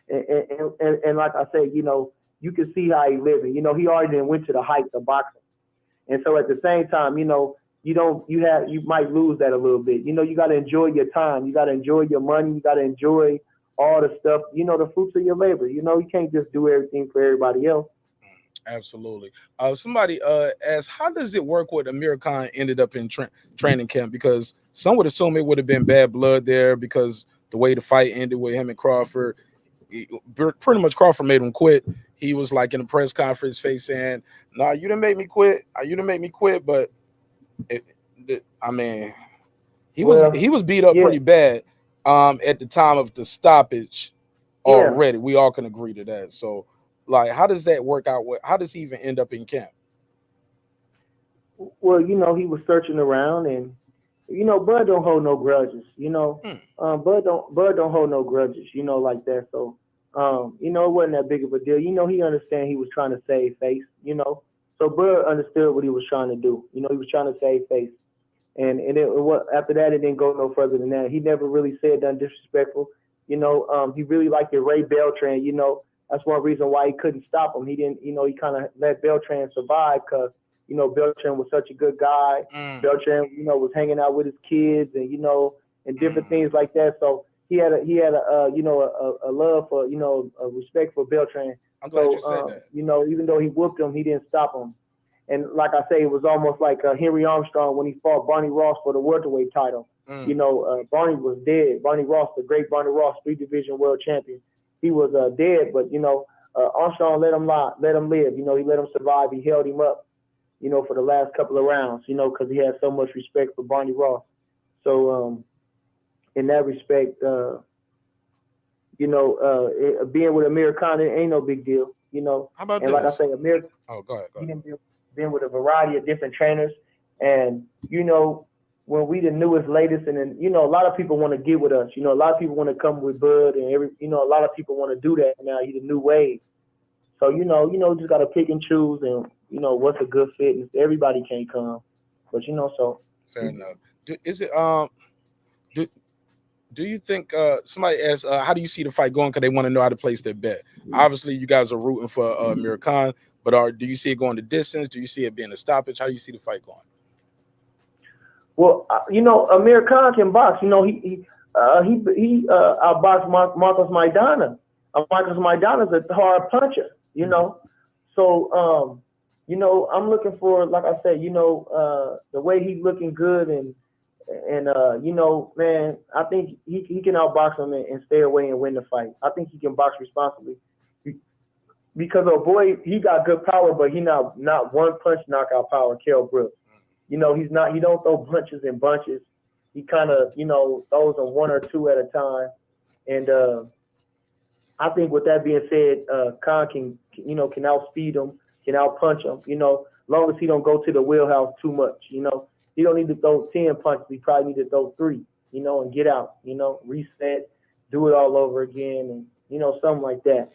And like I say, you know, you can see how he living. You know, he already went to the heights of boxing. And so at the same time, you know, you might lose that a little bit. You know, you got to enjoy your time. You got to enjoy your money. You got to enjoy all the stuff, you know, the fruits of your labor. You know, you can't just do everything for everybody else. Absolutely. Somebody asked, how does it work with Amir Khan ended up in training camp? Because some would assume it would have been bad blood there because the way the fight ended with him and Crawford, pretty much Crawford made him quit. He was like in a press conference face saying, "Nah, you didn't make me quit. You didn't make me quit." But I mean, he was beat up pretty bad at the time of the stoppage already. We all can agree to that. So, like, how does that work out? How does he even end up in camp? Well, you know, he was searching around, and you know, Bud don't hold no grudges. You know, Bud don't hold no grudges. You know, like that. So, you know, it wasn't that big of a deal. You know, he understand he was trying to save face. You know, so Bud understood what he was trying to do. You know, he was trying to save face, and after that, it didn't go no further than that. He never really said nothing disrespectful. You know, he really liked Ray Beltran. You know, that's one reason why he couldn't stop him. He didn't, you know, he kind of let Beltran survive because, you know, Beltran was such a good guy. Beltran, you know, was hanging out with his kids and, you know, and different things like that. So he had a you know, a love for, you know, a respect for Beltran. I'm glad you said that. You know, even though he whooped him, he didn't stop him. And like I say, it was almost like Henry Armstrong when he fought Barney Ross for the welterweight title. You know, Barney was dead. Barney Ross, the great Barney Ross, 3-division world champion. He was dead, but, you know, Armstrong let him live. You know, he let him survive. He held him up, you know, for the last couple of rounds, you know, because he had so much respect for Barney Ross. So in that respect, you know, being with Amir Khan, it ain't no big deal, you know. How about and this? Like I say, Amir, go ahead. Been with a variety of different trainers, and, you know, when we the newest, latest, and then, you know, a lot of people want to get with us. You know, a lot of people want to come with Bud, and you know, a lot of people want to do that now. He's the new wave. So, you know, just got to pick and choose, and, you know, what's a good fit. And everybody can't come, but, you know, so. Fair enough. Do you think somebody asked, how do you see the fight going? Because they want to know how to place their bet. Obviously, you guys are rooting for Amir Khan, but do you see it going the distance? Do you see it being a stoppage? How do you see the fight going? Well, you know, Amir Khan can box. You know, he outboxed Marcos Maidana. Marcos Maidana's a hard puncher. You know, so you know, I'm looking for, like I said, you know, the way he's looking good, and you know, man, I think he can outbox him and stay away and win the fight. I think he can box responsibly because, oh boy, he got good power, but he not one punch knockout power. Kell Brooks. You know, he don't throw punches in bunches. He kind of, you know, throws them one or two at a time. And I think with that being said, Khan can outspeed him, can outpunch him, you know, as long as he don't go to the wheelhouse too much, you know. He don't need to throw 10 punches. He probably need to throw 3, you know, and get out, you know, reset, do it all over again, and, you know, something like that.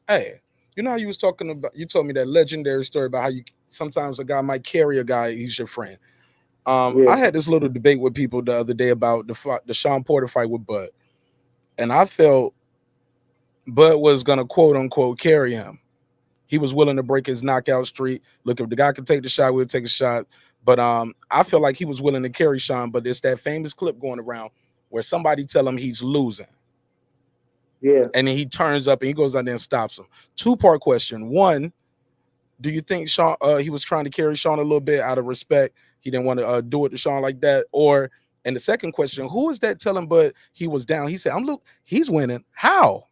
Hey, you know how you was talking about, you told me that legendary story about how you sometimes a guy might carry a guy, he's your friend. I had this little debate with people the other day about the Sean Porter fight with Bud. And I felt Bud was going to quote unquote carry him. He was willing to break his knockout streak. Look, if the guy could take the shot, we'll take a shot. But I feel like he was willing to carry Sean, but it's that famous clip going around where somebody tell him he's losing. Yeah. And then he turns up and he goes out there and stops him. 2-part question. One, Do you think Sean he was trying to carry Sean a little bit out of respect? He didn't want to do it to Sean like that? Or, and the second question, who is that telling Bud he was down? He said, he's winning. How?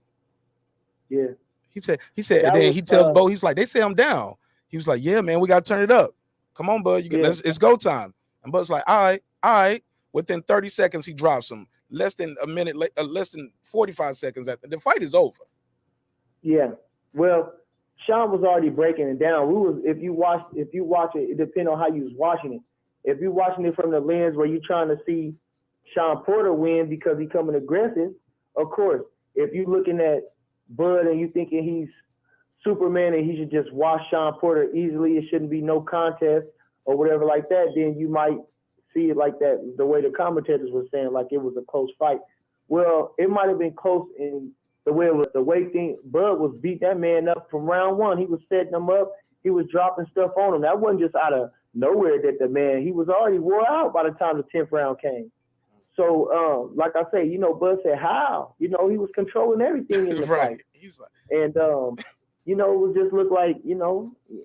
Yeah. He said, That and then was he tells Bo, he's like, they say I'm down. He was like, yeah, man, we got to turn it up. Come on, Bud. It's go time. And Bud's like, all right. Within 30 seconds, he drops him. Less than a minute, less than 45 seconds after the fight is over. Yeah. Well, Sean was already breaking it down. If you watch it, it depends on how you was watching it. If you're watching it from the lens where you're trying to see Sean Porter win because he's coming aggressive, of course. If you're looking at Bud and you thinking he's Superman and he should just wash Sean Porter easily, it shouldn't be no contest or whatever like that, then you might see it like that, the way the commentators were saying, like it was a close fight. Well, it might have been close in the way Bud was beat that man up from round one. He was setting him up. He was dropping stuff on him. That wasn't just out of nowhere that he was already wore out by the time the 10th round came. So, like I say, Bud said, how? He was controlling everything in the fight. He's like, and, it would just look like,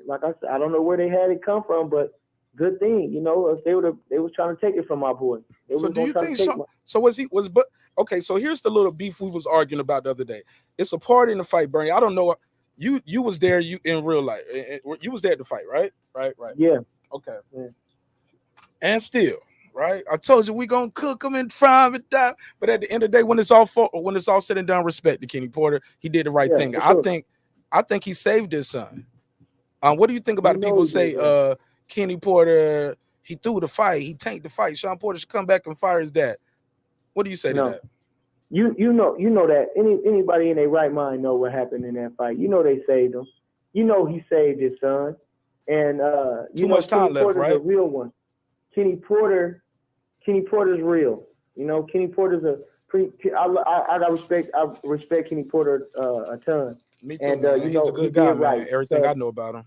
like I said, I don't know where they had it come from, but good thing, if they was trying to take it from my boy. So do you think Bud? Okay, so here's the little beef we was arguing about the other day. It's a part in the fight, Bernie. I don't know. You was there. You in real life. You was there at the fight, right? Right. Yeah. Okay. Yeah. And still, right? I told you we gonna cook them and fry them and die. But at the end of the day, when it's all said and done, respect to Kenny Porter. He did the right thing. Sure. I think he saved his son. What do you think about people say Kenny Porter, he threw the fight, he tanked the fight. Sean Porter should come back and fire his dad. What do you say to that? You know that anybody in their right mind know what happened in that fight. They saved him. He saved his son. And too much time left, right? A real one. Kenny Porter's real. Kenny Porter's a pretty. I respect Kenny Porter a ton. Me too. And he's a good guy, man. Right. Everything I know about him.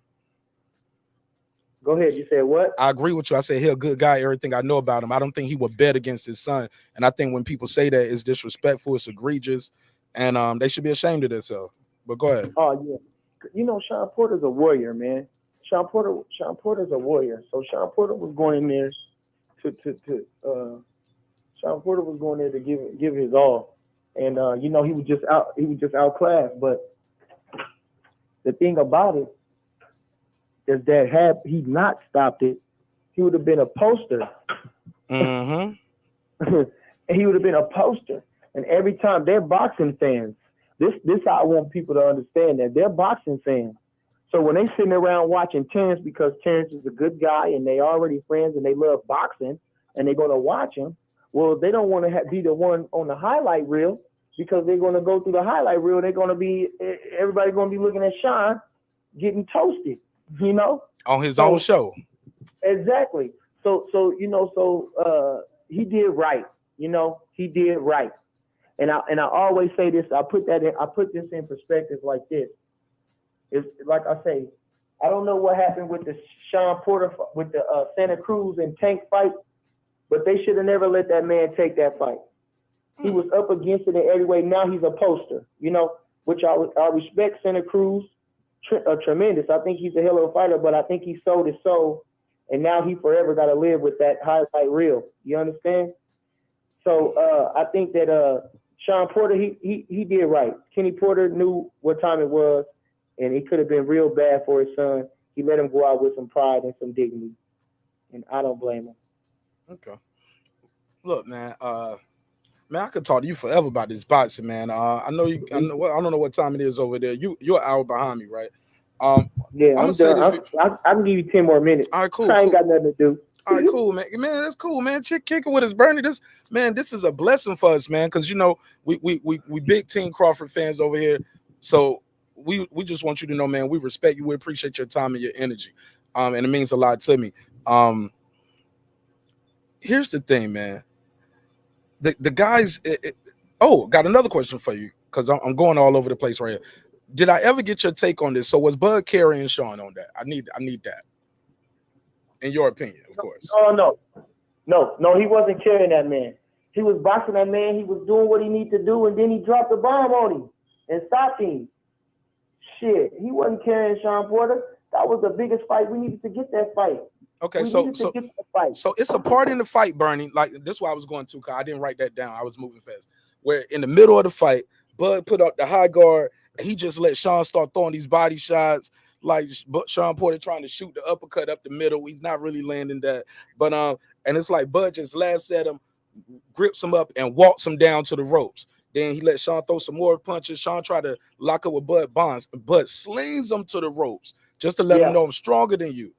Go ahead. You said what? I agree with you. I said he's a good guy. Everything I know about him. I don't think he would bet against his son. And I think when people say that, it's disrespectful. It's egregious, and they should be ashamed of themselves. But go ahead. Oh yeah. Sean Porter's a warrior, man. Sean Porter's a warrior. So Sean Porter was going in there Sean Porter was going there to give his all, and he was just outclassed. But the thing about it is that had he not stopped it, he would have been a poster. Mm-hmm. He would have been a poster. And every time they're boxing fans, this how I want people to understand that they're boxing fans. So when they sitting around watching Terence, because Terence is a good guy and they already friends and they love boxing and they're going to watch him, well, they don't want to be the one on the highlight reel, because they're going to go through the highlight reel. Everybody's going to be looking at Sean getting toasted, on his own show. Exactly. So he did right. He did right. And I always say this. I put this in perspective like this. It's like I say, I don't know what happened with the Sean Porter with the Santa Cruz and Tank fight, but they should have never let that man take that fight. He was up against it in every way. Now he's a poster, which I respect Santa Cruz tremendous. I think he's a hell of a fighter, but I think he sold his soul, and now he forever got to live with that highlight reel. You understand? So I think that Sean Porter, he did right. Kenny Porter knew what time it was, and it could have been real bad for his son. He let him go out with some pride and some dignity, and I don't blame him. Okay. Look, man, I could talk to you forever about this boxing, man. I know you. I don't know what time it is over there. You're an hour behind me, right? Yeah, I'm done. I can give you 10 more minutes. All right, cool. I ain't got nothing to do. All right, cool, man. Man, that's cool, man. Kicking with us, Bernie. This is a blessing for us, man. Because we big Team Crawford fans over here. So we just want you to know, man, we respect you. We appreciate your time and your energy. And it means a lot to me. Here's the thing, man. The guys. Got another question for you, because I'm going all over the place right here. Did I ever get your take on this? So was Bud carrying Sean on that? I need that. In your opinion, of course. No, he wasn't carrying that man. He was boxing that man. He was doing what he needed to do, and then he dropped the bomb on him and stopped him. Shit, he wasn't carrying Sean Porter. That was the biggest fight. We needed to get that fight. Okay, we so needed to get that fight. so it's a part in the fight, Bernie. Like this is why I was going to, cause I didn't write that down. I was moving fast. Where in the middle of the fight, Bud put up the high guard. He just let Sean start throwing these body shots. Like Sean Porter trying to shoot the uppercut up the middle. He's not really landing that. But and it's like Bud just laughs at him, grips him up, and walks him down to the ropes. Then he let Sean throw some more punches. Sean tried to lock up with Bud Bonds. Bud slings him to the ropes just to let him know I'm stronger than you.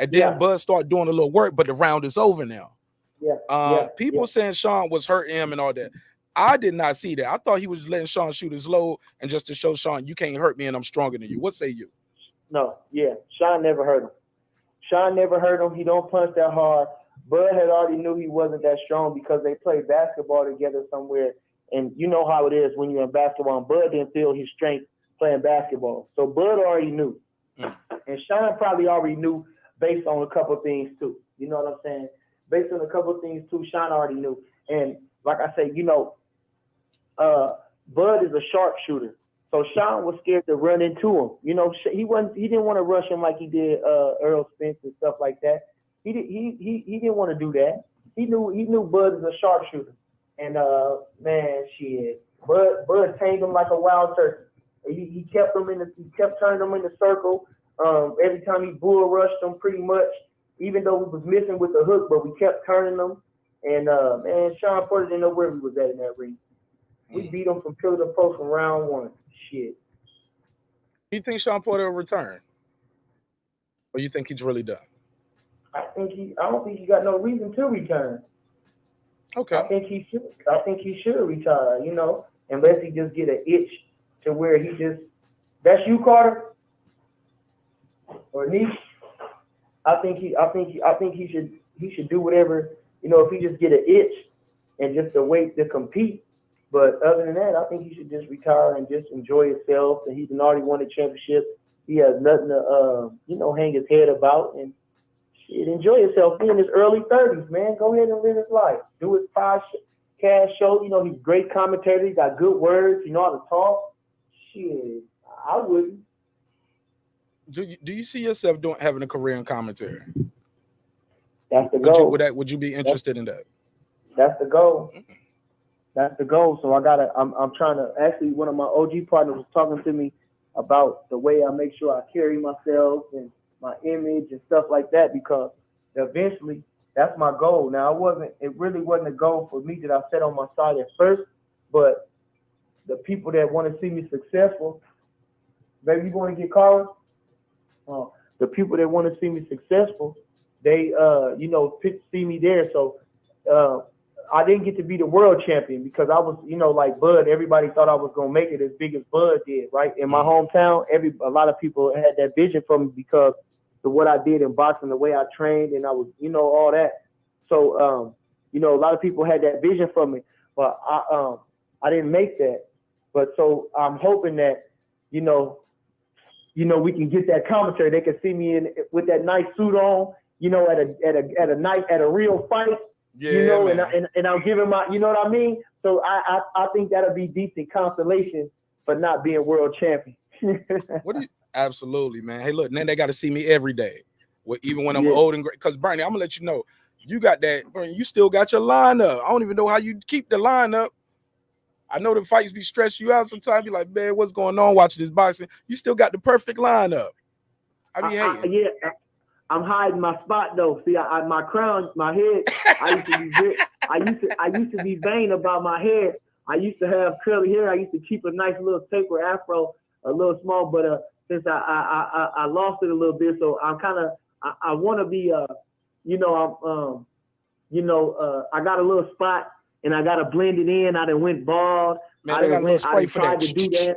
And then Bud started doing a little work, but the round is over now. People saying Sean was hurting him and all that. I did not see that. I thought he was letting Sean shoot his low and just to show Sean, you can't hurt me and I'm stronger than you. What say you? No, Sean never hurt him. Sean never hurt him. He don't punch that hard. Bud had already knew he wasn't that strong because they played basketball together somewhere. And you know how it is when you're in basketball. And Bud didn't feel his strength playing basketball. So Bud already knew. And Sean probably already knew based on a couple of things too. You know what I'm saying? Based on a couple of things too, Sean already knew. And like I say, Bud is a sharpshooter. So Sean was scared to run into him. He didn't want to rush him like he did Errol Spence and stuff like that. He didn't want to do that. He knew Bud is a sharpshooter. And man, shit. Bud tamed him like a wild turkey. He kept turning him in the circle. Every time he bull rushed him pretty much, even though we was missing with the hook, but we kept turning him. And man, Sean Porter didn't know where he was at in that ring. We beat him from pillar to post from round one. Shit. Do you think Sean Porter will return? Or you think he's really done? I don't think he got no reason to return. Okay. I think he should retire, unless he just get an itch to where he just that's you, Carter? Or Niche? I think he should do whatever, if he just get an itch and just to wait to compete. But other than that, I think he should just retire and just enjoy himself. And he's already won a championship. He has nothing to, hang his head about. And shit, enjoy yourself. He in his early 30s, man. Go ahead and live his life. Do his podcast show. He's a great commentator. He got good words. He know how to talk. Shit, I wouldn't. Do you see yourself having a career in commentary? That's the goal. Would you be interested in that? That's the goal. That's the goal. So I'm trying to, actually one of my OG partners was talking to me about the way I make sure I carry myself and my image and stuff like that, because eventually that's my goal. Now it really wasn't a goal for me that I set on my side at first, but the people that want to see me successful, baby, you want to get called? The people that want to see me successful, they see me there. So I didn't get to be the world champion because I was, like Bud, everybody thought I was going to make it as big as Bud did, right? In my hometown, a lot of people had that vision for me because of what I did in boxing, the way I trained, and I was, all that. So, a lot of people had that vision for me, but I didn't make that. But so I'm hoping that, we can get that commentary. They can see me with that nice suit on, at a real fight. Yeah, and I'm giving my, you know what I mean? So I think that'll be decent consolation for not being world champion. Absolutely, man. Hey, look, then they got to see me every day. Even when I'm old and great. Because Bernie, I'm gonna let you know, you got that, Bernie, you still got your lineup. I don't even know how you keep the lineup. I know the fights be stressing you out sometimes. You're like, man, what's going on watching this boxing? You still got the perfect lineup. I be hating. I'm hiding my spot though. See, my crown, my head. I used to be vain about my hair. I used to have curly hair. I used to keep a nice little taper afro, a little small. But since I lost it a little bit, so I'm kind of I want to be I got a little spot and I got to blend it in. I done went bald. Man, I tried to do that,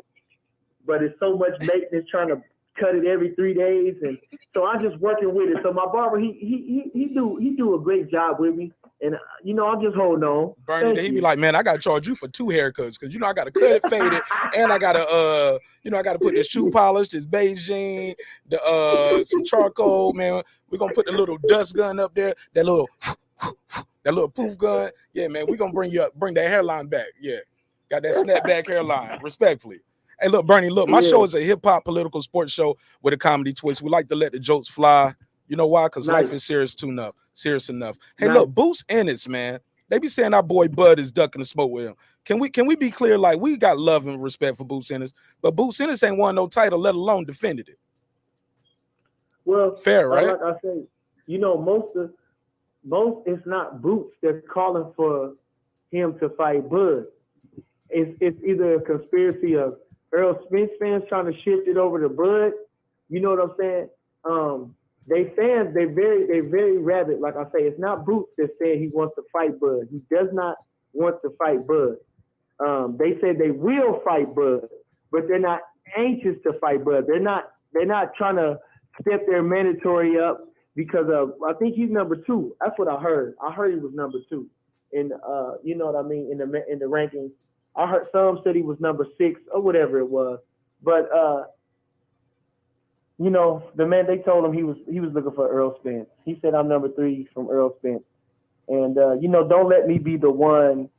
but it's so much maintenance trying to cut it every 3 days, and so I'm just working with it. So my barber, he do a great job with me, and I'm just holding on. Bernie, he be like, man, I gotta charge you for 2 haircuts because I gotta cut it, fade it, and I gotta I gotta put this shoe polish, this Beijing, some charcoal, man. We're gonna put the little dust gun up there, that little poof gun. Yeah, man, we're gonna bring that hairline back. Yeah, got that snapback hairline, respectfully. Hey, look, Bernie, look, my Yeah. show is a hip-hop political sports show with a comedy twist. We like to let the jokes fly. You know why? Because Nice. life is serious enough. Hey, Nice. look, Boots Ennis, man. They be saying our boy Bud is ducking the smoke with him. Can we be clear? Like, we got love and respect for Boots Ennis, but Boots Ennis ain't won no title, let alone defended it. Well, Fair, right? Like I say, you know, most it's not Boots that's calling for him to fight Bud. It's either a conspiracy of Errol Spence fans trying to shift it over to Bud. You know what I'm saying? They fans, they very rabid. Like I say, it's not Boots that said he wants to fight Bud. He does not want to fight Bud. They said they will fight Bud, but they're not anxious to fight Bud. They're not trying to step their mandatory up because of, I think he's number 2. That's what I heard. I heard he was number 2 in you know what I mean, in the rankings. I heard some said he was number 6 or whatever it was. But you know, the man, they told him he was looking for Errol Spence. He said, I'm number 3 from Errol Spence. And you know, don't let me be the one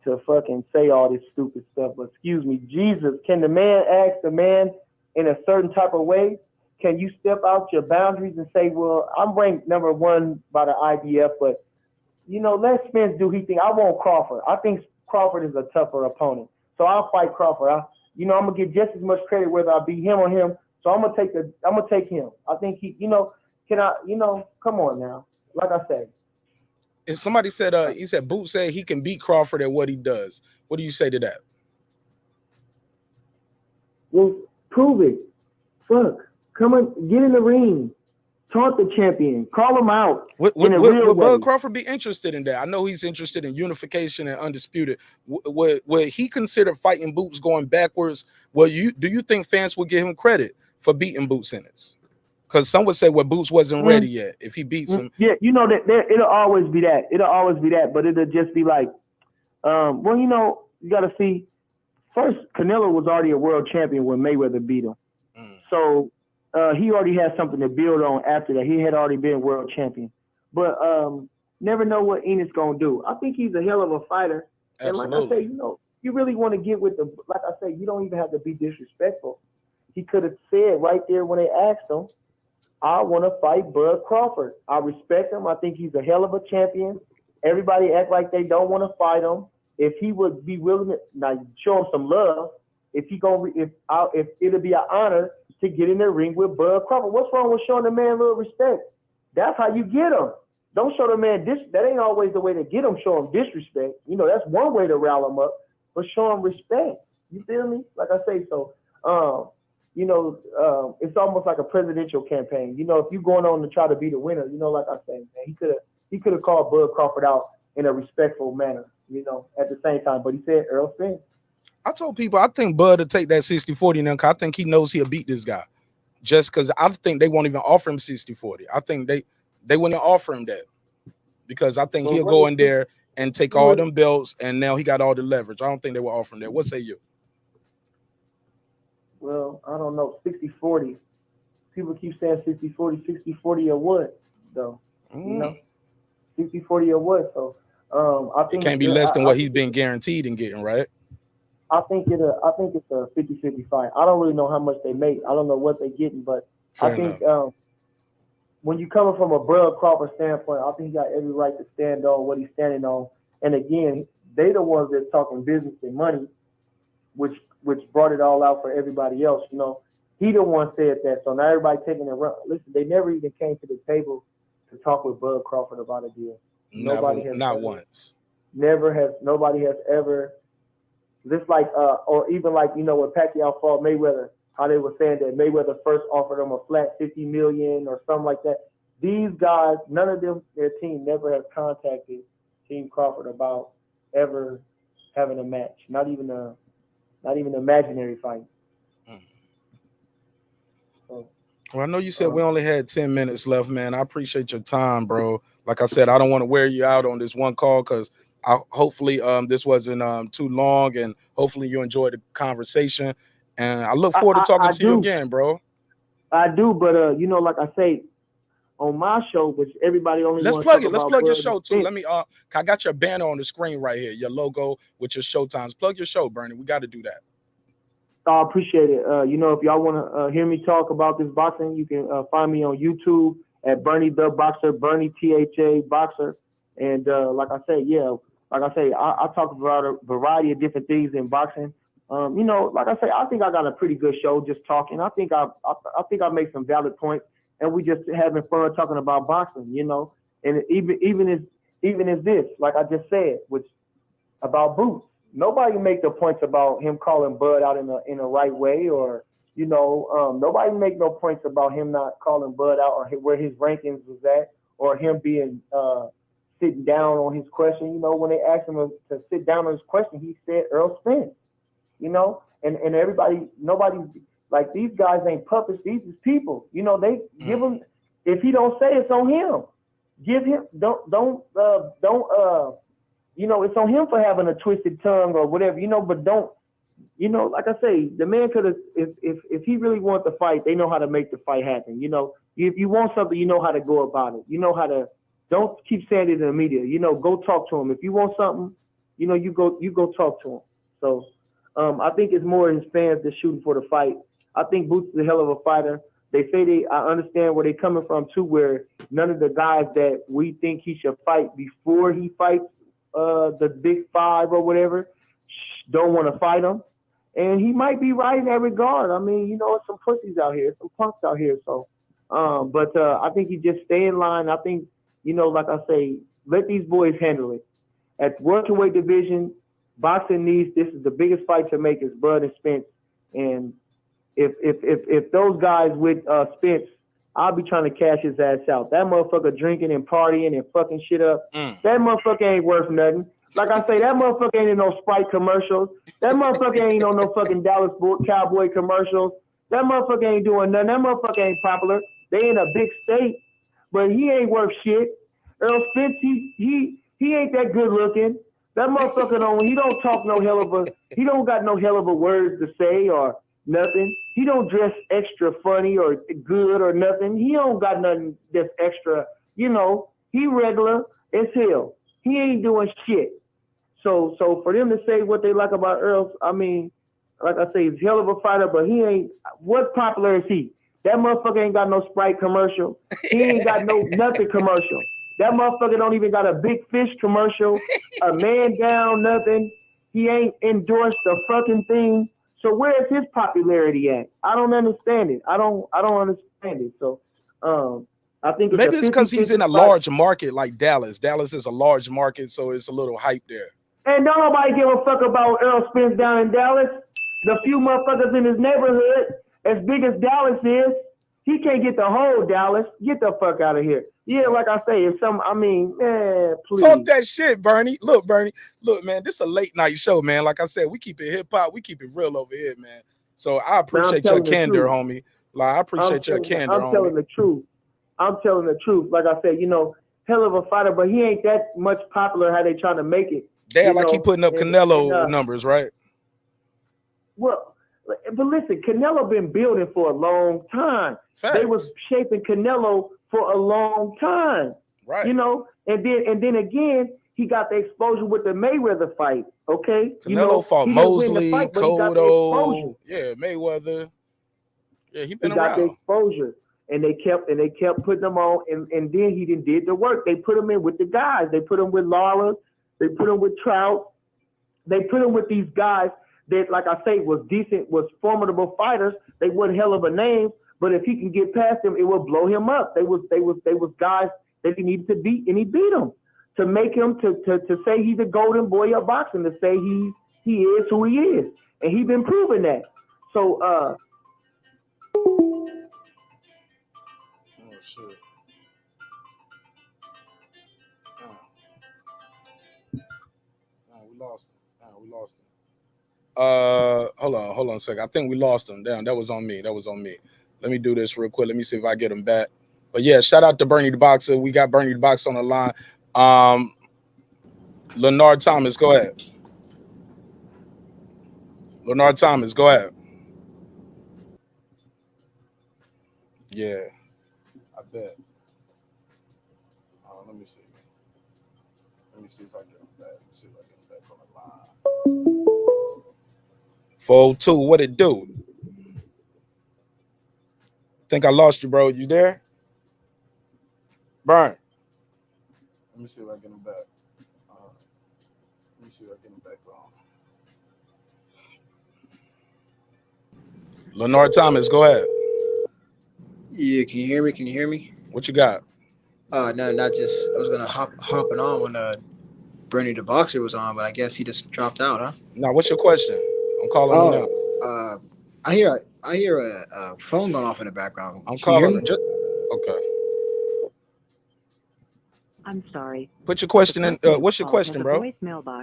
to fucking say all this stupid stuff. But excuse me, Jesus, can the man ask the man in a certain type of way? Can you step out your boundaries and say, well, I'm ranked number 1 by the IBF, but you know, let Spence do his thing. I want Crawford. I think Crawford is a tougher opponent. So I'll fight Crawford. I'm gonna get just as much credit whether I beat him or him. So I'm gonna take him. I think he, you know, come on now. Like I said. And somebody said, he said Boots said he can beat Crawford at what he does. What do you say to that? Well, prove it. Fuck. Come on, get in the ring. Taunt the champion. Call him out. Would Bud Crawford be interested in that? I know he's interested in unification and undisputed. Would he consider fighting Boots going backwards? Well, do you think fans would give him credit for beating Boots Ennis? Because some would say, well, Boots wasn't ready yet. If he beats him, yeah, you know that it'll always be that. It'll always be that. But it'll just be like, well, you know, you got to see. First, Canelo was already a world champion when Mayweather beat him, so he already had something to build on after that. He had already been world champion. But never know what Ennis gonna do. I think he's a hell of a fighter. Absolutely. And like I say, you know, you really want to get with the, like I say, you don't even have to be disrespectful. He could have said right there when they asked him, I want to fight Bud Crawford. I respect him. I think he's a hell of a champion. Everybody act like they don't want to fight him. If he would be willing to now show him some love, if it'll be an honor to get in the ring with Bud Crawford. What's wrong with showing the man a little respect? That's how you get him. Don't show the man that ain't always the way to get him. Show him disrespect. You know, that's one way to rile him up, but show him respect. You feel me? Like I say, so you know, it's almost like a presidential campaign. You know, if you're going on to try to be the winner, you know, like I say, man, he could have called Bud Crawford out in a respectful manner, you know, at the same time. But he said Errol Spence. I told people I think Bud will take that 60-40 now, because I think he knows he'll beat this guy. Just because I think they won't even offer him 60-40. I think they wouldn't offer him that, because I think he'll go in there and take all them belts, and now he got all the leverage. I don't think they will offer him that. What say you? Well, I don't know. 60-40. People keep saying 60-40. 60-40 or what, though? You know? 60-40 or what? So I think it can't be less than what he's been guaranteed in getting, right? I think it's a 50-50 fight. I don't really know how much they make. I don't know what they're getting, but Fair I think when you're coming from a Bud Crawford standpoint, I think he got every right to stand on what he's standing on. And again, they the ones that's talking business and money, which brought it all out for everybody else. You know, he the one said that. So now everybody taking it around. Listen, they never even came to the table to talk with Bud Crawford about a deal. Nobody has not ever, once. Nobody has ever. Just like, or even like, you know, when Pacquiao fought Mayweather, how they were saying that Mayweather first offered him a flat $50 million or something like that. These guys, none of them, their team never has contacted Team Crawford about ever having a match. Not even an imaginary fight. So, well, I know you said we only had 10 minutes left, man. I appreciate your time, bro. Like I said, I don't want to wear you out on this one call, because hopefully this wasn't too long, and hopefully you enjoyed the conversation. And I look forward to talking to you again, bro. I do, but you know, like I say, on my show, which everybody only let's plug your show too. Let me I got your banner on the screen right here, your logo with your show times. Plug your show, Bernie. We got to do that. I appreciate it. If y'all want to hear me talk about this boxing, you can find me on YouTube at Bernie the Boxer, Bernie THA Boxer. And like I talk about a variety of different things in boxing. Like I say, I think I got a pretty good show just talking. I think I make some valid points, and we just having fun talking about boxing. And even as this, like I just said, which about Boots. Nobody make the points about him calling Bud out in a right way, or nobody make no points about him not calling Bud out, or where his rankings was at, or him being sitting down on his question. When they asked him to sit down on his question, he said Errol Spence. And everybody, nobody, like, these guys ain't puppets. These is people. They give him. If he don't say, it's on him. Give him. Don't. It's on him for having a twisted tongue or whatever, but don't, like I say, the man could have, if he really wants to fight, they know how to make the fight happen. If you want something, you know how to go about it. You know how to, don't keep saying it in the media, go talk to him. If you want something, you go talk to him. So, I think it's more his fans that's shooting for the fight. I think Boots is a hell of a fighter. They say I understand where they're coming from too, where none of the guys that we think he should fight before he fights the big five or whatever don't want to fight him, and he might be right in that regard. I mean, it's some pussies out here, some punks out here. So, but I think he just stay in line. I think, like I say, let these boys handle it. At welterweight division, boxing needs, this is the biggest fight to make is Bud and Spence, and if those guys with Spence, I'll be trying to cash his ass out. That motherfucker drinking and partying and fucking shit up. That motherfucker ain't worth nothing. Like I say, that motherfucker ain't in no Sprite commercials. That motherfucker ain't on no fucking Dallas Cowboy commercials. That motherfucker ain't doing nothing. That motherfucker ain't popular. They in a big state, but he ain't worth shit. Errol Spence, he ain't that good looking. That motherfucker he don't talk no hell of a, he don't got no hell of a words to say or nothing. He don't dress extra funny or good or nothing. He don't got nothing that's extra. He regular as hell. He ain't doing shit. So for them to say what they like about Earl, I mean, like I say, he's a hell of a fighter, but he ain't, what popular is he? That motherfucker ain't got no Sprite commercial. He ain't got no nothing commercial. That motherfucker don't even got a Big Fish commercial, a man down, nothing. He ain't endorsed a fucking thing. So where is his popularity at? I don't understand it. I don't understand it. So I think maybe it's because he's in a large market like Dallas. Dallas is a large market, so it's a little hype there. And don't nobody give a fuck about Errol Spence down in Dallas. The few motherfuckers in his neighborhood, as big as Dallas is, he can't get the whole Dallas. Get the fuck out of here. Yeah, like I say, please. Talk that shit, Bernie. Look, man, this is a late night show, man. Like I said, we keep it hip hop. We keep it real over here, man. So I appreciate your candor, homie. Like, I appreciate your candor, homie. I'm telling the truth. I'm telling the truth. Like I said, hell of a fighter, but he ain't that much popular how they trying to make it. Damn, like he putting up Canelo numbers, right? Well, but listen, Canelo been building for a long time. Facts. They was shaping Canelo for a long time. Right. And then again, he got the exposure with the Mayweather fight. Okay. Canelo fought Mosley, Cotto. Yeah, Mayweather. Yeah, he around. Got the exposure. And they kept putting him on, and then he did the work. They put him in with the guys. They put him with Lara. They put him with Trout. They put him with these guys that, like I say, was decent, was formidable fighters. They weren't hell of a name, but if he can get past them, it will blow him up. They was guys that he needed to beat, and he beat them to make him to say he's a golden boy of boxing, to say he is who he is, and he's been proving that. So shit. We lost him. Hold on a second. I think we lost him. Damn, that was on me. Let me do this real quick. Let me see if I get him back. But yeah, shout out to Bernie the Boxer. We got Bernie the Boxer on the line. Leonard Thomas, go ahead. Leonard Thomas, go ahead. Yeah, I bet. Let me see. Let me see if I get him back. on the line. 402, what it do? Think I lost you, bro. You there? Burn. Let me see if I get him back. Let me see if I get him back on. Lenore Thomas, go ahead. Yeah, can you hear me? Can you hear me? What you got? No, not just. I was gonna hopping on when Bernie the Boxer was on, but I guess he just dropped out, huh? Now, what's your question? I'm calling him now. I hear a phone going off in the background. I'm Can you hear calling me? him. Okay. I'm sorry. Put your question in. What's your question, bro?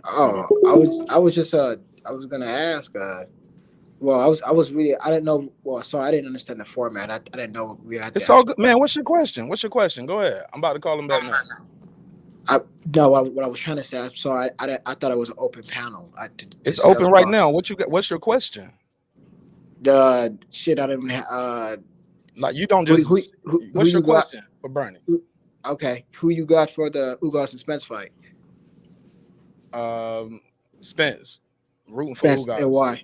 Oh, I was just I was gonna ask. Well, I was really I didn't know. Well, sorry, I didn't understand the format. I didn't know we had. It's all good, man. What's your question? What's your question? Go ahead. I'm about to call him back now. What I was trying to say. I'm sorry. I thought it was an open panel. It's open right now. What you got? What's your question? The shit I didn't have. Like you don't just. What's your question for Bernie? Okay, who you got for the Ugas and Spence fight? Spence, rooting for Ugas. And why?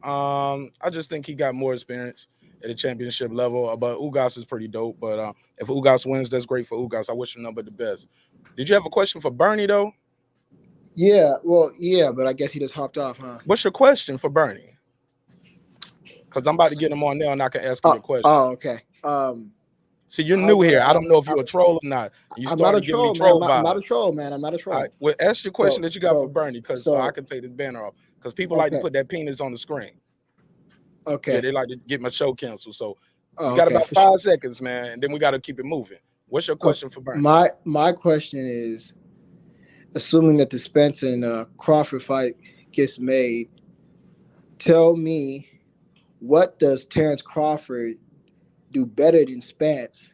I just think he got more experience at the championship level. But Ugas is pretty dope. But if Ugas wins, that's great for Ugas. I wish him nothing but the best. Did you have a question for Bernie though? Yeah, well, yeah, but I guess he just hopped off, huh? What's your question for Bernie? Because I'm about to get him on now, and I can ask him a question. Oh, okay. See, you're new here. I don't know if you're a troll or not. I'm not a troll, man. I'm not a troll, man. I'm not a troll. All right. Well, ask your question that you got for Bernie, because so I can take this banner off. Because people like to put that penis on the screen. Okay. Yeah, they like to get my show canceled. So you got about 5 seconds, man, and then we got to keep it moving. What's your question for Bernie? My question is, assuming that the Spence and Crawford fight gets made, tell me, what does Terence Crawford do better than Spence?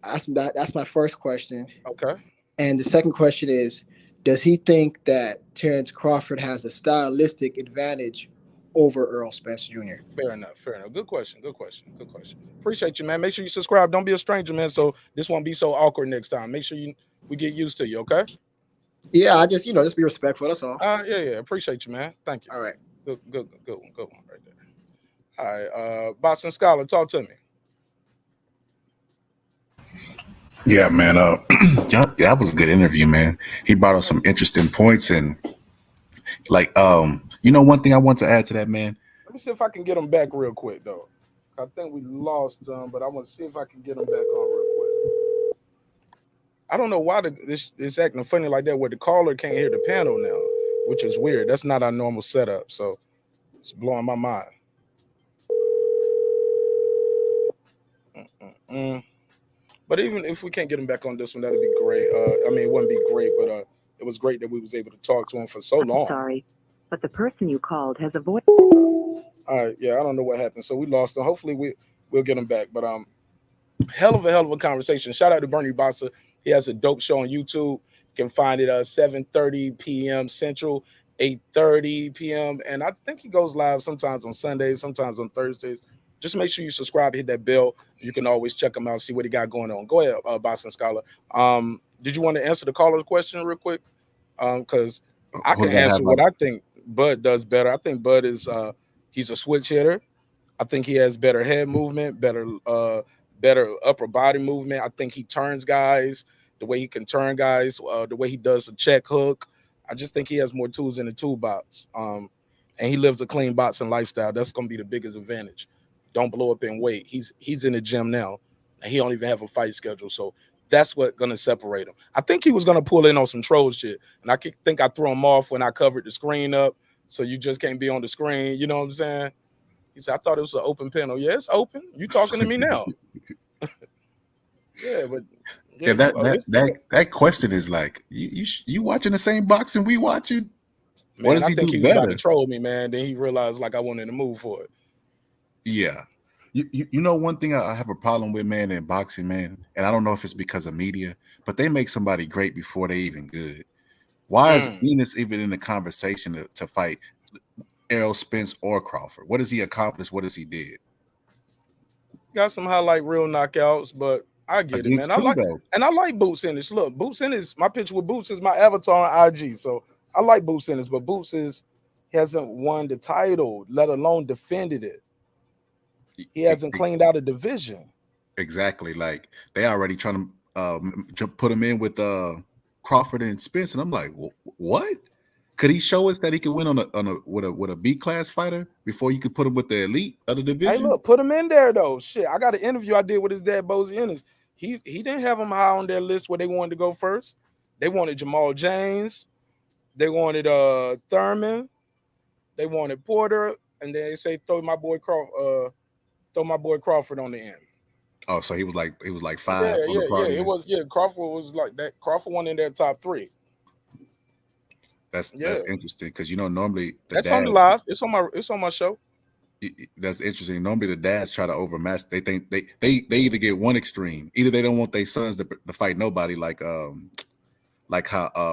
That's my first question. Okay. And the second question is, does he think that Terence Crawford has a stylistic advantage over Errol Spence Jr.? Fair enough. Good question. Appreciate you, man. Make sure you subscribe. Don't be a stranger, man. So this won't be so awkward next time. Make sure we get used to you, okay? Yeah, I just just be respectful. That's all. Yeah. Appreciate you, man. Thank you. All right. Good one right there. All right, Boston Scholar, talk to me. Yeah, man. That was a good interview, man. He brought up some interesting points, and one thing I want to add to that, man. Let me see if I can get him back real quick, though. I think we lost but I want to see if I can get him back on real quick. I don't know why this acting funny like that, where the caller can't hear the panel now, which is weird. That's not our normal setup, so it's blowing my mind. But even if we can't get him back on this one, that'd be great. It wouldn't be great, but it was great that we was able to talk to him for so long. Sorry, but the person you called has a voice. All right, yeah, I don't know what happened, so we lost him. Hopefully we'll get him back. But hell of a conversation. Shout out to Bernie Bossa. He has a dope show on YouTube. You can find it 7:30 p.m. Central, 8:30 p.m. And I think he goes live sometimes on Sundays, sometimes on Thursdays. Just make sure you subscribe, hit that bell. You can always check him out, see what he got going on. Go ahead, Boston Scholar. Did you want to answer the caller's question real quick? Because I can answer what I think Bud does better. I think Bud is he's a switch hitter. I think he has better head movement, better upper body movement. I think he turns guys the way he can turn guys, the way he does a check hook. I just think he has more tools in the toolbox. And he lives a clean boxing lifestyle. That's going to be the biggest advantage. Don't blow up in weight. He's in the gym now, and he don't even have a fight schedule. So that's what's going to separate him. I think he was going to pull in on some troll shit, and I think I threw him off when I covered the screen up, so you just can't be on the screen. You know what I'm saying? He said, I thought it was an open panel. Yeah, it's open. You talking to me now. Yeah, but that question is like, you watching the same boxing we watching? Man, what does he I think do he was better? about to troll me, man. Then he realized like I wasn't in the mood for it. Yeah. You know, one thing I have a problem with, man, in boxing, man, and I don't know if it's because of media, but they make somebody great before they even good. Why is Enos even in the conversation to fight Errol Spence or Crawford? What has he accomplished? What has he did? Got some highlight real knockouts, but I get it, man. I like Boots Ennis. Look, Boots Ennis, my picture with Boots is my avatar on IG. So I like Boots Ennis, but Boots is He hasn't won the title, let alone defended it. He hasn't cleaned out a division. Exactly. Like they already trying to put him in with Crawford and Spence, and I'm like, what? Could he show us that he could win on a with a B class fighter before you could put him with the elite of the division? Hey, look, put him in there though. Shit, I got an interview I did with his dad, Bozy Ennis. He didn't have him high on their list where they wanted to go first. They wanted Jamal James, they wanted Thurman, they wanted Porter, and then they say throw my boy Crawford on the end. Oh, so he was like 5 Yeah, on the party. It was Crawford was like that. Crawford won in their top 3. That's interesting because normally that's on the live. It's on my show. That's interesting. Normally the dads try to overmatch. They think they either get one extreme. Either they don't want their sons to fight nobody, like how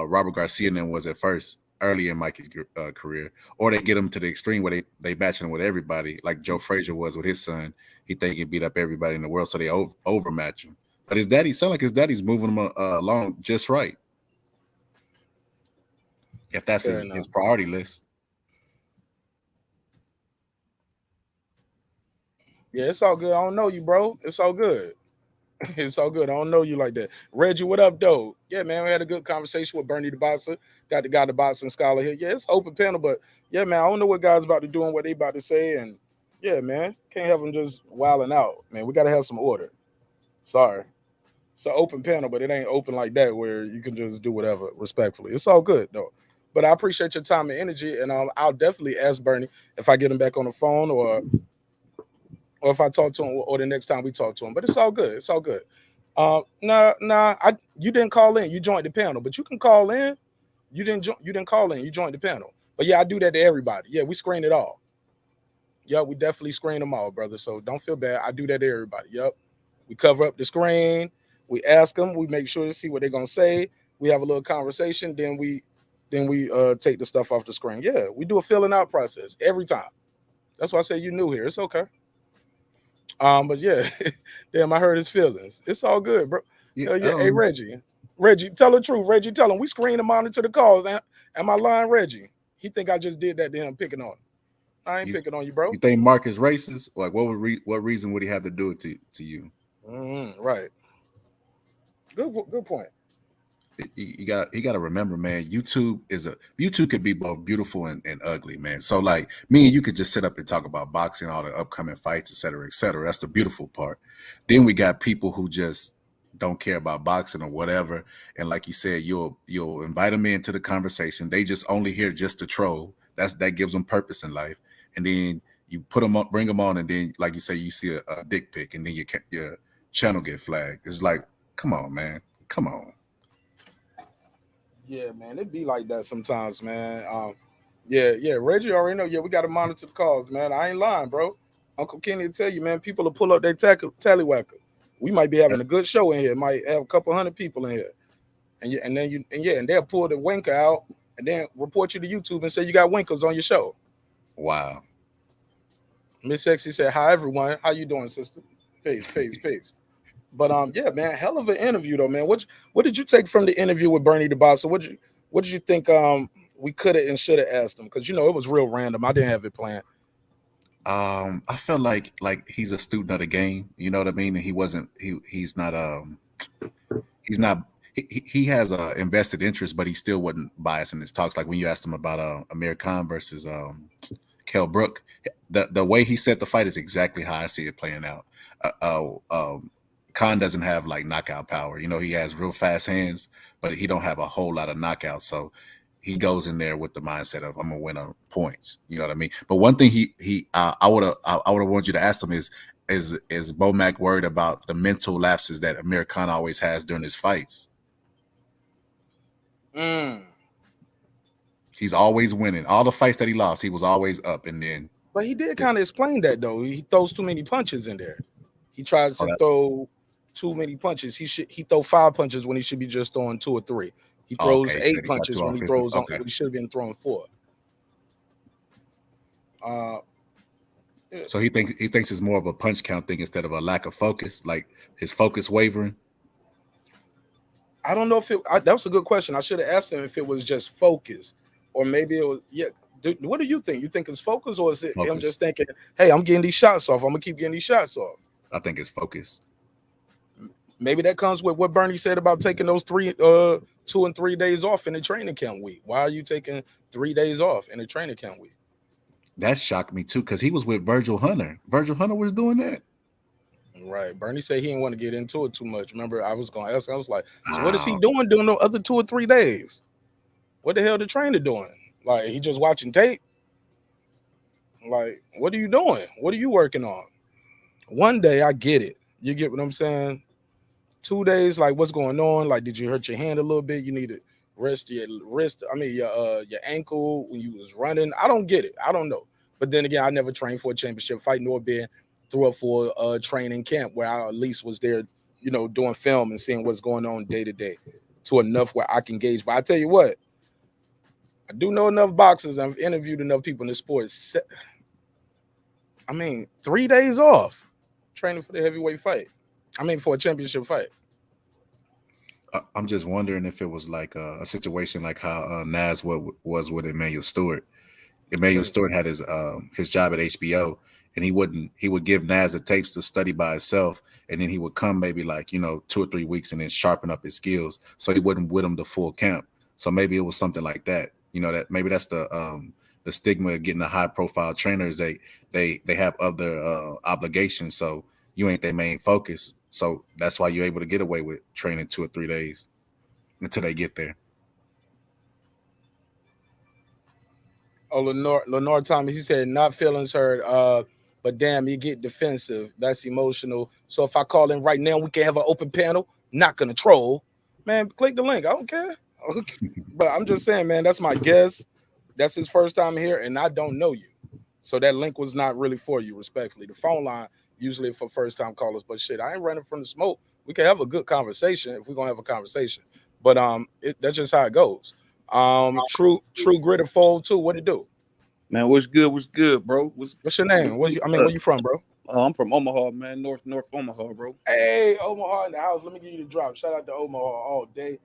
Robert Garcia and them was at first, early in Mikey's career, or they get them to the extreme where they matching him with everybody, like Joe Frazier was with his son. He think he beat up everybody in the world, so they overmatch him. But his daddy sound like his daddy's moving him along just right. If that's his priority list. Yeah, it's all good. I don't know you, bro. It's all good. It's all good. I don't know you like that. Reggie, what up, though? Yeah, man, we had a good conversation with Bernie the Boxer. Got the guy, the boxing scholar here. Yeah, it's open panel, but yeah, man, I don't know what guys about to do and what they about to say. And yeah, man, can't have them just wilding out, man. We got to have some order. Sorry. It's an open panel, but it ain't open like that where you can just do whatever respectfully. It's all good, though. But I appreciate your time and energy, and I'll definitely ask Bernie if I get him back on the phone or if I talk to him or the next time we talk to him. But it's all good. It's all good. You didn't call in. You joined the panel, but you can call in. You didn't call in. You joined the panel. But yeah, I do that to everybody. Yeah, we screen it all. Yeah, we definitely screen them all, brother. So don't feel bad. I do that to everybody. Yep. We cover up the screen. We ask them. We make sure to see what they're gonna say. We have a little conversation. Then we take the stuff off the screen. Yeah, we do a filling out process every time. That's why I say you new here. It's okay. But yeah, damn, I hurt his feelings. It's all good, bro. Yeah. Hey, Reggie, tell the truth. Reggie, tell him we screen and monitor the calls. Am I lying, Reggie? He think I just did that to him, picking on him. I ain't picking on you, bro. You think Marq is racist? Like, what reason would he have to do it to you? Right. Good point. You got to remember, man. YouTube could be both beautiful and ugly, man. So like me and you could just sit up and talk about boxing, all the upcoming fights, et cetera, et cetera. That's the beautiful part. Then we got people who just don't care about boxing or whatever, and like you said, you'll invite them into the conversation. They just only here just to troll. That gives them purpose in life. And then you put them up, bring them on, and then like you say, you see a dick pic, and then your channel get flagged. It's like, come on, man, come on. Yeah, man, it be like that sometimes, man. Yeah, Reggie already know. Yeah, we got to monitor the calls, man. I ain't lying, bro. Uncle Kenny will tell you, man, people will pull up their tallywhacker. We might be having a good show in here. Might have a couple hundred people in here. And they'll pull the winker out and then report you to YouTube and say you got winkers on your show. Wow. Miss Sexy said, hi, everyone. How you doing, sister? Peace. But yeah, man, hell of an interview though, man. What did you take from the interview with Bernie the Boxer? What did you think we could have and should have asked him? Because it was real random. I didn't have it planned. I felt like he's a student of the game. You know what I mean? And he has a invested interest, but he still wasn't biased in his talks. Like when you asked him about Amir Khan versus Kell Brook, the way he set the fight is exactly how I see it playing out. Khan doesn't have like knockout power. He has real fast hands, but he don't have a whole lot of knockouts. So he goes in there with the mindset of I'm gonna win on points. You know what I mean? But one thing I would have wanted you to ask him is Bomac worried about the mental lapses that Amir Khan always has during his fights? He's always winning. All the fights that he lost, he was always up, and then. But he did kind of explain that though. He throws too many punches in there. He tries to throw too many punches. He throw 5 punches when he should be just throwing 2 or 3. He throws 8 punches when he throws on. When he should have been throwing 4. So he thinks it's more of a punch count thing instead of a lack of focus, like his focus wavering. I don't know if that was a good question. I should have asked him if it was just focus, or maybe it was What do you think? You think it's focus, or is it him Focus. just thinking, hey, I'm getting these shots off. I'm gonna keep getting these shots off. I think it's focus. Maybe that comes with what Bernie said about taking those 2 and 3 days off in the training camp week. Why are you taking 3 days off in the training camp week? That shocked me too, because he was with Virgil Hunter. Virgil Hunter was doing that. Right. Bernie said he didn't want to get into it too much. Remember, I was gonna ask, I was like, so what is he doing the other 2 or 3 days? What the hell the trainer doing? Like, he just watching tape? Like, what are you doing? What are you working on? One day, I get it. You get what I'm saying? 2 days, like, what's going on? Like, did you hurt your hand a little bit? You need to rest your wrist. I mean, your ankle when you was running. I don't get it. I don't know. But then again, I never trained for a championship fight, nor been through for a training camp where I at least was there, you know, doing film and seeing what's going on day to day to enough where I can gauge. But I tell you what, I do know enough boxers. I've interviewed enough people in the sport. I mean, 3 days off training for the heavyweight fight. I mean, for a championship fight. I'm just wondering if it was like a situation like how Nas was with Emmanuel Stewart. Emmanuel Stewart had his job at HBO, and he would give Nas the tapes to study by himself, and then he would come maybe like, you know, 2 or 3 weeks and then sharpen up his skills, so he wouldn't with him the full camp. So maybe it was something like that. You know, that maybe that's the stigma of getting a high profile trainers. They have other obligations, so you ain't their main focus. So that's why you're able to get away with training 2 or 3 days until they get there. Oh, Lenore Thomas, he said, not feelings hurt, but damn, you get defensive. That's emotional. So if I call in right now, we can have an open panel. Not gonna troll. Man, click the link. I don't care. Okay. But I'm just saying, man, that's my guess. That's his first time here, and I don't know you. So that link was not really for you, respectfully. The phone line usually for first-time callers, but shit, I ain't running from the smoke. We can have a good conversation if we're gonna have a conversation. But that's just how it goes. True Gritter Fold too. What it do? Man, what's good? What's good, bro? What's your name? Where you from, bro? I'm from Omaha, man. North Omaha, bro. Hey, Omaha in the house. Let me give you the drop. Shout out to Omaha all day.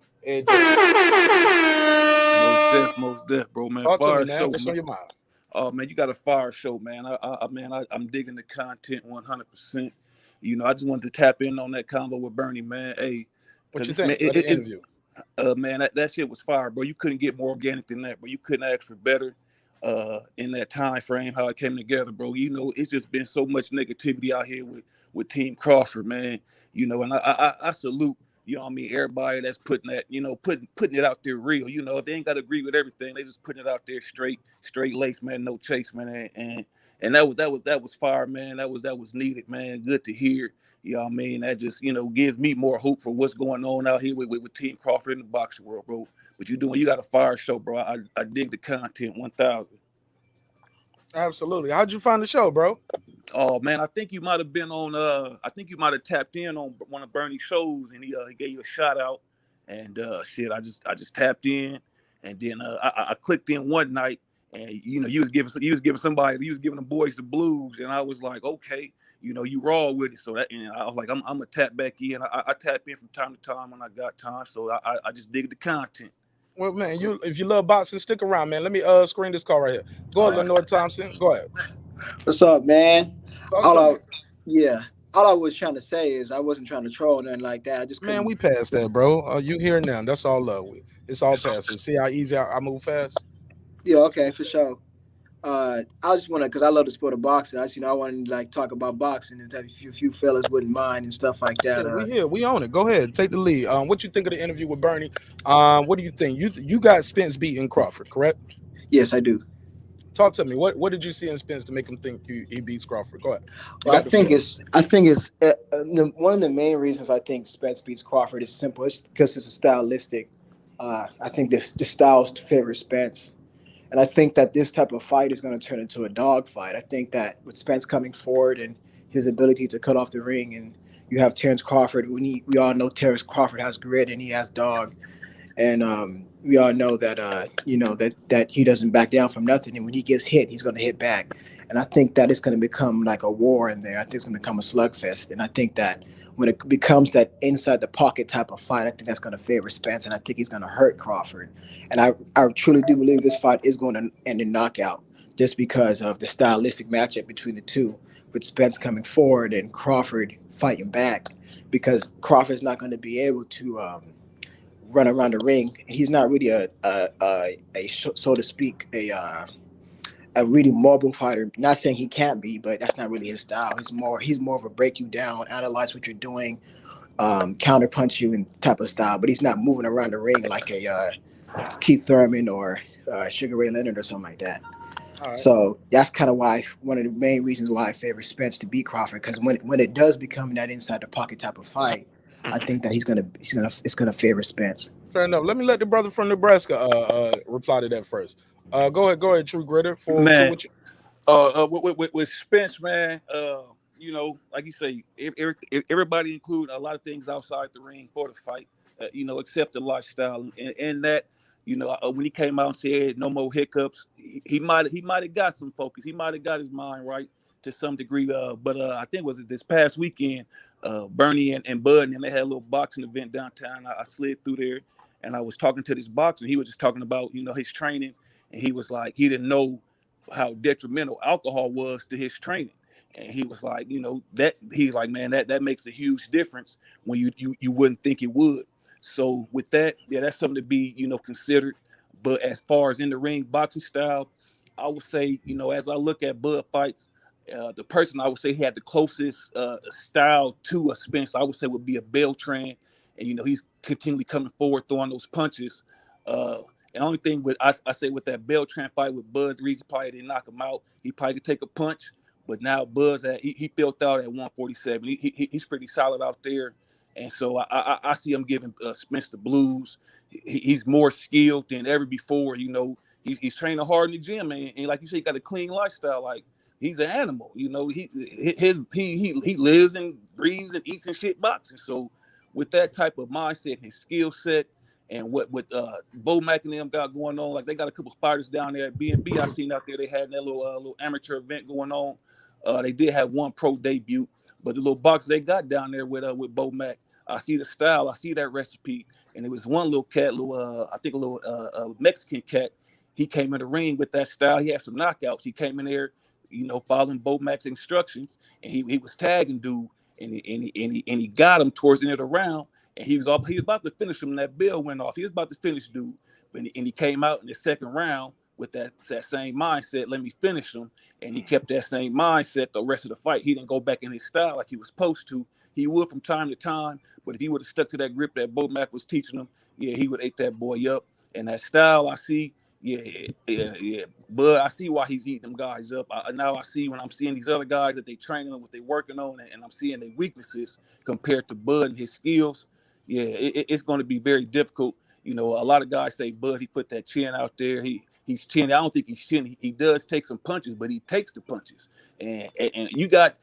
Most deaf, bro, man. Talk fire to me, man. show, What's man. on your mind? Oh man, you got a fire show, man. I'm digging the content 100%. You know, I just wanted to tap in on that combo with Bernie, man. Hey, what you think of the interview? Man, that shit was fire, bro. You couldn't get more organic than that, bro. You couldn't ask for better in that time frame, how it came together, bro. You know, it's just been so much negativity out here with Team Crawford, man. You know, and I salute, you know what I mean, everybody that's putting that, you know, putting it out there real. You know, if they ain't got to agree with everything, they just putting it out there straight lace, man, no chase, man. And that was fire, man. That was needed, man. Good to hear. You know what I mean? That just, you know, gives me more hope for what's going on out here with Team Crawford in the boxing world, bro. What you doing? You got a fire show, bro. I dig the content 1,000. Absolutely. How'd you find the show, bro? Oh man, I think you might have been on. I think you might have tapped in on one of Bernie's shows, and he gave you a shout out. And shit, I just tapped in, and then I clicked in one night, and you know, you was giving the boys the blues, and I was like, okay, you know, you raw with it. So that, and I was like, I'm gonna tap back in. I tap in from time to time when I got time. So I just dig the content. Well, man, if you love boxing, stick around, man. Let me screen this call right here. Go ahead, Lenore Thompson. Go ahead. What's up, man? All I All was trying to say is I wasn't trying to troll or nothing like that. I just man, we passed that, bro. You here now? That's all love. It's all past. See how easy I move fast? Yeah, okay, for sure. I just want to, because I love the sport of boxing. I wanted to like talk about boxing and if a few fellas wouldn't mind and stuff like that. Yeah, we own it. Go ahead, take the lead. What you think of the interview with Bernie? What do you think? You got Spence beating Crawford, correct? Yes, I do. Talk to me. What did you see in Spence to make him think he beats Crawford? Go ahead. Well, I think it's one of the main reasons I think Spence beats Crawford is simple. It's because it's a stylistic. I think the styles favor Spence. And I think that this type of fight is going to turn into a dog fight. I think that with Spence coming forward and his ability to cut off the ring, and you have Terence Crawford. We all know Terence Crawford has grit and he has dog. And we all know that that he doesn't back down from nothing, and when he gets hit, he's going to hit back. And I think that it's going to become like a war in there. I think it's going to become a slugfest, and I think that when it becomes that inside the pocket type of fight, I think that's going to favor Spence, and I think he's going to hurt Crawford. And I truly do believe this fight is going to end in knockout, just because of the stylistic matchup between the two, with Spence coming forward and Crawford fighting back, because Crawford's not going to be able to. Run around the ring. He's not really so to speak a really mobile fighter. Not saying he can't be, but that's not really his style. He's more of a break you down, analyze what you're doing, counter punch you and type of style. But he's not moving around the ring like a Keith Thurman or Sugar Ray Leonard or something like that. All right. So that's kind of why one of the main reasons why I favor Spence to beat Crawford, because when it does become that inside the pocket type of fight, I think that it's gonna favor Spence. Fair enough. Let me let the brother from Nebraska reply to that first. Go ahead, True Gritter. Man, with Spence, man, like you say, everybody include a lot of things outside the ring for the fight, except the lifestyle. And that, when he came out and said no more hiccups, he might have got some focus. He might have got his mind right to some degree. But I think was it this past weekend, Bernie and Bud and they had a little boxing event downtown. I slid through there and I was talking to this boxer. He was just talking about, his training. And he was like, he didn't know how detrimental alcohol was to his training. And he was like, that he's like, man, that makes a huge difference when you wouldn't think it would. So with that, yeah, that's something to be, considered. But as far as in the ring boxing style, I would say, as I look at Bud fights, the person I would say he had the closest style to a Spence, I would say would be a Beltran. And, he's continually coming forward, throwing those punches. And the only thing I say with that Beltran fight with Bud, the reason probably didn't knock him out, he probably could take a punch. But now Bud's he filled out at 147. He's pretty solid out there. And so I see him giving Spence the blues. He's more skilled than ever before. He's training hard in the gym, and like you said, he got a clean lifestyle. Like he's an animal. He lives and breathes and eats and shit boxing. So with that type of mindset, his skill set, and what Bo Mack and them got going on, like they got a couple of fighters down there at B&B I seen out there. They had that little amateur event going on. They did have one pro debut, but the little box they got down there with Bo Mack, I see the style, I see that recipe, and it was one little cat, I think a little Mexican cat. He came in the ring with that style. He had some knockouts. He came in there, following Bo Mack's instructions, and he was tagging dude, and he got him towards the end of the round. And he was about to finish him, and that bell went off. He was about to finish dude. And he came out in the second round with that same mindset, let me finish him. And he kept that same mindset the rest of the fight. He didn't go back in his style like he was supposed to. He would from time to time, but if he would have stuck to that grip that Bo Mack was teaching him, yeah, he would have ate that boy up. And that style I see, yeah. But I see why he's eating them guys up. Now I see when I'm seeing these other guys that they training on, what they working on, and I'm seeing their weaknesses compared to Bud and his skills. Yeah, it's going to be very difficult. A lot of guys say Bud, he put that chin out there. He's chin. I don't think he's chin. He does take some punches, but he takes the punches. And you got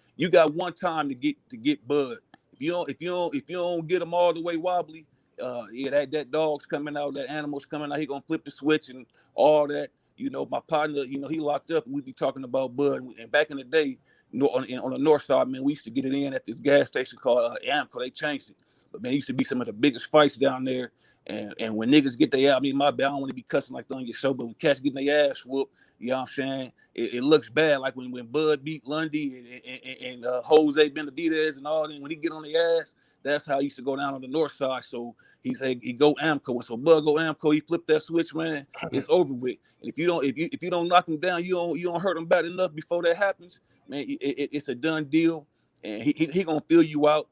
one time to get Bud. If you don't get him all the way wobbly, that dog's coming out, that animal's coming out. He gonna flip the switch and all that. My partner, he locked up, and we be talking about Bud. And back in the day, on the north side, man, we used to get it in at this gas station called Amco. They changed it. But man, it used to be some of the biggest fights down there. And when niggas get their ass, my bad, I don't want to be cussing like on your show, but when cats getting their ass whooped, you know what I'm saying? It looks bad. Like when Bud beat Lundy and Jose Benavidez and all that, when he get on the ass, that's how he used to go down on the north side. So he said he go Amco. And so Bud go Amco, he flipped that switch, man. It's over with. And if you don't knock him down, you don't hurt him bad enough before that happens, man, it's a done deal. And he gonna fill you out.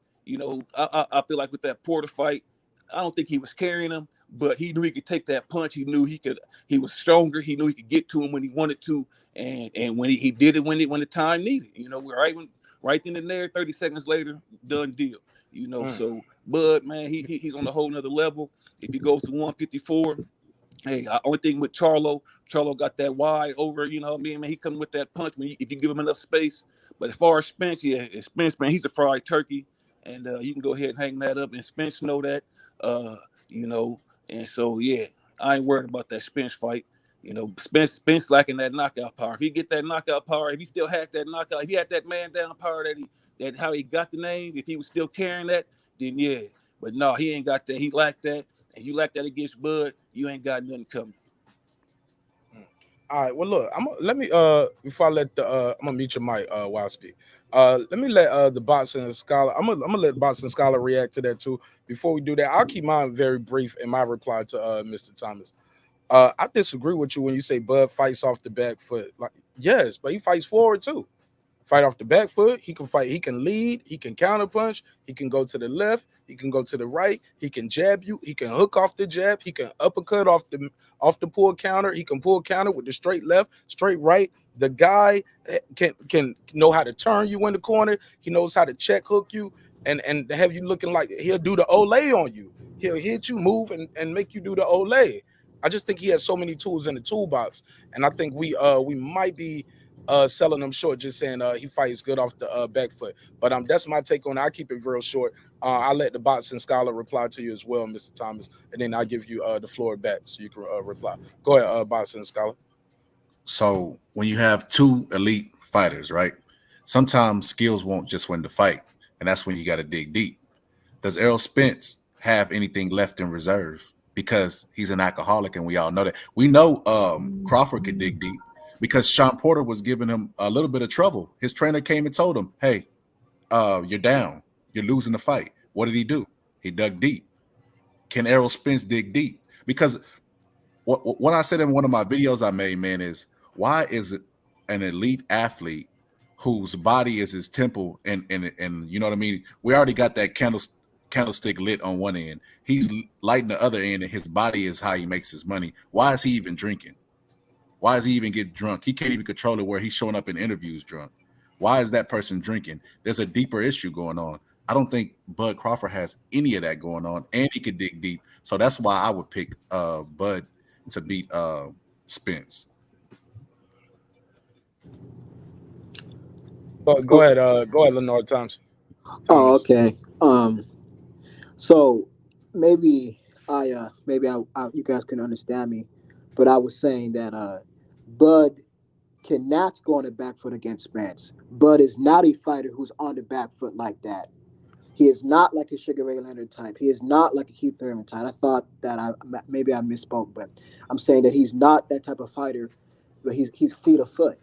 I feel like with that Porter fight, I don't think he was carrying him, but he knew he could take that punch. He knew he was stronger. He knew he could get to him when he wanted to. And when he did it when the time needed, right then and there, 30 seconds later, done deal. So Bud, man, he's on a whole nother level. If he goes to 154, hey, only thing with Charlo got that wide over, man, he coming with that punch if you give him enough space. But as far as Spence, Spence, man, he's a fried turkey. And you can go ahead and hang that up. And Spence know that, and so, yeah, I ain't worried about that Spence fight. You know, Spence lacking that knockout power. If he get that knockout power, if he still had that knockout, if he had that man down power that how he got the name, if he was still carrying that, then yeah. But no, he ain't got that. He lacked that. And you lack that against Bud, you ain't got nothing coming. All right. Well, look, let me before I let the I'm gonna mute your mic while I speak. Let me let the boxing scholar. I'm gonna let the boxing scholar react to that too. Before we do that, I'll keep mine very brief in my reply to Mr. Thomas. I disagree with you when you say Bud fights off the back foot. Like, yes, but he fights forward too. Fight off the back foot. He can fight. He can lead. He can counterpunch. He can go to the left. He can go to the right. He can jab you. He can hook off the jab. He can uppercut off the pull counter. He can pull counter with the straight left, straight right. The guy can know how to turn you in the corner. He knows how to check hook you and have you looking like he'll do the Olay on you. He'll hit you, move, and make you do the Olay. I just think he has so many tools in the toolbox, and I think we might be selling him short, just saying he fights good off the back foot. But that's my take on it. I keep it real short. I'll let the boxing scholar reply to you as well, Mr. Thomas, and then I'll give you the floor back so you can reply. Go ahead, boxing scholar. So when you have two elite fighters, right? Sometimes skills won't just win the fight, and that's when you got to dig deep. Does Errol Spence have anything left in reserve? Because he's an alcoholic, and we all know that. We know Crawford could dig deep because Sean Porter was giving him a little bit of trouble. His trainer came and told him, hey, you're down. You're losing the fight. What did he do? He dug deep. Can Errol Spence dig deep? Because what I said in one of my videos I made, man, is why is it an elite athlete whose body is his temple and you know what I mean? We already got that candlestick lit on one end. He's lighting the other end, and his body is how he makes his money. Why is he even drinking? Why does he even get drunk? He can't even control it where he's showing up in interviews drunk. Why is that person drinking? There's a deeper issue going on. I don't think Bud Crawford has any of that going on, and he could dig deep. So that's why I would pick Bud to beat Spence. Go ahead, Lenore Thompson. Oh, okay. So maybe you guys can understand me, but I was saying that Bud cannot go on the back foot against Spence. Bud is not a fighter who's on the back foot like that. He is not like a Sugar Ray Leonard type. He is not like a Keith Thurman type. I thought that I misspoke, but I'm saying that he's not that type of fighter, but he's fleet of foot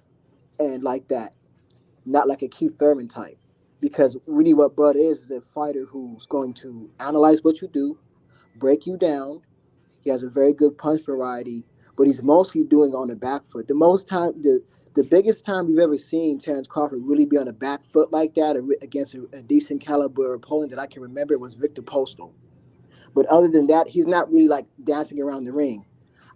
and like that, not like a Keith Thurman type. Because really what Bud is a fighter who's going to analyze what you do, break you down. He has a very good punch variety, but he's mostly doing on the back foot. The biggest time you've ever seen Terence Crawford really be on the back foot like that against a decent caliber opponent that I can remember was Victor Postal. But other than that, he's not really like dancing around the ring.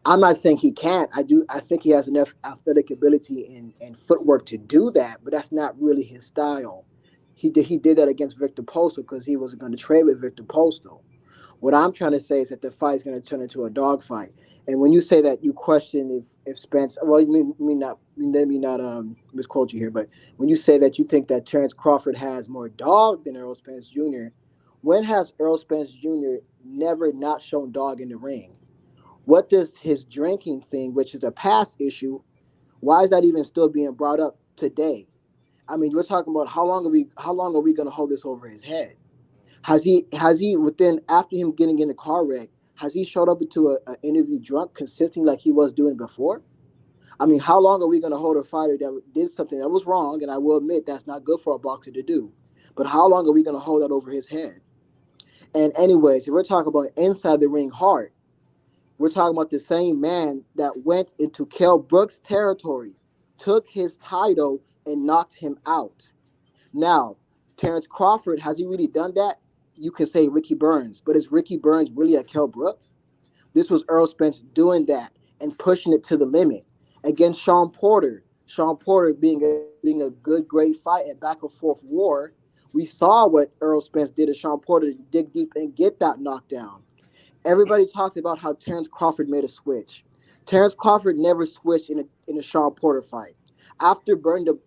I'm not saying he can't. I think he has enough athletic ability and footwork to do that, but that's not really his style. He did that against Victor Postal because he was going to trade with Victor Postal. What I'm trying to say is that the fight is going to turn into a dog fight. And when you say that you question if Spence, well, let me not misquote you here, but when you say that you think that Terence Crawford has more dog than Errol Spence Jr., when has Errol Spence Jr. never not shown dog in the ring? What does his drinking thing, which is a past issue, why is that even still being brought up today? I mean, we're talking about how long are we going to hold this over his head? Has he within after him getting in the car wreck, has he showed up into an interview drunk, consisting like he was doing before? I mean, how long are we going to hold a fighter that did something that was wrong? And I will admit that's not good for a boxer to do. But how long are we going to hold that over his head? And anyways, if we're talking about inside the ring heart, we're talking about the same man that went into Kell Brooks' territory, took his title, and knocked him out. Now, Terence Crawford, has he really done that? You can say Ricky Burns, but is Ricky Burns really a Kell Brooks? This was Errol Spence doing that and pushing it to the limit against Sean Porter. Sean Porter being a good, great fight and back and forth war. We saw what Errol Spence did to Sean Porter to dig deep and get that knockdown. Everybody talks about how Terence Crawford made a switch. Terence Crawford never switched in a Sean Porter fight. After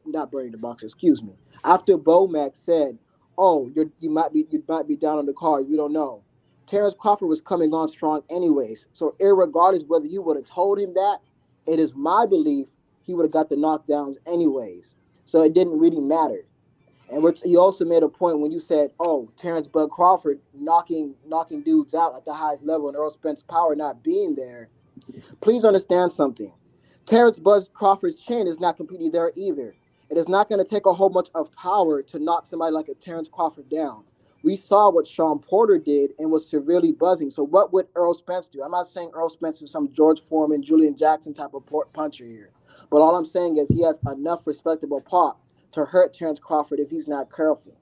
not burning the box, excuse me. After Bomac said, "Oh, you might be down on the card, we don't know," Terence Crawford was coming on strong anyways. So irregardless whether you would have told him that, it is my belief he would have got the knockdowns anyways. So it didn't really matter. And you also made a point when you said, "Oh, Terence Bud Crawford knocking dudes out at the highest level, and Errol Spence Power not being there." Please understand something. Terence Bud Crawford's chin is not completely there either. It is not going to take a whole bunch of power to knock somebody like a Terence Crawford down. We saw what Sean Porter did and was severely buzzing. So what would Errol Spence do? I'm not saying Errol Spence is some George Foreman, Julian Jackson type of puncher here. But all I'm saying is he has enough respectable pop to hurt Terence Crawford if he's not careful.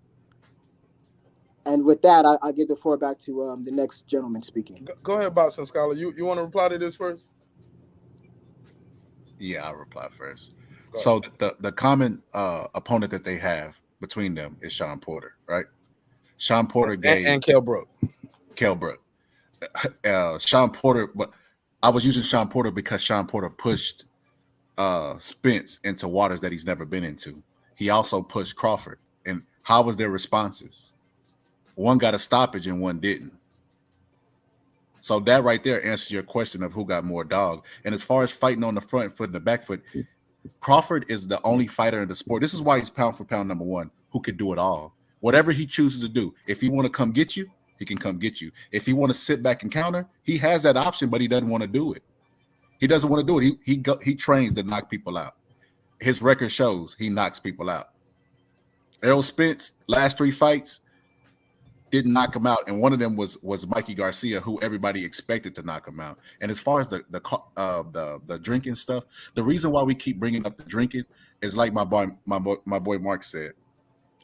And with that, I give the floor back to the next gentleman speaking. Go ahead, Boxing Scholar. You want to reply to this first? Yeah, I'll reply first. So the common opponent that they have between them is Sean Porter, right? Sean Porter gave and Kell Brook. Sean Porter, but I was using Sean Porter because Sean Porter pushed Spence into waters that he's never been into. He also pushed Crawford. And how was their responses? One got a stoppage and one didn't. So that right there answers your question of who got more dog. And as far as fighting on the front foot and the back foot, Crawford is the only fighter in the sport. This is why he's pound for pound number one, who could do it all. Whatever he chooses to do. If he want to come get you, he can come get you. If he want to sit back and counter, he has that option, but he doesn't want to do it. He doesn't want to do it. He trains to knock people out. His record shows he knocks people out. Errol Spence, last 3 fights, didn't knock him out, and one of them was Mikey Garcia, who everybody expected to knock him out. And as far as the drinking stuff, the reason why we keep bringing up the drinking is like my boy Marq said.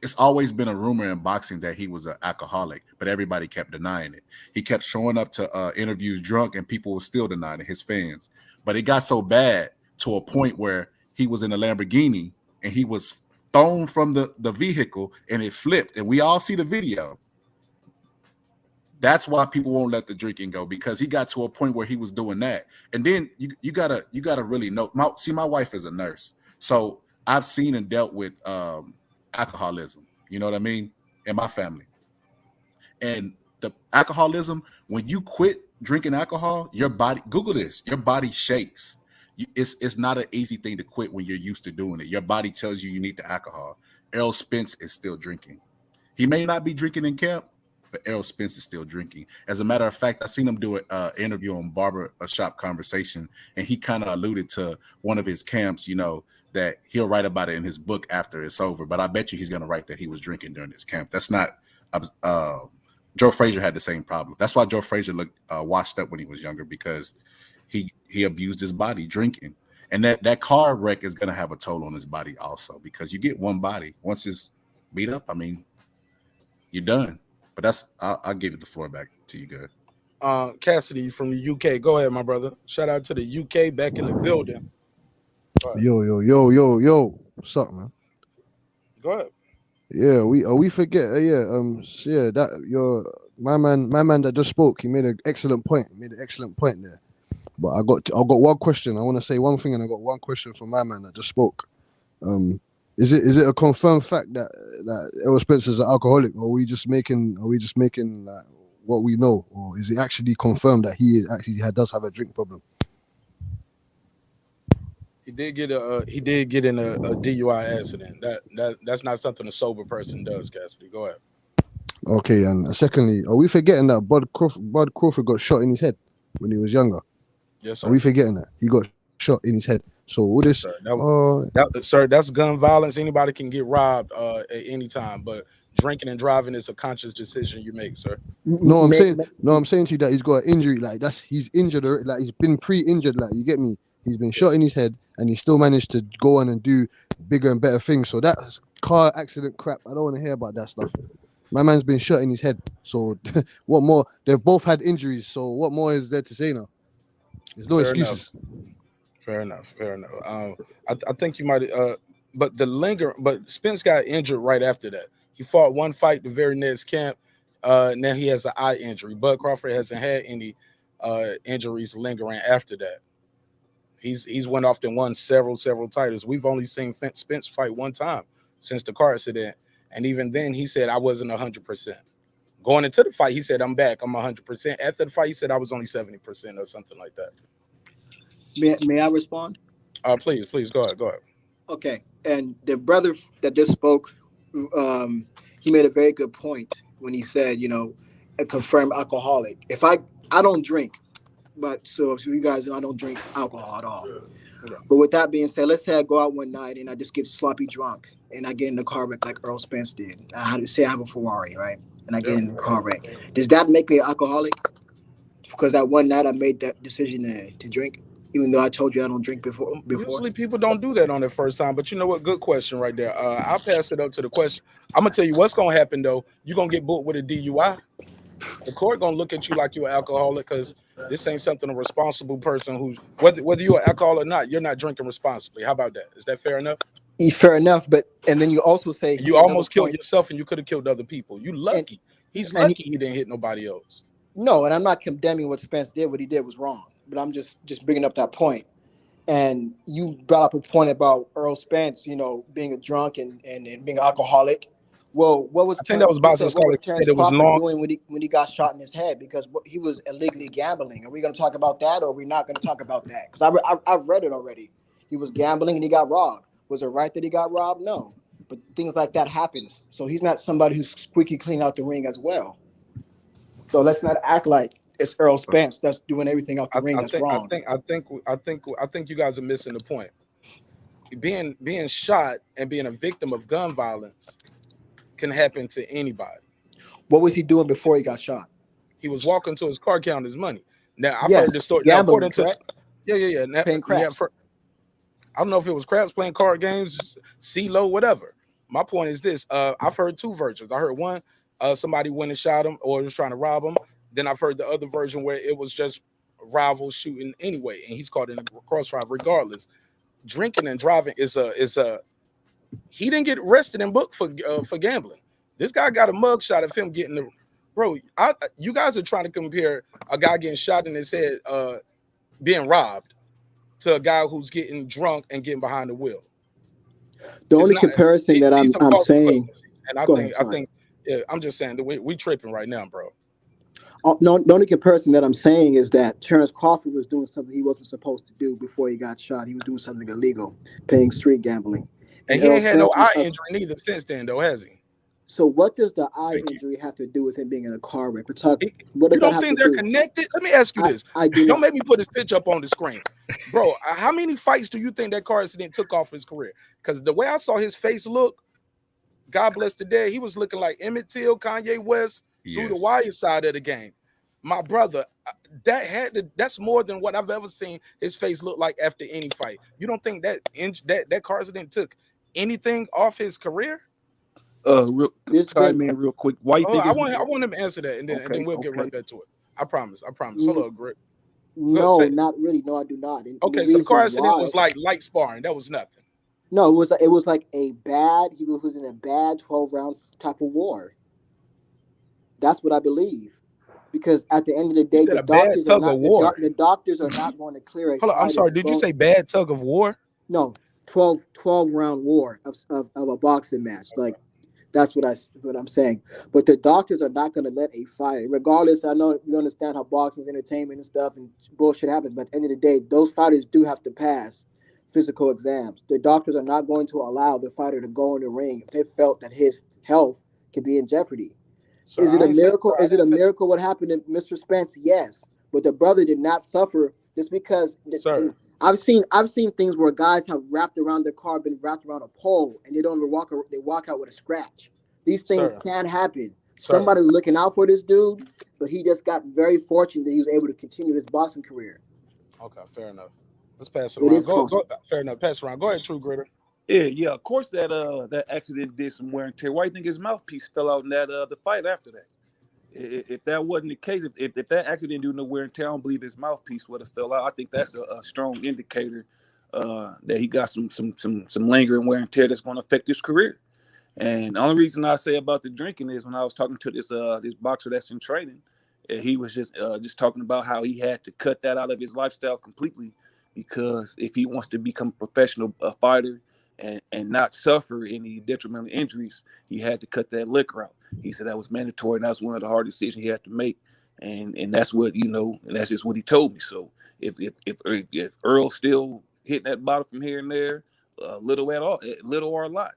It's always been a rumor in boxing that he was an alcoholic, but everybody kept denying it. He kept showing up to interviews drunk, and people were still denying it, his fans. But it got so bad to a point where he was in a Lamborghini and he was thrown from the vehicle and it flipped, and we all see the video. That's why people won't let the drinking go, because he got to a point where he was doing that. And then you gotta really know. My wife is a nurse, so I've seen and dealt with alcoholism. You know what I mean? In my family, and the alcoholism, when you quit drinking alcohol, your body, Google this, your body shakes. It's not an easy thing to quit when you're used to doing it. Your body tells you need the alcohol. Errol Spence is still drinking. He may not be drinking in camp, but Errol Spence is still drinking. As a matter of fact, I seen him do an interview on Barber Shop Conversation, and he kind of alluded to one of his camps, you know, that he'll write about it in his book after it's over. But I bet you he's going to write that he was drinking during his camp. That's not Joe Frazier had the same problem. That's why Joe Frazier looked washed up when he was younger, because he abused his body drinking. And that car wreck is going to have a toll on his body also, because you get one body. Once it's beat up, I mean, you're done. But I'll give it the floor back to you, good. Cassidy from the UK. Go ahead, my brother. Shout out to the UK back in the building. Yo. What's up, man? Go ahead. Yeah, we forget. That my man that just spoke. He made an excellent point. There. But I got one question. I want to say one thing, and I got one question for my man that just spoke. Is it a confirmed fact that Errol Spence is an alcoholic, or are we just making like what we know, or is it actually confirmed that he does have a drink problem? He did get in a DUI accident. That's not something a sober person does, Cassidy. Go ahead. Okay, and secondly, are we forgetting that Bud Crawford got shot in his head when he was younger? Yes, sir. Are we forgetting that he got shot in his head? So all this, sir, that's gun violence. Anybody can get robbed at any time, but drinking and driving is a conscious decision you make, sir. I'm saying to you that he's got an injury. Like he's injured, like he's been pre-injured. Like, you get me? He's been shot in his head, and he still managed to go on and do bigger and better things. So that's car accident crap. I don't want to hear about that stuff. My man's been shot in his head. So what more? They've both had injuries. So what more is there to say now? There's no excuses. Fair enough. I think you might. But Spence got injured right after that. He fought one fight the very next camp. Now he has an eye injury. Bud Crawford hasn't had any injuries lingering after that. He's went off and won several titles. We've only seen Spence fight one time since the car accident, and even then he said I wasn't 100% Going into the fight, he said, I'm back. I'm 100%. After the fight, he said I was only 70% or something like that. May I respond? Please, go ahead. Okay. And the brother that just spoke, he made a very good point when he said, a confirmed alcoholic. If I don't drink, but so you guys know I don't drink alcohol at all. Yeah. But with that being said, let's say I go out one night and I just get sloppy drunk and I get in the car wreck like Errol Spence did. I have a Ferrari, right? And I get in the car wreck. Does that make me an alcoholic? Because that one night I made that decision to drink, even though I told you I don't drink before. Usually people don't do that on their first time, but you know what? Good question right there. I'll pass it up to the question. I'm gonna tell you what's gonna happen though. You're gonna get booked with a DUI. The court gonna look at you like you're an alcoholic because this ain't something a responsible person who's whether you're an alcoholic or not, you're not drinking responsibly. How about that? Is that fair enough? Fair enough, but and then you also say you almost killed yourself and you could have killed other people. You lucky. He's lucky he didn't hit nobody else. No, and I'm not condemning what Spence did. What he did was wrong, but I'm just bringing up that point. And you brought up a point about Errol Spence, being a drunk and being an alcoholic. Well, what was Terence Crawford doing when he got shot in his head? Because he was illegally gambling. Are we going to talk about that, or are we not going to talk about that? Because I've read it already. He was gambling and he got robbed. Was it right that he got robbed? No, but things like that happens. So he's not somebody who's squeaky clean out the ring as well. So let's not act like it's Errol Spence that's doing everything out the ring that's wrong. I think you guys are missing the point. Being shot and being a victim of gun violence can happen to anybody. What was he doing before he got shot? He was walking to his car counting his money. Now I've heard this story. Gambling, now, according to yeah. Now, playing craps. I don't know if it was craps, playing card games, CeeLo, whatever. My point is this: I've heard two versions. I heard one, somebody went and shot him or was trying to rob him. Then I've heard the other version where it was just rivals shooting anyway, and he's caught in a crossfire. Regardless, drinking and driving is a. He didn't get arrested and booked for gambling. This guy got a mug shot of him getting the. Bro, you guys are trying to compare a guy getting shot in his head, being robbed, to a guy who's getting drunk and getting behind the wheel. The only comparison that I'm saying, and I think, yeah, I'm just saying that we tripping right now, bro. No, the only comparison that I'm saying is that Terence Crawford was doing something he wasn't supposed to do before he got shot. He was doing something illegal, paying street gambling. And he ain't had no eye injury neither since then, though, has he? So what does the eye injury have to do with him being in a car wreck? You don't think they're connected? Let me ask you this. Don't make me put his pitch up on the screen. Bro, how many fights do you think that car accident took off his career? Because the way I saw his face look, God bless the dead, he was looking like Emmett Till, Kanye West, through the wire side of the game. My brother, that's more than what I've ever seen his face look like after any fight. You don't think that car accident took anything off his career? Chime in real quick. Why you think I want him to answer that, and then we'll get right back to it. I promise. Hold on, Greg. No, not really. No, I do not. And okay, so the car accident was like light sparring. That was nothing. No, it was like a bad. He was in a bad 12-round type of war. That's what I believe. Because at the end of the day, the doctors are not going to clear it. Hold on, I'm sorry. Did you say bad tug of war? No, 12-round war of a boxing match. Like that's what I'm saying. But the doctors are not going to let a fighter, regardless. I know you understand how boxing is entertainment and stuff, and bullshit happens. But at the end of the day, those fighters do have to pass physical exams. The doctors are not going to allow the fighter to go in the ring if they felt that his health could be in jeopardy. So is it a miracle? Is it a miracle what happened to Mr. Spence? Yes, but the brother did not suffer just because. I've seen things where guys have wrapped around their car, been wrapped around a pole, and they don't even walk out with a scratch. These things can happen. Somebody's looking out for this dude, but he just got very fortunate that he was able to continue his boxing career. Okay, fair enough. Let's pass it around. Fair enough. Pass it around. Go ahead, True Gritter. Yeah. Of course, that accident did some wear and tear. Why do you think his mouthpiece fell out in that the fight after that? If that wasn't the case, if that accident didn't do no wear and tear, I don't believe his mouthpiece would have fell out. I think that's a strong indicator that he got some lingering wear and tear that's going to affect his career. And the only reason I say about the drinking is when I was talking to this boxer that's in training, he was just talking about how he had to cut that out of his lifestyle completely, because if he wants to become a professional fighter and not suffer any detrimental injuries, he had to cut that liquor out. He said that was mandatory, and that's one of the hard decisions he had to make. And that's what, and that's just what he told me. So if Earl's still hitting that bottle from here and there, little or a lot,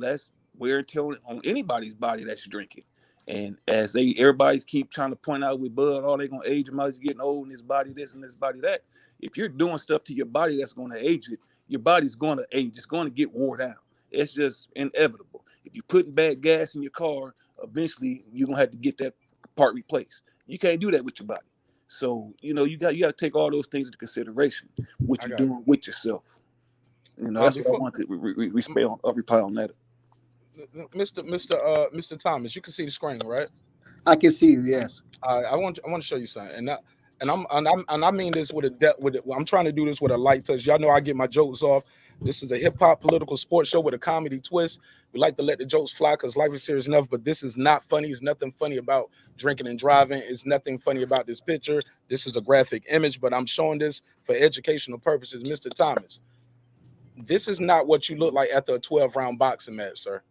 that's wear and tear on anybody's body that's drinking. And as everybody's keep trying to point out with Bud, they're gonna age him out, he's getting old, and his body this and his body that. If you're doing stuff to your body that's gonna age it, your body's gonna age. It's gonna get wore down. It's just inevitable. If you're putting bad gas in your car, eventually you're gonna have to get that part replaced. You can't do that with your body. So you got to take all those things into consideration. What you're doing with yourself. That's what I want to reply on that. Mr. Thomas, you can see the screen, right? I can see you. Yes. I want to show you something, and I mean this with a depth. I'm trying to do this with a light touch. Y'all know I get my jokes off. This is a hip hop political sports show with a comedy twist. We like to let the jokes fly because life is serious enough. But this is not funny. There's nothing funny about drinking and driving. It's nothing funny about this picture. This is a graphic image, but I'm showing this for educational purposes. Mr. Thomas, this is not what you look like after a 12-round boxing match, sir.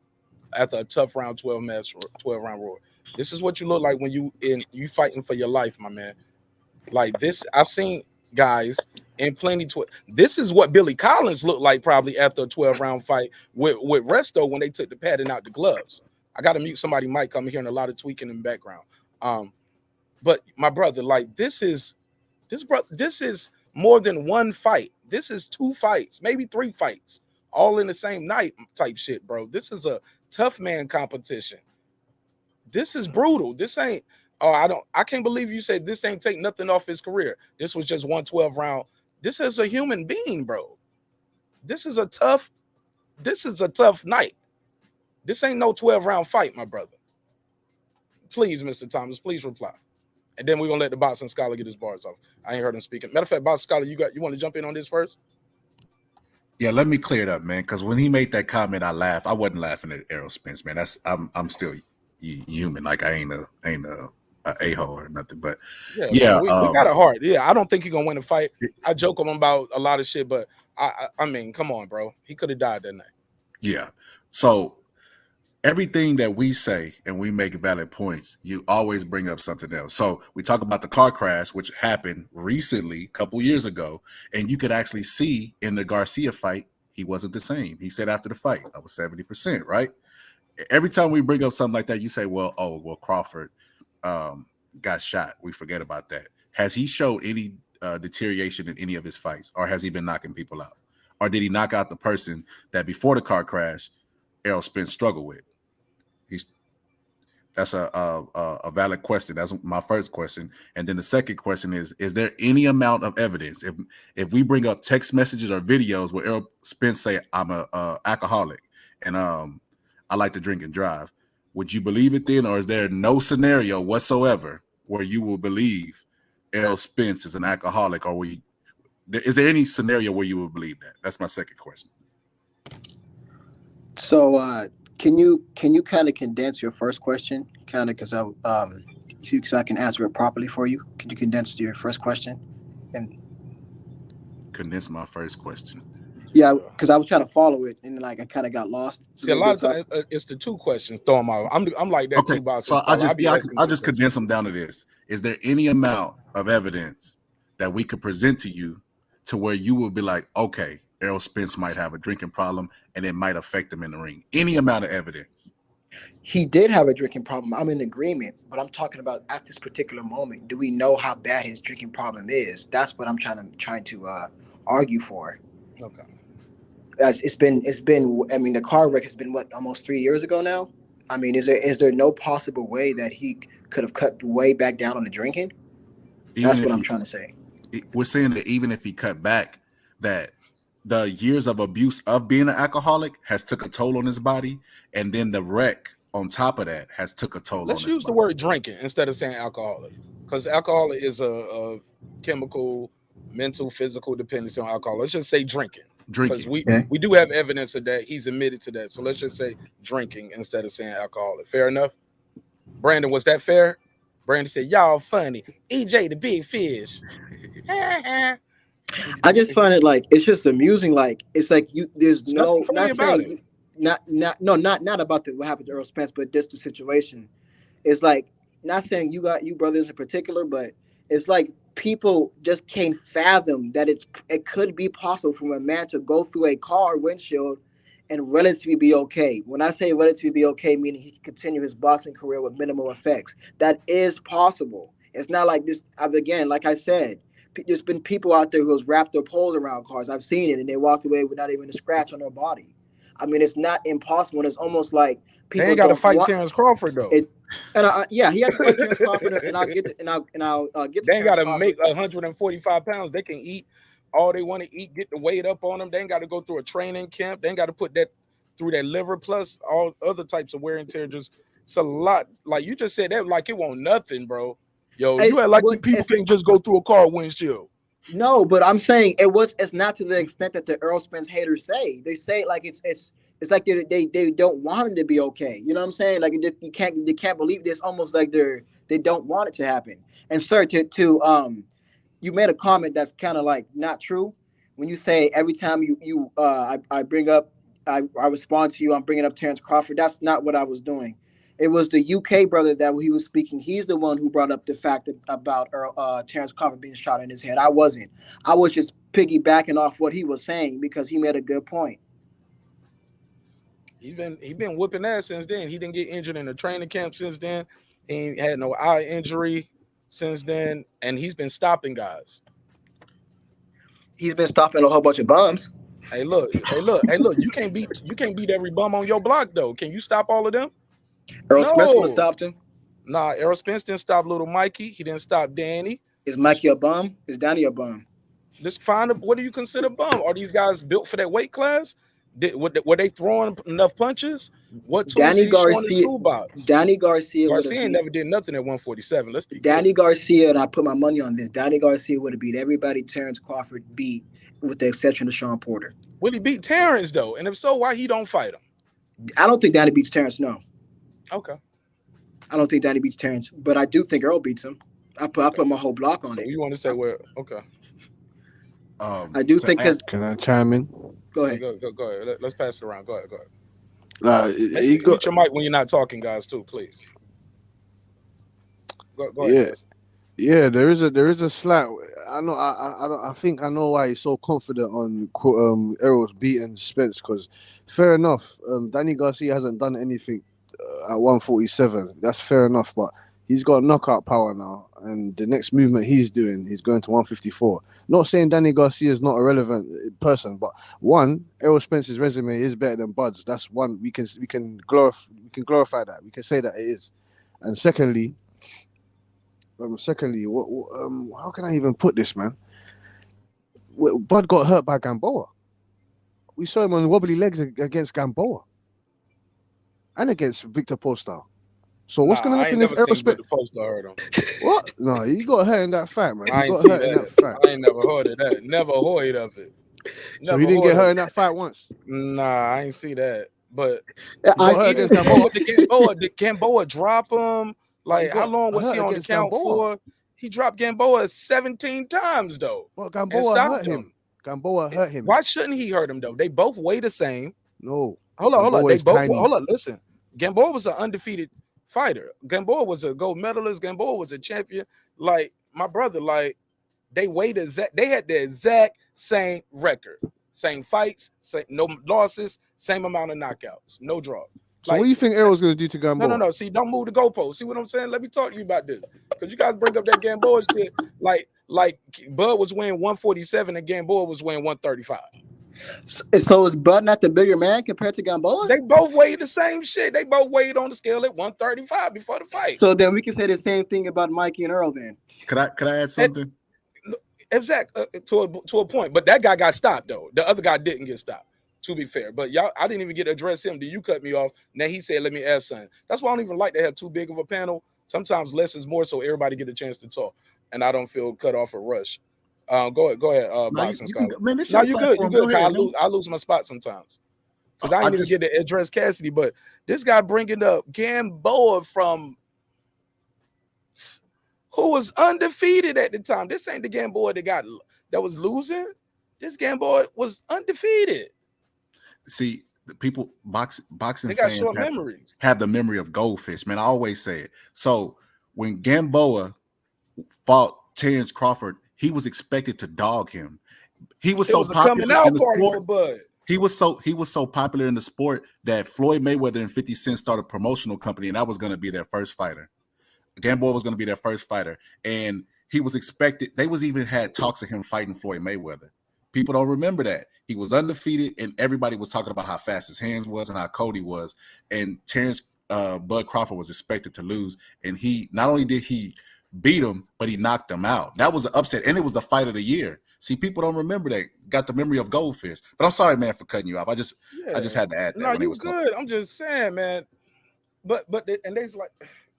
After a tough round 12-round war. This is what you look like when you fighting for your life, my man. Like this, I've seen guys in plenty. This is what Billy Collins looked like probably after a 12-round fight with Resto when they took the padding out the gloves. I got to mute somebody. Might come hearing a lot of tweaking in the background. But my brother, like this is more than one fight. This is 2 fights, maybe 3 fights, all in the same night type shit, bro. This is a tough man competition. This is brutal. This ain't. I can't believe you said this ain't take nothing off his career. This was just 1 12-round. This is a human being, bro. This is a tough night. This ain't no 12-round fight, my brother. Please, Mr. Thomas, please reply. And then we're gonna let the boxing scholar get his bars off. I ain't heard him speaking. Matter of fact, boxing scholar, you want to jump in on this first? Yeah, let me clear it up, man. Because when he made that comment, I laughed. I wasn't laughing at Errol Spence, man. I'm still human. Like I ain't a a-hole or nothing. But yeah, we got a heart. Yeah, I don't think he's gonna win a fight. I joke him about a lot of shit, but I mean, come on, bro. He could have died that night. Yeah. So everything that we say and we make valid points, you always bring up something else. So we talk about the car crash, which happened recently, a couple years ago, and you could actually see in the Garcia fight, he wasn't the same. He said after the fight, I was 70%, right? Every time we bring up something like that, you say, well, Crawford got shot. We forget about that. Has he showed any deterioration in any of his fights, or has he been knocking people out? Or did he knock out the person that before the car crash, Errol Spence struggled with? That's a valid question. That's my first question. And then the second question is there any amount of evidence if we bring up text messages or videos where Errol Spence say I'm a alcoholic and I like to drink and drive, would you believe it then, or is there no scenario whatsoever where you will believe Errol Spence is an alcoholic, or is there any scenario where you would believe that? That's my second question. So can you kind of condense your first question, kind of, because so I can answer it properly for you? Can you condense your first question and condense my first question? Yeah, because I was trying to follow it and like I kind of got lost. See, a lot of times it's the 2 questions. Throw them out. I'm like that too. So I just condense them down to this: is there any amount of evidence that we could present to you to where you will be like, okay, Errol Spence might have a drinking problem and it might affect him in the ring? Any amount of evidence? He did have a drinking problem. I'm in agreement, but I'm talking about at this particular moment. Do we know how bad his drinking problem is? That's what I'm trying to argue for. Okay. It's been. I mean, the car wreck has been what, almost 3 years ago now. I mean, is there no possible way that he could have cut way back down on the drinking? That's what I'm trying to say. We're saying that even if he cut back, that the years of abuse of being an alcoholic has took a toll on his body, and then the wreck on top of that has took a toll on his body. Let's use the word drinking instead of saying alcoholic, because alcohol is a chemical, mental, physical dependency on alcohol. Let's just say drinking. Because we do have evidence of that. He's admitted to that. So let's just say drinking instead of saying alcoholic. Fair enough? Brandon, was that fair? Brandon said, y'all funny. EJ the big fish. I just find it like it's just amusing. Like it's like there's There's nothing no funny not about saying it. not about what happened to Earl Spence, but just the situation. It's like not saying you brothers in particular, but it's like people just can't fathom that it could be possible for a man to go through a car windshield and relatively be okay. When I say relatively be okay, meaning he can continue his boxing career with minimal effects. That is possible. It's not like this. Again, like I said, there's been people out there who's wrapped their poles around cars. I've seen it, and they walked away without even a scratch on their body. I mean, it's not impossible. And it's almost like They people ain't got to don't fight want Terence Crawford though. it. And yeah, he had to fight Terence Crawford, and I'll get to, and I'll get to They ain't got Terence to Crawford. make 145 pounds. They can eat all they want to eat, get the weight up on them. They ain't got to go through a training camp. They ain't got to put that through that liver plus all other types of wear and tear. Just it's a lot. Like you just said that like it won't nothing, bro. Yo, you act like you people can't just go through a car windshield. No, but I'm saying it's not to the extent that the Errol Spence haters say. They say like it's like they don't want him to be okay. You know what I'm saying? Like they can't believe this. Almost like they don't want it to happen. And sir, to you made a comment that's kind of like not true when you say every time I bring up I respond to you, I'm bringing up Terence Crawford. That's not what I was doing. It was the UK brother that he was speaking. He's the one who brought up the fact about Terence Crawford being shot in his head. I wasn't. I was just piggybacking off what he was saying because he made a good point. He been whooping ass since then. He didn't get injured in the training camp since then. He ain't had no eye injury since then, and he's been stopping guys. He's been stopping a whole bunch of bums. Hey, look. You can't beat every bum on your block though. Can you stop all of them? Errol Spence would have stopped him. Nah, Errol Spence didn't stop little Mikey. He didn't stop Danny. Is Mikey a bum? Is Danny a bum? Just find what do you consider bum? Are these guys built for that weight class? Were they throwing enough punches? What tools Danny did he show in his Garcia. toolbox? Danny Garcia never did nothing at 147. Let's be Danny clear. Garcia, and I put my money on this. Danny Garcia would have beat everybody Terence Crawford beat, with the exception of Sean Porter. Will he beat Terence though? And if so, why he don't fight him? I don't think Danny beats Terence. No. Okay. I don't think Danny beats Terence, but I do think Earl beats him. I put my whole block on it. You want to say where? Okay. I do think because. Can I chime in? Go ahead. Go ahead. Let's pass it around. Go ahead. You got mute your mic when you're not talking, guys. Too, please. Go ahead. Guys. Yeah, there is a slight. I know. I think I know why he's so confident on Errol's beating Spence, because fair enough. Danny Garcia hasn't done anything at 147. That's fair enough, but he's got knockout power now, and the next movement he's doing, he's going to 154. Not saying Danny Garcia is not a relevant person, but one, Errol Spence's resume is better than Bud's. That's one we can glorify that. We can say that it is. And secondly, how can I even put this, man? Bud got hurt by Gamboa. We saw him on wobbly legs against Gamboa and against Victor Postol. So what's going to happen if Errol Spence? Hurt him? What? No, he got hurt in that fight, man. I ain't see that. I ain't never heard of that. Never heard of it. So he didn't get hurt in that fight once? Nah, I ain't see that. But did Gamboa drop him? Like, how long was he on the count for? He dropped Gamboa 17 times, though. Well, Gamboa hurt him. Gamboa hurt him. Why shouldn't he hurt him, though? They both weigh the same. No. Hold on. They both hold on. Listen, Gamboa was an undefeated fighter. Gamboa was a gold medalist. Gamboa was a champion. Like, my brother, like, they weighed they had the exact same record. Same fights, no losses, same amount of knockouts, no draw. So what do you think Errol's going to do to Gamboa? No. See, don't move the goalpost. See what I'm saying? Let me talk to you about this. Because you guys bring up that Gamboa shit. Like Bud was weighing 147 and Gamboa was weighing 135. So is Bud not the bigger man compared to Gamboa? They both weighed the same shit. They both weighed on the scale at 135 before the fight. So then we can say the same thing about Mikey and Earl then. Could I add something? Exactly, to a point. But that guy got stopped, though. The other guy didn't get stopped, to be fair. But y'all, I didn't even get to address him. Did you cut me off? Now he said, let me ask something. That's why I don't even like to have too big of a panel. Sometimes less is more, so everybody get a chance to talk. And I don't feel cut off or rushed. Go ahead, Boxing Scholar. Man, this no, you good. You good. Ahead, I lose my spot sometimes. Because I didn't even get to address Cassidy. But this guy bringing up Gamboa from who was undefeated at the time. This ain't the Gamboa that got that was losing. This Gamboa was undefeated. See, the people boxing They got fans short memories. have the memory of goldfish, man. I always say it. So when Gamboa fought Terence Crawford, he was expected to dog him. He was so popular in the sport. Bud. He was so popular in the sport that Floyd Mayweather and 50 Cent started a promotional company, and that was going to be their first fighter. Gamboa was going to be their first fighter, and he was expected. They was even had talks of him fighting Floyd Mayweather. People don't remember that. He was undefeated, and everybody was talking about how fast his hands was and how cold he was. And Terence Bud Crawford was expected to lose, and he not only did he beat him, but he knocked him out. That was an upset, and it was the fight of the year. See, people don't remember that. Got the memory of goldfish. But I'm sorry, man, for cutting you off. I just had to add that. No, you was good. I'm just saying, man. But and they's like,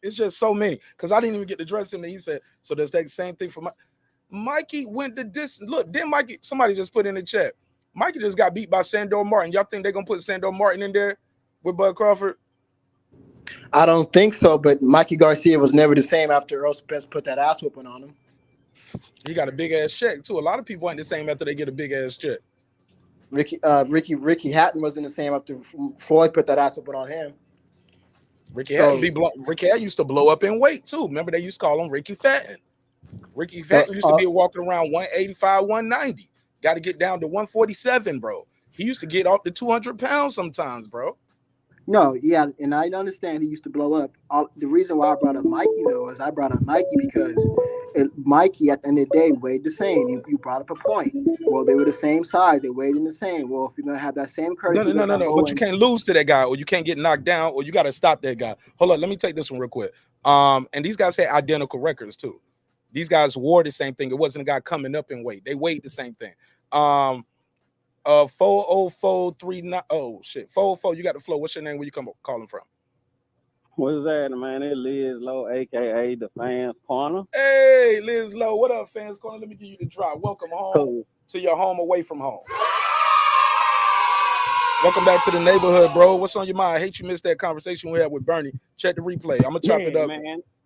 it's just so many. Because I didn't even get to dress him. And he said, so does that same thing for Mikey went the distance. Look, then Mikey, somebody just put in the chat. Mikey just got beat by Sandor Martin. Y'all think they're gonna put Sandor Martin in there with Bud Crawford? I don't think so, but Mikey Garcia was never the same after Errol Spence put that ass whooping on him. He got a big ass check too. A lot of people ain't the same after they get a big ass check. Ricky Hatton wasn't the same after Floyd put that ass whooping on him. Ricky Hatton used to blow up in weight too. Remember they used to call him Ricky Fatton. Ricky Fatton used to be walking around 185, 190. Got to get down to 147, bro. He used to get up to 200 pounds sometimes, bro. No, yeah, and I understand he used to blow up. The reason why I brought up Mikey, though, is I brought up Mikey because Mikey, at the end of the day, weighed the same. You brought up a point. Well, they were the same size. They weighed in the same. Well, if you're going to have that same courtesy. No. But you can't lose to that guy, or you can't get knocked down, or you got to stop that guy. Hold on, let me take this one real quick. And these guys had identical records, too. These guys wore the same thing. It wasn't a guy coming up in weight. They weighed the same thing. 40439. Oh shit, 404. You got the flow. What's your name? Where you calling from? What's that, man? It's Liz Low, aka the Fans Corner. Hey, Liz Low. What up, Fans Corner? Let me give you the drop. Welcome home to your home away from home. Welcome back to the neighborhood, bro. What's on your mind? I hate you missed that conversation we had with Bernie. Check the replay. I'm gonna chop it up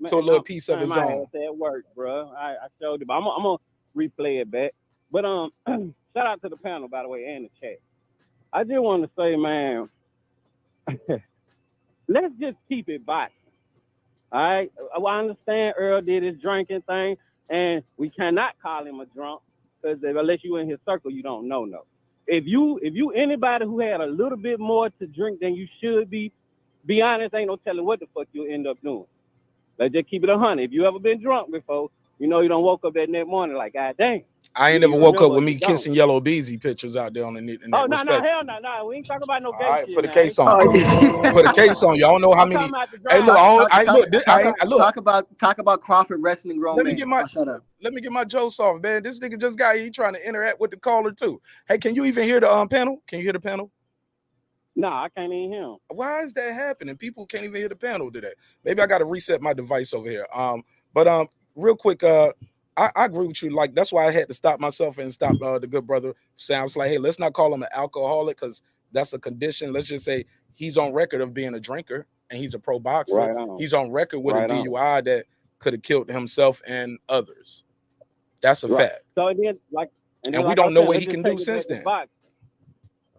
to a little piece of his own. At work, bro. I showed you, but I'm gonna replay it back. But shout out to the panel, by the way, and the chat. I just want to say, man, let's just keep it boxing. All right? I understand Earl did his drinking thing, and we cannot call him a drunk because unless you in his circle, you don't know. No. If you anybody who had a little bit more to drink than you should be honest, ain't no telling what the fuck you'll end up doing. Let's just keep it 100. If you ever been drunk before, you know you don't woke up that next morning like, God damn. I ain't never woke up with me kissing Yellow Beezy pictures out there on the net. Oh, no, hell no. We ain't talking about no gay all right, shit. Put a case on. Put a case on. Y'all know how many. Hey, look, talk about Crawford wrestling grown let men. me get my shut up. Let me get my jokes off, man. This nigga just got here. He trying to interact with the caller too. Hey, can you even hear the panel? Can you hear the panel? No, I can't even hear him. Why is that happening? People can't even hear the panel today. Maybe I got to reset my device over here. But real quick, I agree with you. Like, that's why I had to stop myself and stop the good brother saying, I was like, hey, let's not call him an alcoholic because that's a condition. Let's just say he's on record of being a drinker and he's a pro boxer. Right on. He's on record with Right a DUI that could have killed himself and others. That's a fact. So then, and we don't know what he can do since then.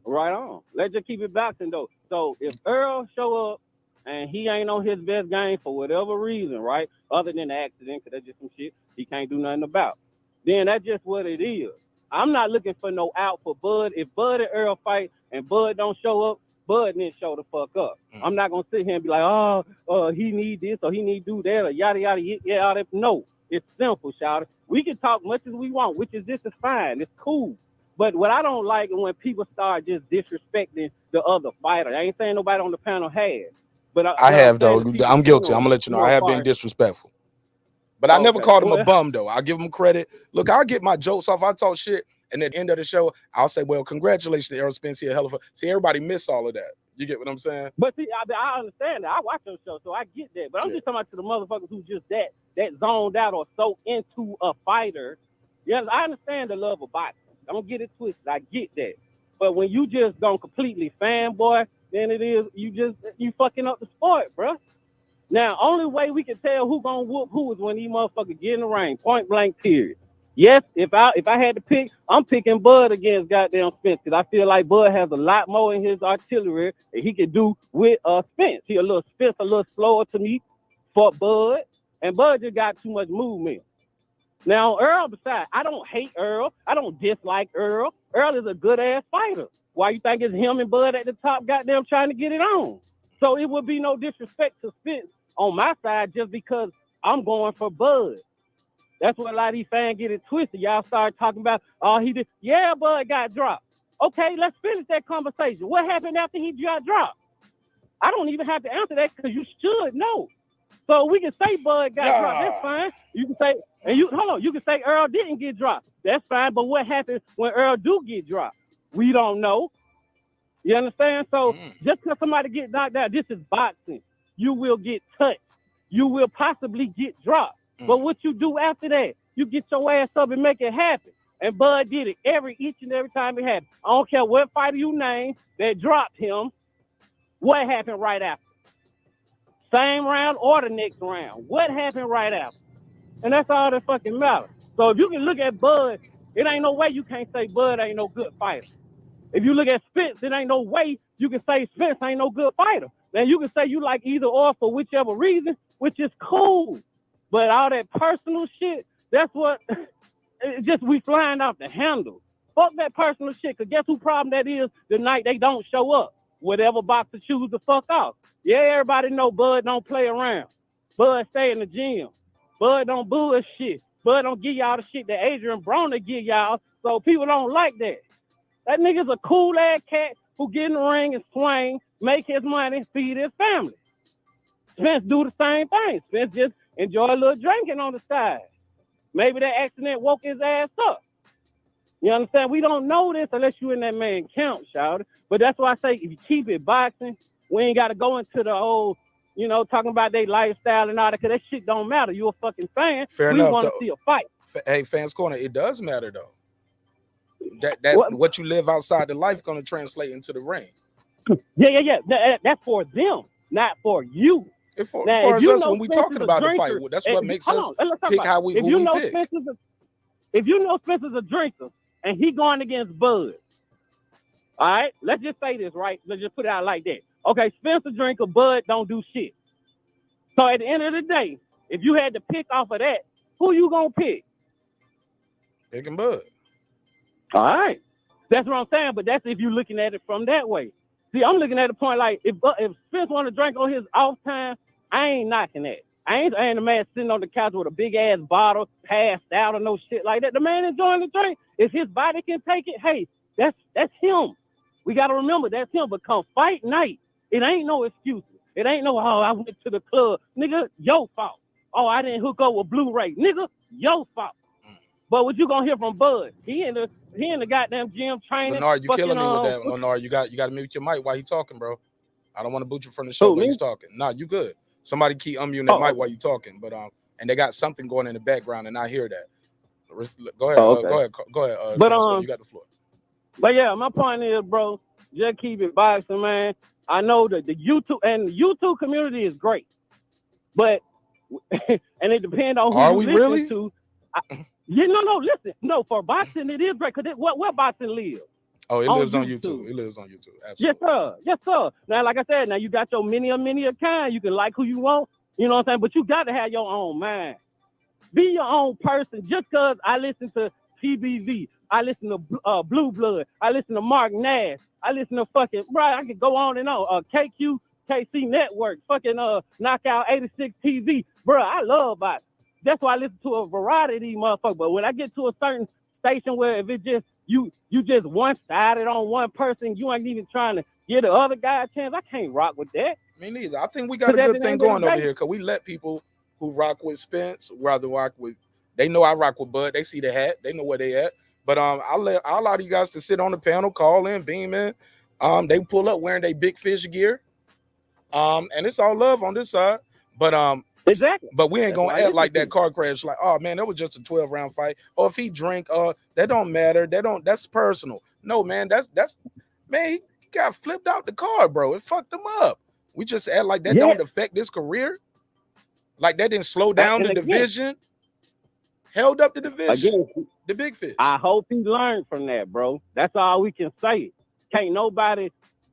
Right on. Let's just keep it boxing though. So if Earl show up and he ain't on his best game for whatever reason, right? Other than the accident, because that's just some shit he can't do nothing about. Then that's just what it is. I'm not looking for no out for Bud. If Bud and Earl fight and Bud don't show up, Bud didn't show the fuck up. I'm not gonna sit here and be like, oh, he need this or he need to do that or yada yada yada. No, it's simple, shout. We can talk much as we want, which is just as fine. It's cool. But what I don't like is when people start just disrespecting the other fighter. I ain't saying nobody on the panel has. But I have, though. I'm guilty. I'm going to let you know. I have been disrespectful. But I never called him a bum, though. I give him credit. Look, I'll get my jokes off. I talk shit. And at the end of the show, I'll say, well, congratulations to Errol Spence. Hell of a... See, everybody miss all of that. You get what I'm saying? But see, I understand that. I watch those shows, so I get that. But I'm just talking about to the motherfuckers who just that zoned out or so into a fighter. Yes, I understand the love of boxing. Don't get it twisted. I get that. But when you just gone completely fanboy, then it is you fucking up the sport, bro. Now, only way we can tell who gonna whoop who is when these motherfuckers get in the ring, point blank, period. Yes, if I had to pick, I'm picking Bud against goddamn Spence because I feel like Bud has a lot more in his artillery that he can do with Spence. He a little slower to me for Bud, and Bud just got too much movement. Now Earl, besides, I don't hate Earl. I don't dislike Earl. Earl is a good ass fighter. Why you think it's him and Bud at the top, goddamn, trying to get it on? So it would be no disrespect to Spence on my side just because I'm going for Bud. That's what a lot of these fans get it twisted. Y'all start talking about, oh, he did. Yeah, Bud got dropped. Okay, let's finish that conversation. What happened after he got dropped? I don't even have to answer that because you should know. So we can say Bud got dropped. That's fine. You can say, you can say Earl didn't get dropped. That's fine. But what happens when Earl do get dropped? We don't know. You understand? So just because somebody get knocked out, this is boxing. You will get touched. You will possibly get dropped. But what you do after that, you get your ass up and make it happen. And Bud did it each and every time it happened. I don't care what fighter you name that dropped him. What happened right after? Same round or the next round. What happened right after? And that's all that fucking matters. So if you can look at Bud, it ain't no way you can't say Bud ain't no good fighter. If you look at Spence, it ain't no way you can say Spence ain't no good fighter. Then you can say you like either or for whichever reason, which is cool. But all that personal shit, that's what, it's just we flying off the handle. Fuck that personal shit, because guess who problem that is the night they don't show up? Whatever boxer choose to fuck off. Yeah, everybody know Bud don't play around. Bud stay in the gym. Bud don't bullshit. Bud don't give y'all the shit that Adrian Broner give y'all, so people don't like that. That nigga's a cool-ass cat who get in the ring and swing, make his money, feed his family. Spence do the same thing. Spence just enjoy a little drinking on the side. Maybe that accident woke his ass up. You understand? We don't know this unless you in that man count, shout. But that's why I say if you keep it boxing, we ain't got to go into the old, talking about their lifestyle and all that, because that shit don't matter. You a fucking fan. Fair we enough. want to see a fight. Hey, Fans Corner, it does matter, though. What you live outside the life going to translate into the ring. Yeah. That's for them, not for you. For now, us, when we talking about the fight, that's what makes us pick who we pick. If you know Spencer's a drinker and he going against Bud, all right, let's just say this, right? Let's just put it out like that. Okay, Spencer drinker, Bud don't do shit. So at the end of the day, if you had to pick off of that, who you gonna pick? Picking Bud. All right, that's what I'm saying. But that's if you're looking at it from that way. See, I'm looking at the point like if Spence want to drink on his off time, I ain't knocking that. I ain't a man sitting on the couch with a big ass bottle, passed out or no shit like that. The man enjoying the drink. If his body can take it, hey, that's him. We gotta remember that's him. But come fight night, it ain't no excuses. It ain't no, oh, I went to the club. Nigga, your fault. Oh, I didn't hook up with Blu-ray. Nigga, your fault. But what you gonna hear from Bud? He in the goddamn gym training. Leonard, you killing me with that. Leonard, you got to mute your mic while he talking, bro. I don't want to boot you from the show while he's talking. Nah, you good. Somebody keep unmuting that mic while you talking, but and they got something going in the background, and I hear that. Go ahead. Go ahead. But you got the floor. But yeah, my point is, bro, just keep it boxing, man. I know that the YouTube community is great, but and it depends on who you listen to. Listen. No, for boxing, it is great. Because where boxing lives? Oh, it lives on YouTube. It lives on YouTube. Absolutely. Yes, sir. Now, like I said, now you got your many a kind. You can like who you want. You know what I'm saying? But you got to have your own mind. Be your own person. Just because I listen to TBV, I listen to Blue Blood, I listen to marqnash, I listen to fucking, right, I could go on and on. KC Network, fucking Knockout 86 TV. Bro, I love boxing. That's why I listen to a variety of these motherfuckers. But when I get to a certain station where if it just you just one-sided on one person, you ain't even trying to give the other guy a chance, I can't rock with that. Me neither. I think we got a good thing going over here because we let people who rock with Spence rather rock with. They know I rock with Bud. They see the hat. They know where they at. But I'll allow you guys to sit on the panel, call in, beam in. They pull up wearing their big fish gear. And it's all love on this side. But exactly. But we ain't gonna act like that car crash. Like, oh man, that was just a 12-round fight. Or if he drink, that don't matter. That's personal. No, man, that's man. He got flipped out the car, bro. It fucked him up. We just act like that don't affect his career. Like that didn't slow down the division. held up the division. Again, The big fish. I hope he learned from that, bro. That's all we can say. Can't nobody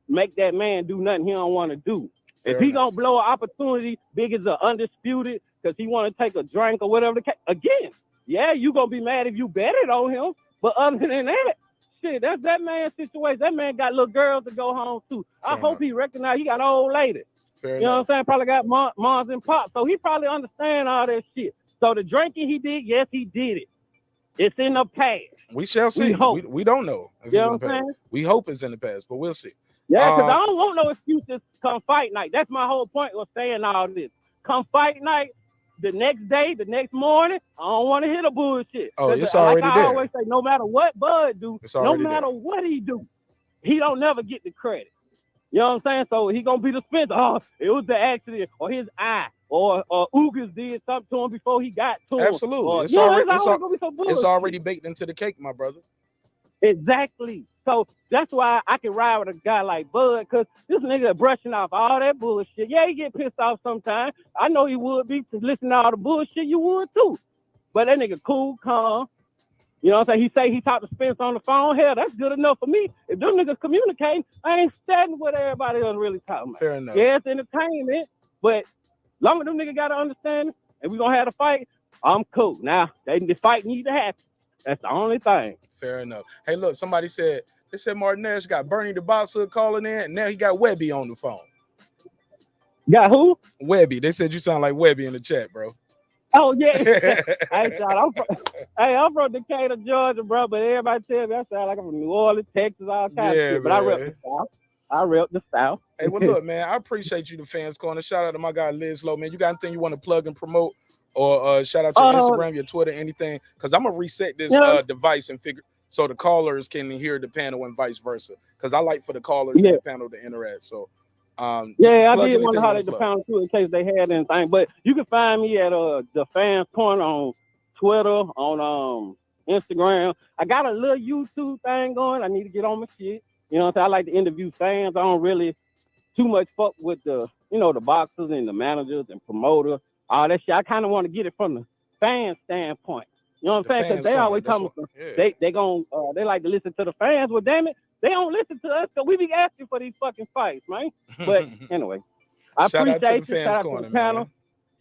make that man do nothing he don't want to do. Fair if he enough. gonna blow an opportunity big as a undisputed because he want to take a drink or whatever the case, again, yeah, you gonna be mad if you bet it on him. But other than that, shit, that's that man's situation. That man got little girls to go home to. I hope he recognize he got an old lady. Fair You know enough. what I'm saying? Probably got moms and pops. So he probably understand all that shit. So the drinking he did, yes, he did it. It's in the past. We shall see. We don't know if You it's know in the what I'm past. saying? We hope it's in the past, but we'll see. Yeah, because I don't want no excuses come fight night. That's my whole point of saying all this. Come fight night, the next day, the next morning, I don't want to hear the bullshit. Oh, it's like already I there. always say, no matter what Bud do, It's no already matter there. what he do, he don't never get the credit. You know what I'm saying? So he gonna be the Spence. Oh, it was the accident, or his eye, or Ugas did something to him before he got to him. Absolutely. Or, It's you know, already it's always gonna be some it's bullshit. already baked into the cake, my brother. Exactly. So that's why I can ride with a guy like Bud, because this nigga brushing off all that bullshit. Yeah, he get pissed off sometimes. I know he would be to listen to all the bullshit. You would too. But that nigga cool, calm. You know what I'm saying? He say he talked to Spence on the phone. Hell, that's good enough for me. If them niggas communicating, I ain't studying what everybody else really talking about. Fair enough. Yeah, it's entertainment, but long as them niggas got to understand it, and we gonna have a fight, I'm cool. Now, the fight need to happen. That's the only thing. Fair enough. Hey, look, somebody said marqnash got Bernie the Boxer calling in, and now he got Webby on the phone. Got who? Webby. They said you sound like Webby in the chat, bro. Oh yeah. I'm from Decatur, Georgia, bro. But everybody tell me I sound like I'm from New Orleans, Texas, all kinds of shit. But I rep the South. Hey, well, look, man, I appreciate you, the Fans Corner. Shout out to my guy Liz Low, man. You got anything you want to plug and promote, or shout out your Instagram, your Twitter, anything? Because I'm gonna reset this device and figure so the callers can hear the panel and vice versa. Because I like for the callers and the panel to interact. So. I did wonder how they pound too in case they had anything. But you can find me at the Fans Corner on Twitter, on Instagram. I got a little YouTube thing going. I need to get on my shit. You know what I'm saying? I like to interview fans. I don't really too much fuck with the boxers and the managers and promoters, all that shit. I kind of want to get it from the fan standpoint. You know what I'm saying? Because they always talking they like to listen to the fans. Well, damn it. They don't listen to us, so we be asking for these fucking fights, man. But anyway, I appreciate you. Shout out to the panel.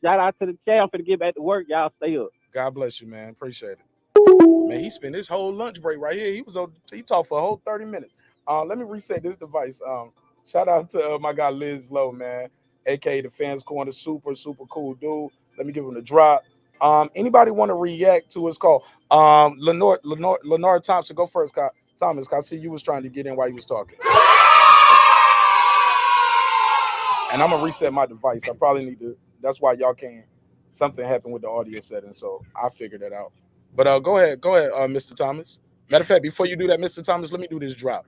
Shout out to the chat. I'm finna get back to work. Y'all stay up. God bless you, man. Appreciate it. Man, he spent his whole lunch break right here. He talked for a whole 30 minutes. Let me reset this device. Shout out to my guy Liz Low, man, aka the Fans Corner. Super cool dude. Let me give him the drop. Anybody want to react to his call? Lenore Thompson, go first, Thomas. I see you was trying to get in while you was talking. And I'm gonna reset my device. I probably need to. That's why y'all can't. Something happened with the audio settings, so I figured it out. But go ahead, Mr. Thomas. Matter of fact, before you do that, Mr. Thomas, let me do this drop.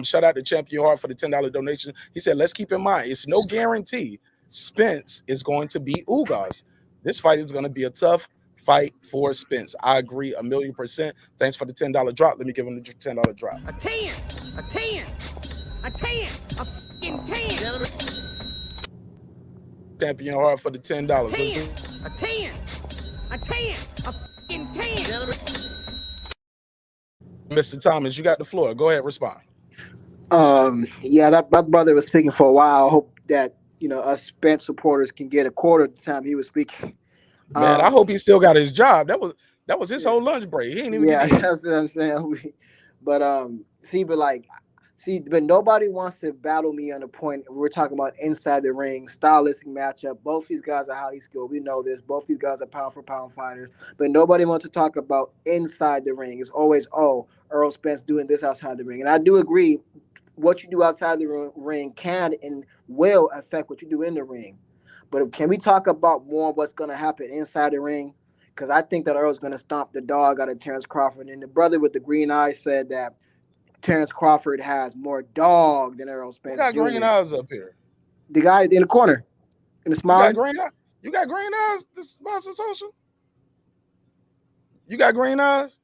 Shout out to Champion Heart for the $10 donation. He said, let's keep in mind, it's no guarantee Spence is going to beat Ugas. This fight is going to be a tough fight for Spence. I agree 1,000,000%. Thanks for the $10 drop. Let me give him the $10 drop. A 10, a fucking 10. Champion Heart for the $10. A 10, a fucking 10. Mr. Thomas, you got the floor. Go ahead, respond. That my brother was speaking for a while. I hope that us Spence supporters can get a quarter of the time he was speaking. Man, I hope he still got his job. That was his whole lunch break. He ain't even that's what I'm saying. But nobody wants to battle me on the point. We're talking about inside the ring, stylistic matchup. Both these guys are highly skilled. We know this. Both these guys are pound for pound fighters. But nobody wants to talk about inside the ring. It's always, Errol Spence doing this outside the ring. And I do agree, what you do outside the ring can and will affect what you do in the ring. But can we talk about more of what's going to happen inside the ring? Because I think that Earl's going to stomp the dog out of Terence Crawford. And the brother with the green eyes said that Terence Crawford has more dog than Errol Spence. Who got green eyes up here? The guy in the corner, in the smile. You got green eyes? This Boston Social? You got green eyes?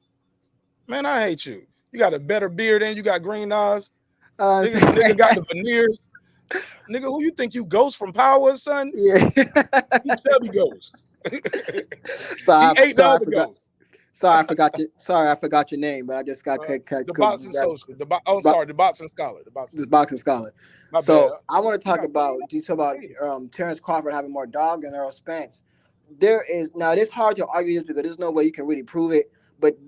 Man, I hate you. You got a better beard and you got green eyes. Nigga got the veneers. Nigga, who you think you Ghost from Power, son? Yeah. You chubby Ghost. So he ate the other Ghost. Sorry, I forgot your name, but I just got The boxing social. The boxing scholar. This boxing scholar. My So bad. I want to talk about Terence Crawford having more dog than Errol Spence. Now it's hard to argue this because there's no way you can really prove it, but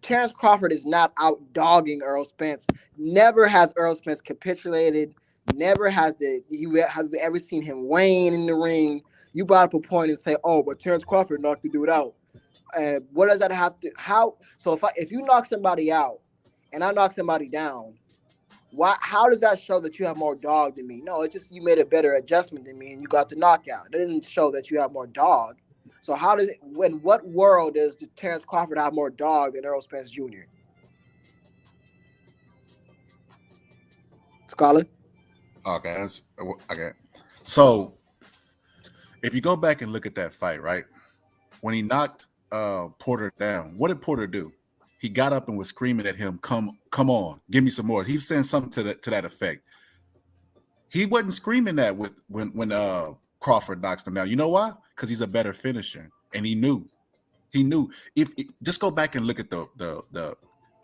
Terence Crawford is not out dogging Errol Spence. Never has Errol Spence capitulated. Never have you ever seen him wane in the ring. You brought up a point and say, "Oh, but Terence Crawford knocked the dude out." What does that have to? How? So if you knock somebody out, and I knock somebody down, why? How does that show that you have more dog than me? No, it's just you made a better adjustment than me, and you got the knockout. It doesn't show that you have more dog. So how does it? In what world does Terence Crawford have more dog than Errol Spence Jr.? Scholar. Okay, okay. So if you go back and look at that fight, right? When he knocked Porter down, what did Porter do? He got up and was screaming at him, come on, give me some more. He was saying something to that effect. He wasn't screaming that when Crawford knocks him down. You know why? Because he's a better finisher, and he knew. If just go back and look at the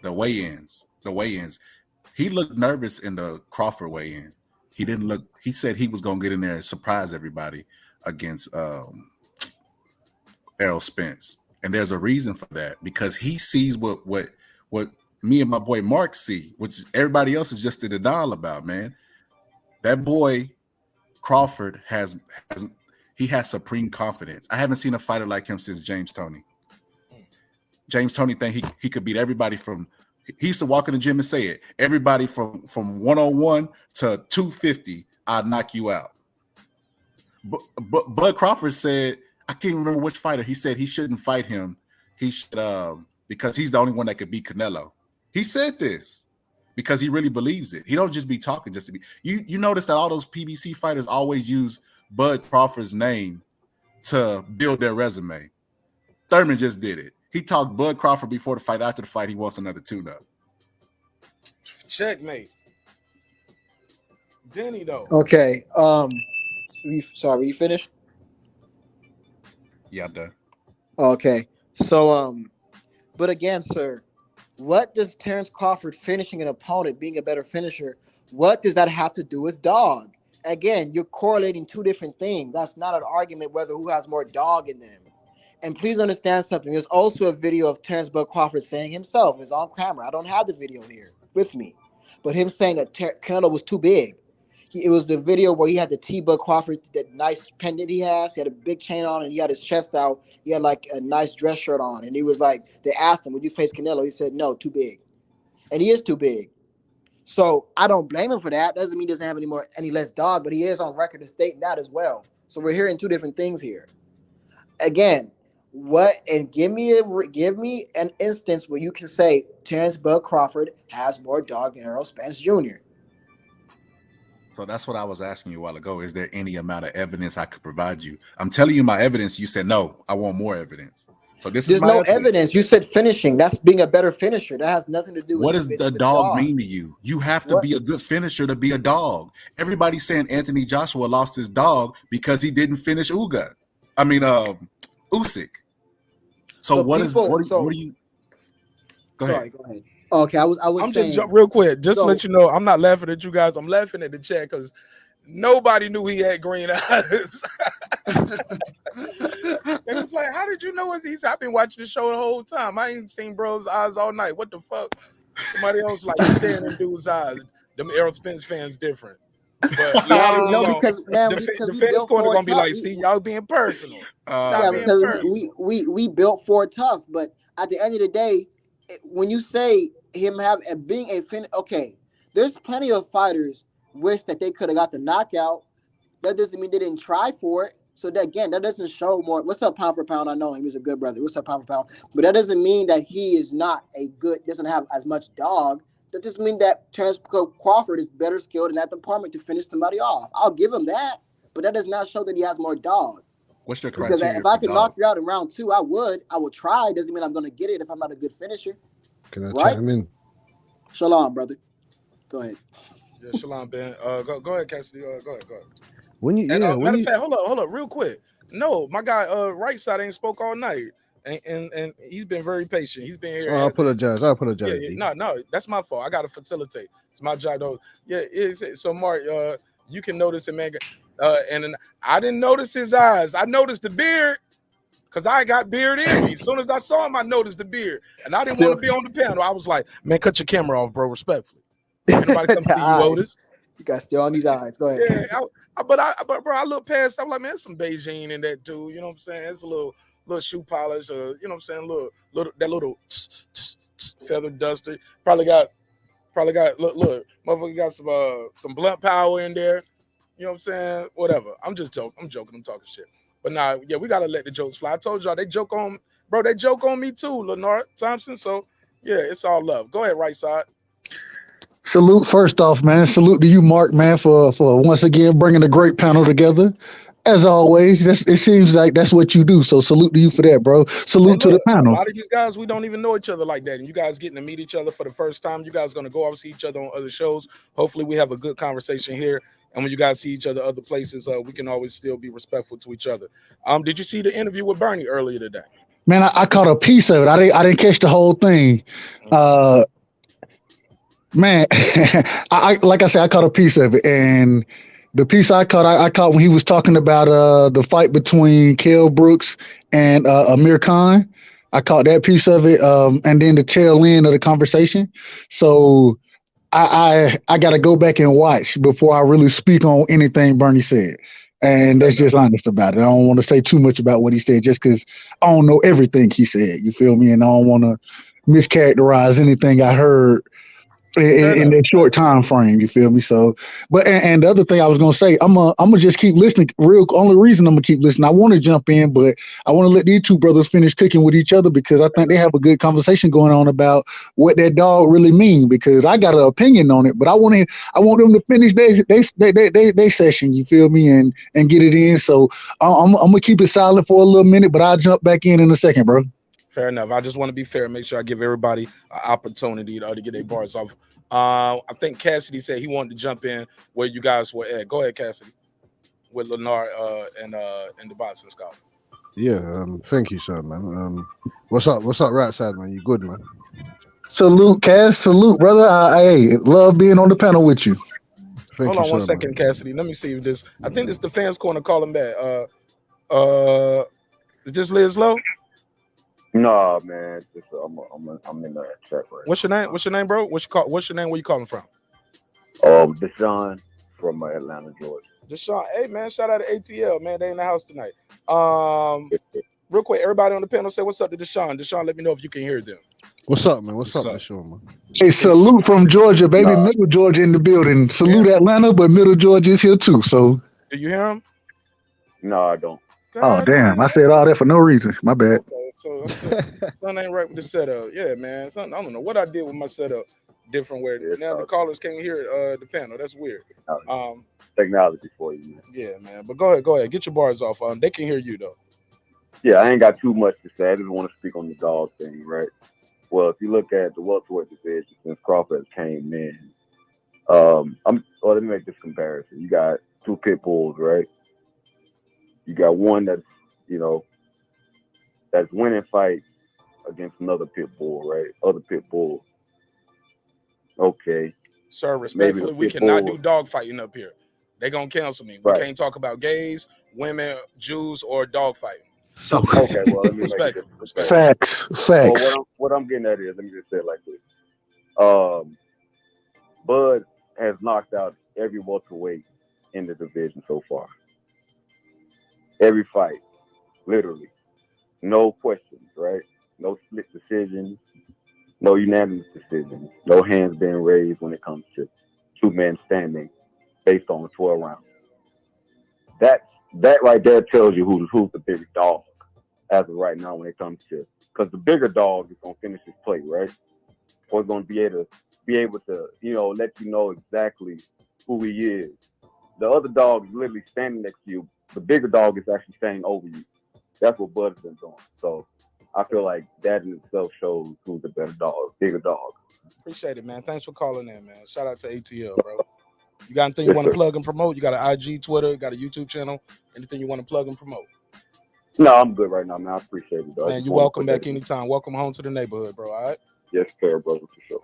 weigh-ins. The weigh-ins. He looked nervous in the Crawford weigh-in. He didn't look. He said he was gonna get in there and surprise everybody against Errol Spence, and there's a reason for that because he sees what me and my boy Marq see, which everybody else is just in denial about. Man, that boy Crawford has supreme confidence. I haven't seen a fighter like him since James Toney. James Toney think he could beat everybody from. He used to walk in the gym and say it. Everybody from 101 to 250, I'll knock you out. But Bud Crawford said, I can't remember which fighter. He said he shouldn't fight him. He should because he's the only one that could beat Canelo. He said this because he really believes it. He don't just be talking just to be. You notice that all those PBC fighters always use Bud Crawford's name to build their resume. Thurman just did it. He talked Bud Crawford before the fight. After the fight, he wants another tune-up. Checkmate. Denny though. Okay. Were you finished? Yeah, I'm done. Okay. So but again, sir, what does Terence Crawford finishing an opponent being a better finisher? What does that have to do with dog? Again, you're correlating two different things. That's not an argument whether who has more dog in them. And please understand something. There's also a video of Terence Bud Crawford saying himself, is on camera. I don't have the video here with me, but him saying that Canelo was too big. It was the video where he had the T. Bud Crawford, that nice pendant he has. He had a big chain on and he had his chest out. He had like a nice dress shirt on. And he was like, they asked him, would you face Canelo? He said, no, too big. And he is too big. So I don't blame him for that. Doesn't mean he doesn't have any less dog, but he is on record as stating that as well. So we're hearing two different things here. Again, give me an instance where you can say Terence Bud Crawford has more dog than Errol Spence Jr. So that's what I was asking you a while ago. Is there any amount of evidence I could provide you? I'm telling you my evidence. You said no. I want more evidence. So there's no evidence. You said finishing. That's being a better finisher. That has nothing to do with what does the dog mean to you? You have to be a good finisher to be a dog. Everybody's saying Anthony Joshua lost his dog because he didn't finish Usyk. So what do you? Go ahead. Go ahead. Okay, I'm saying, just real quick, just to let you know, I'm not laughing at you guys. I'm laughing at the chat because nobody knew he had green eyes. And it's like, how did you know? I've been watching the show the whole time. I ain't seen bro's eyes all night. What the fuck? Somebody else like staring in dude's eyes. Them Errol Spence fans different. But because the fans corner gonna be like, see, y'all being personal. We built for tough, but at the end of the day, when you say him being a fin, okay, there's plenty of fighters wish that they could have got the knockout. That doesn't mean they didn't try for it. So that doesn't show more. What's up, pound for pound? I know him. He's a good brother. What's up, pound for pound? But that doesn't mean that he is not doesn't have as much dog. That just means that Terence Crawford is better skilled in that department to finish somebody off. I'll give him that, but that does not show that he has more dog. What's your criteria? Because if I could knock you out in round 2, I would try. Doesn't mean I'm going to get it if I'm not a good finisher. Can I chime in? Shalom, brother. Go ahead. Yeah, shalom, Ben. Go ahead, Cassidy. Go ahead. Matter of fact, hold up, real quick. No, my guy, right side ain't spoke all night. and he's been very patient. He's been here. I apologize. Yeah, no, that's my fault. I got to facilitate. It's my job, though. Yeah, so Marq, you can notice it, man. And I didn't notice his eyes. I noticed the beard because I got beard envy. As soon as I saw him, I noticed the beard, and I didn't want to be on the panel. I was like, man, cut your camera off, bro, respectfully. Anybody come see you, Otis? You got still on these eyes. Go ahead. Yeah, but bro, I look past. I'm like, man, there's some Beijing in that too. You know what I'm saying? It's a little shoe polish, you know what I'm saying? Little feather duster. Probably got look, motherfucker got some blunt power in there. You know what I'm saying? Whatever. I'm just joking. I'm talking shit. But nah, yeah, we gotta let the jokes fly. I told y'all they joke on me too, Lenard Thompson. So yeah, it's all love. Go ahead, right side. Salute first off, man. Salute to you, Marq, man, for once again bringing a great panel together. As always, it seems like that's what you do. So salute to you for that, bro. Salute to the panel. A lot of these guys, we don't even know each other like that. And you guys getting to meet each other for the first time. You guys going to go out and see each other on other shows. Hopefully we have a good conversation here. And when you guys see each other other places, we can always still be respectful to each other. Did you see the interview with Bernie earlier today? Man, I caught a piece of it. I didn't catch the whole thing. Man, like I said, I caught a piece of it, and the piece I caught when he was talking about the fight between Kell Brooks and Amir Khan. I caught that piece of it, and then the tail end of the conversation. So I got to go back and watch before I really speak on anything Bernie said, and that's just honest about it. I don't want to say too much about what he said just because I don't know everything he said. You feel me? And I don't want to mischaracterize anything I heard in that short time frame, you feel me? So, but and the other thing I was gonna say, I'm gonna just keep listening. Only reason I'm gonna keep listening, I want to jump in, but I want to let these two brothers finish cooking with each other because I think they have a good conversation going on about what that dog really mean. Because I got an opinion on it, but I want them to finish their session. You feel me? And get it in. So I'm gonna keep it silent for a little minute, but I'll jump back in a second, bro. Fair enough. I just want to be fair and make sure I give everybody an opportunity to get their bars off. I think Cassidy said he wanted to jump in where you guys were at. Go ahead, Cassidy, with Lenard and the boxing scholar. Yeah, thank you, sir, man. What's up, right side, man? You good, man? Salute, Cass. Salute, brother. Hey, love being on the panel with you. Hold on one second, Cassidy. Let me see if this. I think it's the fans corner calling back. Is this Liz Lowe? No, man. I'm in the chat right. What's your name? What's your name, bro? What's your name? Where you calling from? Deshaun from Atlanta, Georgia. Deshaun, hey man, shout out to ATL, man. They in the house tonight. Real quick, everybody on the panel say what's up to Deshaun. Deshaun, let me know if you can hear them. What's up, man? What's up, Deshaun, man? Hey, salute from Georgia, baby. Middle Georgia in the building. Salute Atlanta, but Middle Georgia is here too. So, do you hear him? No, I don't. Oh damn! I said all that for no reason. My bad. Okay, so something ain't right with the setup. Yeah, man. I don't know what I did with my setup. Different way. Now the callers can't hear the panel. That's weird. Technology for you. Yeah, man. But go ahead. Get your bars off. They can hear you though. Yeah, I ain't got too much to say. I just want to speak on the dog thing, right? Well, if you look at the welterweight division since Crawford came in, let me make this comparison. You got two pit bulls, right? You got one that's winning fights against another pit bull, right? Other pit bull. Okay. Sir, respectfully, we cannot do dog fighting up here. They're gonna cancel me. We can't talk about gays, women, Jews, or dog fighting. Okay, well, let me respect. Facts. Well, what I'm getting at is, let me just say it like this. Bud has knocked out every welterweight in the division so far. Every fight, literally. No questions, right? No split decisions, no unanimous decisions, no hands being raised when it comes to two men standing based on 12 rounds. That right there tells you who's the bigger dog as of right now when it comes to, because the bigger dog is gonna finish his play, right? Or going to be able to let you know exactly who he is. The other dog is literally standing next to you. The bigger dog is actually standing over you. That's what Bud's been doing. So I feel like that in itself shows who's the better dog, bigger dog. Appreciate it, man. Thanks for calling in, man. Shout out to ATL, bro. You got anything you want to plug and promote? You got an IG, Twitter, got a YouTube channel? Anything you want to plug and promote? No, I'm good right now, man. I appreciate it, though. Man, you're welcome back anytime. Welcome home to the neighborhood, bro. All right. Yes, sir, brother, for sure.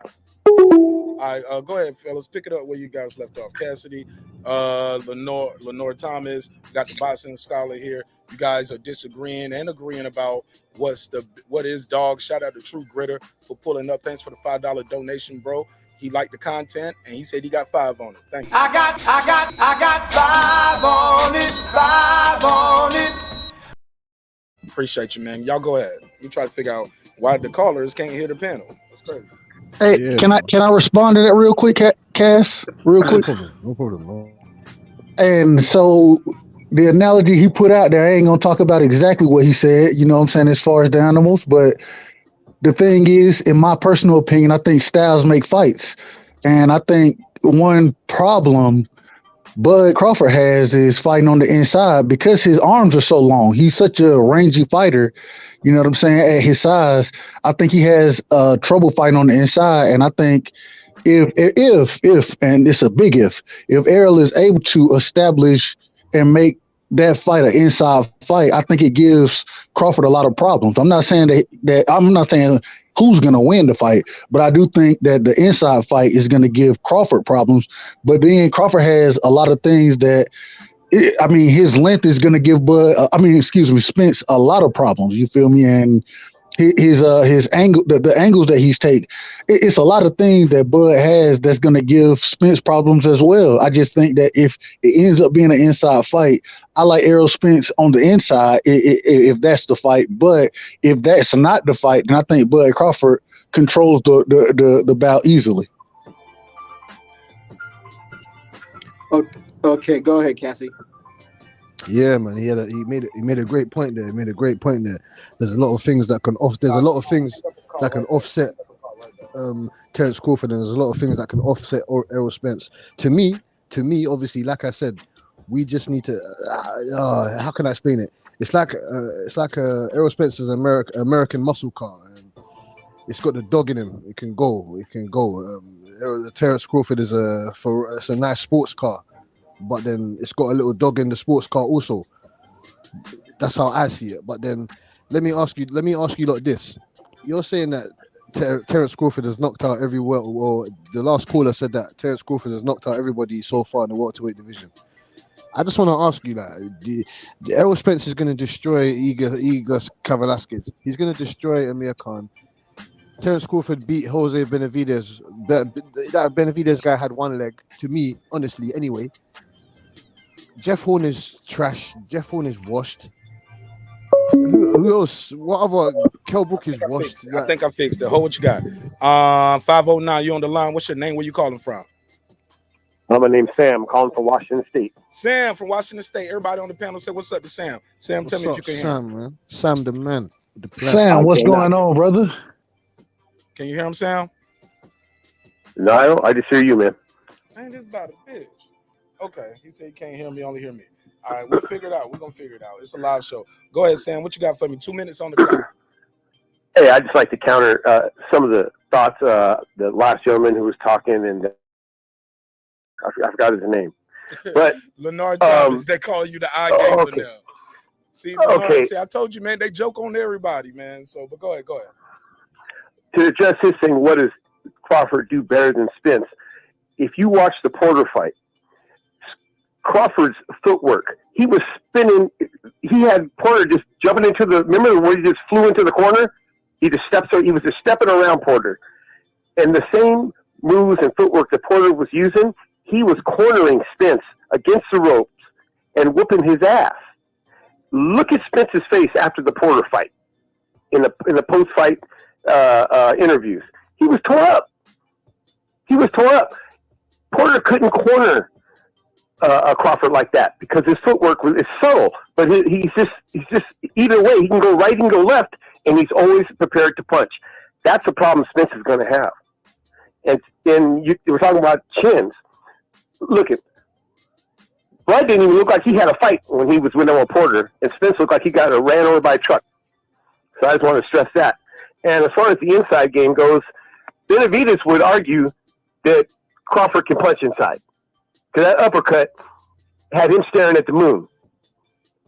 All right, go ahead, fellas. Pick it up where you guys left off. Cassidy, Lenore Thomas, got the boxing scholar here. You guys are disagreeing and agreeing about what is dog. Shout out to True Gritter for pulling up. Thanks for the $5 donation, bro. He liked the content and he said he got 5 on it. Thank you. I got 5 on it. Appreciate you, man. Y'all go ahead. We try to figure out why the callers can't hear the panel. That's crazy. Hey, yeah. Can I respond to that real quick, Cass? Real quick. No problem. And so the analogy he put out there, I ain't gonna talk about exactly what he said, you know what I'm saying, as far as the animals, but the thing is, in my personal opinion, I think styles make fights. And I think one problem Bud Crawford has is fighting on the inside because his arms are so long. He's such a rangy fighter, you know what I'm saying, at his size. I think he has trouble fighting on the inside. And I think if and it's a big if Errol is able to establish and make that fight an inside fight, I think it gives Crawford a lot of problems. I'm not saying that I'm not saying who's going to win the fight, but I do think that the inside fight is going to give Crawford problems. But then Crawford has a lot of things that, his length is going to give Spence a lot of problems. You feel me? And his angle, the angles that he's take, it's a lot of things that Bud has that's going to give Spence problems as well. I just think that if it ends up being an inside fight, I like Errol Spence on the inside if that's the fight. But if that's not the fight, then I think Bud Crawford controls the bout easily. Okay, go ahead, Cassie. Yeah, man. He made a great point there. There's a lot of things that can offset Terence Crawford, and there's a lot of things that can offset Errol Spence. To me, obviously, like I said, we just need to. How can I explain it? It's like Errol Spence is an American muscle car, and it's got the dog in him. It can go. Terence Crawford is it's a nice sports car, but then it's got a little dog in the sports car also. That's how I see it. But then let me ask you like this: you're saying that Terence Crawford has knocked out every well, the last caller said that Terence Crawford has knocked out everybody so far in the welterweight division. I just want to ask you, the Errol Spence is going to destroy Ugas Velasquez. He's going to destroy Amir Khan. Terence Crawford beat Jose Benavidez. That Benavidez guy had one leg. To me, honestly, anyway. Jeff Horn is trash. Jeff Horn is washed. Who else? What other? Kell Brook is washed. I think I fixed it. Hold what you got. 509, you on the line. What's your name? Where you calling from? My name's Sam, calling from Washington State. Sam from Washington State. Everybody on the panel say, what's up to Sam? Sam, tell me if you can hear Sam, man. Sam the man. Sam, what's going on, brother? Can you hear him, Sam? No, I don't. I just hear you, man. Man, this about a bitch. Okay, he said he can't hear me, only hear me. All right, we'll figure it out. We're going to figure it out. It's a live show. Go ahead, Sam. What you got for me? 2 minutes on the clock. Hey, I'd just like to counter some of the thoughts the last gentleman who was talking, and I forgot his name. But Lenore Thomas, they call you the eye game for now. See, Lenore, see, I told you, man, they joke on everybody, man. So, but go ahead. To address his thing, what does Crawford do better than Spence? If you watch the Porter fight, Crawford's footwork, he was spinning. He had Porter just jumping into remember where he just flew into the corner? He was just stepping around Porter. And the same moves and footwork that Porter was using, he was cornering Spence against the ropes and whooping his ass. Look at Spence's face after the Porter fight in the post-fight interviews. He was tore up. Porter couldn't corner Crawford like that because his footwork is subtle. But he's just either way, he can go right, he can go left, and he's always prepared to punch. That's the problem Spence is going to have. And you were talking about chins. Look at Bud didn't even look like he had a fight when he was with Porter, and Spence looked like he got ran over by a truck. So I just want to stress that. And as far as the inside game goes, Benavidez would argue that Crawford can punch inside. Because that uppercut had him staring at the moon.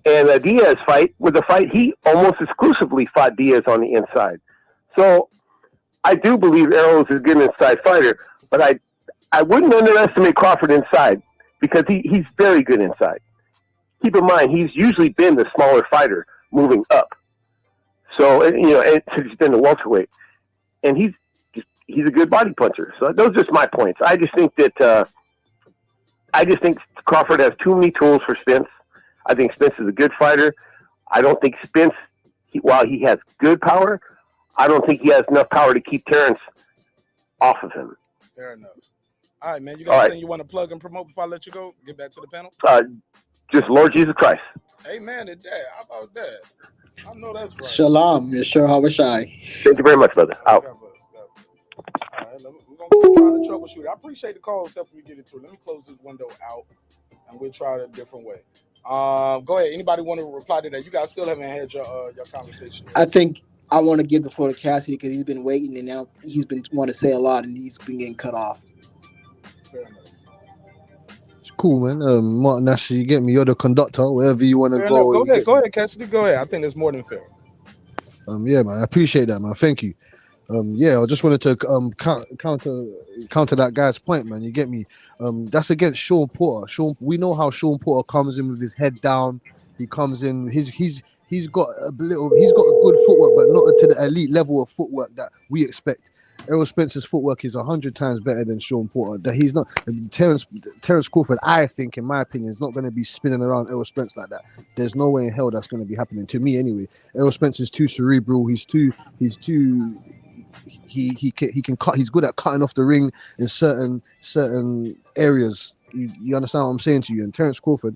And a Diaz fight, with the fight, he almost exclusively fought Diaz on the inside. So I do believe Errol is a good inside fighter, but I wouldn't underestimate Crawford inside because he's very good inside. Keep in mind, he's usually been the smaller fighter moving up. So, and since he's been the welterweight, and he's a good body puncher. So those are just my points. I just think that Crawford has too many tools for Spence. I think Spence is a good fighter. I don't think Spence, while he has good power, I don't think he has enough power to keep Terence off of him. Fair enough. All right, man. You got anything you want to plug and promote before I let you go? Get back to the panel. Just Lord Jesus Christ. Amen to that. How about that? I know that's right. Shalom, Yeshua HaMashiach. Thank you very much, brother. Out. All right, we're going to try to troubleshoot. I appreciate the call, except for we get into it. Let me close this window out, and we'll try it a different way. Go ahead. Anybody want to reply to that? You guys still haven't had your conversation. I think I want to give the floor to Cassidy because he's been waiting and now he's been wanting to say a lot and he's been getting cut off. Fair enough. Cool, man. marqnash, you get me. You're the conductor. Wherever you want to go. Go ahead, Cassidy. Go ahead. I think that's more than fair. Yeah, man. I appreciate that, man. Thank you. I just wanted to counter that guy's point, man. You get me? That's against Sean Porter. We know how Sean Porter comes in with his head down. He comes in. He's got a good footwork, but not to the elite level of footwork that we expect. Errol Spence's footwork is 100 times better than Sean Porter. That he's not Terence Crawford. I think, in my opinion, is not going to be spinning around Errol Spence like that. There's no way in hell that's going to be happening to me anyway. Errol Spence is too cerebral. He can cut. He's good at cutting off the ring in certain areas. You understand what I'm saying to you? And Terence Crawford,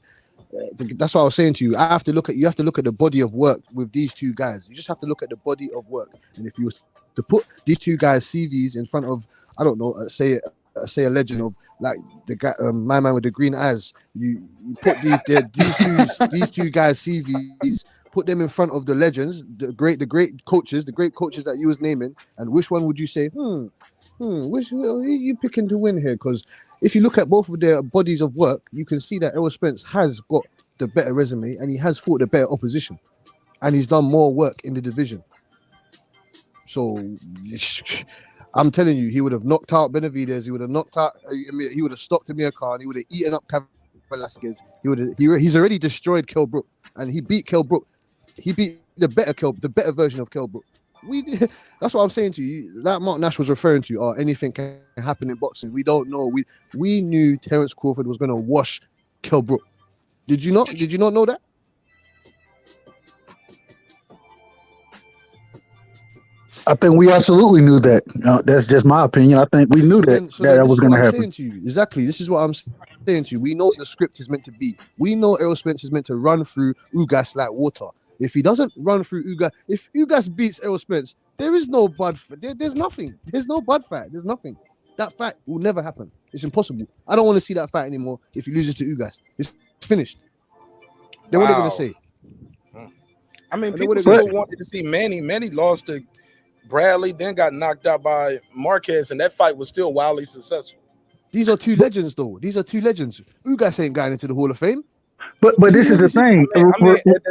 that's what I was saying to you. You have to look at the body of work with these two guys. You just have to look at the body of work. And if you was to put these two guys' CVs in front of, I don't know, say a legend of like the guy, my man with the green eyes. You put these two guys' CVs. Put them in front of the legends, the great coaches that you was naming, and which one would you say? Which who are you picking to win here? Because if you look at both of their bodies of work, you can see that Errol Spence has got the better resume and he has fought the better opposition, and he's done more work in the division. So I'm telling you, he would have knocked out Benavidez. He would have knocked out. He would have stopped Amir Khan. He would have eaten up Velasquez. He's already destroyed Kell Brook, and he beat Kell Brook. He beat the better version of Kell Brook. That's what I'm saying to you. That marqnash was referring to, anything can happen in boxing. We don't know. We knew Terence Crawford was going to wash Kell Brook. Did you not? Did you not know that? I think we absolutely knew that. That's just my opinion. I think we knew that was going to happen. To you. Exactly. This is what I'm saying to you. We know what the script is meant to be. We know Errol Spence is meant to run through Ugas like water. If he doesn't run through Ugas, if Ugas beats Errol Spence, there is no bud. There's nothing. There's no bud fight. There's nothing. That fight will never happen. It's impossible. I don't want to see that fight anymore. If he loses to Ugas, it's finished. Then what are they going to say? I mean, people still wanted to see Manny. Manny lost to Bradley, then got knocked out by Marquez, and that fight was still wildly successful. These are two legends, though. These are two legends. Ugas ain't going into the Hall of Fame. But this is the thing.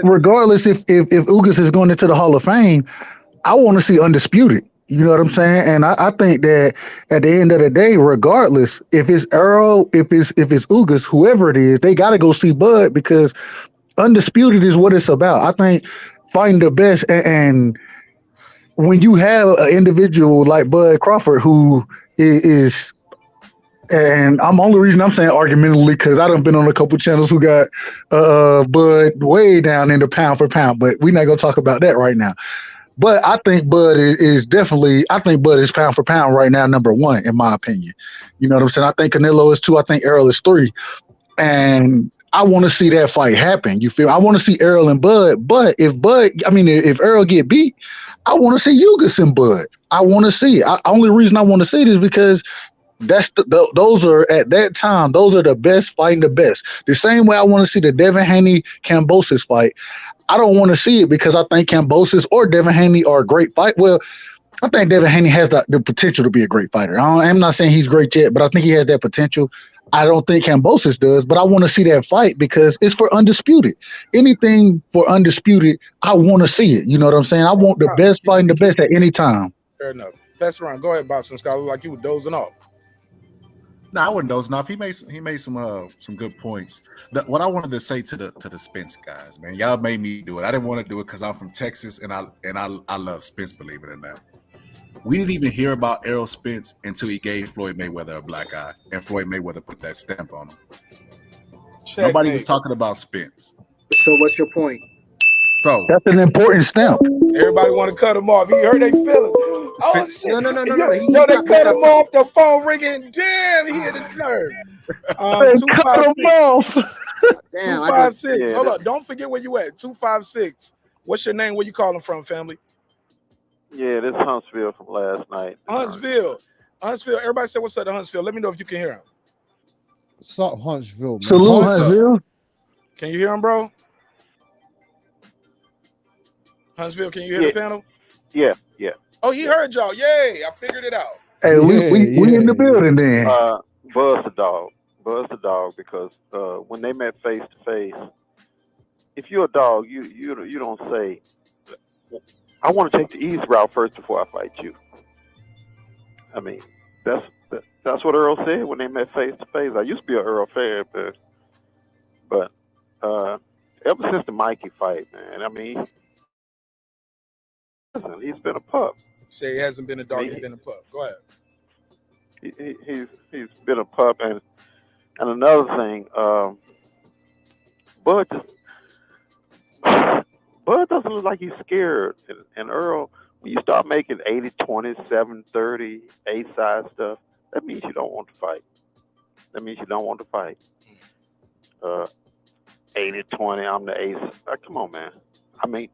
Regardless if Ugas is going into the Hall of Fame, I want to see undisputed. You know what I'm saying? And I think that at the end of the day, regardless if it's Errol, if it's Ugas, whoever it is, they got to go see Bud because undisputed is what it's about. I think fighting the best and when you have an individual like Bud Crawford who is and I'm only reason I'm saying argumentatively because I done been on a couple channels who got Bud way down in the pound for pound, but we're not gonna talk about that right now. But I think Bud is pound for pound right now number one in my opinion. You know what I'm saying? I think Canelo is 2. I think Errol is 3, and I want to see that fight happen. You feel? I want to see Errol and Bud. But if Errol get beat, I want to see Ugas and Bud. I want to see it. Only reason I want to see it is because those are at that time. Those are the best fighting the best. The same way I want to see the Devin Haney Kambosos fight. I don't want to see it because I think Kambosos or Devin Haney are a great fight. Well, I think Devin Haney has the potential to be a great fighter. I'm not saying he's great yet, but I think he has that potential. I don't think Kambosos does, but I want to see that fight because it's for undisputed. Anything for undisputed, I want to see it. You know what I'm saying? I want the best fighting the best at any time. Fair enough. Pass around. Go ahead, Boston Scholar. Like you were dozing off. No, I wouldn't dozing off. He made some good points. What I wanted to say to the Spence guys, man, y'all made me do it. I didn't want to do it because I'm from Texas and I love Spence, believe it or not. We didn't even hear about Errol Spence until he gave Floyd Mayweather a black eye, and Floyd Mayweather put that stamp on him. Nobody was talking about Spence. So what's your point? So that's an important stamp. Everybody want to cut him off. He hurt their feelings. Oh, no. Yo, they cut him off. The phone ringing. Damn, he hit his nerve. Cut him off. Damn, 256. Hold up. Don't forget where you at. 256. What's your name? Where you calling from, family? Yeah, this is Huntsville from last night. Huntsville. Everybody say what's up to Huntsville. Let me know if you can hear him. What's up, Huntsville? Man? Salute, Huntsville. Can you hear him, bro? Huntsville, can you hear the panel? Yeah. Oh, he heard y'all. Yay, I figured it out. Hey, we in the building then. Buzz the dog, because when they met face to face, if you're a dog, you don't say, I want to take the easy route first before I fight you. I mean, that's what Earl said when they met face to face. I used to be an Earl fan, but ever since the Mikey fight, man, I mean, he's been a pup. Say he hasn't been a dog, he's been a pup. Go ahead. He's been a pup, and another thing, Bud doesn't look like he's scared. And Earl, when you start making 80-20, 7-30, 8-side stuff, that means you don't want to fight. 80-20, I'm the ace. Come on, man. I mean,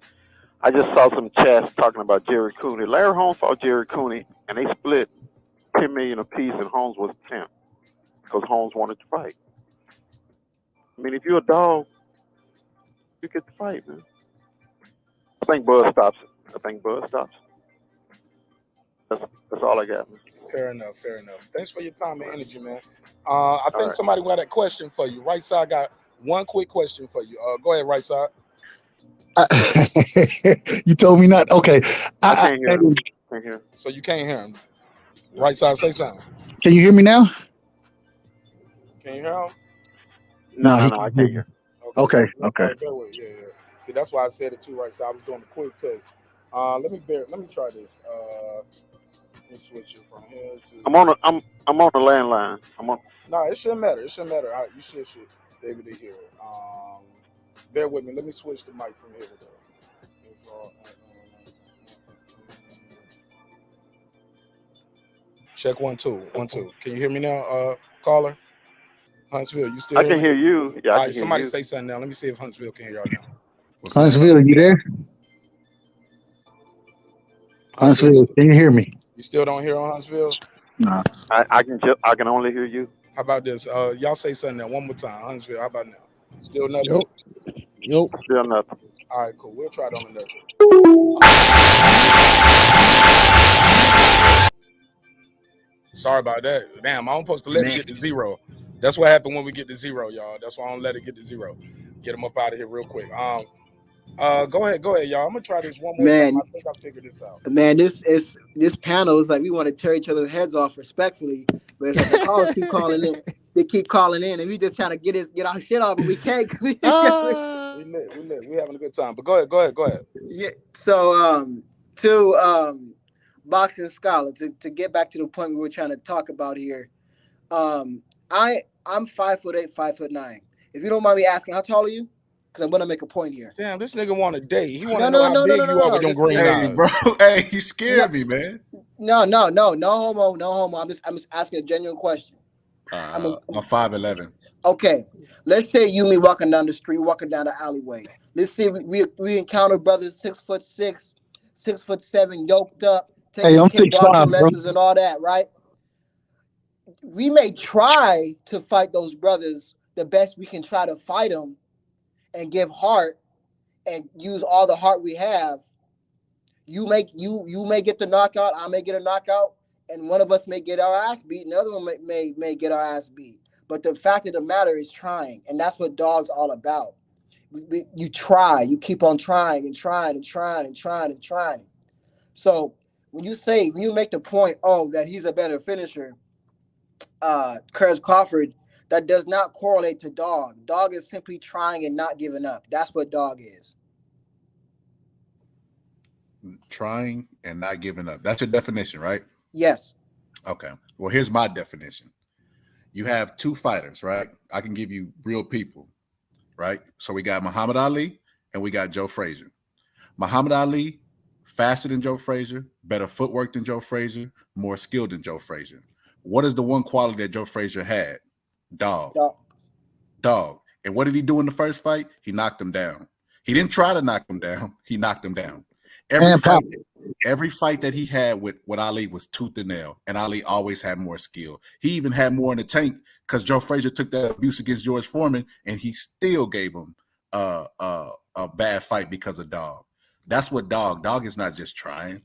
I just saw some chats talking about Jerry Cooney. Larry Holmes fought Jerry Cooney, and they split $10 million apiece, and Holmes was 10 because Holmes wanted to fight. I mean, if you're a dog, you get to fight, man. I think Buzz stops it. That's all I got, man. Fair enough. Thanks for your time and energy, man. I think somebody got a question for you. Right side got one quick question for you. Go ahead, right side. You told me not. Okay. I can't hear him. So you can't hear him. Right side, say something. Can you hear me now? Can you hear him? No, I can't hear. Okay. Yeah. See, that's why I said it too, right? So I was doing a quick test. Let me try this. Let me switch it from here to. I'm on the landline. No, it shouldn't matter. All right, you should be able to hear it. Bear with me. Let me switch the mic from here though. Check 1 2 1 2. Can you hear me now, caller? Huntsville, you still? I can hear you. Yeah, All I right, can somebody hear you. say something now. Let me see if Huntsville can hear y'all now. Huntsville, you there? Huntsville, can you hear me? You still don't hear on Huntsville? No. I can only hear you. How about this? Y'all say something now one more time. Huntsville, how about now? Still nothing? Nope. Still nothing. All right, cool. We'll try it on the next one. Sorry about that. Damn, I'm supposed to let it get to 0. That's what happened when we get to 0, y'all. That's why I don't let it get to 0. Get them up out of here real quick. Go ahead, y'all. I'm gonna try this one more time. I think I figured this out. Man, this panel is like we want to tear each other's heads off respectfully, but it's like the callers keep calling in. They keep calling in, and we just trying to get our shit off, but we can't. We lit. We having a good time. But go ahead. Yeah. So to boxing scholar, to get back to the point we were trying to talk about here, I'm 5'8", 5'9". If you don't mind me asking, how tall are you? Because I'm gonna make a point here. Damn, this nigga want a date. He want to know how big you are with them green eyes. Bro, hey, he scared me, man. No homo. I'm just asking a genuine question. I'm 5'11". Okay, let's say you and me walking down the street, walking down the alleyway. Let's say we encounter brothers 6'6", 6'7", yoked up, taking kickboxing lessons and all that, right? We may try to fight those brothers the best we can try to fight them and give heart and use all the heart we have. You may get the knockout, I may get a knockout, and one of us may get our ass beat, and the other one may get our ass beat. But the fact of the matter is trying, and that's what dogs all about. You try, you keep on trying and trying and trying and trying and trying. So when you make the point, that he's a better finisher, Terence Crawford, that does not correlate to dog. Dog is simply trying and not giving up. That's what dog is. Trying and not giving up. That's your definition, right? Yes. Okay. Well, here's my definition. You have two fighters, right? I can give you real people, right? So we got Muhammad Ali and we got Joe Frazier. Muhammad Ali, faster than Joe Frazier, better footwork than Joe Frazier, more skilled than Joe Frazier. What is the one quality that Joe Frazier had? Dog. And what did he do in the first fight? He knocked him down. He didn't try to knock him down. He knocked him down. Every fight that he had with Ali was tooth and nail, and Ali always had more skill. He even had more in the tank because Joe Frazier took that abuse against George Foreman, and he still gave him a bad fight because of dog. That's what dog. Dog is not just trying.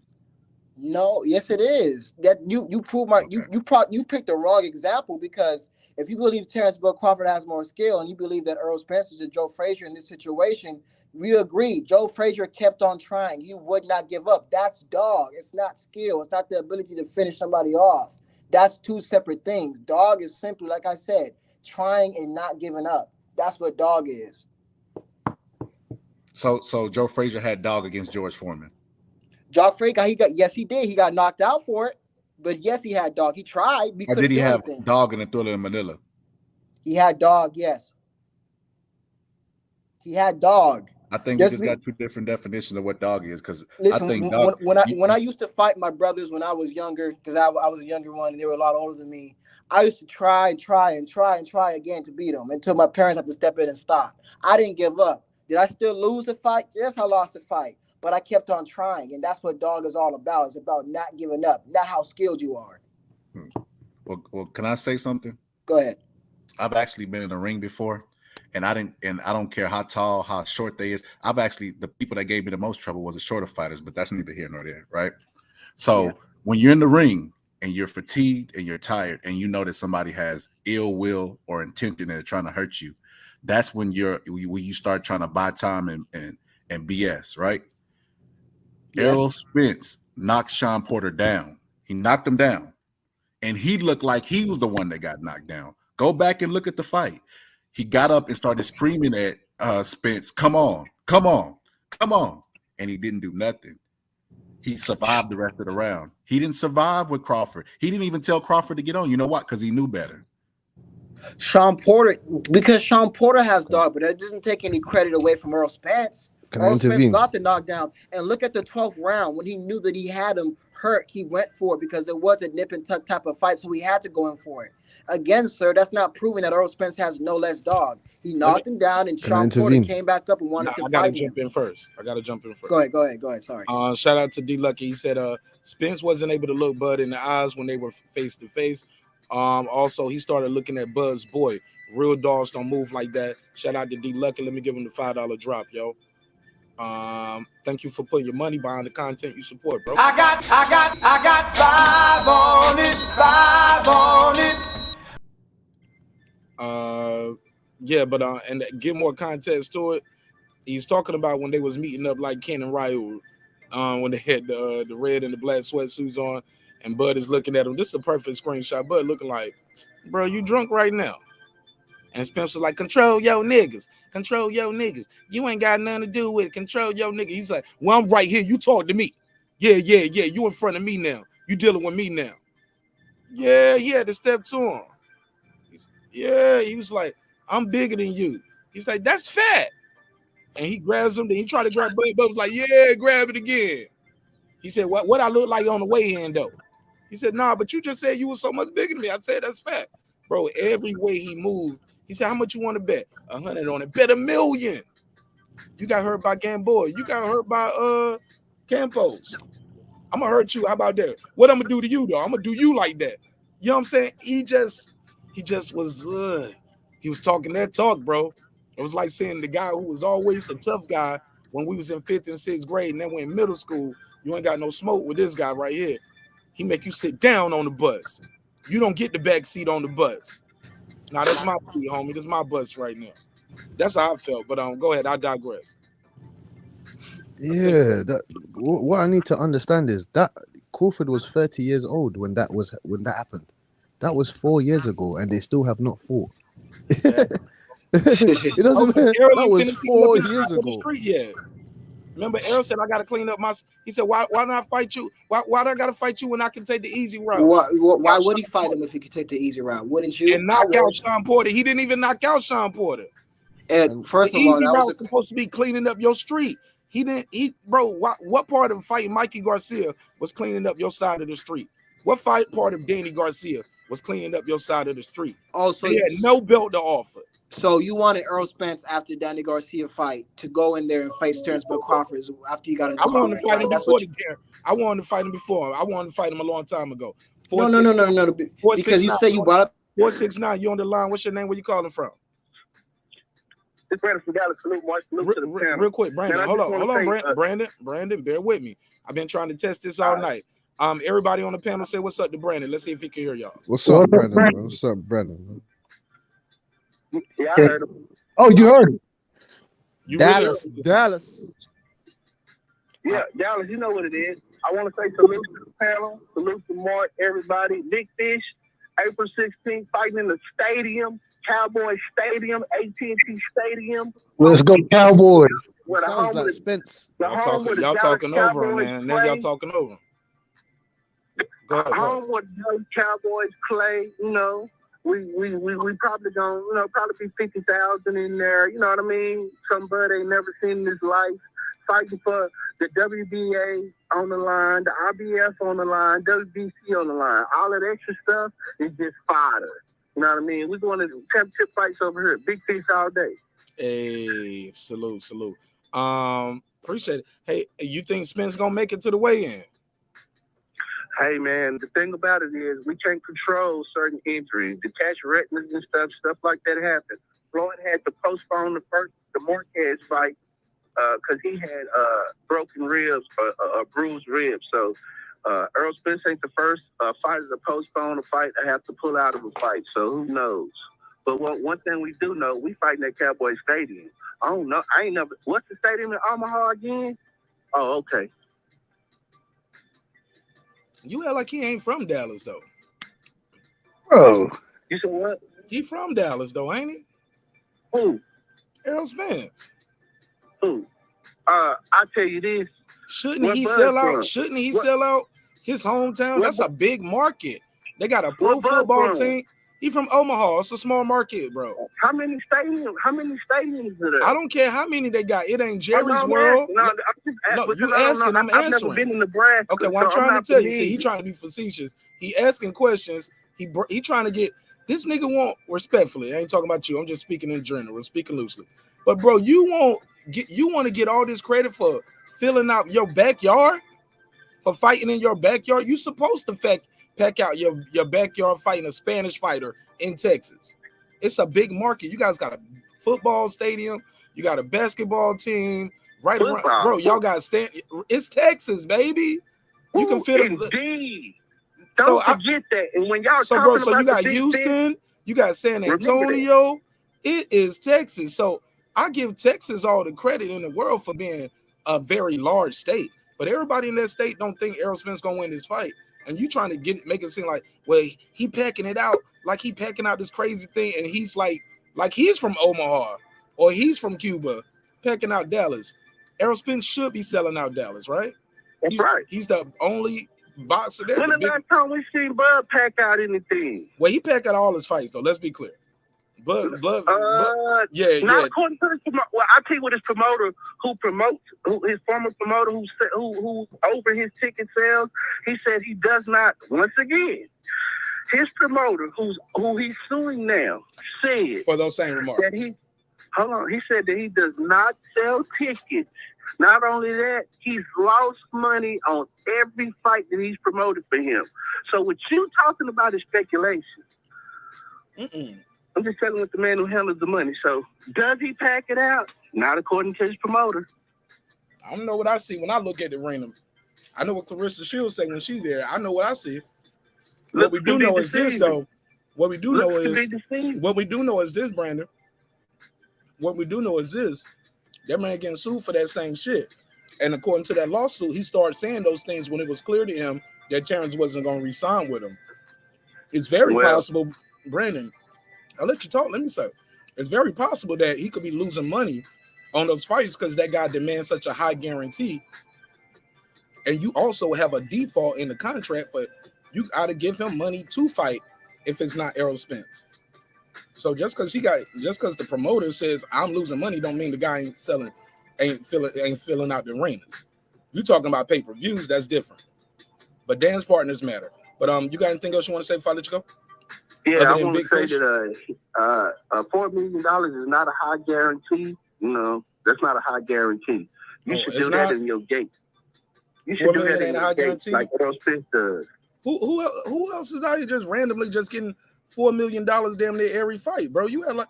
No, yes, it is. That you prove you picked the wrong example, because if you believe Terence Crawford has more skill and you believe that Errol Spence is Joe Frazier in this situation, we agree. Joe Frazier kept on trying. He would not give up. That's dog. It's not skill. It's not the ability to finish somebody off. That's two separate things. Dog is simply, like I said, trying and not giving up. That's what dog is. So Joe Frazier had dog against George Foreman. Joe Frazier, he did. He got knocked out for it, but yes, he had dog. He tried. Or did he have dog in the Thriller in Manila? He had dog. Yes, he had dog. I think we just got two different definitions of what dog is, because I think dog, when I used to fight my brothers when I was younger, because I was a younger one and they were a lot older than me, I used to try again to beat them until my parents had to step in and stop. I didn't give up. Did I still lose the fight? Yes, I lost the fight, but I kept on trying, and that's what dog is all about. It's about not giving up, not how skilled you are. Well, can I say something? Go ahead. I've actually been in a ring before. And I don't care how tall, how short they is. The people that gave me the most trouble was the shorter fighters, but that's neither here nor there, right? So when you're in the ring and you're fatigued and you're tired and you know that somebody has ill will or intention and they're trying to hurt you, that's when you start trying to buy time and BS, right? Yes. Errol Spence knocked Sean Porter down. He knocked him down. And he looked like he was the one that got knocked down. Go back and look at the fight. He got up and started screaming at Spence, come on. And he didn't do nothing. He survived the rest of the round. He didn't survive with Crawford. He didn't even tell Crawford to get on. You know what? Because he knew better. Sean Porter has dog, but that doesn't take any credit away from Errol Spence. Errol Spence got the knockdown. And look at the 12th round. When he knew that he had him hurt, he went for it because it was a nip and tuck type of fight, so he had to go in for it. Again, sir, that's not proving that Errol Spence has no less dog. He knocked him down, and Sean Porter came back up and wanted to fight him. I gotta jump in first. Go ahead. Sorry. Shout out to D Lucky. He said Spence wasn't able to look Bud in the eyes when they were face to face. Also, he started looking at Bud's boy. Real dogs don't move like that. Shout out to D Lucky. Let me give him the $5 drop, yo. Thank you for putting your money behind the content you support, bro. I got 5 on it. And give more context to it. He's talking about when they was meeting up like Ken and Ryu, when they had the red and the black sweatsuits on, and Bud is looking at him. This is a perfect screenshot. Bud looking like, bro, you drunk right now? And Spence was like, control your niggas. You ain't got nothing to do with it. Control your niggas. He's like, well, I'm right here. You talk to me. Yeah. You in front of me now. You dealing with me now. Yeah, he had to step to him. He was like, I'm bigger than you. He's like, that's fat. And he grabs him. Then he tried to grab Bud. Bud was like, yeah, grab it again. He said, what I look like on the way in, though? He said, nah, but you just said you were so much bigger than me. I said, that's fat. Bro, every way he moved, he said, how much you want to bet? 100 on it. Bet $1 million. You got hurt by Gamboa. You got hurt by Campos. I'm going to hurt you. How about that? What I'm going to do to you, though? I'm going to do you like that. You know what I'm saying? He just was, he was talking that talk, bro. It was like saying the guy who was always the tough guy when we was in 5th and 6th grade and then we in middle school, you ain't got no smoke with this guy right here. He make you sit down on the bus. You don't get the back seat on the bus. Nah, that's my seat, homie. That's my bus right now. That's how I felt. But go ahead. I digress. Yeah, what I need to understand is that Crawford was 30 years old when that happened. That was 4 years ago, and they still have not fought. It doesn't matter. Errol That ain't was finished cleaning up 4 his years side of the ago. street yet. Remember, Errol said I got to clean up my. He said, why not fight you? Why do I got to fight you when I can take the easy route? Why would he fight him if he could take the easy route? Wouldn't you? And knock out Sean Porter. He didn't even knock out Sean Porter. And first the of all, easy that route was was supposed to be cleaning up your street. He didn't. What part of fighting Mikey Garcia was cleaning up your side of the street? What part of Danny Garcia was cleaning up your side of the street? Oh, so they had no belt to offer. So you wanted Errol Spence after Danny Garcia fight to go in there and face Terence Crawford after you got in the I wanted to fight him before I wanted to fight him before. I wanted to fight him a long time ago. No. Because you say you brought up 469. You on the line? What's your name? Where you calling from? It's Brandon from Dallas. Salute, Mark. Salute to the panel. Real quick, Brandon. Man, Hold on, Brandon. Bear with me. I've been trying to test this all night. Everybody on the panel say what's up to Brandon. Let's see if he can hear y'all. What's up, Brandon? What's up, Brandon? Yeah, I heard him. Oh, you heard him. Dallas. Yeah, Dallas, you know what it is. I want to say salute to the panel, salute to Mark, everybody. Big Fish, April 16th, fighting in the stadium, Cowboy Stadium, AT&T Stadium. Let's go, Cowboys. Sounds like Spence. Y'all talking over him, man. Now y'all talking over him. Go ahead. Home with the Cowboys play, you know. We probably gonna, probably be 50,000 in there. You know what I mean? Somebody ain't never seen in his life. Fighting for the WBA on the line, the IBF on the line, WBC on the line. All that extra stuff is just fodder. You know what I mean? We're going to championship fights over here. Big Fish all day. Hey, salute. Appreciate it. Hey, you think Spence gonna make it to the weigh-in? Hey, man, the thing about it is we can't control certain injuries. The catch retinas and stuff like that happen. Floyd had to postpone the Marquez fight because he had broken ribs, bruised ribs. So Errol Spence ain't the first fighter to postpone a fight or have to pull out of a fight. So who knows? But one thing we do know, we fighting at Cowboy Stadium. I don't know. I ain't never. What's the stadium in Omaha again? Oh, okay. You act like he ain't from Dallas, though. Bro. You said what? He from Dallas, though, ain't he? Who? Errol Spence. Who? I tell you this. Shouldn't he sell out his hometown? That's a big market. They got a pro football team. He from Omaha. It's a small market, bro. How many stadiums are there? I don't care how many they got. It ain't Jerry's world. No, you asking, I'm answering. I've never been in Nebraska. Okay, well, I'm trying to tell you. See, he trying to be facetious. He asking questions. He trying to get this nigga want respectfully. I ain't talking about you. I'm just speaking in general. I'm speaking loosely. But bro, you want to get all this credit for filling out your backyard, for fighting in your backyard. You supposed to pack out your backyard fighting a Spanish fighter in Texas. It's a big market. You guys got a football stadium. You got a basketball team right around. Bro, y'all got it's Texas, baby. You can fit it. Indeed. Don't forget that. And when y'all so you got Houston, you got San Antonio. It is Texas. So I give Texas all the credit in the world for being a very large state. But everybody in that state don't think Errol Spence gonna win this fight. And you trying to make it seem like, well, he packing it out, like he packing out this crazy thing, and he's like he's from Omaha or he's from Cuba, packing out Dallas. Errol Spence should be selling out Dallas, right? That's right. He's the only boxer there. When the last time we seen Bud pack out anything? Well, he packed out all his fights, though. Let's be clear. But yeah. Not according to his promoter. Well, I'll tell you what his promoter, his former promoter who over his ticket sales, he said he does not. Once again, his promoter, who he's suing now, said for those same remarks that he said that he does not sell tickets. Not only that, he's lost money on every fight that he's promoted for him. So what you talking about is speculation. I'm just telling with the man who handles the money. So does he pack it out? Not according to his promoter. I don't know what I see when I look at the arena. I know what Clarissa Shields say when she's there. I know what I see. What we do know is this, though. What we do know Looks to is be deceived. what we do know is this, Brandon. What we do know is this: that man getting sued for that same shit. And according to that lawsuit, he started saying those things when it was clear to him that Terence wasn't going to re-sign with him. It's very possible, Brandon. I'll let you talk. Let me say, it's very possible that he could be losing money on those fights because that guy demands such a high guarantee. And you also have a default in the contract for you got to give him money to fight if it's not Errol Spence. So just because the promoter says I'm losing money, don't mean the guy ain't filling out the arenas. You talking about pay-per-views, that's different. But dance partners matter. But you got anything else you want to say before I let you go? Yeah, Other I than want to Big say Fish? that $4 million is not a high guarantee. No, that's not a high guarantee. You should do that in your gate. You should do that in your gate, like Errol Spence does. Who else is out here just randomly just getting $4 million damn near every fight, bro? You have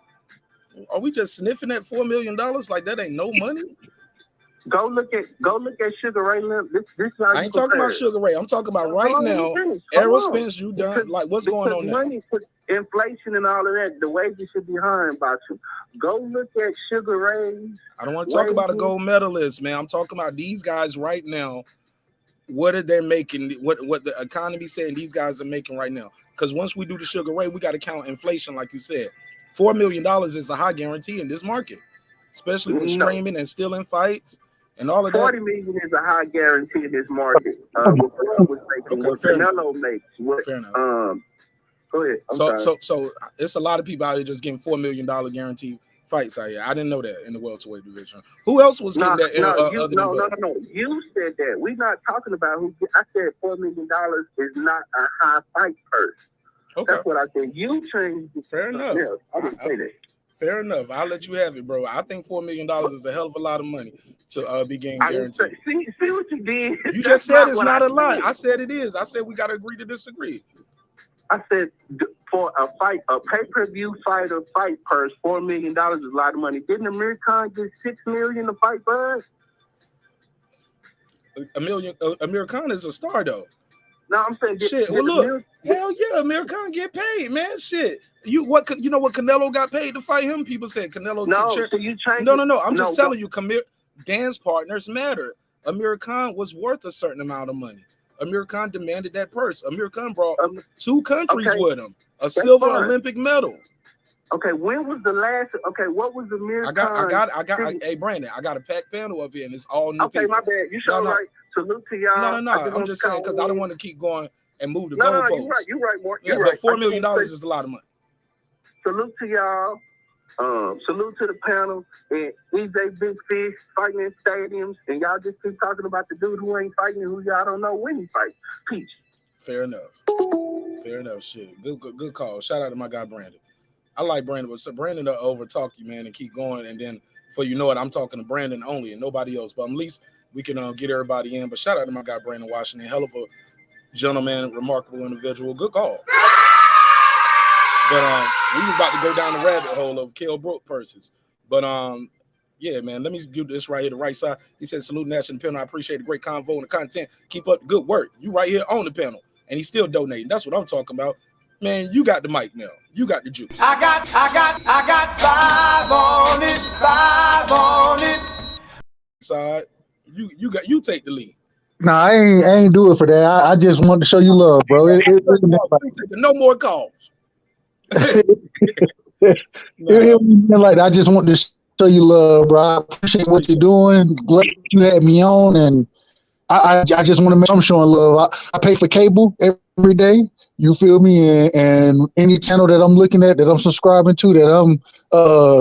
are we just sniffing at $4 million like that ain't no money? Go look at Sugar Ray. This I ain't talking about Sugar Ray. I'm talking about right now. Errol Spence, you done like what's going on now? Money, inflation and all of that, the wages should be high about you. Go look at Sugar Ray's. I don't want to talk about a gold medalist, man. I'm talking about these guys right now. What are they making? What the economy saying these guys are making right now? Because once we do the Sugar Ray, we got to count inflation, like you said. $4 million is a high guarantee in this market, especially with streaming and still in fights and all of that. $40 million is a high guarantee in this market. What Canelo makes. Fair enough. Go ahead. So it's a lot of people out here just getting $4 million guaranteed fights out here. I didn't know that in the welterweight division. Who else was getting that? No. You said that. We're not talking about who. I said $4 million is not a high fight purse. Okay. That's what I said. You changed it. Fair enough. I didn't say that. Fair enough. I'll let you have it, bro. I think $4 million is a hell of a lot of money to be getting guaranteed. See what you did? You just said it's not a lot. I said it is. I said we got to agree to disagree. I said for a fight, a pay-per-view fighter fight purse, $4 million is a lot of money. Didn't Amir Khan get $6 million to fight Bud? Amir Khan is a star though. No, I'm saying shit. Well, look, hell yeah, Amir Khan get paid, man. Shit. You know what Canelo got paid to fight him? People said Canelo. No. I'm just telling you, dance partners matter. Amir Khan was worth a certain amount of money. Amir Khan demanded that purse. Amir Khan brought 2 countries with him, a silver Olympic medal. Okay, when was the last? Okay, what was Amir Khan? Hey, Brandon, I got a packed panel up here, and it's all new. Okay, people. My bad. You sure right. Salute to y'all. No. I'm just saying because I don't want to keep going and move the goalposts. No, you're right, Mark. You're right. But $4 million is a lot of money. Salute to y'all. Salute to the panel and EJ Big Fish fighting in stadiums, and y'all just keep talking about the dude who ain't fighting, who y'all don't know when he fights. Peace. Fair enough. Shit. Good call. Shout out to my guy Brandon. I like Brandon, but so Brandon will over talk you, man, and keep going. And then before you know it, I'm talking to Brandon only and nobody else. But at least we can get everybody in. But shout out to my guy Brandon Washington, hell of a gentleman, remarkable individual. Good call. But we was about to go down the rabbit hole of Kell Brook purses. But yeah, man, let me do this right here, the right side. He said, salute National Panel. I appreciate the great convo and the content. Keep up the good work. You right here on the panel. And he's still donating. That's what I'm talking about. Man, you got the mic now. You got the juice. I got 5 on it. Side, you take the lead. Nah, I ain't do it for that. I just wanted to show you love, bro. No more calls. Like I just wanted to show you love, bro. I appreciate what you're doing. Glad you had me on, and I just want to make sure I'm showing love. I pay for cable every day. You feel me? And any channel that I'm looking at, that I'm subscribing to, that I'm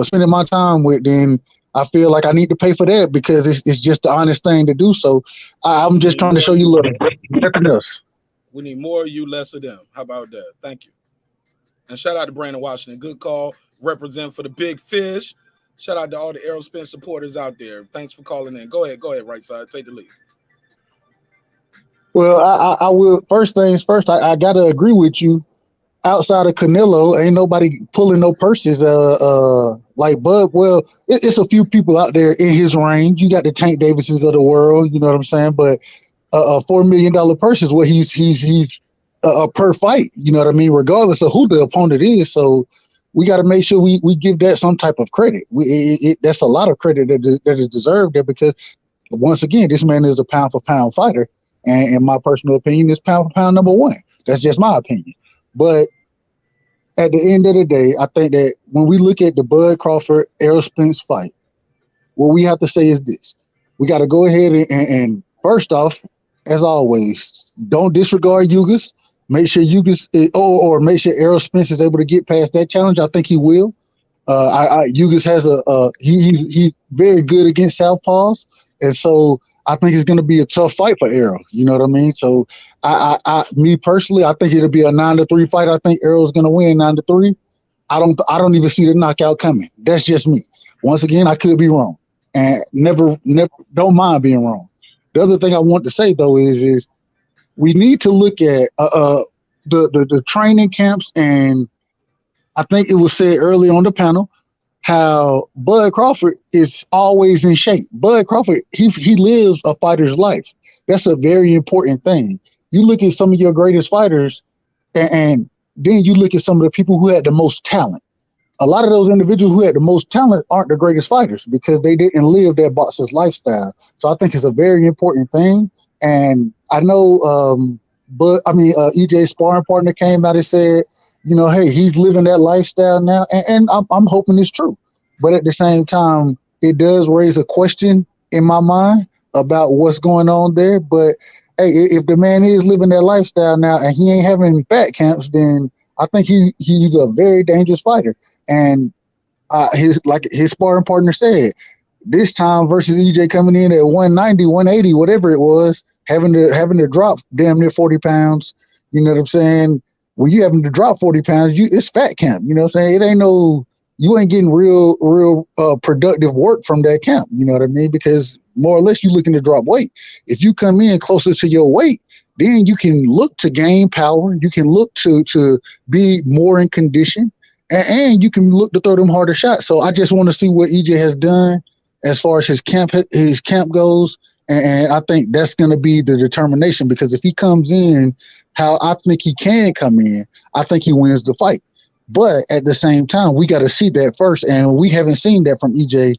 spending my time with, then I feel like I need to pay for that because it's just the honest thing to do. So I'm just trying to show you love. Nothing else. We need more of you, less of them. How about that? Thank you. And shout out to Brandon Washington. Good call. Represent for the big fish. Shout out to all the Errol Spence supporters out there. Thanks for calling in. Go ahead, right side. Take the lead. Well, I will. First things first, I got to agree with you. Outside of Canelo, ain't nobody pulling no purses like Bud. Well, it's a few people out there in his range. You got the Tank Davises of the world, you know what I'm saying? But a $4 million purse is what he's per fight. You know what I mean? Regardless of who the opponent is. So we got to make sure we give that some type of credit. That's a lot of credit that is deserved there, because once again, this man is a pound for pound fighter, and in my personal opinion, is pound for pound number one. That's just my opinion. But at the end of the day, I think that when we look at the Bud Crawford Errol Spence fight, what we have to say is this: we got to go ahead and first off, as always, don't disregard Ugas. Make sure Ugas or make sure Errol Spence is able to get past that challenge. I think he will. Ugas has he's very good against southpaws, and so I think it's going to be a tough fight for Errol. You know what I mean? So me personally, I think it'll be a 9-3 fight. I think Errol's going to win 9-3. I don't even see the knockout coming. That's just me. Once again, I could be wrong, and never don't mind being wrong. The other thing I want to say though is we need to look at the training camps, and I think it was said earlier on the panel how Bud Crawford is always in shape. Bud Crawford, he lives a fighter's life. That's a very important thing. You look at some of your greatest fighters, and then you look at some of the people who had the most talent. A lot of those individuals who had the most talent aren't the greatest fighters because they didn't live their boxer's lifestyle. So I think it's a very important thing. And I know, EJ's sparring partner came out and said, you know, hey, he's living that lifestyle now, and I'm hoping it's true. But at the same time, it does raise a question in my mind about what's going on there. But hey, if the man is living that lifestyle now and he ain't having fat camps, then I think he's a very dangerous fighter. And his sparring partner said, this time versus EJ coming in at 190, 180, whatever it was, having to drop damn near 40 pounds. You know what I'm saying? When you having to drop 40 pounds, it's fat camp. You know what I'm saying? It ain't you ain't getting real productive work from that camp. You know what I mean? Because more or less you're looking to drop weight. If you come in closer to your weight, then you can look to gain power. You can look to be more in condition, and you can look to throw them harder shots. So I just want to see what EJ has done as far as his camp goes, and I think that's going to be the determination. Because if he comes in how I think he can come in, I think he wins the fight. But at the same time, we got to see that first, and we haven't seen that from EJ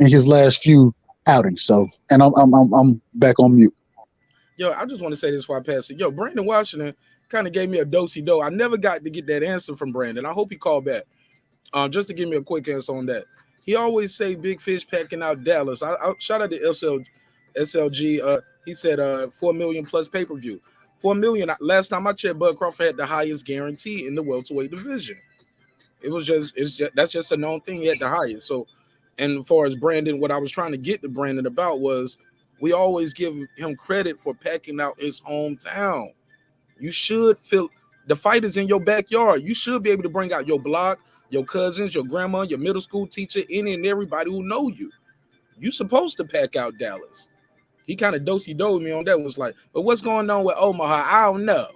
in his last few outings. So, and I'm back on mute. Yo, I just want to say this before I pass it. Yo, Brandon Washington kind of gave me a do-si-do. I never got to get that answer from Brandon. I hope he called back. Just to give me a quick answer on that. He always say big fish packing out Dallas. I shout out to SLG. He said 4 million plus pay-per-view. 4 million. Last time I checked, Bud Crawford had the highest guarantee in the welterweight division. That's just a known thing. He had the highest. So, and as far as Brandon, what I was trying to get to Brandon about was we always give him credit for packing out his hometown. You should feel the fight is in your backyard. You should be able to bring out your block, your cousins, your grandma, your middle school teacher, any and everybody who know you. You supposed to pack out Dallas. He kind of do-si-doed me on that. Was like, but what's going on with Omaha? I don't know.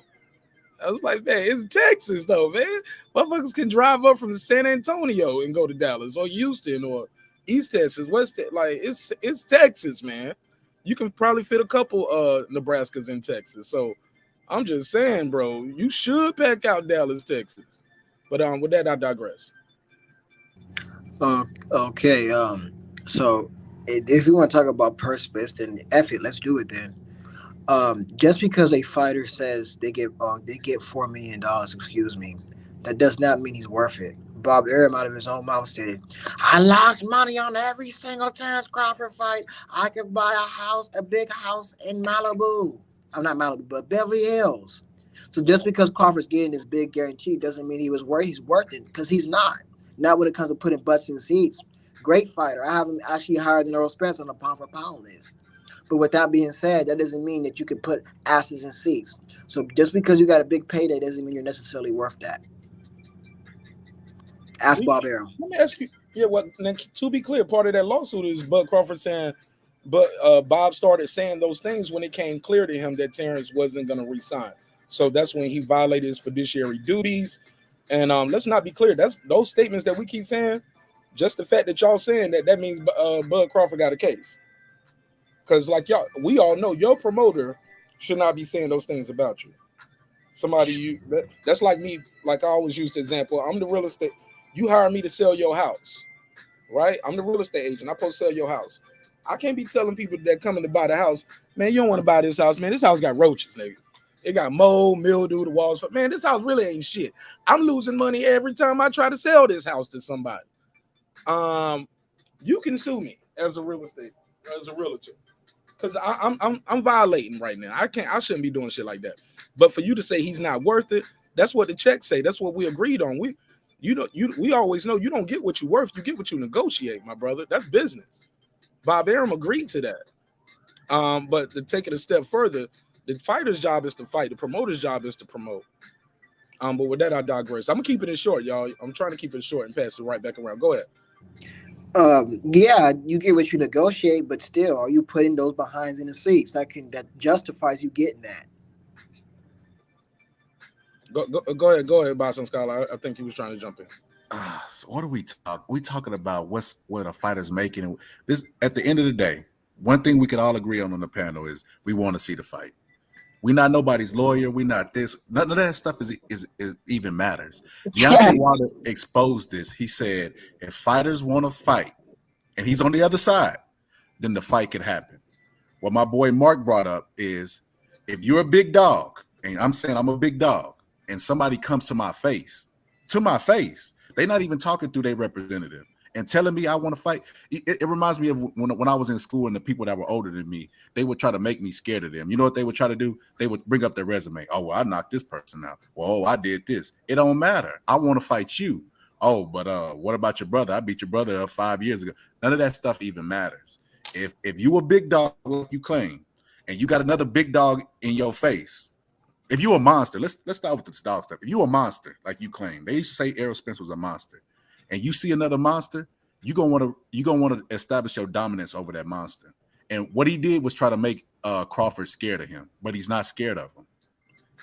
I was like, man, it's Texas though, man. Motherfuckers can drive up from San Antonio and go to Dallas or Houston or East Texas, West Texas. Like it's Texas, man. You can probably fit a couple Nebraskas in Texas. So I'm just saying, bro, you should pack out Dallas, Texas. But with that, I digress. Okay. So if you want to talk about purse-based, then F it, let's do it then. Just because a fighter says they get $4 million, that does not mean he's worth it. Bob Arum out of his own mouth stated, I lost money on every single Terence Crawford fight. I could buy a big house in Malibu. I'm not Malibu, but Beverly Hills. So just because Crawford's getting this big guarantee doesn't mean he's worth it, because he's not. Not when it comes to putting butts in seats. Great fighter. I have him actually higher than Errol Spence on the pound for pound list. But with that being said, that doesn't mean that you can put asses in seats. So just because you got a big payday doesn't mean you're necessarily worth that. Ask Bob Arum. Let me ask you, to be clear, part of that lawsuit is Bud Crawford saying, but Bob started saying those things when it came clear to him that Terence wasn't going to resign. So that's when he violated his fiduciary duties. And let's not be clear. That's those statements that we keep saying. Just the fact that y'all saying that means Bud Crawford got a case. Because like y'all, we all know your promoter should not be saying those things about you. Somebody that's like me. Like I always use the example. I'm the real estate. You hire me to sell your house, right? I'm the real estate agent. I'm supposed to sell your house. I can't be telling people that coming to buy the house, man, you don't want to buy this house, man. This house got roaches, nigga. It got mold, mildew, the walls. Man, this house really ain't shit. I'm losing money every time I try to sell this house to somebody. You can sue me as a realtor, because I'm violating right now. I shouldn't be doing shit like that. But for you to say he's not worth it, that's what the check say. That's what we agreed on. We always know you don't get what you're worth. You get what you negotiate, my brother. That's business. Bob Arum agreed to that. But to take it a step further, the fighter's job is to fight. The promoter's job is to promote. But with that, I digress. I'm gonna keep it in short, y'all. I'm trying to keep it short and pass it right back around. Go ahead. Yeah, you get what you negotiate, but still, are you putting those behinds in the seats? That justifies you getting that. Go ahead, Boston Scholar. I think he was trying to jump in. So what are we talking? We talking about what a fighter's making. This at the end of the day, one thing we could all agree on the panel is we want to see the fight. We're not nobody's lawyer. We're not this. None of that stuff is even matters. Deontay Wilder exposed this. He said, if fighters want to fight, and he's on the other side, then the fight can happen. What my boy Marq brought up is, if you're a big dog, and I'm saying I'm a big dog, and somebody comes to my face, they're not even talking through their representative and telling me I want to fight. It reminds me of when I was in school and the people that were older than me, they would try to make me scared of them. You know what they would try to do? They would bring up their resume. Oh, well, I knocked this person out. Well, I did this. It don't matter. I want to fight you. Oh, but what about your brother? I beat your brother up 5 years ago. None of that stuff even matters. If you a big dog, like you claim, and you got another big dog in your face, if you a monster, let's start with this dog stuff. If you a monster, like you claim, they used to say Errol Spence was a monster, and you see another monster, you're gonna want to establish your dominance over that monster. And what he did was try to make Crawford scared of him, but he's not scared of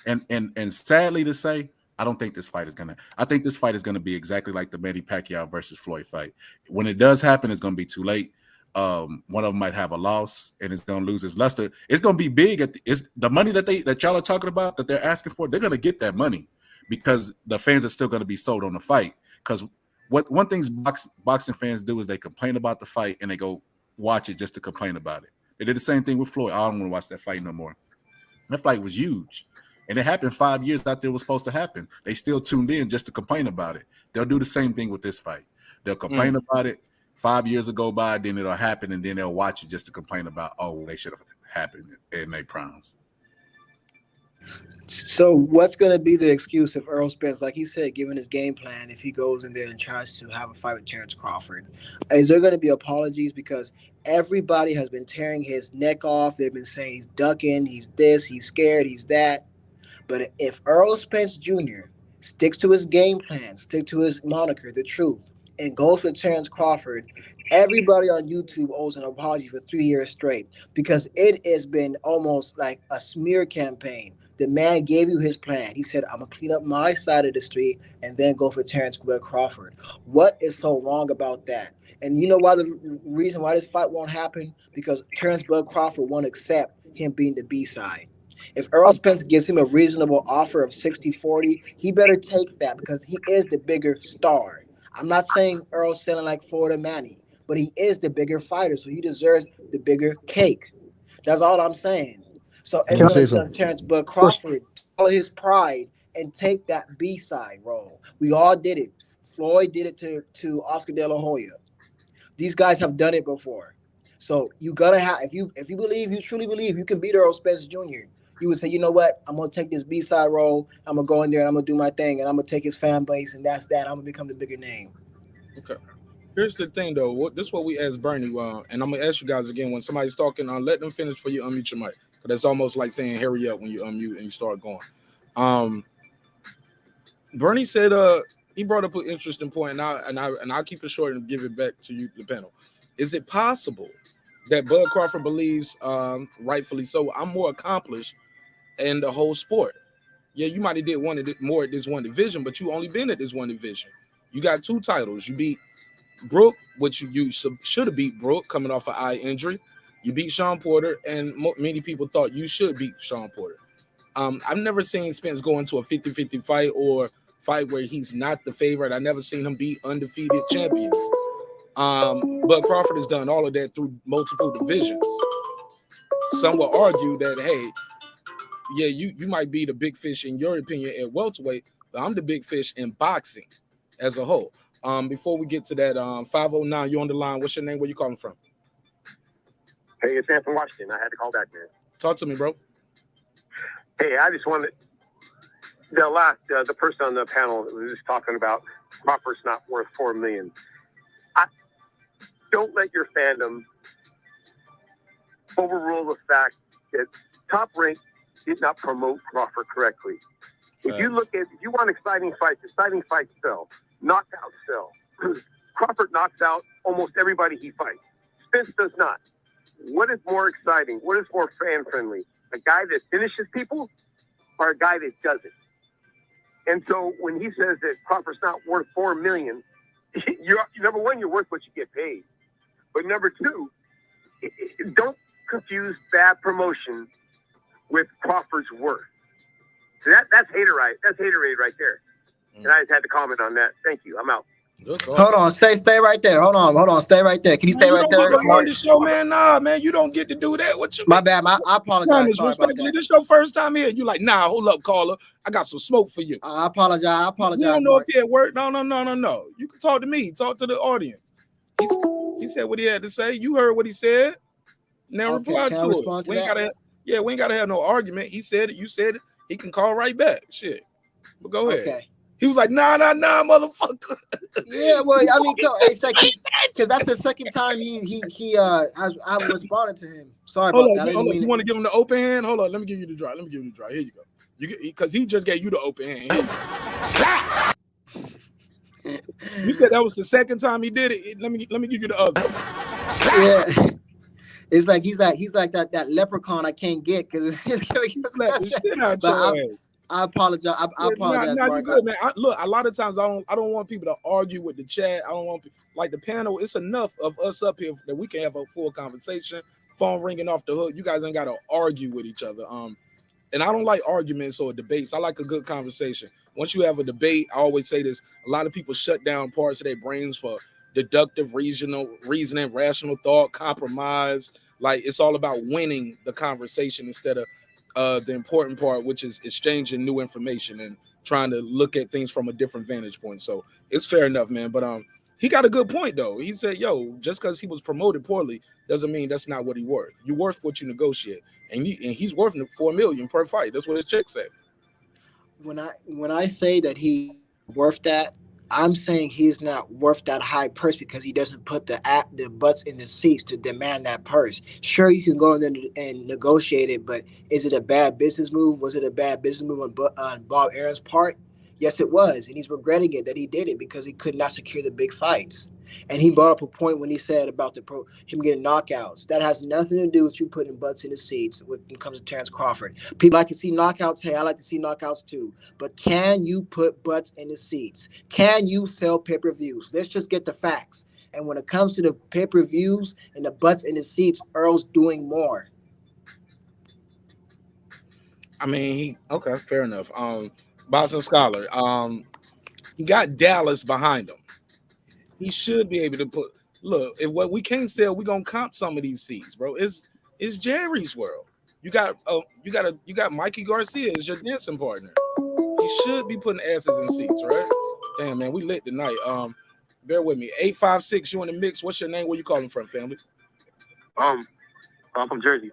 him. And sadly to say, I don't think this fight is gonna. I think this fight is gonna be exactly like the Manny Pacquiao versus Floyd fight. When it does happen, it's gonna be too late. One of them might have a loss and it's gonna lose its luster. It's gonna be big. It's the money that y'all are talking about that they're asking for. They're gonna get that money because the fans are still gonna be sold on the fight. Because one thing boxing fans do is they complain about the fight and they go watch it just to complain about it. They did the same thing with Floyd. I don't want to watch that fight no more. That fight was huge. And it happened 5 years after it was supposed to happen. They still tuned in just to complain about it. They'll do the same thing with this fight. They'll complain about it. 5 years ago by, then it'll happen, and then they'll watch it just to complain about, oh, they should have happened in their primes. So what's going to be the excuse of Errol Spence, like he said, given his game plan, if he goes in there and tries to have a fight with Terence Crawford? Is there going to be apologies? Because everybody has been tearing his neck off. They've been saying he's ducking, he's this, he's scared, he's that. But if Errol Spence Jr. sticks to his game plan, stick to his moniker, the truth, and goes for Terence Crawford, everybody on YouTube owes an apology for 3 years straight, because it has been almost like a smear campaign. The man gave you his plan. He said, I'm going to clean up my side of the street and then go for Terence Crawford. What is so wrong about that? And you know why the reason why this fight won't happen? Because Terence Crawford won't accept him being the B-side. If Errol Spence gives him a reasonable offer of 60-40, he better take that because he is the bigger star. I'm not saying Errol's selling like Florida Manny, but he is the bigger fighter, so he deserves the bigger cake. That's all I'm saying. So it's going to tell Terence Crawford follow his pride and take that B-side role. We all did it. Floyd did it to Oscar De La Hoya. These guys have done it before. So you gotta have, if you truly believe you can beat Errol Spence Jr., you would say, you know what, I'm gonna take this B-side role, I'm gonna go in there and I'm gonna do my thing, and I'm gonna take his fan base, and that's that. I'm gonna become the bigger name. Okay. Here's the thing, though. This is what we asked Bernie, and I'm gonna ask you guys again when somebody's talking. Let them finish before you unmute your mic, because that's almost like saying hurry up when you unmute and you start going. Bernie said, he brought up an interesting point, and I'll keep it short and give it back to you, the panel. Is it possible that Bud Crawford believes, rightfully so, I'm more accomplished in the whole sport? Yeah, you might have did more at this one division, but you only been at this one division. You got 2 titles. You beat Brooke, which you should have beat Brooke coming off an eye injury. You beat Sean Porter, and many people thought you should beat Sean Porter. I've never seen Spence go into a 50-50 fight or fight where he's not the favorite. I never seen him beat undefeated champions. But Crawford has done all of that through multiple divisions. Some will argue that, hey, yeah, you might be the big fish in your opinion at welterweight, but I'm the big fish in boxing as a whole. Before we get to that, 509, you on the line. What's your name? Where you calling from? Hey, it's Sam from Washington. I had to call back, man. Talk to me, bro. Hey, I just wanted the person on the panel was just talking about Crawford's not worth $4 million. Don't let your fandom overrule the fact that Top Rank did not promote Crawford correctly. If you want exciting fights sell. Knockouts sell. Crawford knocks out almost everybody he fights. Spence does not. What is more exciting? What is more fan-friendly? A guy that finishes people or a guy that doesn't? And so when he says that Crawford's not worth $4 million, number one, you're worth what you get paid. But number two, don't confuse bad promotion with Crawford's worth. So that's haterade. That's haterade right there. And I just had to comment on that. Thank you. I'm out. Hold on, stay right there. Hold on, stay right there. Can you stay right there? On the show, man. Nah, man, you don't get to do that. What you? My bad. I apologize. Sorry about that. This is your first time here. You like, nah, hold up, caller. I got some smoke for you. I apologize. You don't know if he at work. No. You can talk to me. Talk to the audience. He said what he had to say. You heard what he said. Now reply to it. We ain't gotta have no argument. He said it. You said it. He can call right back. Shit. But go ahead. Okay. He was like, nah, motherfucker. Yeah, well, I mean, it's like because that's the second time I responded to him. Sorry about that. You want to give him the open hand? Hold on, let me give you the draw. Here you go. Because he just gave you the open hand. You said that was the second time he did it. Let me give you the other. Yeah. It's like he's like that leprechaun I can't get because I apologize. I apologize. Nah, you good, man. Look, a lot of times I don't want people to argue with the chat. I don't want like the panel. It's enough of us up here that we can have a full conversation. Phone ringing off the hook. You guys ain't got to argue with each other. And I don't like arguments or debates. I like a good conversation. Once you have a debate, I always say this. A lot of people shut down parts of their brains for deductive, reasoning, rational thought, compromise. Like it's all about winning the conversation instead of the important part, which is exchanging new information and trying to look at things from a different vantage point. So it's fair enough, man. But he got a good point though. He said, "Yo, just because he was promoted poorly doesn't mean that's not what he worth. You're worth what you negotiate, and he's worth $4 million per fight. That's what his check said." When I say that he worth that, I'm saying he's not worth that high purse because he doesn't put the butts in the seats to demand that purse. Sure, you can go in there and negotiate it, but is it a bad business move? Was it a bad business move on Bob Aaron's part? Yes, it was, and he's regretting it that he did it because he could not secure the big fights. And he brought up a point when he said about him getting knockouts. That has nothing to do with you putting butts in the seats when it comes to Terence Crawford. People like to see knockouts. Hey, I like to see knockouts too. But can you put butts in the seats? Can you sell pay-per-views? Let's just get the facts. And when it comes to the pay-per-views and the butts in the seats, Earl's doing more. I mean, okay, fair enough. Boston Scholar, he got Dallas behind him. He should be able to look, if what we can't sell, we're gonna comp some of these seats, bro. It's Jerry's world. You got Mikey Garcia as your dancing partner. He should be putting asses in seats, right? Damn, man, we lit tonight. Bear with me. 856, you in the mix. What's your name? Where you calling from, family? I'm from Jersey.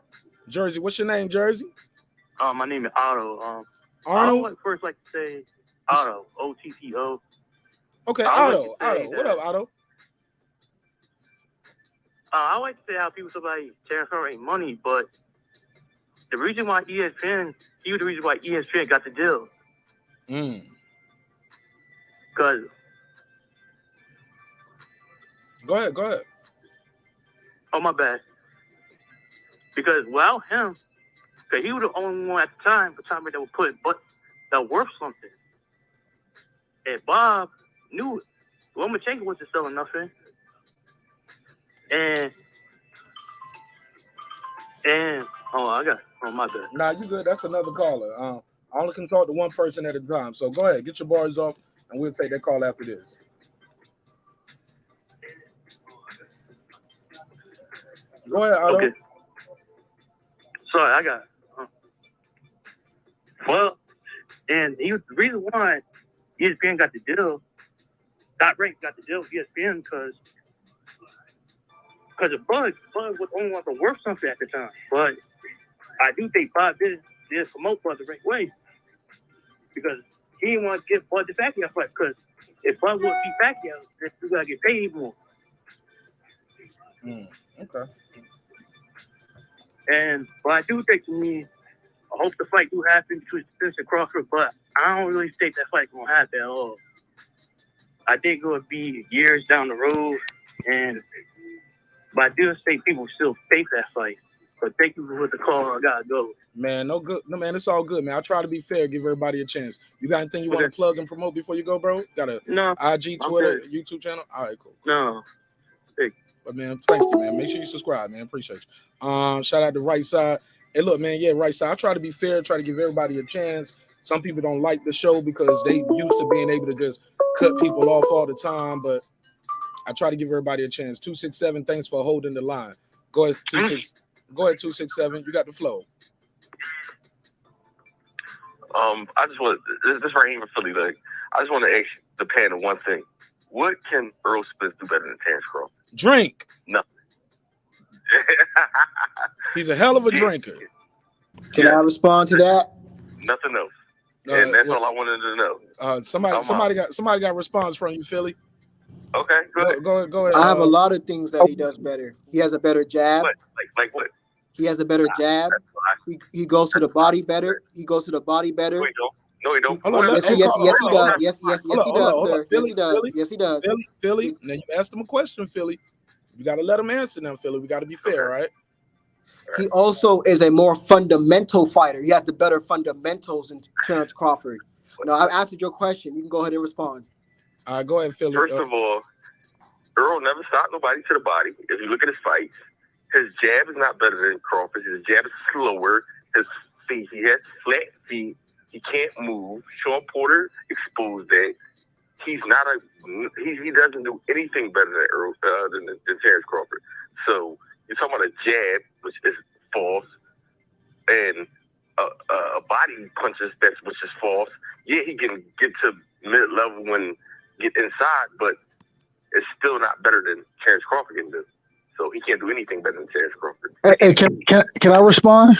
Jersey, what's your name, Jersey? My name is Otto. Arnold? I would first like to say Otto, O-T-T-O. Okay, Otto. What up, Otto? I like to say how people say about Terence Crawford ain't money, but the reason why he was the reason why ESPN got the deal. Because Go ahead. Oh, my bad. Because without him, because he was the only one at the time that would put but that worth something. And Bob knew it. Lomachenko wasn't selling nothing. And I got Oh, my bad. Nah, you good. That's another caller. I only can talk to one person at a time. So go ahead, get your bars off, and we'll take that call after this. Go ahead, Otto. Okay. Sorry, I got. Well, and the reason why ESPN got the deal, Dot Rank got the deal with ESPN because the Bud was only want to work something at the time. But I do think Bob did promote Bud the right way because he didn't want to give Bud the Pacquiao fight because if Bud would beat Pacquiao, then he got to get paid more. Okay. But I do think, to me, I hope the fight do happen between Spence and Crawford, but I don't really think that fight gonna happen at all. I think it would be years down the road, but I do think people still face that fight. But thank you for the call. I gotta go. Man, no, man, it's all good, man. I try to be fair, give everybody a chance. You got anything you want to plug and promote before you go, bro? Got a IG, Twitter, YouTube channel? All right, cool. No. But man, thank you, man. Make sure you subscribe, man. Appreciate you. Shout out to Right Side. Hey, look, man, yeah, Right Side. I try to be fair, try to give everybody a chance. Some people don't like the show because they used to being able to just cut people off all the time, but I try to give everybody a chance. 267, thanks for holding the line. Go ahead, 267. You got the flow. I just want this right here for Philly. Like, I just want to ask the panel one thing: what can Errol Spence do better than Terence Crawford? Drink. Nothing. He's a hell of a drinker. Can I respond to that? Nothing else. And that's all I wanted to know. Somebody got a response from you, Philly. Okay, go ahead. I have a lot of things that he does better. He has a better jab. Like what? He has a better jab. He goes to the body better. He goes to the body better. No, he don't. Yes, he does. Yes, he does, sir. Yes, he does. Yes, he does. Philly. Now you asked him a question, Philly. You got to let him answer now, Philly. We got to be fair, right? He also is a more fundamental fighter. He has the better fundamentals than Terence Crawford. No, I've answered your question. You can go ahead and respond. All right, go ahead, Philly. First of all, Earl never stopped nobody to the body. If you look at his fights, his jab is not better than Crawford. His jab is slower. His feet, he has flat feet. He can't move. Sean Porter exposed that. He doesn't do anything better than Earl than Terence Crawford. So you're talking about a jab, which is false, and a body punches which is false. Yeah, he can get to mid-level and get inside, but it's still not better than Terence Crawford can do. So he can't do anything better than Terence Crawford. Hey, can I respond?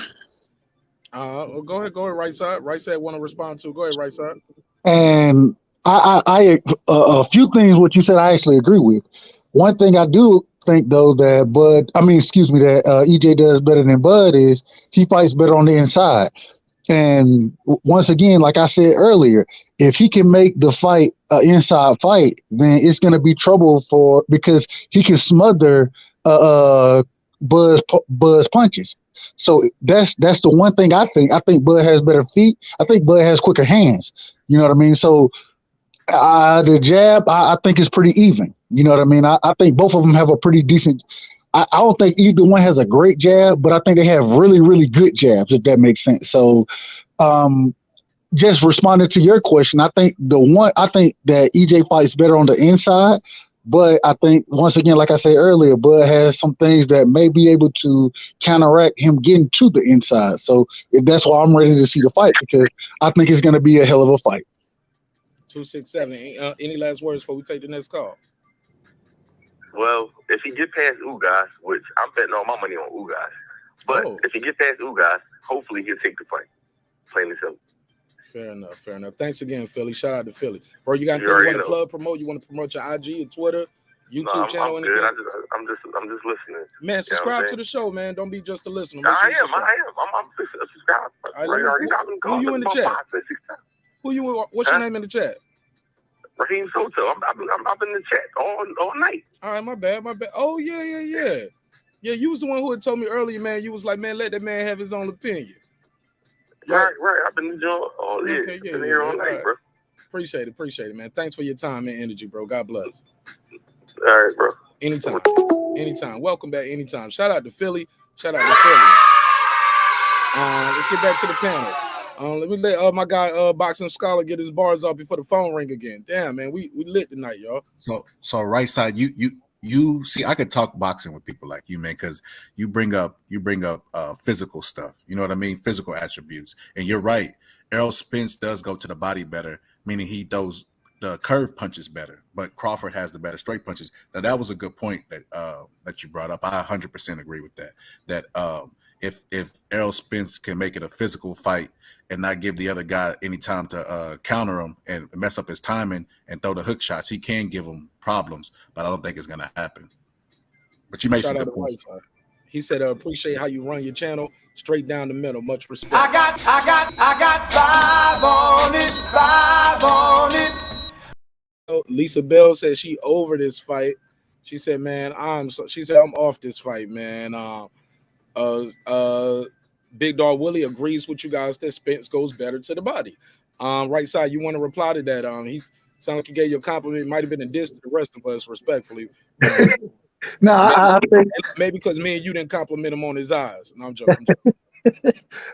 Well, go ahead, Right Side. Right Side want to respond to. Go ahead, Right Side. And I a few things what you said I actually agree with. One thing I do think though that EJ does better than Bud is he fights better on the inside. And once again, like I said earlier, if he can make the fight an inside fight, then it's going to be trouble because he can smother Bud's punches. So that's the one thing I think. I think Bud has better feet. I think Bud has quicker hands. You know what I mean? So the jab, I think is pretty even. You know what I mean? I think both of them have a pretty decent. I don't think either one has a great jab, but I think they have really, really good jabs, if that makes sense. So just responding to your question, I think that EJ fights better on the inside, but I think once again, like I said earlier, Bud has some things that may be able to counteract him getting to the inside. So that's why I'm ready to see the fight, because I think it's going to be a hell of a fight. 267. Any last words before we take the next call? Well, if he get past Ugas, which I'm betting all my money on Ugas, but if he get past Ugas, hopefully he'll take the fight. Plain and simple. Fair enough. Thanks again, Philly. Shout out to Philly. Bro, you got anything you want to plug, promote? You want to promote your IG, your Twitter, YouTube channel, I'm anything? good. I'm just listening. Man, subscribe to the show, man. Don't be just a listener. I am. I'm subscribed. Who you in the chat? What's your name in the chat? Raheem Soto. I've been in the chat all night. All right, my bad. Oh, yeah. Yeah, you was the one who had told me earlier, man. You was like, man, let that man have his own opinion. Right. I've been enjoying all this. Okay, been here all night, bro. Appreciate it, man. Thanks for your time and energy, bro. God bless. All right, bro. Anytime. Welcome back anytime. Shout out to Philly. Let's get back to the panel. Let me let my guy Boxing Scholar get his bars off before the phone ring again. Damn, man, we lit tonight, y'all. So right side, you see, I could talk boxing with people like you, man, because you bring up physical stuff. You know what I mean? Physical attributes. And you're right. Errol Spence does go to the body better, meaning he does the curve punches better, but Crawford has the better straight punches. Now that was a good point that you brought up. I 100% agree with that. That if Errol Spence can make it a physical fight and not give the other guy any time to counter him and mess up his timing and throw the hook shots, he can give him problems, but I don't think it's going to happen. But you made some good points. He said, appreciate how you run your channel straight down the middle. Much respect. I got 5 on it. Lisa Bell said she over this fight. She said, man, I'm off this fight, man. Big Dog Willie agrees with you guys that Spence goes better to the body. Right side, you want to reply to that? He sounded like he gave you a compliment. It might have been a diss to the rest of us, respectfully. No, I think maybe because me and you didn't compliment him on his eyes. No, I'm joking.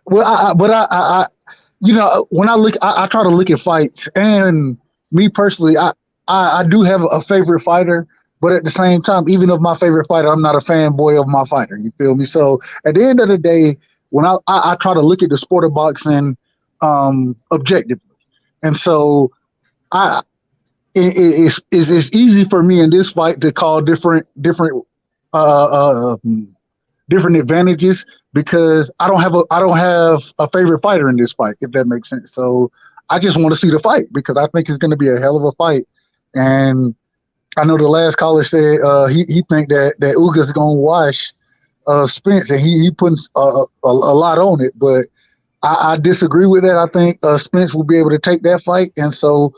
well, I you know, when I look, I try to look at fights, and me personally, I do have a favorite fighter, but at the same time, even of my favorite fighter, I'm not a fanboy of my fighter. You feel me? So at the end of the day, when I try to look at the sport of boxing objectively, and so it's easy for me in this fight to call different advantages because I don't have a favorite fighter in this fight, if that makes sense. So I just want to see the fight because I think it's going to be a hell of a fight. And I know the last caller said he think that Ugas is going to wash Spence, and he puts a lot on it, but I disagree with that. I think Spence will be able to take that fight, and so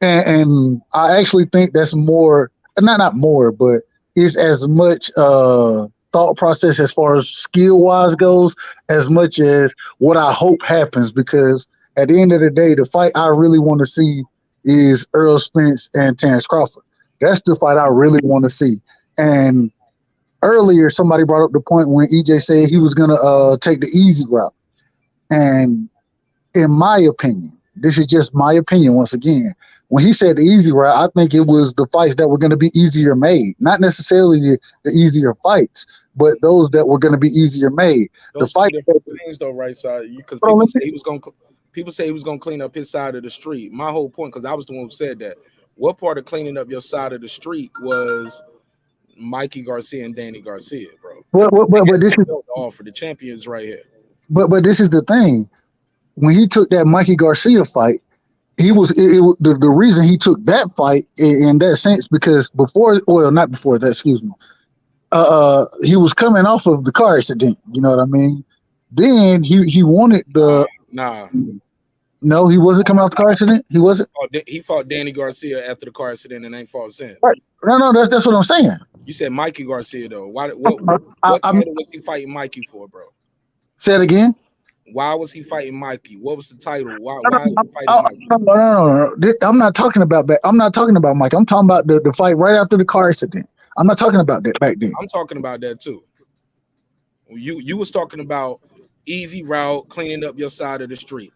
and I actually think that's more, not more, but is as much thought process as far as skill wise goes as much as what I hope happens, because at the end of the day, the fight I really want to see is Errol Spence and Terence Crawford. That's the fight I really want to see. And earlier, somebody brought up the point when EJ said he was going to take the easy route. And in my opinion, this is just my opinion once again, when he said the easy route, I think it was the fights that were going to be easier made. Not necessarily the easier fights, but those that were going to be easier made. Those the fight different things, though, right side, because people say he was going to clean up his side of the street. My whole point, because I was the one who said that, what part of cleaning up your side of the street was Mikey Garcia and Danny Garcia, bro? But this is all for the champions right here. But this is the thing. When he took that Mikey Garcia fight, he was the reason he took that fight in that sense because not before that, excuse me. He was coming off of the car accident. You know what I mean? Then he wanted the No, he wasn't coming off the car accident. He wasn't. He fought Danny Garcia after the car accident and ain't fought since. Right. No, that's what I'm saying. You said Mikey Garcia though. What title was he fighting Mikey for, bro? Say it again. Why was he fighting Mikey? What was the title? Why is he fighting Mikey? No. I'm not talking about that. I'm not talking about Mike. I'm talking about the fight right after the car accident. I'm not talking about that back then. I'm talking about that too. You was talking about easy route, cleaning up your side of the street.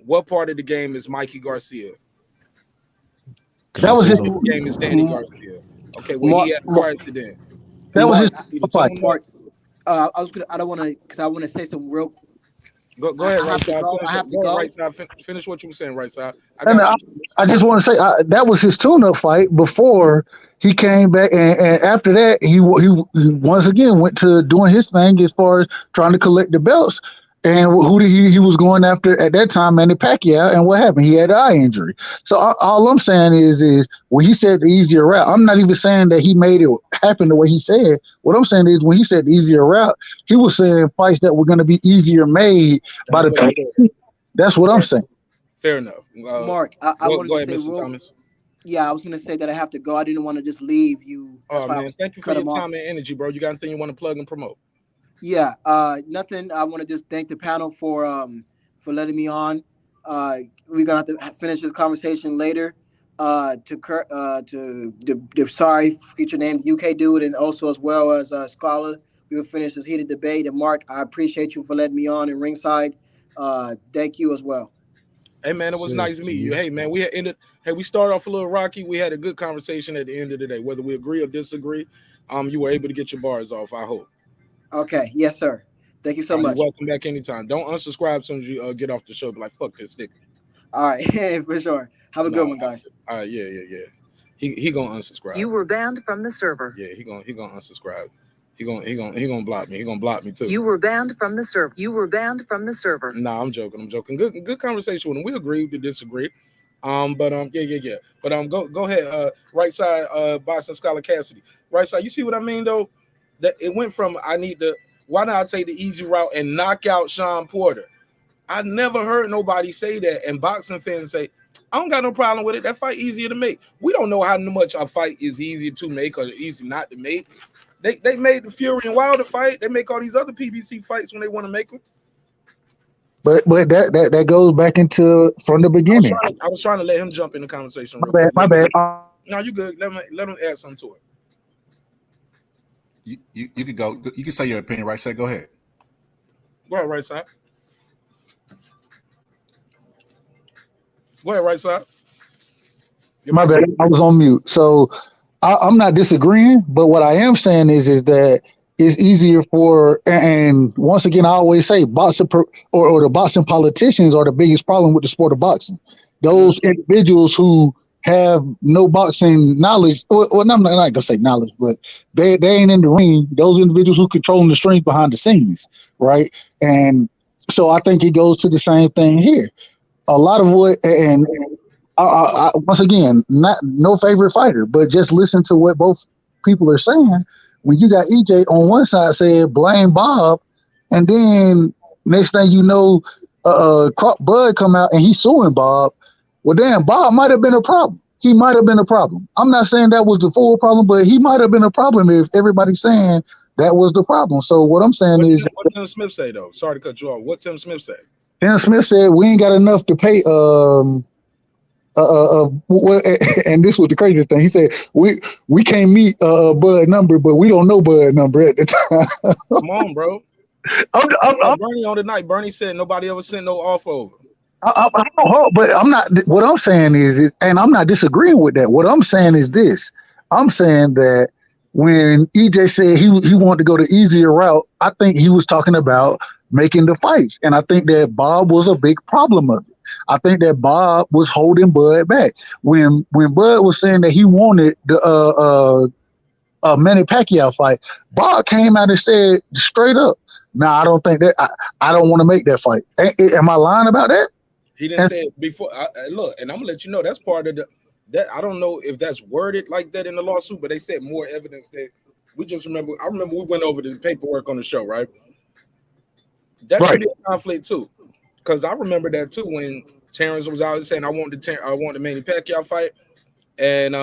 What part of the game is Mikey Garcia? That was his game. Is Danny Garcia? Okay, well he had a car accident. That was his fight. Mark, I don't want to, because I want to say something real quick. Go ahead, right side. I have to go. Right side. Finish what you were saying, right side. I just want to say that was his tune-up fight before he came back, and after that, he once again went to doing his thing as far as trying to collect the belts. And who did he was going after at that time? Manny Pacquiao. And what happened? He had an eye injury. So all I'm saying is when he said the easier route, I'm not even saying that he made it happen the way he said. What I'm saying is when he said the easier route, he was saying fights that were going to be easier made by the people. That's what I'm saying. Fair enough. Mark, I wanted go ahead, to say, Mr. Thomas. Yeah, I was going to say that I have to go. I didn't want to just leave you. Oh, man. Thank you for your time and energy, bro. You got anything you want to plug and promote? Yeah, nothing. I want to just thank the panel for letting me on. We're gonna have to finish this conversation later. To the sorry, future name UK dude, and also as well as Scholar. we'll finish this heated debate. And Mark, I appreciate you for letting me on in ringside. Thank you as well. Hey man, it was nice meeting you. Hey man, we started off a little rocky. We had a good conversation at the end of the day. Whether we agree or disagree, you were able to get your bars off, I hope. Okay, yes, sir. Thank you so much. You're welcome back anytime. Don't unsubscribe as soon as you get off the show. Be like, fuck this nigga. All right, for sure. Have a good one, guys. All right, yeah. He gonna unsubscribe. You were banned from the server. Yeah, he gonna unsubscribe. He gonna block me. He gonna block me too. You were banned from the server. You were banned from the server. Nah, I'm joking. Good conversation with him. We agreed to disagree. Yeah. But go ahead. Right side, Boston Scholar Cassidy. Right side. You see what I mean though? That it went from why not I take the easy route and knock out Sean Porter? I never heard nobody say that, and boxing fans say, I don't got no problem with it. That fight easier to make. We don't know how much a fight is easy to make or easy not to make. They made the Fury and Wilder fight. They make all these other PBC fights when they want to make them. But that goes back into from the beginning. I was trying to let him jump in the conversation. My bad. No, you good. Let him add something to it. You could go. You can say your opinion, right side. Go ahead. Go ahead, right side. Go ahead, right side. My bad. I was on mute. So I'm not disagreeing, but what I am saying is that it's easier for, and once again, I always say boxing or the boxing politicians are the biggest problem with the sport of boxing. Those individuals who have no boxing knowledge, well, I'm not gonna say knowledge, but they ain't in the ring. Those individuals who controlling the strings behind the scenes, right? And so I think it goes to the same thing here. A lot of what, and I once again, no favorite fighter, but just listen to what both people are saying. When you got EJ on one side saying blame Bob, and then next thing you know, Bud come out and he's suing Bob. Well, damn, Bob might have been a problem. He might have been a problem. I'm not saying that was the full problem, but he might have been a problem if everybody's saying that was the problem. So what I'm saying is, what Tim Smith say though? Sorry to cut you off. What Tim Smith say? Terence Smith said we ain't got enough to pay. And this was the crazy thing. He said we can't meet Bud number, but we don't know Bud number at the time. Come on, bro. Bernie on the night. Bernie said nobody ever sent no offer over. But I'm not. What I'm saying is, and I'm not disagreeing with that. What I'm saying is this. I'm saying that when EJ said he wanted to go the easier route, I think he was talking about making the fights, and I think that Bob was a big problem of it. I think that Bob was holding Bud back when Bud was saying that he wanted the Manny Pacquiao fight. Bob came out and said straight up, "No, I don't think that. I don't want to make that fight." Am I lying about that? He didn't say it before. Look, and I'm gonna let you know that's part of that. I don't know if that's worded like that in the lawsuit, but they said more evidence that we just remember. I remember we went over the paperwork on the show, right? That should be a conflict too, because I remember that too when Terence was out saying I want the Manny Pacquiao fight, and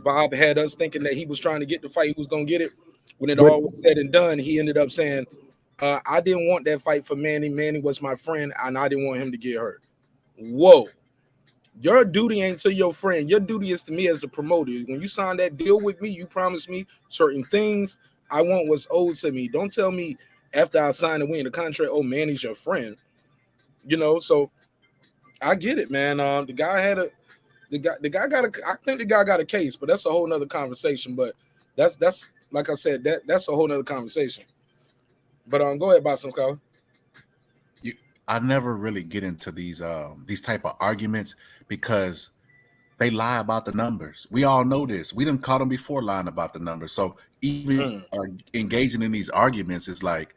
Bob had us thinking that he was trying to get the fight, he was gonna get it. When it all was said and done, he ended up saying, "I didn't want that fight for Manny. Manny was my friend, and I didn't want him to get hurt." Whoa, your duty ain't to your friend. Your duty is to me as a promoter. When you signed that deal with me, you promised me certain things. I want what's owed to me. Don't tell me after I signed and we in the contract, oh, Manny's your friend. You know, so I get it, man. The guy got a case, but that's a whole nother conversation. But that's like I said, that's a whole nother conversation. But go ahead, Boston Scholar. I never really get into these type of arguments because they lie about the numbers. We all know this. We done caught them before lying about the numbers. So even engaging in these arguments is like,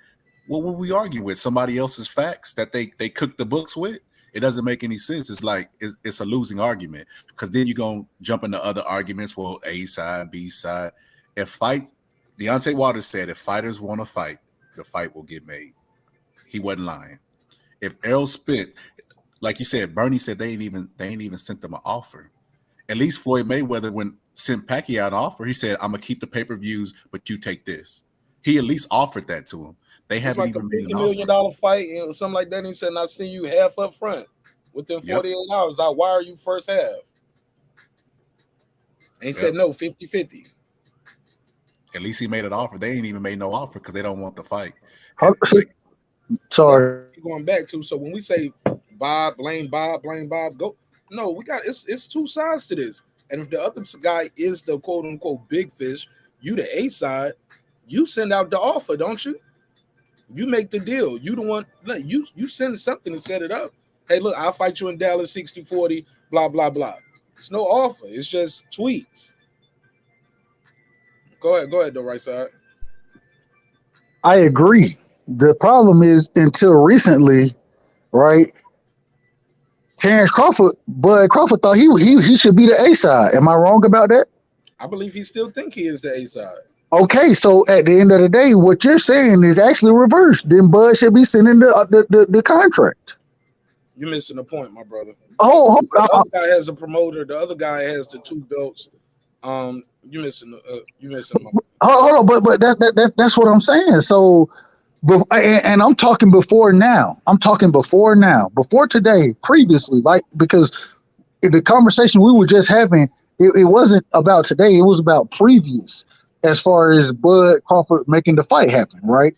what would we argue with? Somebody else's facts that they cook the books with? It doesn't make any sense. It's like it's a losing argument because then you're going to jump into other arguments. Well, A side, B side. Deontay Wilder said if fighters want to fight, the fight will get made. He wasn't lying. If Errol Spence, like you said, Bernie said they ain't even sent them an offer. At least Floyd Mayweather sent Pacquiao an offer. He said, "I'm gonna keep the pay-per-views, but you take this." He at least offered that to him. They haven't like even a $50 million fight and something like that. And he said, "I see you half up front within 48 hours. I wire you first half." And he said, "No, 50-50." At least he made an offer. They ain't even made no offer because they don't want the fight. Sorry. Going back to, so when we say Bob, blame Bob, go. No, we got it's two sides to this. And if the other guy is the quote unquote big fish, you the A side, you send out the offer, don't you? You make the deal. You the one, you send something to set it up. Hey, look, I'll fight you in Dallas 60-40, blah, blah, blah. It's no offer. It's just tweets. Go ahead, though, right side. I agree. The problem is, until recently, right? Terence Crawford, Bud Crawford thought he should be the A side. Am I wrong about that? I believe he still think he is the A side. Okay, so at the end of the day, what you're saying is actually reversed. Then Bud should be sending the contract. You're missing the point, my brother. The other guy has a promoter. The other guy has the two belts. You're missing my point. Hold on, but that's what I'm saying. So, and I'm talking before now. Before today, previously, like, because in the conversation we were just having, it wasn't about today. It was about previous, as far as Bud Crawford making the fight happen, right?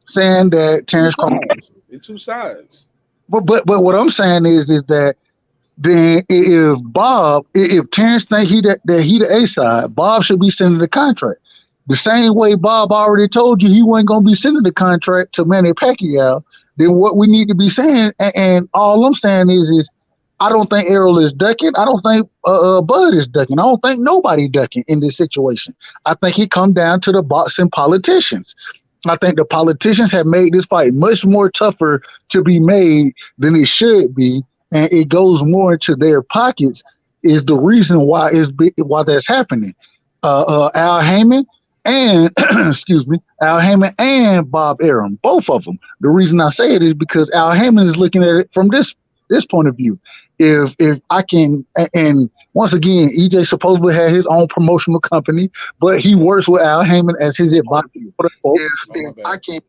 Saying that Terence Crawford. It's two sides. But what I'm saying is that then if Terence think that he the A side, Bob should be sending the contract. The same way Bob already told you he wasn't going to be sending the contract to Manny Pacquiao. Then what we need to be saying, and all I'm saying is I don't think Errol is ducking. I don't think Bud is ducking. I don't think nobody ducking in this situation. I think it come down to the boxing politicians. I think the politicians have made this fight much more tougher to be made than it should be, and it goes more into their pockets. Is the reason why that's happening. Al Heyman and Al Heyman and Bob Arum, both of them. The reason I say it is because Al Heyman is looking at it from this point of view. If I can, and once again, EJ supposedly had his own promotional company, but he works with Al Heyman as his advisor. If I can,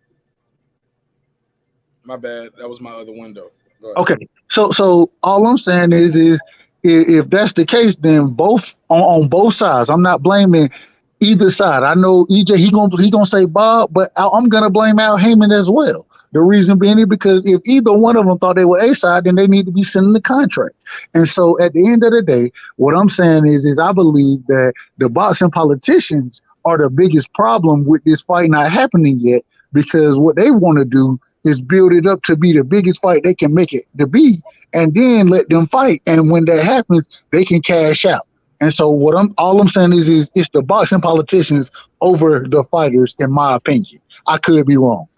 my bad, that was my other window. Okay, so all I'm saying is if that's the case, then both on both sides. I'm not blaming either side. I know EJ he gonna say Bob, but I'm gonna blame Al Heyman as well. The reason being is because if either one of them thought they were A side, then they need to be sending the contract. And so at the end of the day, what I'm saying is I believe that the boxing politicians are the biggest problem with this fight not happening yet, because what they want to do is build it up to be the biggest fight they can make it to be, and then let them fight. And when that happens, they can cash out. And so all I'm saying is it's the boxing politicians over the fighters, in my opinion. I could be wrong.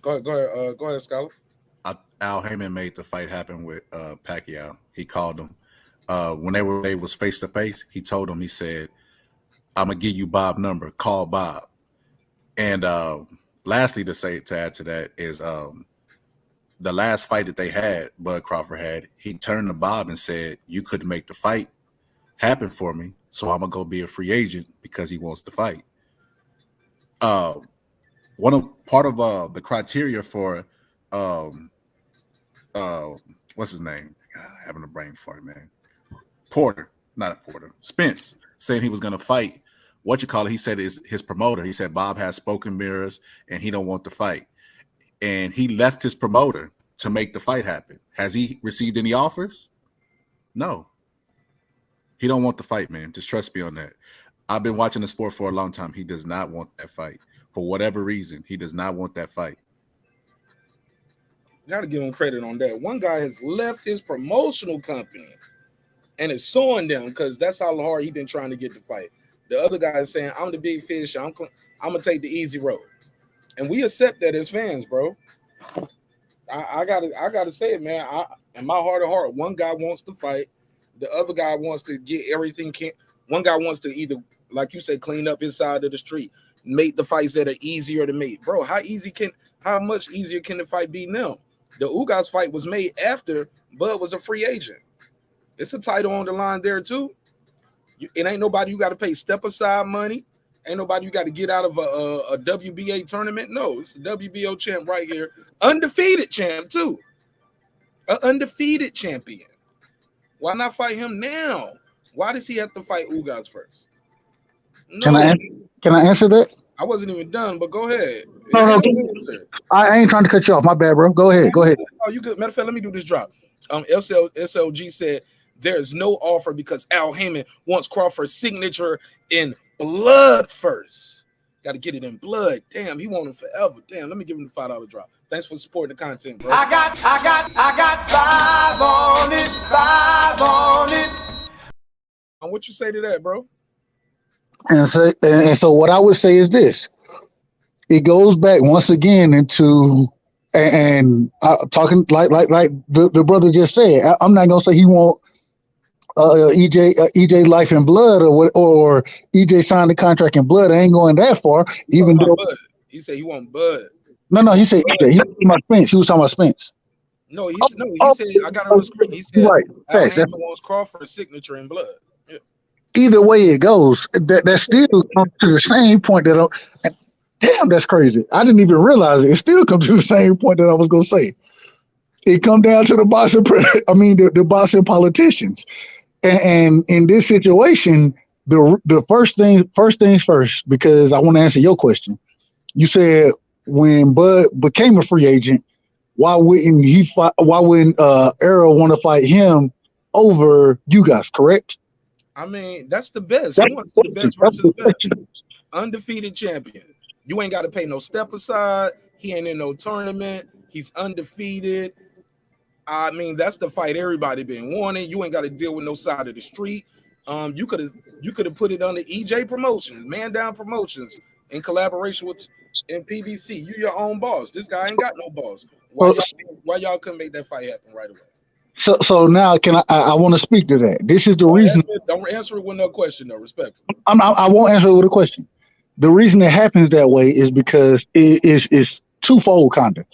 Go ahead, Scholar. Al Heyman made the fight happen with Pacquiao. He called him when they was face to face. He told him, he said, "I'm gonna give you Bob's number. Call Bob." And lastly, to add to that is the last fight that they had, Bud Crawford had, he turned to Bob and said, "You couldn't make the fight happen for me, so I'm gonna go be a free agent," because he wants to fight. Part of the criteria for what's his name? God, having a brain fart, man. Spence saying he was gonna fight. He said is his promoter. He said Bob has spoken mirrors and he don't want to fight. And he left his promoter to make the fight happen. Has he received any offers? No. He don't want the fight, man. Just trust me on that. I've been watching the sport for a long time. He does not want that fight. For whatever reason, he does not want that fight. Got to give him credit on that. One guy has left his promotional company and is suing them because that's how hard he's been trying to get the fight. The other guy is saying, "I'm the big fish. I'm gonna take the easy road," and we accept that as fans, bro. I gotta say it, man. In my heart of heart, one guy wants to fight, the other guy wants to get everything. One guy wants to either, like you said, clean up his side of the street, make the fights that are easier to make, bro. How much easier can the fight be now? The Ugas fight was made after Bud was a free agent. It's a title on the line there too. It ain't nobody you got to pay step aside money. Ain't nobody you got to get out of a WBA tournament. No, it's the WBO champ right here. Undefeated champ too. An undefeated champion. Why not fight him now? Why does he have to fight Ugas first? Can No, I answer that? I wasn't even done, but go ahead. No, It no. ain't no answer. I ain't trying to cut you off. My bad, bro. Go ahead. Go ahead. Oh, you good. Matter of fact, let me do this drop. SLG said there's no offer because Al Heyman wants Crawford's signature in blood first. Got to get it in blood. Damn, he want him forever. Damn, let me give him the $5 drop. Thanks for supporting the content, bro. I got 5 on it. What you say to that, bro? And so what I would say is this: it goes back once again into and talking like the brother just said. I'm not gonna say he want EJ life in blood or EJ signed the contract in blood. I ain't going that far. Even though he said he want Bud. No, he said EJ. He was talking about Spence. He was talking about Spence. No, he said I got it on the screen. He said Right. Al Heyman wants Crawford's signature in blood. Yeah. Either way it goes, that still comes to the same point damn, that's crazy. I didn't even realize it. It still comes to the same point that I was gonna say. It come down to the boxing. The boxing politicians, and in this situation, the first things first, because I want to answer your question. You said when Bud became a free agent, why wouldn't he fight? Why wouldn't Errol want to fight him over you guys? Correct. I mean, that's the best. You want to see the best versus the best. Undefeated champion. You ain't got to pay no step aside. He ain't in no tournament. He's undefeated. I mean, that's the fight everybody been wanting. You ain't got to deal with no side of the street. You could have put it on the EJ Promotions, Man Down Promotions, in collaboration with PBC. You your own boss. This guy ain't got no boss. Why y'all couldn't make that fight happen right away? So now can I want to speak to that. This is the reason. Don't answer it with no question, though. Respectful. I won't answer it with a question. The reason it happens that way is because it's twofold, kind of.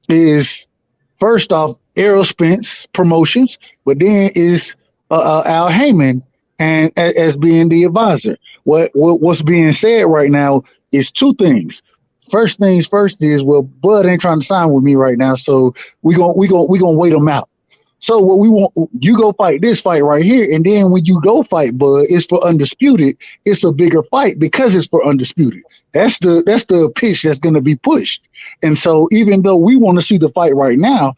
Is first off Errol Spence Promotions, but then is Al Heyman and as being the advisor. What's being said right now is two things. First things first is, well, Bud ain't trying to sign with me right now, so we gonna wait him out. So what we want, you go fight this fight right here, and then when you go fight Bud, it's for undisputed. It's a bigger fight because it's for undisputed. That's the pitch that's going to be pushed. And so even though we want to see the fight right now,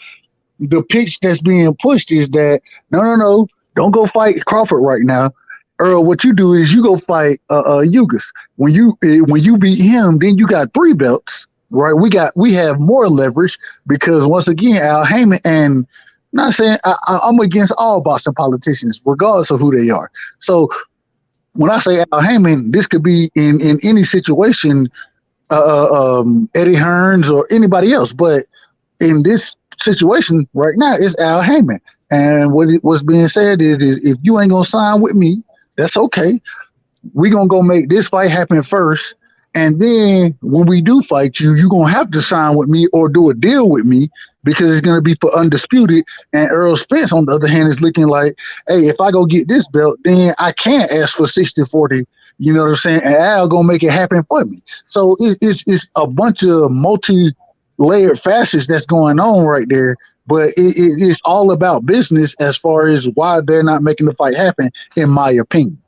the pitch that's being pushed is that no, don't go fight Crawford right now. Earl, what you do is you go fight Ugas. When you beat him, then you got 3 belts, right? We have more leverage because once again, Al Heyman, and I'm not saying I'm against all Boston politicians, regardless of who they are. So when I say Al Heyman, this could be in any situation, Eddie Hearns or anybody else, but in this situation right now, it's Al Heyman. And what's being said is if you ain't gonna sign with me, that's okay. We're gonna go make this fight happen first. And then when we do fight you, you're gonna have to sign with me or do a deal with me because it's gonna be for undisputed. And Errol Spence, on the other hand, is looking like, hey, if I go get this belt, then I can't ask for 60-40. You know what I'm saying? And Al gonna make it happen for me. So it's a bunch of multi-layered facets that's going on right there. But it's all about business as far as why they're not making the fight happen, in my opinion.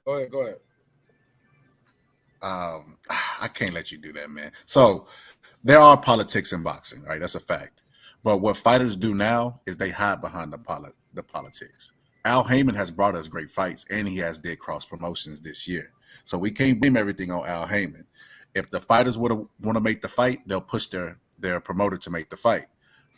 Go ahead. I can't let you do that, man. So there are politics in boxing, right? That's a fact. But what fighters do now is they hide behind the politics. Al Heyman has brought us great fights, and he has did cross promotions this year. So we can't blame everything on Al Heyman. If the fighters want to make the fight, they'll push their promoter to make the fight.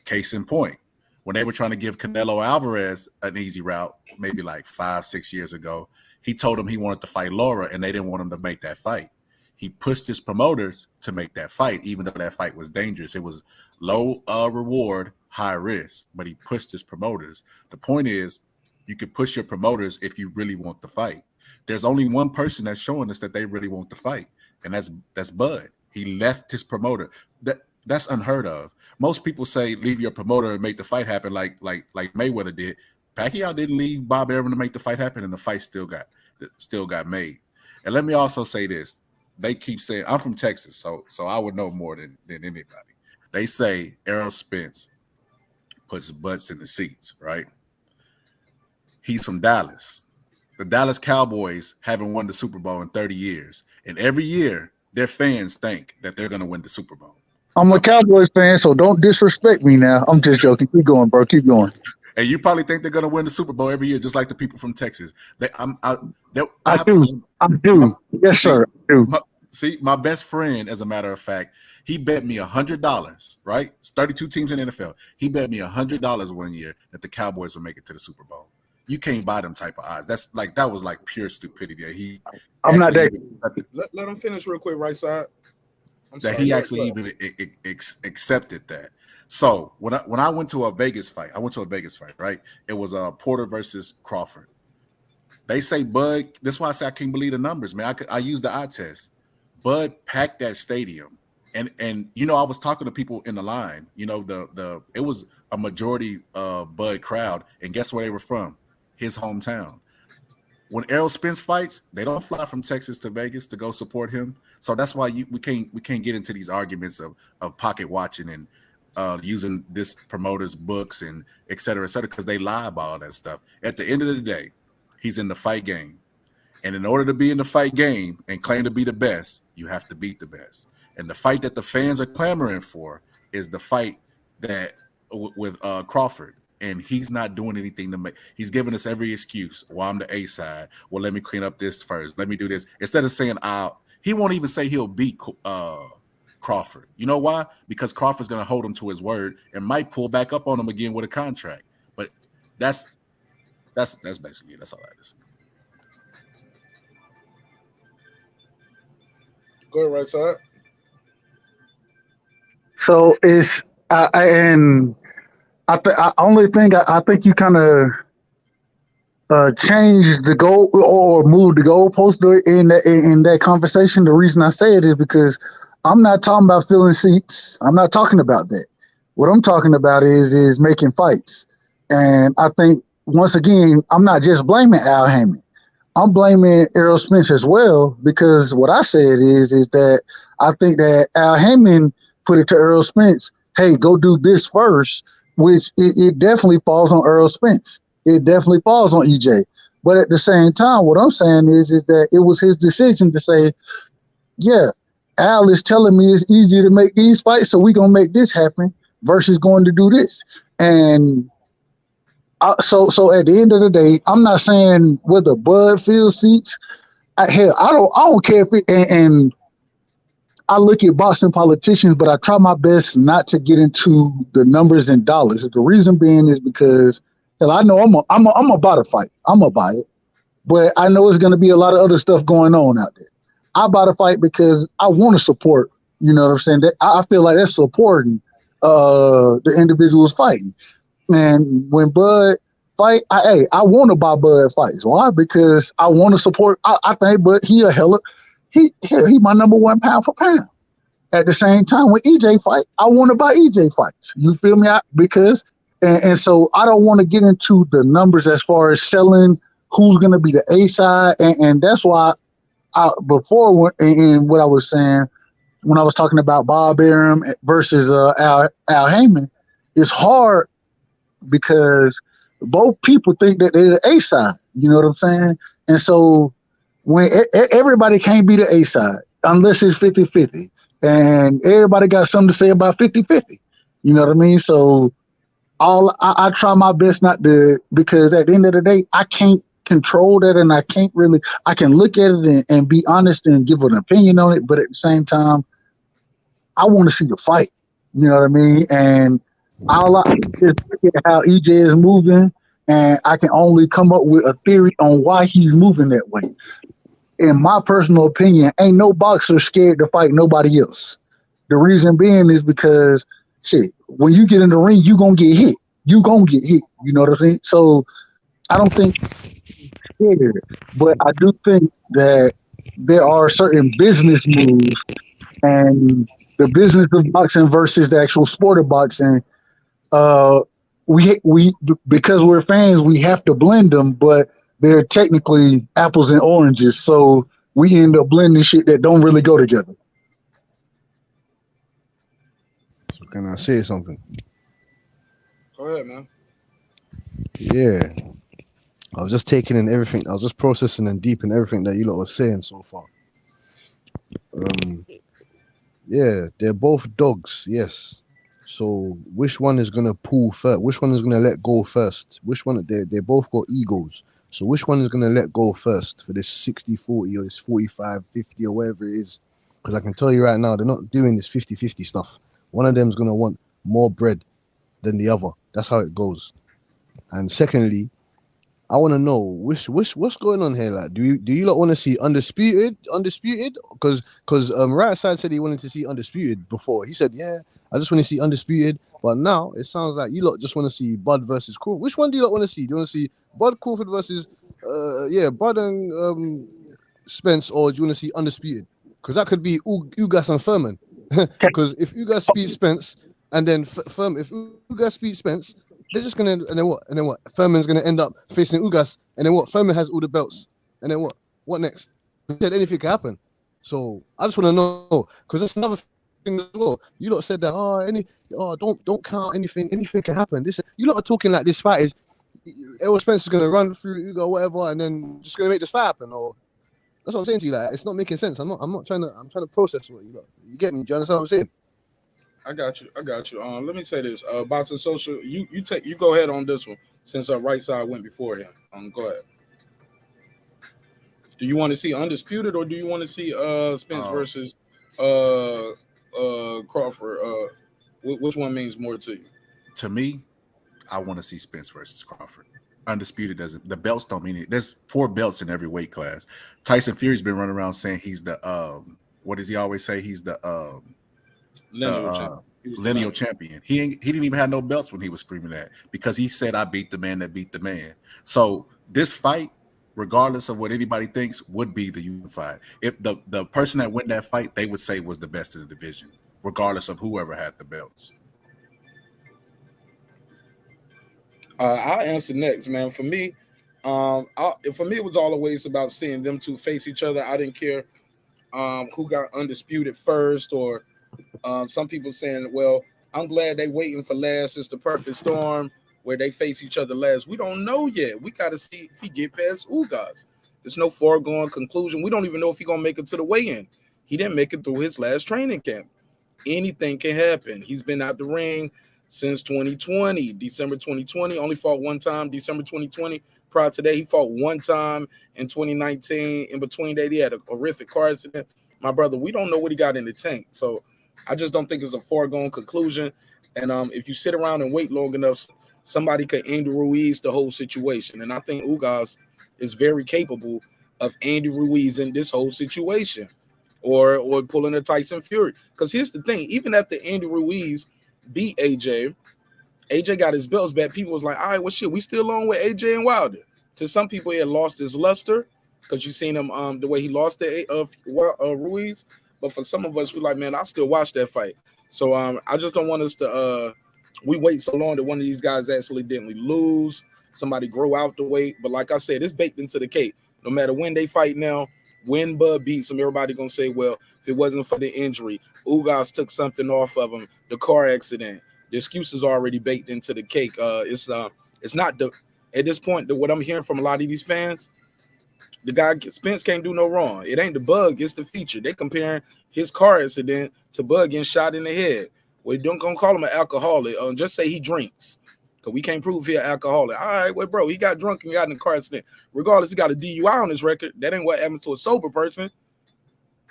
Case in point, when they were trying to give Canelo Alvarez an easy route, maybe like 5-6 years ago, he told him he wanted to fight Laura, and they didn't want him to make that fight. He pushed his promoters to make that fight, even though that fight was dangerous. It was low reward, high risk, but he pushed his promoters. The point is, you can push your promoters if you really want the fight. There's only one person that's showing us that they really want the fight, and that's Bud. He left his promoter. That's unheard of. Most people say leave your promoter and make the fight happen, like Mayweather did. Pacquiao didn't leave Bob Arum to make the fight happen, and the fight still got made. And let me also say this: they keep saying, I'm from Texas, so I would know more than anybody. They say Errol Spence puts butts in the seats, right? He's from Dallas. The Dallas Cowboys haven't won the Super Bowl in 30 years. And every year, their fans think that they're going to win the Super Bowl. I'm a Cowboys fan, so don't disrespect me now. I'm just joking. Keep going, bro. Keep going. And you probably think they're going to win the Super Bowl every year, just like the people from Texas. I do. Yes, sir. I do. My best friend, as a matter of fact, he bet me $100, right? It's 32 teams in the NFL. He bet me $100 one year that the Cowboys would make it to the Super Bowl. You can't buy them type of odds. That was like pure stupidity. I'm not that. Let him finish real quick, right side. He actually even accepted that. So when I went to a Vegas fight, right? It was Porter versus Crawford. They say Bud. That's why I say I can't believe the numbers, man. I used the eye test. Bud packed that stadium, and I was talking to people in the line. It was a majority Bud crowd, and guess where they were from? His hometown. When Errol Spence fights, they don't fly from Texas to Vegas to go support him. So that's why we can't get into these arguments of pocket watching and using this promoter's books and et cetera, because they lie about all that stuff. At the end of the day, he's in the fight game. And in order to be in the fight game and claim to be the best, you have to beat the best. And the fight that the fans are clamoring for is the fight that with Crawford. And he's not doing anything to make. He's giving us every excuse. Well, I'm the A side. Well, let me clean up this first. Let me do this. Instead of saying he won't even say he'll beat Crawford. You know why? Because Crawford's going to hold him to his word and might pull back up on him again with a contract. But that's basically it. That's all that is. Go ahead, right side. So it's I think you kind of changed the goal or moved the goalpost in that conversation. The reason I say it is because I'm not talking about filling seats. I'm not talking about that. What I'm talking about is making fights. And I think once again, I'm not just blaming Al Haymon. I'm blaming Errol Spence as well, because what I said is that I think that Al Haymon put it to Errol Spence, hey, go do this first, which it definitely falls on Errol Spence. It definitely falls on EJ. But at the same time, what I'm saying is that it was his decision to say, yeah, Al is telling me it's easier to make these fights, so we're going to make this happen versus going to do this. And so at the end of the day, I'm not saying whether Bud fills seats. I don't care if it, and I look at boxing politicians, but I try my best not to get into the numbers and dollars. The reason being is because I know I'm about a fight. I'm gonna buy it, but I know it's gonna be a lot of other stuff going on out there. I bought a fight because I want to support. You know what I'm saying? That I feel like that's supporting the individuals fighting. And when Bud fight, I want to buy Bud fights. Why? Because I want to support. I think Bud he my number one pound for pound. At the same time, when EJ fight, I want to buy EJ fights. You feel me? Because so I don't want to get into the numbers as far as selling who's going to be the A side, and that's why before in what I was saying when I was talking about Bob Arum versus Al Haymon, it's hard because both people think that they're the A side. You know what I'm saying? And so when everybody can't be the A side unless it's 50-50, and everybody got something to say about 50-50. You know what I mean? So I try my best not to, because at the end of the day, I can't control that, and I can look at it and be honest and give an opinion on it, but at the same time, I want to see the fight. You know what I mean? And all I just look at how EJ is moving, and I can only come up with a theory on why he's moving that way. In my personal opinion, ain't no boxer scared to fight nobody else. The reason being is because, when you get in the ring, you gonna get hit. You gonna get hit. You know what I'm saying? So I don't think he's scared, but I do think that there are certain business moves, and the business of boxing versus the actual sport of boxing. We because we're fans, we have to blend them, but they're technically apples and oranges. So we end up blending shit that don't really go together. Can I say something? Go ahead, man. Yeah, I was just taking in everything. I was just processing and deep in everything that you lot were saying so far. Yeah, they're both dogs. Yes. So which one is gonna pull first? Which one is gonna let go first? Which one? They both got egos. So which one is gonna let go first for this 60-40 or this 45-50 or whatever it is? Because I can tell you right now, they're not doing this 50-50 stuff. One of them is gonna want more bread than the other. That's how it goes. And secondly, I want to know what's going on here. Like, do you lot want to see undisputed? Because right side said he wanted to see undisputed before. He said, yeah, I just want to see undisputed. But now it sounds like you lot just want to see Bud versus Crawford. Which one do you lot want to see? Do you want to see Bud Crawford versus Bud and Spence, or do you want to see undisputed? Because that could be Ugas and Thurman. Because if Ugas beats Spence and then Thurman, if Ugas beats Spence, they're just gonna and then what? Thurman's gonna end up facing Ugas, and then what? Thurman has all the belts, and then what? What next? Anything can happen. So I just want to know, because that's another thing as well. You lot said that don't count anything. Anything can happen. This you lot are talking like this fight is Errol Spence is gonna run through Ugas or whatever, and then just gonna make this fight happen. Or that's what I'm saying to you. Like, it's not making sense. I'm trying to process what you got. You get me? Do you understand what I'm saying? I got you. Let me say this. Boxing Social, you go ahead on this one since our right side went before him. Go ahead. Do you want to see undisputed, or do you want to see Spence versus Crawford? Which one means more to you? To me, I want to see Spence versus Crawford. Undisputed doesn't. The belts don't mean it. There's 4 belts in every weight class. Tyson Fury's been running around saying he's the what does he always say? He's the lineal champion. He didn't even have no belts when he was screaming that, because he said, I beat the man that beat the man. So this fight, regardless of what anybody thinks, would be the unified. If the person that won that fight, they would say was the best in the division, regardless of whoever had the belts. I'll answer next, man. For me, it was always about seeing them two face each other. I didn't care who got undisputed first, or some people saying, well, I'm glad they waiting for last. It's the perfect storm where they face each other last. We don't know yet. We got to see if he get past Ugas. There's no foregone conclusion. We don't even know if he's going to make it to the weigh-in. He didn't make it through his last training camp. Anything can happen. He's been out the ring since 2020, December 2020, only fought one time, December 2020. Prior to that, he fought one time in 2019. In between that, he had a horrific car accident. My brother, we don't know what he got in the tank. So I just don't think it's a foregone conclusion. And if you sit around and wait long enough, somebody could Andy Ruiz the whole situation. And I think Ugas is very capable of Andy Ruiz in this whole situation, or pulling a Tyson Fury. Because here's the thing, even after Andy Ruiz beat AJ got his belts back, people was like, all right, well, shit, we still on with AJ and Wilder. To some people, he had lost his luster, because you seen him the way he lost to Ruiz. But for some of us, we're like, man, I still watch that fight. So I just don't want us to we wait so long that one of these guys accidentally lose, somebody grow out the weight. But like I said, it's baked into the cake. No matter when they fight now, when Bud beats him, everybody gonna say, well, if it wasn't for the injury, Ugas took something off of him, the car accident. The excuse is already baked into the cake. It's not at this point, what I'm hearing from a lot of these fans, the guy Spence can't do no wrong. It ain't the bug, it's the feature. They comparing his car accident to Bud getting shot in the head. We don't gonna call him an alcoholic. Just say he drinks, because we can't prove he's an alcoholic. All right, well, bro, he got drunk and got in a car accident. Regardless, he got a DUI on his record. That ain't what happens to a sober person.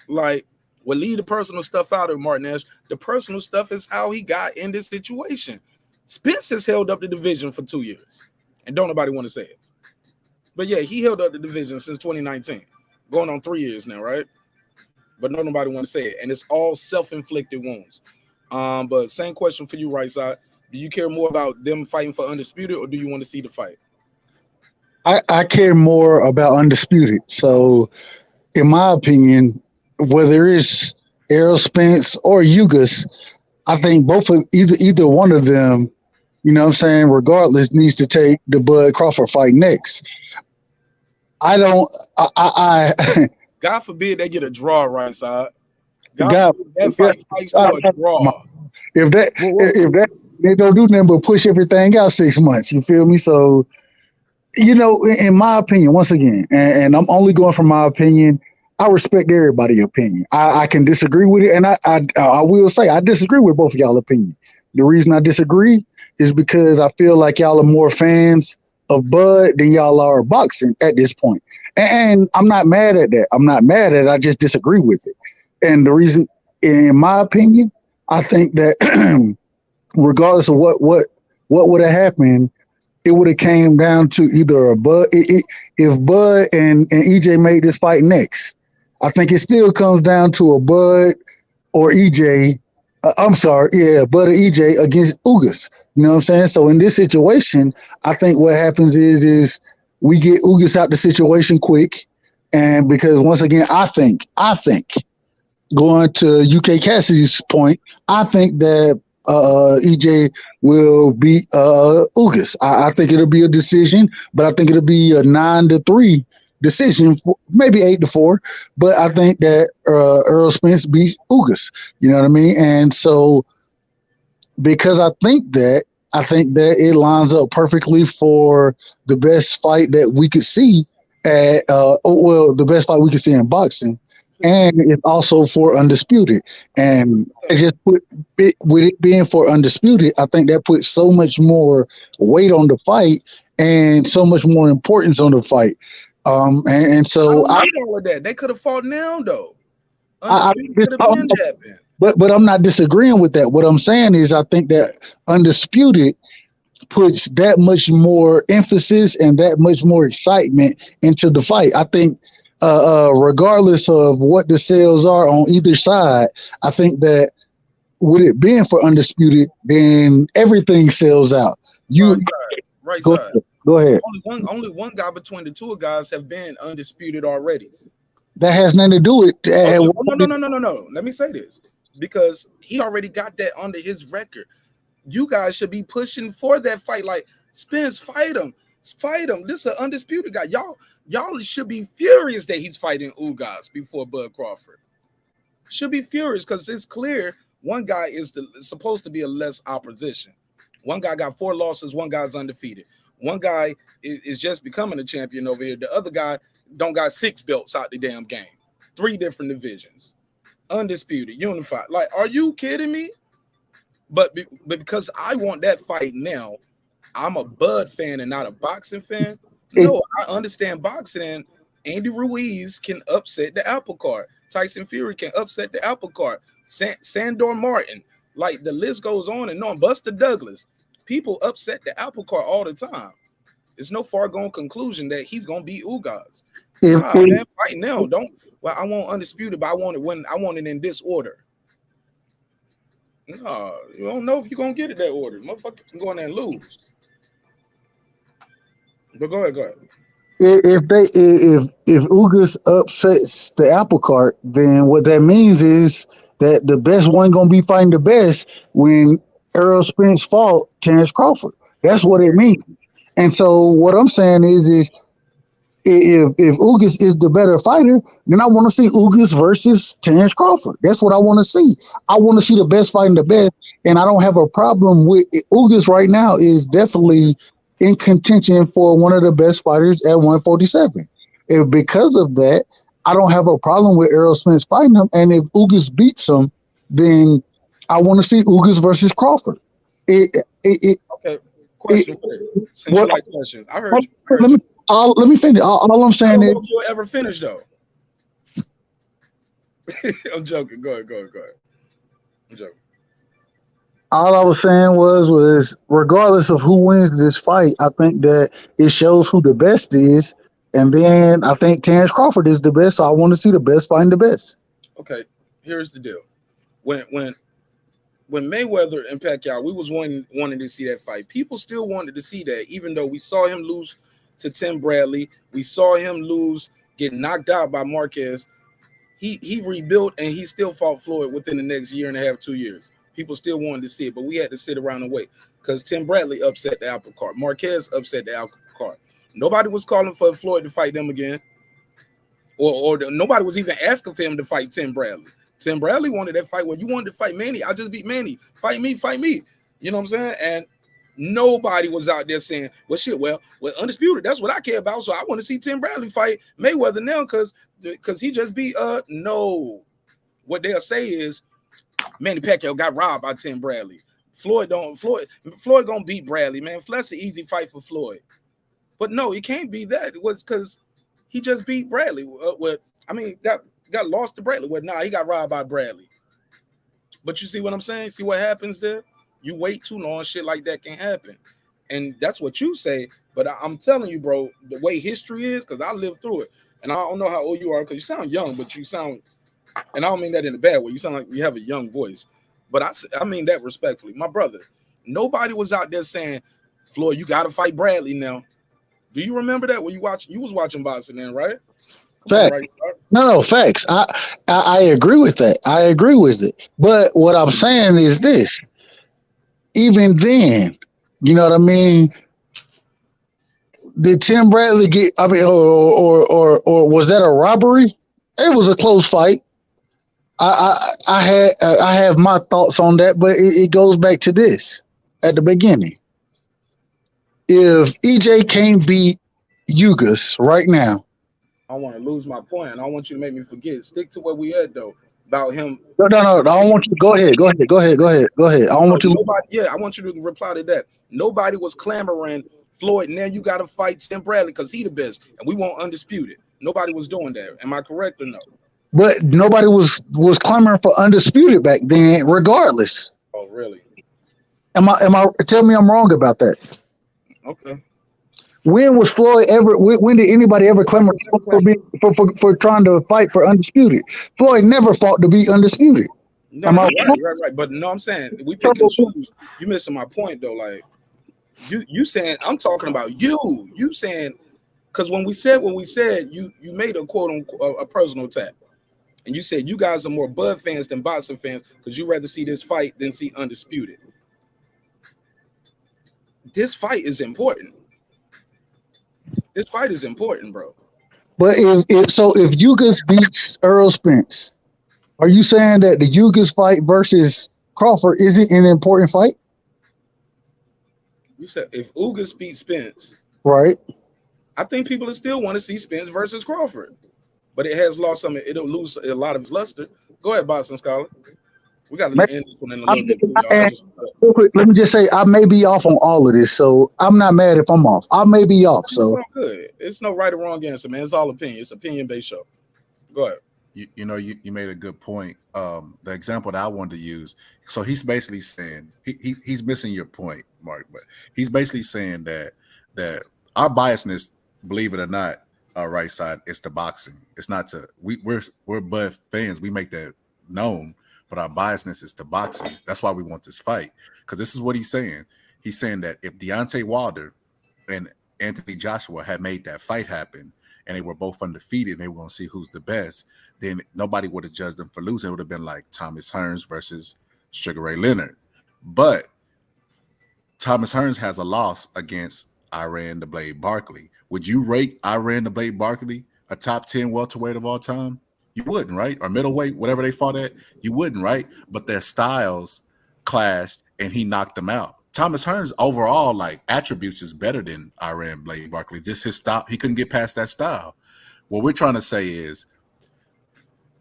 Like, well, leave the personal stuff out of marqnash. The personal stuff is how he got in this situation. Spence has held up the division for 2 years, and don't nobody want to say it. But yeah, he held up the division since 2019, going on 3 years now, right? But nobody want to say it, and it's all self-inflicted wounds. But same question for you, right side. Do you care more about them fighting for undisputed, or do you want to see the fight? I care more about undisputed. So, in my opinion, whether it's Errol Spence or Ugas, I think both of either one of them, you know what I'm saying, regardless, needs to take the Bud Crawford fight next. I God forbid they get a draw, right side. God forbid that fight fights to a draw. If that They don't do nothing but push everything out 6 months. You feel me? So, in my opinion, once again, and I'm only going from my opinion, I respect everybody's opinion. I can disagree with it, and I will say I disagree with both of y'all opinion. The reason I disagree is because I feel like y'all are more fans of Bud than y'all are of boxing at this point. And I'm not mad at that. I'm not mad at it. I just disagree with it. And the reason, in my opinion, I think that regardless of what would have happened, it would have came down to either a Bud. If Bud and EJ made this fight next, I think it still comes down to a Bud or EJ. Bud or EJ against Ugas. You know what I'm saying? So in this situation, I think what happens is we get Ugas out the situation quick, and because once again, I think going to UK Cassidy's point, I think that EJ will beat Ugas. I think it'll be a decision, but I think it'll be a 9-3 decision, maybe 8-4. But I think that Errol Spence beat Ugas. You know what I mean? And so, because I think that it lines up perfectly for the best fight that we could see the best fight we could see in boxing. And it's also for Undisputed. And with it being for Undisputed, I think that puts so much more weight on the fight and so much more importance on the fight. And so I don't need all of that. They could have fought now, though. But I'm not disagreeing with that. What I'm saying is I think that Undisputed puts that much more emphasis and that much more excitement into the fight. I think regardless of what the sales are on either side, I think that with it being for Undisputed, then everything sells out. Right go side. Go ahead. Only one guy between the two guys have been undisputed already. That has nothing to do with No. Let me say this, because he already got that under his record. You guys should be pushing for that fight. Like, Spence, fight him. This is an undisputed guy. Y'all should be furious that he's fighting Ugas before Bud Crawford. Should be furious because it's clear one guy is supposed to be a less opposition. One guy got 4 losses. One guy's undefeated. One guy is just becoming a champion over here. The other guy don't got 6 belts out the damn game. 3 different divisions. Undisputed, unified. Like, are you kidding me? But because I want that fight now, I'm a Bud fan and not a boxing fan. No, I understand boxing, and Andy Ruiz can upset the apple cart. Tyson Fury can upset the apple cart. Sandor Martin, like the list goes on and on. Buster Douglas, people upset the apple cart all the time. There's no far gone conclusion that he's gonna beat Ugas. Man, fight now. I want Undisputed, but I want it in this order. No, you don't know if you're gonna get it that order. Motherfucker can go in there and lose. But go ahead. If Ugas upsets the apple cart, then what that means is that the best one gonna be fighting the best when Errol Spence fought Terence Crawford. That's what it means. And so what I'm saying is if Ugas is the better fighter, then I want to see Ugas versus Terence Crawford. That's what I want to see. I want to see the best fighting the best, and I don't have a problem with it. Ugas right now is definitely in contention for one of the best fighters at 147. If because of that, I don't have a problem with Errol Spence fighting him, and if Ugas beats him, then I want to see Ugas versus Crawford. Okay, question for you. Since you like questions, I heard you. Let me finish. All I'm saying is, if you'll ever finish though. I'm joking. Go ahead. I'm joking. All I was saying was regardless of who wins this fight, I think that it shows who the best is, and then I think Terence Crawford is the best. So I want to see the best fighting the best. Okay, here's the deal. When Mayweather and Pacquiao, we was wanting to see that fight. People still wanted to see that, even though we saw him lose to Tim Bradley. We saw him get knocked out by Marquez. He rebuilt, and he still fought Floyd within the next year and a half, 2 years. People still wanted to see it, but we had to sit around and wait because Tim Bradley upset the apple cart. Marquez upset the apple cart. Nobody was calling for Floyd to fight them again, or nobody was even asking for him to fight Tim Bradley. Tim Bradley wanted that fight. Well, you wanted to fight Manny. I just beat Manny. Fight me. You know what I'm saying? And nobody was out there saying, well, shit, well, Undisputed, that's what I care about. So I want to see Tim Bradley fight Mayweather now because he just beat no. What they'll say is Manny Pacquiao got robbed by Tim Bradley. Floyd gonna beat Bradley, man. That's an easy fight for Floyd. But no, it can't be that. It was because he just beat Bradley. Got lost to Bradley. Well, nah, he got robbed by Bradley. But you see what I'm saying? See what happens there? You wait too long, shit like that can happen. And that's what you say. But I'm telling you, bro, the way history is, because I lived through it. And I don't know how old you are, because you sound young, but you sound, and I don't mean that in a bad way. You sound like you have a young voice. But I mean that respectfully. My brother, nobody was out there saying, Floyd, you got to fight Bradley now. Do you remember that when you was watching boxing then, right? Facts. No, facts. I agree with that. I agree with it. But what I'm saying is this. Even then, you know what I mean? Did Tim Bradley get? I mean, or was that a robbery? It was a close fight. I have my thoughts on that, but it goes back to this at the beginning. If EJ can't beat Ugas right now, I want to lose my point, and I want you to make me forget. Stick to where we had though about him. No. I don't want you to go ahead. I don't want you. I want you to reply to that. Nobody was clamoring, Floyd, now you got to fight Tim Bradley because he the best, and we want Undisputed. Nobody was doing that. Am I correct or no? But nobody was clamoring for Undisputed back then, regardless. Oh, really? Am I? Tell me I'm wrong about that. Okay. When was Floyd ever? When did anybody ever clamor for trying to fight for Undisputed? Floyd never fought to be Undisputed. No, right. But no, I'm saying we pick and choose. You missing my point though. Like you saying, I'm talking about you. You saying, because when we said you made a quote on a personal attack, and you said you guys are more Bud fans than boxing fans because you rather see this fight than see Undisputed. This fight is important. This fight is important, bro. But if Ugas beats Errol Spence, are you saying that the Ugas fight versus Crawford isn't an important fight? You said if Ugas beats Spence, right? I think people still want to see Spence versus Crawford, but it has lost some. It'll lose a lot of its luster. Go ahead, Boston Scholar. We got to end this one in a little bit. Real quick, let me just say I may be off on all of this, so I'm not mad if I'm off. I may be off. So it's all good. It's no right or wrong answer, man. It's all opinion. It's opinion-based show. Go ahead. You made a good point. The example that I wanted to use. So he's basically saying he's missing your point, Marq, but he's basically saying that our biasness, believe it or not, our right side, it's the boxing. It's not to we're Bud fans. We make that known. But our biasness is to boxing. That's why we want this fight. Because this is what he's saying. He's saying that if Deontay Wilder and Anthony Joshua had made that fight happen and they were both undefeated and they were going to see who's the best, then nobody would have judged them for losing. It would have been like Thomas Hearns versus Sugar Ray Leonard. But Thomas Hearns has a loss against Iran the Blade Barkley. Would you rate Iran the Blade Barkley a top 10 welterweight of all time? You wouldn't, right? Or middleweight, whatever they fought at, you wouldn't, right? But their styles clashed, and he knocked them out. Thomas Hearns' overall like attributes is better than Iran Blade Barkley. Just his style, he couldn't get past that style. What we're trying to say is,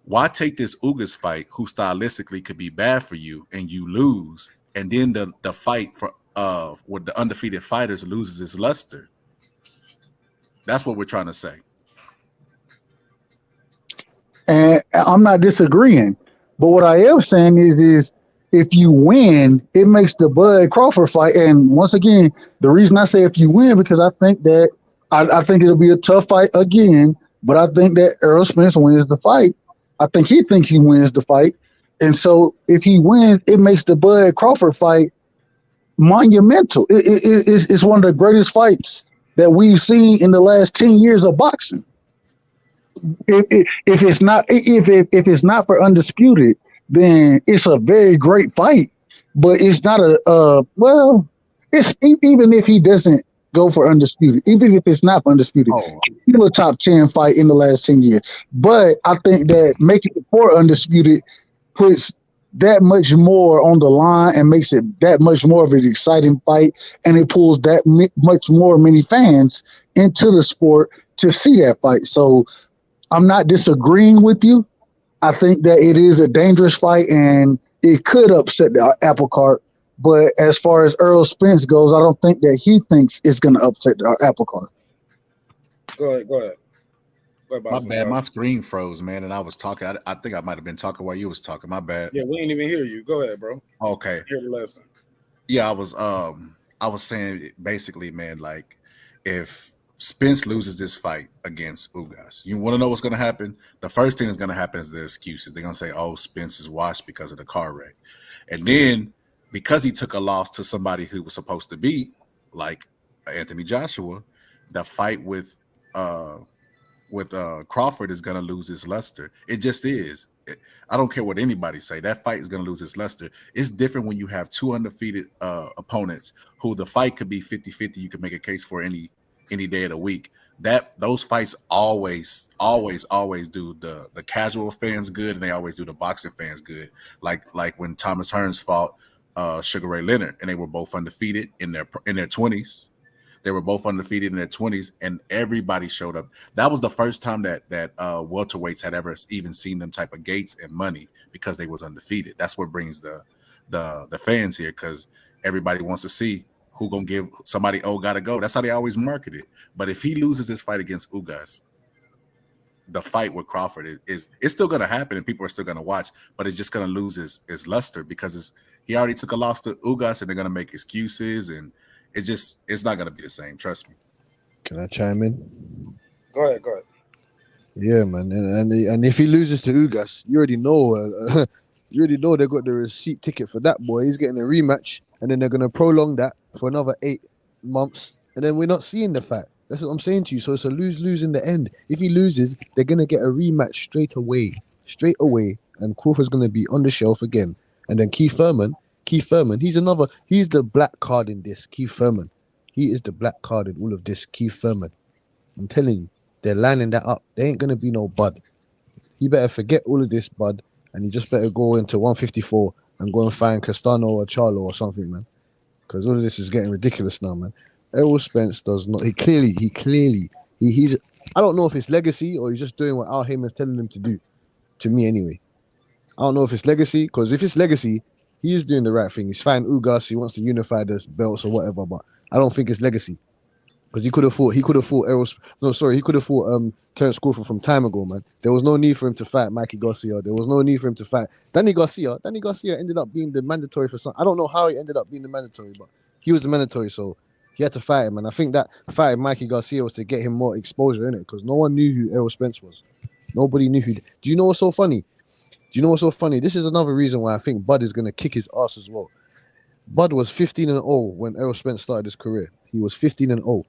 why take this Ugas fight, who stylistically could be bad for you, and you lose, and then the fight for with the undefeated fighters loses its luster? That's what we're trying to say. And I'm not disagreeing, but what I am saying is if you win, it makes the Bud Crawford fight. And once again, the reason I say if you win, because I think that I think it'll be a tough fight again, but I think that Errol Spence wins the fight. I think he thinks he wins the fight. And so if he wins, it makes the Bud Crawford fight monumental. It's one of the greatest fights that we've seen in the last 10 years of boxing. If it's not for Undisputed, then it's a very great fight. But it's not it's even if he doesn't go for Undisputed, even if it's not for Undisputed, it's still a top 10 fight in the last 10 years. But I think that making it for Undisputed puts that much more on the line and makes it that much more of an exciting fight, and it pulls that much more many fans into the sport to see that fight. So I'm not disagreeing with you. I think that it is a dangerous fight and it could upset the apple cart. But as far as Errol Spence goes, I don't think that he thinks it's going to upset the apple cart. Go ahead. My bad. My screen froze, man, and I was talking. I think I might have been talking while you was talking. My bad. Yeah, we ain't even hear you. Go ahead, bro. Okay. Hear the last one. Yeah, I was saying basically, man, like if Spence loses this fight against Ugas, you want to know what's going to happen? The first thing that's going to happen is the excuses. They're going to say, "Oh, Spence is washed because of the car wreck," and then because he took a loss to somebody who was supposed to beat, like Anthony Joshua, the fight with Crawford is going to lose its luster. It just is. I don't care what anybody say. That fight is going to lose its luster. It's different when you have two undefeated opponents who the fight could be 50-50. You can make a case for any day of the week. Those fights always do the casual fans good, and they always do the boxing fans good. Like when Thomas Hearns fought Sugar Ray Leonard, and they were both undefeated in their 20s. They were both undefeated in their 20s, and everybody showed up. That was the first time that welterweights had ever even seen them type of gates and money because they was undefeated. That's what brings the fans here, because everybody wants to see who gonna give somebody gotta go. That's how they always market it. But if he loses this fight against Ugas, the fight with Crawford is it's still gonna happen, and people are still gonna watch, but it's just gonna lose his luster because he already took a loss to Ugas, and they're gonna make excuses, and it's not gonna be the same. Trust me. Can I chime in? Go ahead. Yeah, man, and if he loses to Ugas, you already know. You already know they got the receipt ticket for that boy. He's getting a rematch, and then they're gonna prolong that for another 8 months, and then we're not seeing the fight. That's what I'm saying to you. So it's a lose-lose in the end. If he loses, they're gonna get a rematch straight away, and Crawford's gonna be on the shelf again. And then Keith Thurman, he's the black card in this. Keith Thurman, he is the black card in all of this. Keith Thurman, I'm telling you, they're lining that up. There ain't gonna be no Bud. He better forget all of this, Bud, and he just better go into 154 and go and find Castano or Charlo or something, man. Because all of this is getting ridiculous now, man. Errol Spence does not. He clearly, he's. I don't know if it's legacy or he's just doing what Al Heyman's telling him to do. To me, anyway. I don't know if it's legacy, because if it's legacy, he is doing the right thing. He's fighting Ugas. He wants to unify the belts or whatever. But I don't think it's legacy, because he could have fought. He could have fought Terence Crawford from time ago, man. There was no need for him to fight Mikey Garcia. There was no need for him to fight Danny Garcia. Danny Garcia ended up being the mandatory for some. I don't know how he ended up being the mandatory, but he was the mandatory, so he had to fight him. And I think that fighting Mikey Garcia was to get him more exposure in it, because no one knew who Errol Spence was. Nobody knew who. Do you know what's so funny? This is another reason why I think Bud is going to kick his ass as well. Bud was 15-0 when Errol Spence started his career. He was 15-0.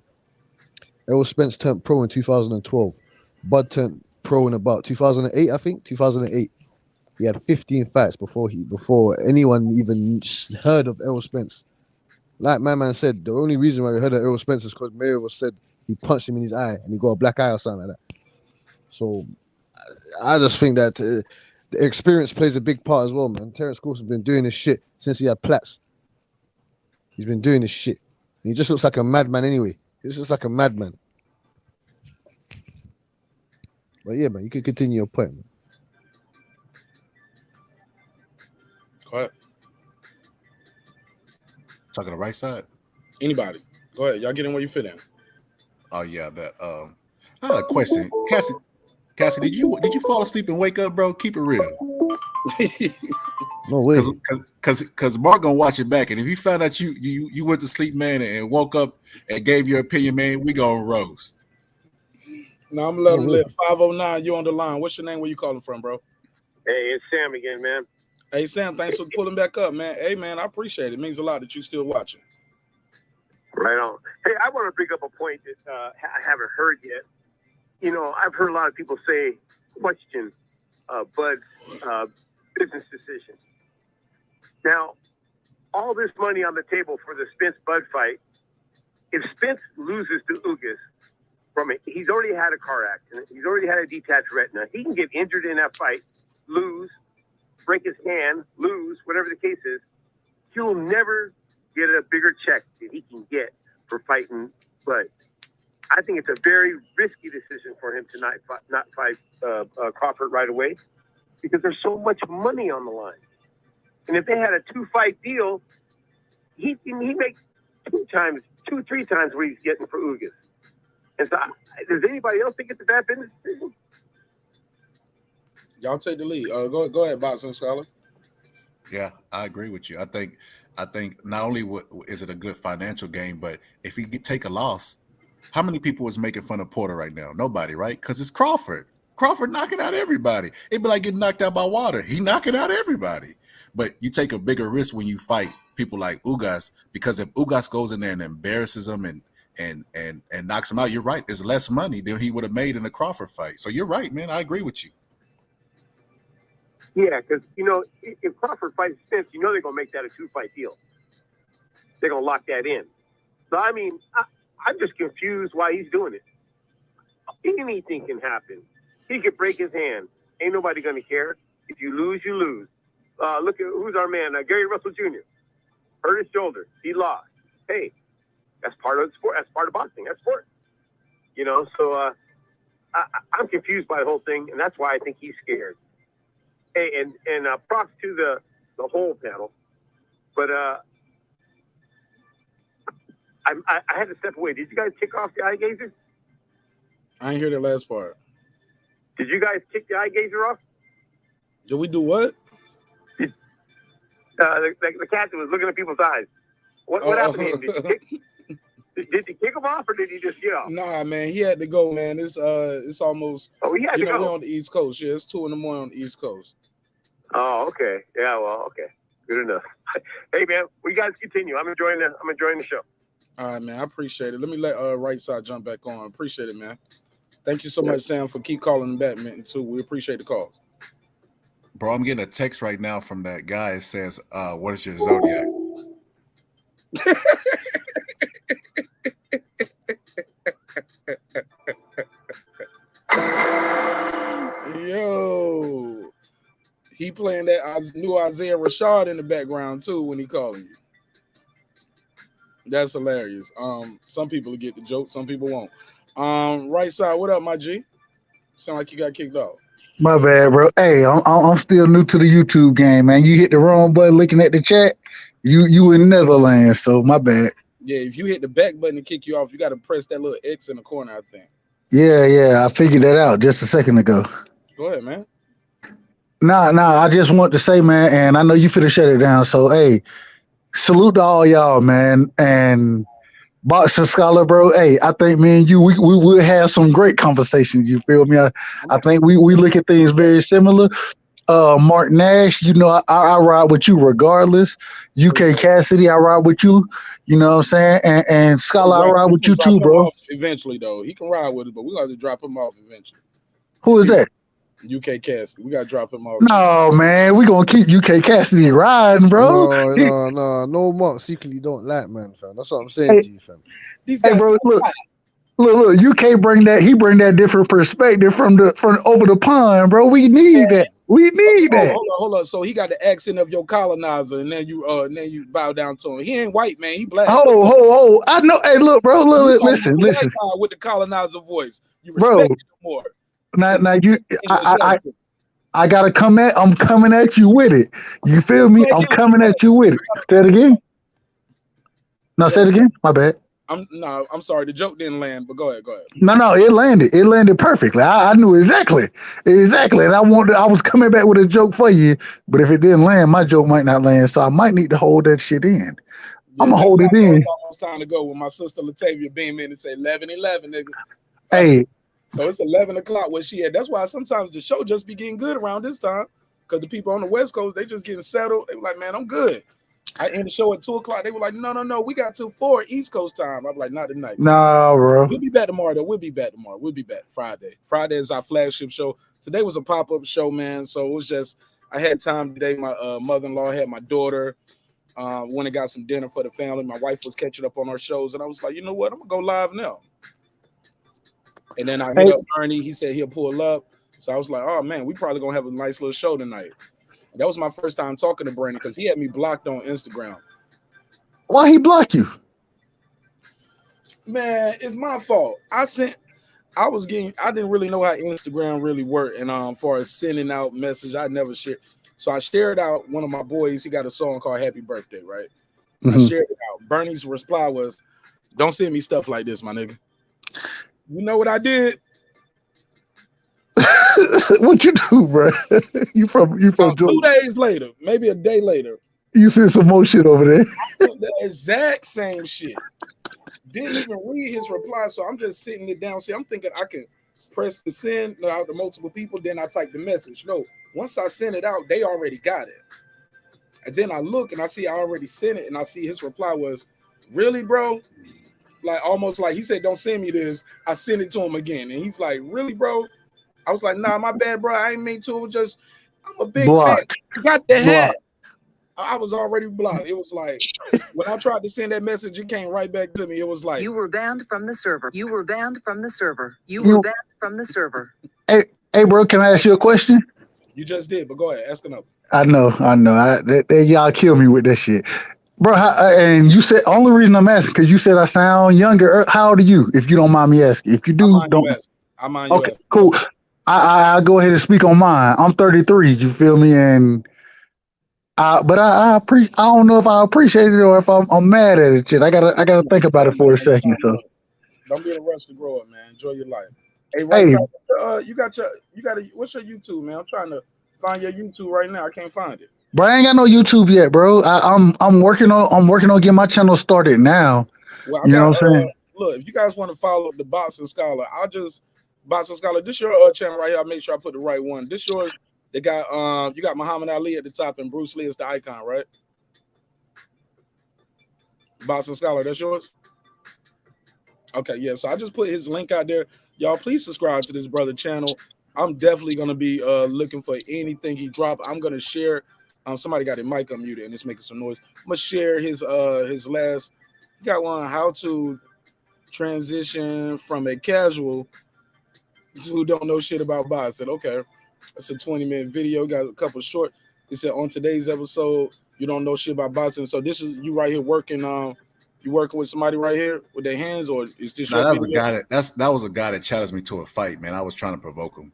Errol Spence turned pro in 2012. Bud turned pro in about 2008, I think. 2008. He had 15 fights before anyone even heard of Errol Spence. Like my man said, the only reason why we heard of Errol Spence is because Mayo said he punched him in his eye and he got a black eye or something like that. So I just think that the experience plays a big part as well, man. Terence Crawford's been doing this shit since he had plaits. He's been doing this shit. He just looks like a madman anyway. He just looks like a madman. But yeah, man, you can continue your point, man. Go ahead. Talking the right side. Anybody. Go ahead. Y'all get in where you fit in. Oh yeah, I had a question. Cassie, did you fall asleep and wake up, bro? Keep it real. No way. Because Marq gonna watch it back, and if you found out you went to sleep, man, and woke up and gave your opinion, man, we gonna roast. No, I'm gonna let him live. 509, you on the line. What's your name? Where you calling from, bro? Hey, it's Sam again, man. Hey, Sam, thanks for pulling back up, man. Hey, man, I appreciate it. It means a lot that you still watching. Right on. Hey, I want to bring up a point that I haven't heard yet. You know, I've heard a lot of people question Bud's business decision. Now, all this money on the table for the Spence-Bud fight, if Spence loses to Ugas, he's already had a car accident. He's already had a detached retina. He can get injured in that fight, lose, break his hand, lose, whatever the case is, he'll never get a bigger check than he can get for fighting. But I think it's a very risky decision for him to not fight Crawford right away because there's so much money on the line. And if they had a 2-fight deal, he makes 3 times what he's getting for Ugas. And so, does anybody else think it's a bad business decision? Y'all take the lead. Go ahead, Boxing Scholar. Yeah, I agree with you. I think not only is it a good financial game, but if he take a loss, how many people is making fun of Porter right now? Nobody, right? Because it's Crawford. Crawford knocking out everybody. It'd be like getting knocked out by water. He knocking out everybody. But you take a bigger risk when you fight people like Ugas, because if Ugas goes in there and embarrasses him and knocks him out, you're right. It's less money than he would have made in the Crawford fight. So you're right, man. I agree with you. Yeah, because, if Crawford fights Spence, they're going to make that a 2-fight deal. They're going to lock that in. So, I'm just confused why he's doing it. Anything can happen. He could break his hand. Ain't nobody going to care. If you lose, you lose. Look at who's our man, Gary Russell Jr. Hurt his shoulder. He lost. Hey, that's part of the sport. That's part of boxing. That's sport. So I'm confused by the whole thing, and that's why I think he's scared. Hey, and props to the whole panel, but I had to step away. Did you guys kick off the eye gazer? I ain't hear the last part. Did you guys kick the eye gazer off? Did we do what? The cat that was looking at people's eyes. What happened to him? Did you kick him off or did he just get off? Nah, man, he had to go, man. It's almost. Oh, he had to go. We're on the East Coast. Yeah, it's 2 a.m. on the East Coast. Oh, okay. Yeah, well, okay. Good enough. Hey, man, we guys continue. I'm enjoying the show. All right, man. I appreciate it. Let me let Right Side jump back on. Appreciate it, man. Thank you so much, Sam, for keep calling back, man, too. We appreciate the calls. Bro, I'm getting a text right now from that guy. It says, what is your zodiac? Yo, he playing that new Isaiah Rashad in the background too when he calling you. That's hilarious. Some people will get the joke, some people won't. Right Side, what up, my G? Sound like you got kicked off. My bad, bro. Hey, I'm still new to the YouTube game, man. You hit the wrong button looking at the chat. You in Netherlands, so my bad. Yeah, if you hit the back button to kick you off, you got to press that little X in the corner, I think. Yeah, I figured that out just a second ago. Go ahead, man. Nah, I just want to say, man, and I know you finna shut it down, so hey, salute to all y'all, man, and Boxing Scholar, bro. Hey, I think me and you, we will have some great conversations. You feel me? I think we look at things very similar. Marqnash, I ride with you regardless. UK Cassidy, I ride with you. You know what I'm saying? And Scholar, I ride with you too, bro. Eventually, though, he can ride with us, but we got to drop him off eventually. Who is that? UK Cassidy. We got to drop him off. No, man, we gonna keep UK Cassidy riding, bro. No Marq secretly don't like, man, fam. That's what I'm saying to you, fam. These guys, bro, look, UK bring that different perspective from over the pond, bro. We need that. We need that. Hold on. So he got the accent of your colonizer, and then you bow down to him. He ain't white, man. He black. Oh, I know. Hey, look, bro. Look, listen. With the colonizer voice, you bro, respect him more. Now you, I gotta I'm coming at you with it. You feel me? I'm coming at you with it. Say it again. No, say it again. My bad. I'm sorry. The joke didn't land, but go ahead. No, it landed. It landed perfectly. I knew exactly. And I was coming back with a joke for you, but if it didn't land, my joke might not land. So I might need to hold that shit in. I'm gonna hold it in. It's almost time to go. When my sister Latavia beam in and say 11:11, nigga. Hey. So it's 11 o'clock where she at. That's why sometimes the show just be getting good around this time, because the people on the West Coast, they just getting settled. They were like, man, I'm good. I end the show at 2 o'clock. They were like, no, we got till 4 East Coast time. I'm like, not tonight. Nah, bro. We'll be back tomorrow, though. We'll be back Friday. Friday is our flagship show. Today was a pop-up show, man. So it was just, I had time today. My mother-in-law had my daughter. Went and got some dinner for the family. My wife was catching up on our shows, and I was like, you know what? I'm going to go live now. And then I hit up Ernie. He said he'll pull up. So I was like, oh, man, we probably going to have a nice little show tonight. That was my first time talking to Brandon because he had me blocked on Instagram. Why he block you? Man, it's my fault. I didn't really know how Instagram really worked, and far as sending out message, I never shared. So I shared out one of my boys. He got a song called "Happy Birthday," right? I shared it out. Bernie's reply was, "Don't send me stuff like this, my nigga." You know what I did? What you do, bro? You from 2 days later, maybe a day later, You sent some more shit over there. I sent the exact same shit. Didn't even read his reply, so I'm just sitting it down. See, I'm thinking I can press the send out to multiple people, then I type the message. No, once I send it out, they already got it. And then I look and I see I already sent it, and I see his reply was, "Really, bro?" Like almost like he said, "Don't send me this." I sent it to him again, and he's like, "Really, bro?" I was like, "Nah, my bad, bro. I ain't mean to. It was just I'm a big Blocked. fan. You got the hat." Blocked. I was already blocked. It was like when I tried to send that message, it came right back to me. It was like, You were banned from the server. You were banned from the server. You You- were banned from the server. Hey, bro, can I ask you a question? you just did, but go ahead, ask another. I know. Y'all kill me with that shit, bro. And you said only reason I'm asking because you said I sound younger. How old are you? If you don't mind me asking. If you do, don't. I mind you Okay, asking. cool. I'll go ahead and speak on mine. I'm 33. You feel me? And but I don't know if I appreciate it or if I'm mad at it. Shit, I gotta think about it for a second. So, Don't be in a rush to grow up, man. Enjoy your life. Hey, right side, you got what's your YouTube, man? I'm trying to find your YouTube right now. I can't find it. bro, I ain't got no YouTube yet, bro. I'm working on getting my channel started now. Well, You know what I'm saying? Look, if you guys want to follow the Boxing Scholar, Boxing Scholar. This your channel right here. I'll make sure I put the right one. This yours. They got you got Muhammad Ali at the top and Bruce Lee is the icon, right? Boxing Scholar, that's yours? Okay, yeah. So I just put his link out there. Y'all, please subscribe to this brother channel. I'm definitely gonna be looking for anything he drop. I'm gonna share. Somebody got his mic unmuted and it's making some noise. I'm gonna share his last. He got one, how to transition from a casual who don't know shit about boxing. Okay. It's a 20-minute video. Got a couple short. It said on today's episode, you don't know shit about boxing. So this is you right here working. You working with somebody right here with their hands, or is this? No, that was a guy that was a guy that challenged me to a fight, man. I was trying to provoke him.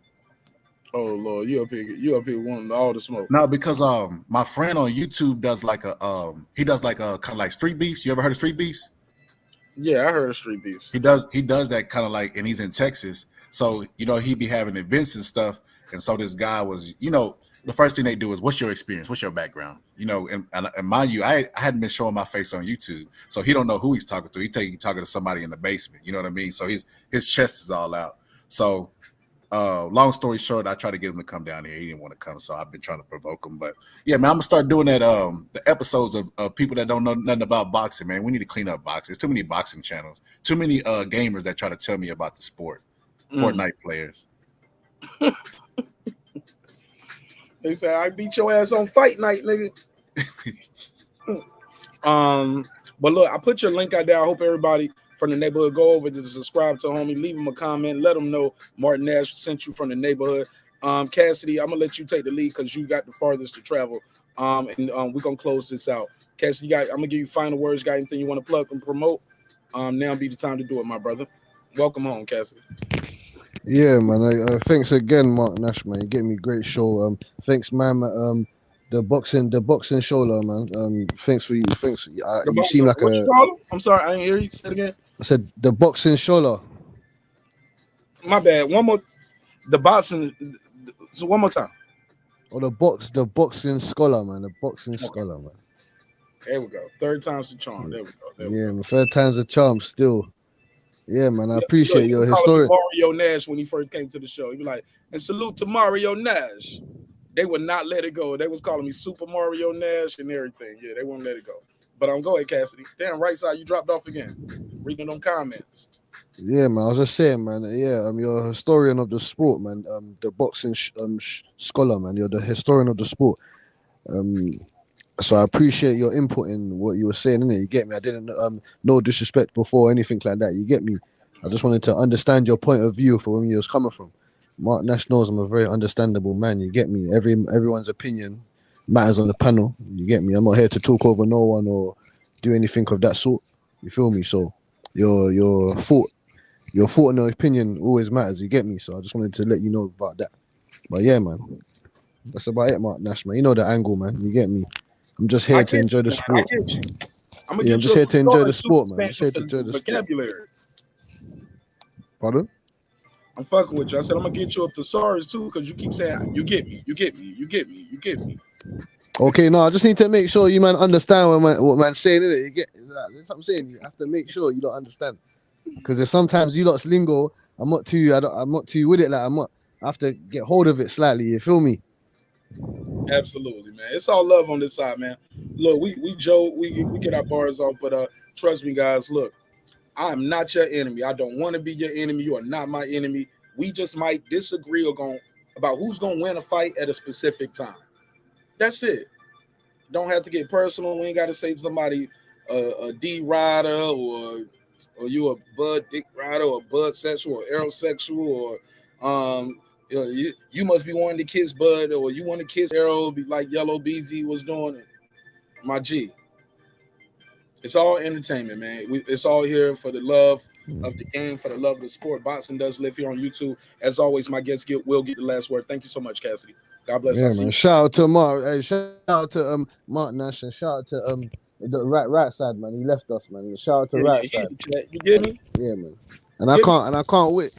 Oh Lord, you up here wanting all the smoke. No, because my friend on YouTube does like a he does like a kind of like street beefs. You ever heard of street beefs? Yeah, I heard of street beefs. He does that kind of like, and he's in Texas, so he be having events and stuff. And so this guy was, the first thing they do is, what's your experience? What's your background? And mind you, I hadn't been showing my face on YouTube, so he don't know who he's talking to. He's talking to somebody in the basement. You know what I mean? So his chest is all out. So long story short, I tried to get him to come down here. He didn't want to come, so I've been trying to provoke him. But yeah, man, I'm gonna start doing that. The episodes of people that don't know nothing about boxing, man. We need to clean up boxing. There's too many boxing channels. Too many gamers that try to tell me about the sport. Fortnite players. They say I beat your ass on fight night, nigga. But look, I put your link out there. I hope everybody from the neighborhood go over to subscribe to homie, leave him a comment, let him know Marqnash sent you from the neighborhood. Cassidy, I'm gonna let you take the lead because you got the farthest to travel. And we're gonna close this out. Cassidy, I'm gonna give you final words. Got anything you want to plug and promote? Now be the time to do it, my brother. Welcome home, Cassidy. Yeah, man. Thanks again, Marqnash, man. You gave me a great show. Thanks, man. The boxing show, man. Thanks for you. Thanks. You seem like what you call him? I'm sorry, I didn't hear you. Say it again. I said the boxing show. My bad. One more. The boxing. So one more time. Oh, the boxing scholar, man. The boxing scholar, man. There we go. Third time's the charm. There we go. Yeah, man. Third time's the charm. Still. Yeah, man. I appreciate your historic. Mario Nash when he first came to the show, he'd be like, "And salute to Mario Nash." They would not let it go. They was calling me Super Mario Nash and everything. Yeah, they won't let it go. But go ahead, Cassidy. Damn, right side, you dropped off again. Reading them comments. Yeah, man. I was just saying, man. Yeah, you're a historian of the sport, man. The boxing scholar, man. You're the historian of the sport. So I appreciate your input in what you were saying, innit? You get me? I didn't no disrespect before, anything like that. You get me? I just wanted to understand your point of view for where you was coming from. Marqnash knows I'm a very understandable man. You get me? Everyone's opinion matters on the panel. You get me? I'm not here to talk over no one or do anything of that sort. You feel me? So your thought and opinion always matters. You get me? So I just wanted to let you know about that. But yeah, man, that's about it, Marqnash, man. You know the angle, man. You get me? I'm just here to enjoy the man. sport. I get you. I'm gonna Yeah, get I'm you just a here to enjoy the thesaurus too, sport, man. I'm expand just here to your enjoy the sport. vocabulary. Pardon? I'm fucking with you. I said I'm gonna get you a thesaurus too, because you keep saying you get me, you get me, you get me, you get me. Okay, no, I just need to make sure you man understand what man's saying, innit? You get that's what I'm saying. You have to make sure you don't understand. Because there's sometimes you lot's lingo, I'm not too with it, like I have to get hold of it slightly, you feel me? Absolutely, man. It's all love on this side, man. Look, we joke, we get our bars off, but trust me, guys. Look, I am not your enemy. I don't want to be your enemy. You are not my enemy. We just might disagree about who's gonna win a fight at a specific time. That's it. Don't have to get personal. We ain't got to say to somebody a D rider or you a bud dick rider or bud sexual or aerosexual or you must be wanting to kiss Bud or you want to kiss Errol be like Yellow BZ was doing it. My G. It's all entertainment, man. It's all here for the love of the game, for the love of the sport. Boxing does live here on YouTube. As always, my guest will get the last word. Thank you so much, Cassidy. God bless. Yeah, I see man. you. Shout out to Mark. Hey, shout out to Marqnash and shout out to the right side, man. He left us, man. Shout out to Yeah, right he side. in the chat. You get me? Yeah, man. And I can't wait.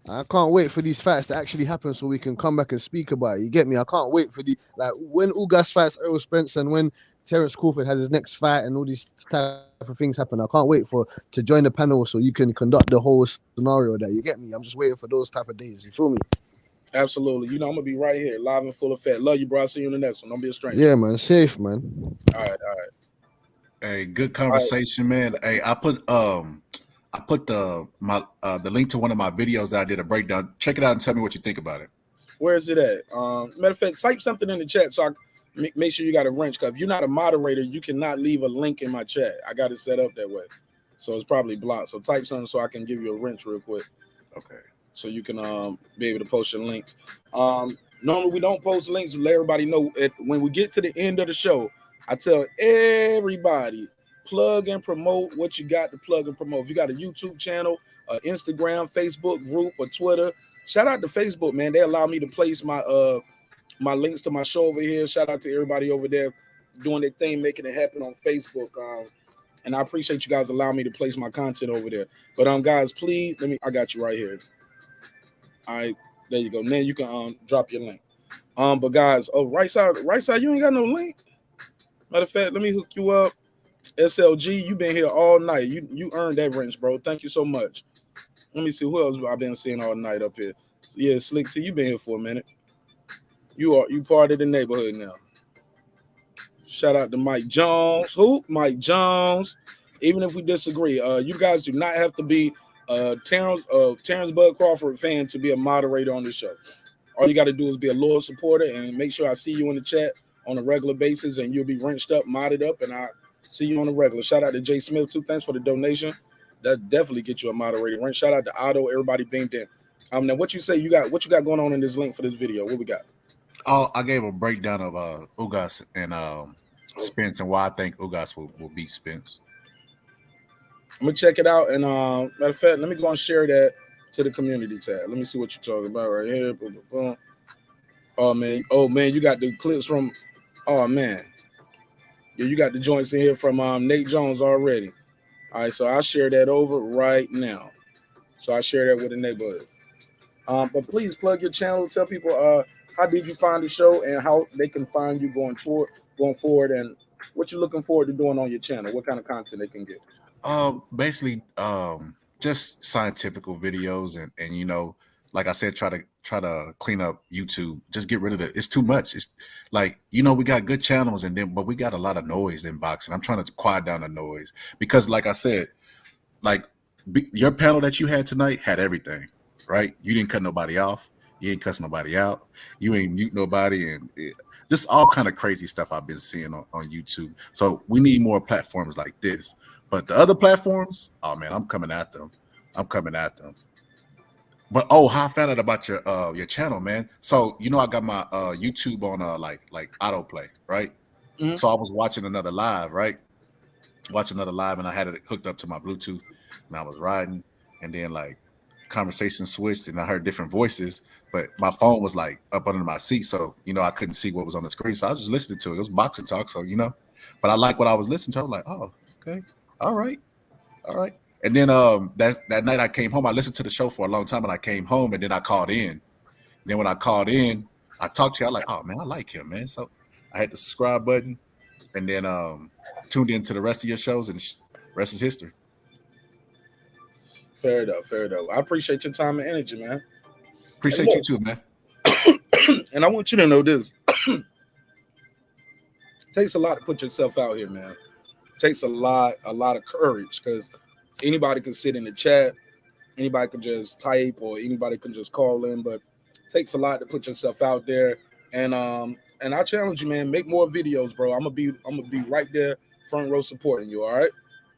I can't wait for these fights to actually happen so we can come back and speak about it. You get me? I can't wait for when Ugas fights Errol Spence and when Terence Crawford has his next fight and all these type of things happen. I can't wait to join the panel so you can conduct the whole scenario that you get me. I'm just waiting for those type of days. You feel me? Absolutely. You know, I'm gonna be right here, live and full effect. Love you, bro. I'll see you in the next one. Don't be a stranger. Yeah, man. Safe, man. All right. Hey, good conversation, man. Hey, I put the link to one of my videos that I did a breakdown. Check it out and tell me what you think about it. Where is it at? Matter of fact, type something in the chat so I make sure you got a wrench. Because if you're not a moderator, you cannot leave a link in my chat. I got it set up that way, so it's probably blocked. So type something so I can give you a wrench real quick. Okay. So you can be able to post your links. Normally we don't post links to let everybody know. When we get to the end of the show, I tell everybody plug and promote what you got to plug and promote. If you got a YouTube channel, Instagram, Facebook group, or Twitter, shout out to Facebook, man. They allow me to place my my links to my show over here. Shout out to everybody over there doing their thing, making it happen on Facebook. And I appreciate you guys allowing me to place my content over there. But guys, please I got you right here. All right, there you go. Now you can drop your link. But guys, right side, you ain't got no link. Matter of fact, let me hook you up. SLG, you been here all night. You earned that wrench, bro. Thank you so much. Let me see who else I've been seeing all night up here. Yeah, Slick T, you been here for a minute. You part of the neighborhood now. Shout out to Mike Jones. Who? Mike Jones. Even if we disagree, you guys do not have to be Terence Bud Crawford fan to be a moderator on the show. All you got to do is be a loyal supporter and make sure I see you in the chat on a regular basis, and you'll be wrenched up, modded up, and I see you on the regular. Shout out to Jay Smith too. Thanks for the donation. That definitely get you a moderator wrench. Shout out to Otto. Everybody being there. Now what you say you got going on in this link for this video? What we got? Oh, I gave a breakdown of Ugas and Spence and why I think Ugas will beat Spence. I'm gonna check it out, and matter of fact, let me go and share that to the community tab. Let me see what you're talking about right here. Boom, boom, boom. Oh man, you got the clips from. Oh man, yeah, you got the joints in here from Nate Jones already. All right, so I'll share that over right now. So I share that with the neighborhood. But please plug your channel. Tell people how did you find the show and how they can find you going forward, and what you're looking forward to doing on your channel. What kind of content they can get. Basically, just scientific videos and you know, like I said, try to clean up YouTube. Just get rid of it's too much. It's like, you know, we got good channels but we got a lot of noise in boxing. I'm trying to quiet down the noise because, like I said, like your panel that you had tonight had everything, right? You didn't cut nobody off. You ain't cuss nobody out. You ain't mute nobody, and just all kind of crazy stuff I've been seeing on YouTube. So we need more platforms like this. But the other platforms, oh man, I'm coming at them. But how I found out about your channel, man. So you know I got my YouTube on like autoplay, right? Mhm. So I was watching another live, right? Watching another live, and I had it hooked up to my Bluetooth, and I was riding, and then like conversation switched, and I heard different voices, but my phone was like up under my seat, so you know I couldn't see what was on the screen. So I was just listening to it. It was boxing talk, so you know. But I like what I was listening to. I was like, oh, okay, all right. And then that night I came home, I listened to the show for a long time, and I came home, and then I called in. And then when I called in, I talked to you. I like, oh man, I like him, man. So I hit the subscribe button, and then tuned into the rest of your shows, and the rest is history. Fair enough, fair enough. I appreciate your time and energy, man. Appreciate you too, man. And I want you to know this. It takes a lot to put yourself out here, man. It takes a lot of courage, because anybody can sit in the chat, anybody can just type, or anybody can just call in, but it takes a lot to put yourself out there. And I challenge you, man, make more videos, bro. I'm gonna be right there front row supporting you. All right.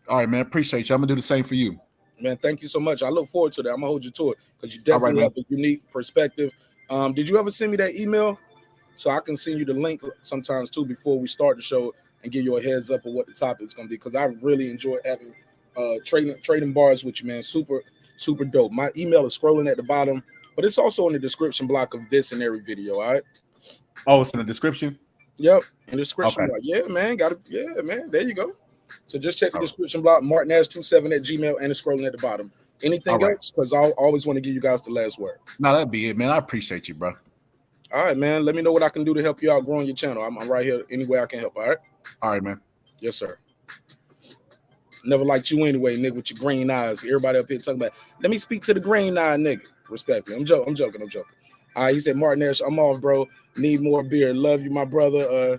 All right, man. Appreciate you. I'm gonna do the same for you. Man, thank you so much. I look forward to that. I'm gonna hold you to it, because you All right, definitely man. have a unique perspective. Did you ever send me that email so I can send you the link sometimes too before we start the show and give you a heads up of what the topic is gonna be? Because I really enjoy having trading bars with you, man. Super dope. My email is scrolling at the bottom, but it's also in the description block of this and every video. All right. Oh, it's in the description. Yep, in the description Okay. block. Yeah, man. Yeah, man. There you go. So just check the description block, marqnash27@gmail, and it's scrolling at the bottom. Anything All right. else? Because I always want to give you guys the last word. No, that'd be it, man. I appreciate you, bro. All right, man. Let me know what I can do to help you out growing your channel. I'm right here any way I can help. All right. All right, man. Yes, sir. Never liked you anyway, nigga, with your green eyes. Everybody up here talking about, let me speak to the green eye, nigga. Respectfully. I'm joking. All right, he said, Marq Nash, I'm off, bro. Need more beer. Love you, my brother.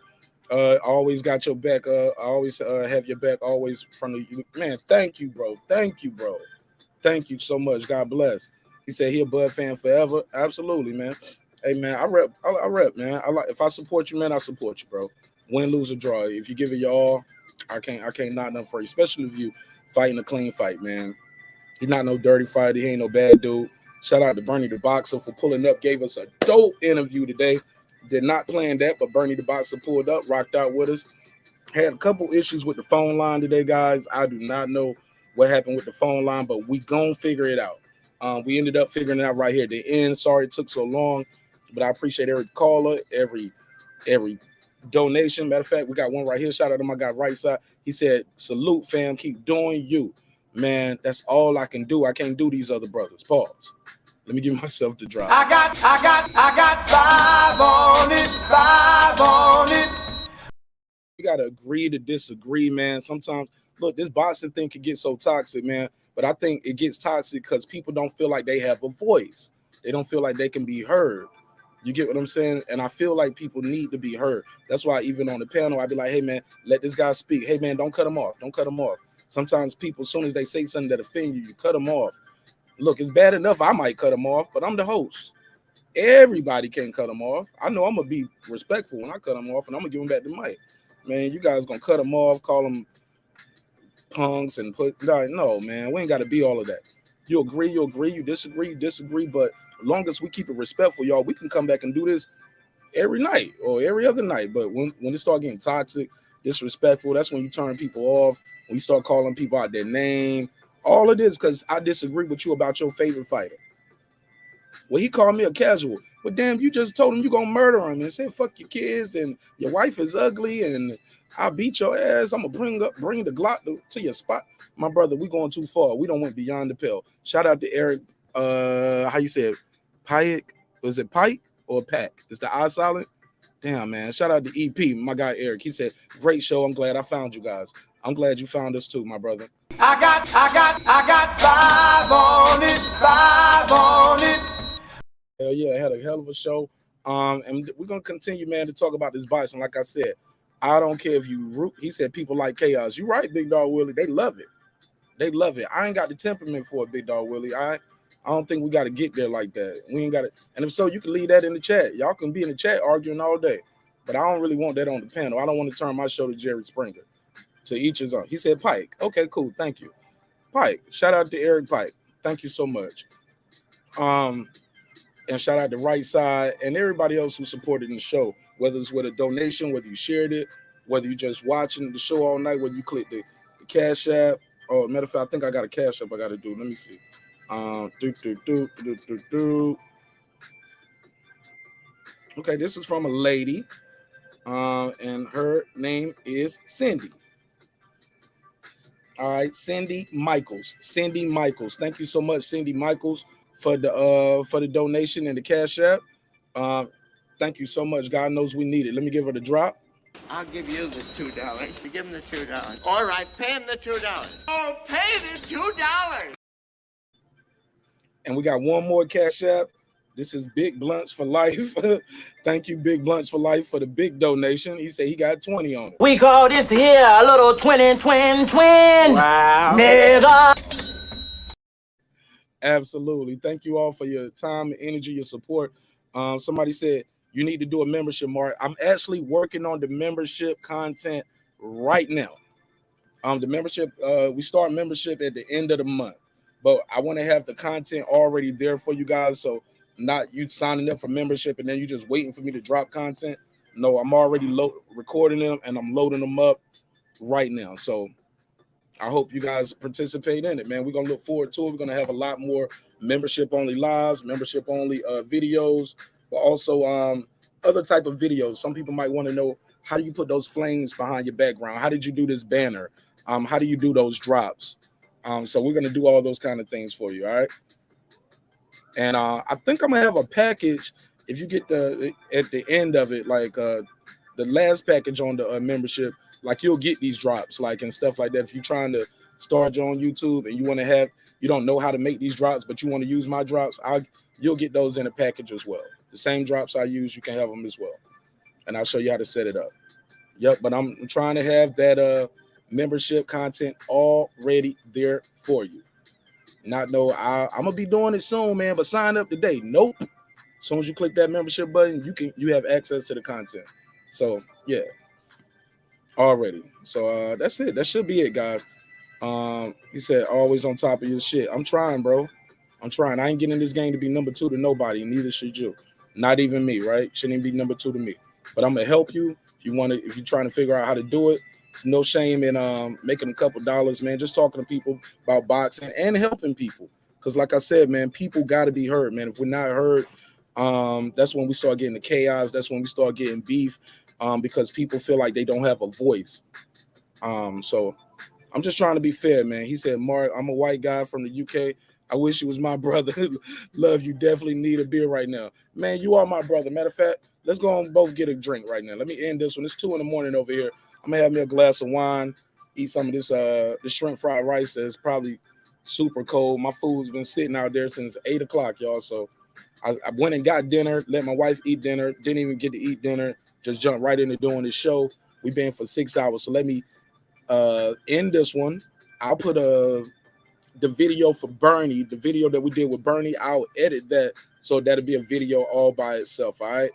Always got your back. I always have your back. Always from the man. Thank you, bro. Thank you so much. God bless. He said he a Bud fan forever. Absolutely, man. Hey, man, I rep, man. If I support you, man, I support you, bro. Win, lose, or draw. If you give it your all, I can't knock nothing for you, especially if you fighting a clean fight, man. He's not no dirty fighter. He ain't no bad dude. Shout out to Bernie the Boxer for pulling up. Gave us a dope interview today. Did not plan that, but Bernie the Boxer pulled up, rocked out with us. Had a couple issues with the phone line today, guys. I do not know what happened with the phone line, but we gonna figure it out. We ended up figuring it out right here at the end. Sorry it took so long, but I appreciate every caller, every donation. Matter of fact, we got one right here. Shout out to my guy right side. He said, salute, fam. Keep doing you. Man, that's all I can do. I can't do these other brothers. Pause. Let me give myself the drop. I got 5 on it. You gotta agree to disagree, man. Sometimes, look, this boxing thing can get so toxic, man. But I think it gets toxic because people don't feel like they have a voice. They don't feel like they can be heard. You get what I'm saying? And I feel like people need to be heard. That's why even on the panel, I'd be like, hey, man, let this guy speak. Hey, man, don't cut him off. Don't cut him off. Sometimes people, as soon as they say something that offends you, you cut them off. Look, it's bad enough I might cut them off, but I'm the host. Everybody can't cut them off. I know I'm going to be respectful when I cut them off, and I'm going to give them back the mic. Man, you guys going to cut them off, call them punks, and no, man, we ain't got to be all of that. You agree, you disagree, but as long as we keep it respectful, y'all, we can come back and do this every night or every other night. But when it start getting toxic, disrespectful, that's when you turn people off, when you start calling people out their name. All it is because I disagree with you about your favorite fighter. Well, he called me a casual. But damn, you just told him you're going to murder him and said, fuck your kids and your wife is ugly and I'll beat your ass. I'm going to bring the Glock to your spot. My brother, we going too far. We don't went beyond the pale. Shout out to Eric, how you say it? Pike? Was it Pike or Pack? Is the I silent? Damn, man. Shout out to EP, my guy Eric. He said, great show. I'm glad I found you guys. I'm glad you found us too, my brother. I got 5 on it. Hell yeah, I had a hell of a show. And we're gonna continue, man, to talk about this boxing. Like I said, I don't care if you root. He said people like chaos. You're right, Big Dog Willie. They love it. They love it. I ain't got the temperament for it, Big Dog Willie. I don't think we got to get there like that. We ain't got it. And if so, you can leave that in the chat. Y'all can be in the chat arguing all day. But I don't really want that on the panel. I don't want to turn my show to Jerry Springer. To each his own. He said Pike. Okay, cool. Thank you. Pike. Shout out to Eric Pike. Thank you so much. And shout out to Right Side and everybody else who supported the show, whether it's with a donation, whether you shared it, whether you just watching the show all night, whether you click the Cash App. Oh, matter of fact, I think I got a Cash App I got to do. Let me see. Okay, this is from a lady, and her name is Cindy. All right, Cindy Michaels. Cindy Michaels. Thank you so much, Cindy Michaels, for the donation and the Cash App. Thank you so much. God knows we need it. Let me give her the drop. I'll give you the $2. You give him the $2. All right, pay him the $2. Oh, pay the $2. And we got one more Cash App. This is Big Blunts for Life. Thank you, Big Blunts for Life, for the big donation. He said he got 20 on it. We call this here a little twin. Wow. Nigga. Absolutely. Thank you all for your time, energy, your support. Somebody said you need to do a membership, Mark. I'm actually working on the membership content right now. The membership, we start membership at the end of the month, but I want to have the content already there for you guys. So not you signing up for membership and then you just waiting for me to drop content. No, I'm already recording them and I'm loading them up right now. So I hope you guys participate in it, man. We're going to look forward to it. We're going to have a lot more membership-only lives, membership-only videos, but also other type of videos. Some people might want to know, how do you put those flames behind your background? How did you do this banner? How do you do those drops? So we're going to do all those kind of things for you, all right? And I think I'm going to have a package, if you get at the end of it, like the last package on the membership, like you'll get these drops, like and stuff like that. If you're trying to start your own YouTube and you want to have, you don't know how to make these drops, but you want to use my drops, you'll get those in a package as well. The same drops I use, you can have them as well. And I'll show you how to set it up. Yep, but I'm trying to have that membership content already there for you. I'm gonna be doing it soon, man, but sign up today. Nope. As soon as you click that membership button, you have access to the content. So yeah. Already. So that's it. That should be it, guys. He said always on top of your shit. I'm trying, bro. I'm trying. I ain't getting in this game to be number 2 to nobody, and neither should you. Not even me, right? Shouldn't even be number 2 to me. But I'm gonna help you if you're trying to figure out how to do it. It's no shame in making a couple dollars, man. Just talking to people about boxing and helping people. Because like I said, man, people gotta be heard, man. If we're not heard, that's when we start getting the chaos. That's when we start getting beef. Because people feel like they don't have a voice. So I'm just trying to be fair, man. He said, Mark, I'm a white guy from the UK. I wish you was my brother. Love you. Definitely need a beer right now. Man, you are my brother. Matter of fact, let's go and both get a drink right now. Let me end this one. It's 2 a.m. over here. I'm going to have me a glass of wine, eat some of this shrimp fried rice that's probably super cold. My food's been sitting out there since 8 o'clock, y'all. So I went and got dinner, let my wife eat dinner, didn't even get to eat dinner. Just jump right into doing this show. We've been for 6 hours. So let me end this one. I'll put the video for Bernie, the video that we did with Bernie. I'll edit that so that'll be a video all by itself. All right.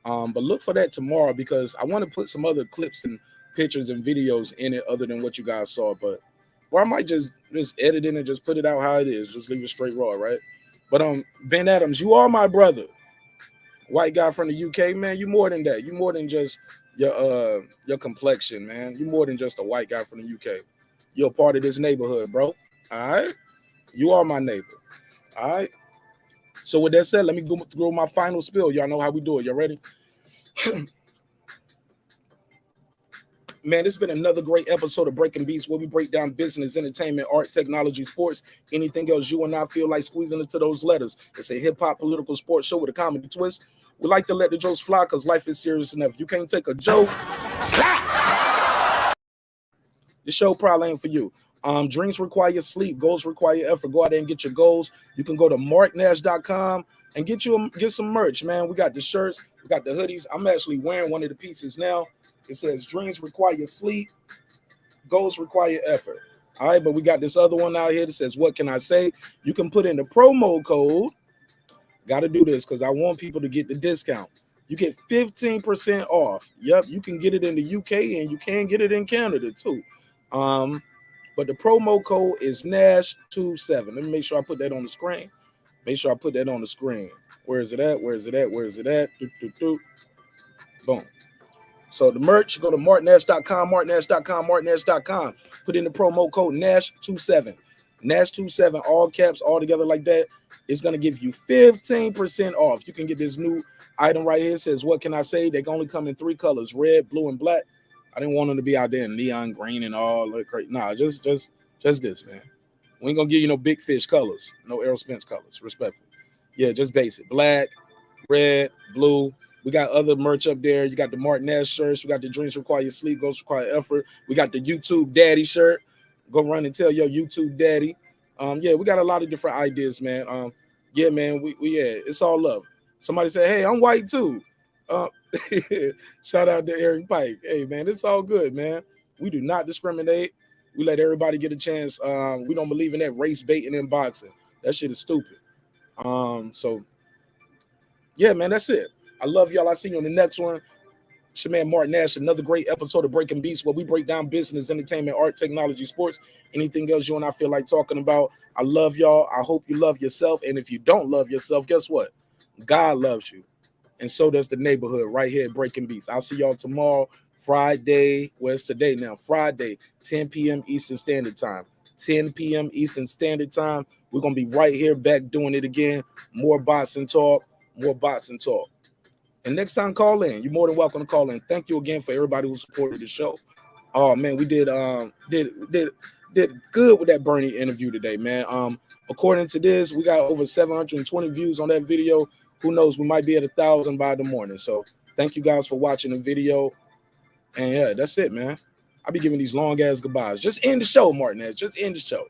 But look for that tomorrow because I want to put some other clips and pictures and videos in it other than what you guys saw. Or I might just edit it and just put it out how it is. Just leave it straight raw, right? But Ben Adams, you are my brother. White guy from the UK, man, you more than that. You more than just your complexion, man. You more than just a white guy from the UK. You're a part of this neighborhood, bro. All right? You are my neighbor. All right? So with that said, let me go through my final spill. Y'all know how we do it. Y'all ready? Man, this has been another great episode of Breaking Beats where we break down business, entertainment, art, technology, sports, anything else you and I feel like squeezing into those letters. It's a hip-hop political sports show with a comedy twist. We like to let the jokes fly because life is serious enough. You can't take a joke. The show probably ain't for you. Dreams require sleep. Goals require effort. Go out there and get your goals. You can go to marqnash.com and get some merch, man. We got the shirts. We got the hoodies. I'm actually wearing one of the pieces now. It says dreams require sleep, goals require effort. All right, but we got this other one out here that says, what can I say? You can put in the promo code. Got to do this because I want people to get the discount. You get 15% off. Yep, you can get it in the UK and you can get it in Canada too. But the promo code is Nash27. Let me make sure I put that on the screen. Make sure I put that on the screen. Where is it at? Where is it at? Where is it at? Boom. So the merch, go to marqnash.com, marqnash.com, marqnash.com. Put in the promo code NASH27. NASH27, all caps, all together like that. It's going to give you 15% off. You can get this new item right here. It says, what can I say? They can only come in 3 colors, red, blue, and black. I didn't want them to be out there in neon green and all that crazy. Nah, just this, man. We ain't going to give you no big fish colors. No Errol Spence colors, respectfully. Yeah, just basic. Black, red, blue. We got other merch up there. You got the Marq Nash shirts. We got the Dreams Require Sleep, Goals Require Effort. We got the YouTube Daddy shirt. Go run and tell your YouTube daddy. Yeah, we got a lot of different ideas, man. Yeah, man, we it's all love. Somebody said, hey, I'm white too. Shout out to Eric Pike. Hey, man, it's all good, man. We do not discriminate. We let everybody get a chance. We don't believe in that race baiting in boxing. That shit is stupid. So yeah, man, that's it. I love y'all. I'll see you on the next one. It's your man Marq Nash, another great episode of Breaking Beats, where we break down business, entertainment, art, technology, sports, anything else you and I feel like talking about. I love y'all. I hope you love yourself. And if you don't love yourself, guess what? God loves you. And so does the neighborhood right here at Breaking Beats. I'll see y'all tomorrow, Friday. Where's today now? Friday, 10 p.m. Eastern Standard Time. 10 p.m. Eastern Standard Time. We're going to be right here back doing it again. More boxing talk. More boxing talk. And next time, call in. You're more than welcome to call in. Thank you again for everybody who supported the show. Oh man, we did good with that Bernie interview today, man. According to this, we got over 720 views on that video. Who knows? We might be at 1,000 by the morning. So thank you guys for watching the video. And yeah, that's it, man. I'll be giving these long ass goodbyes. Just end the show, Marq Nash. Just end the show.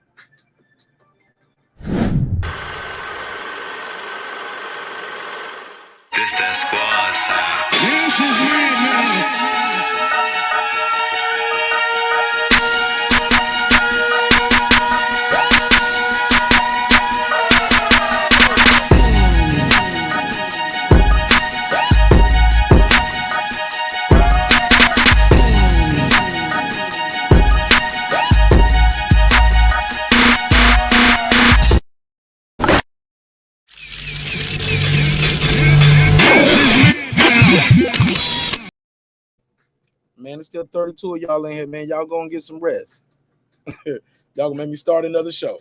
This that squad sound. This is me, man. Man, it's still 32 of y'all in here, man. Y'all go and get some rest. Y'all gonna make me start another show.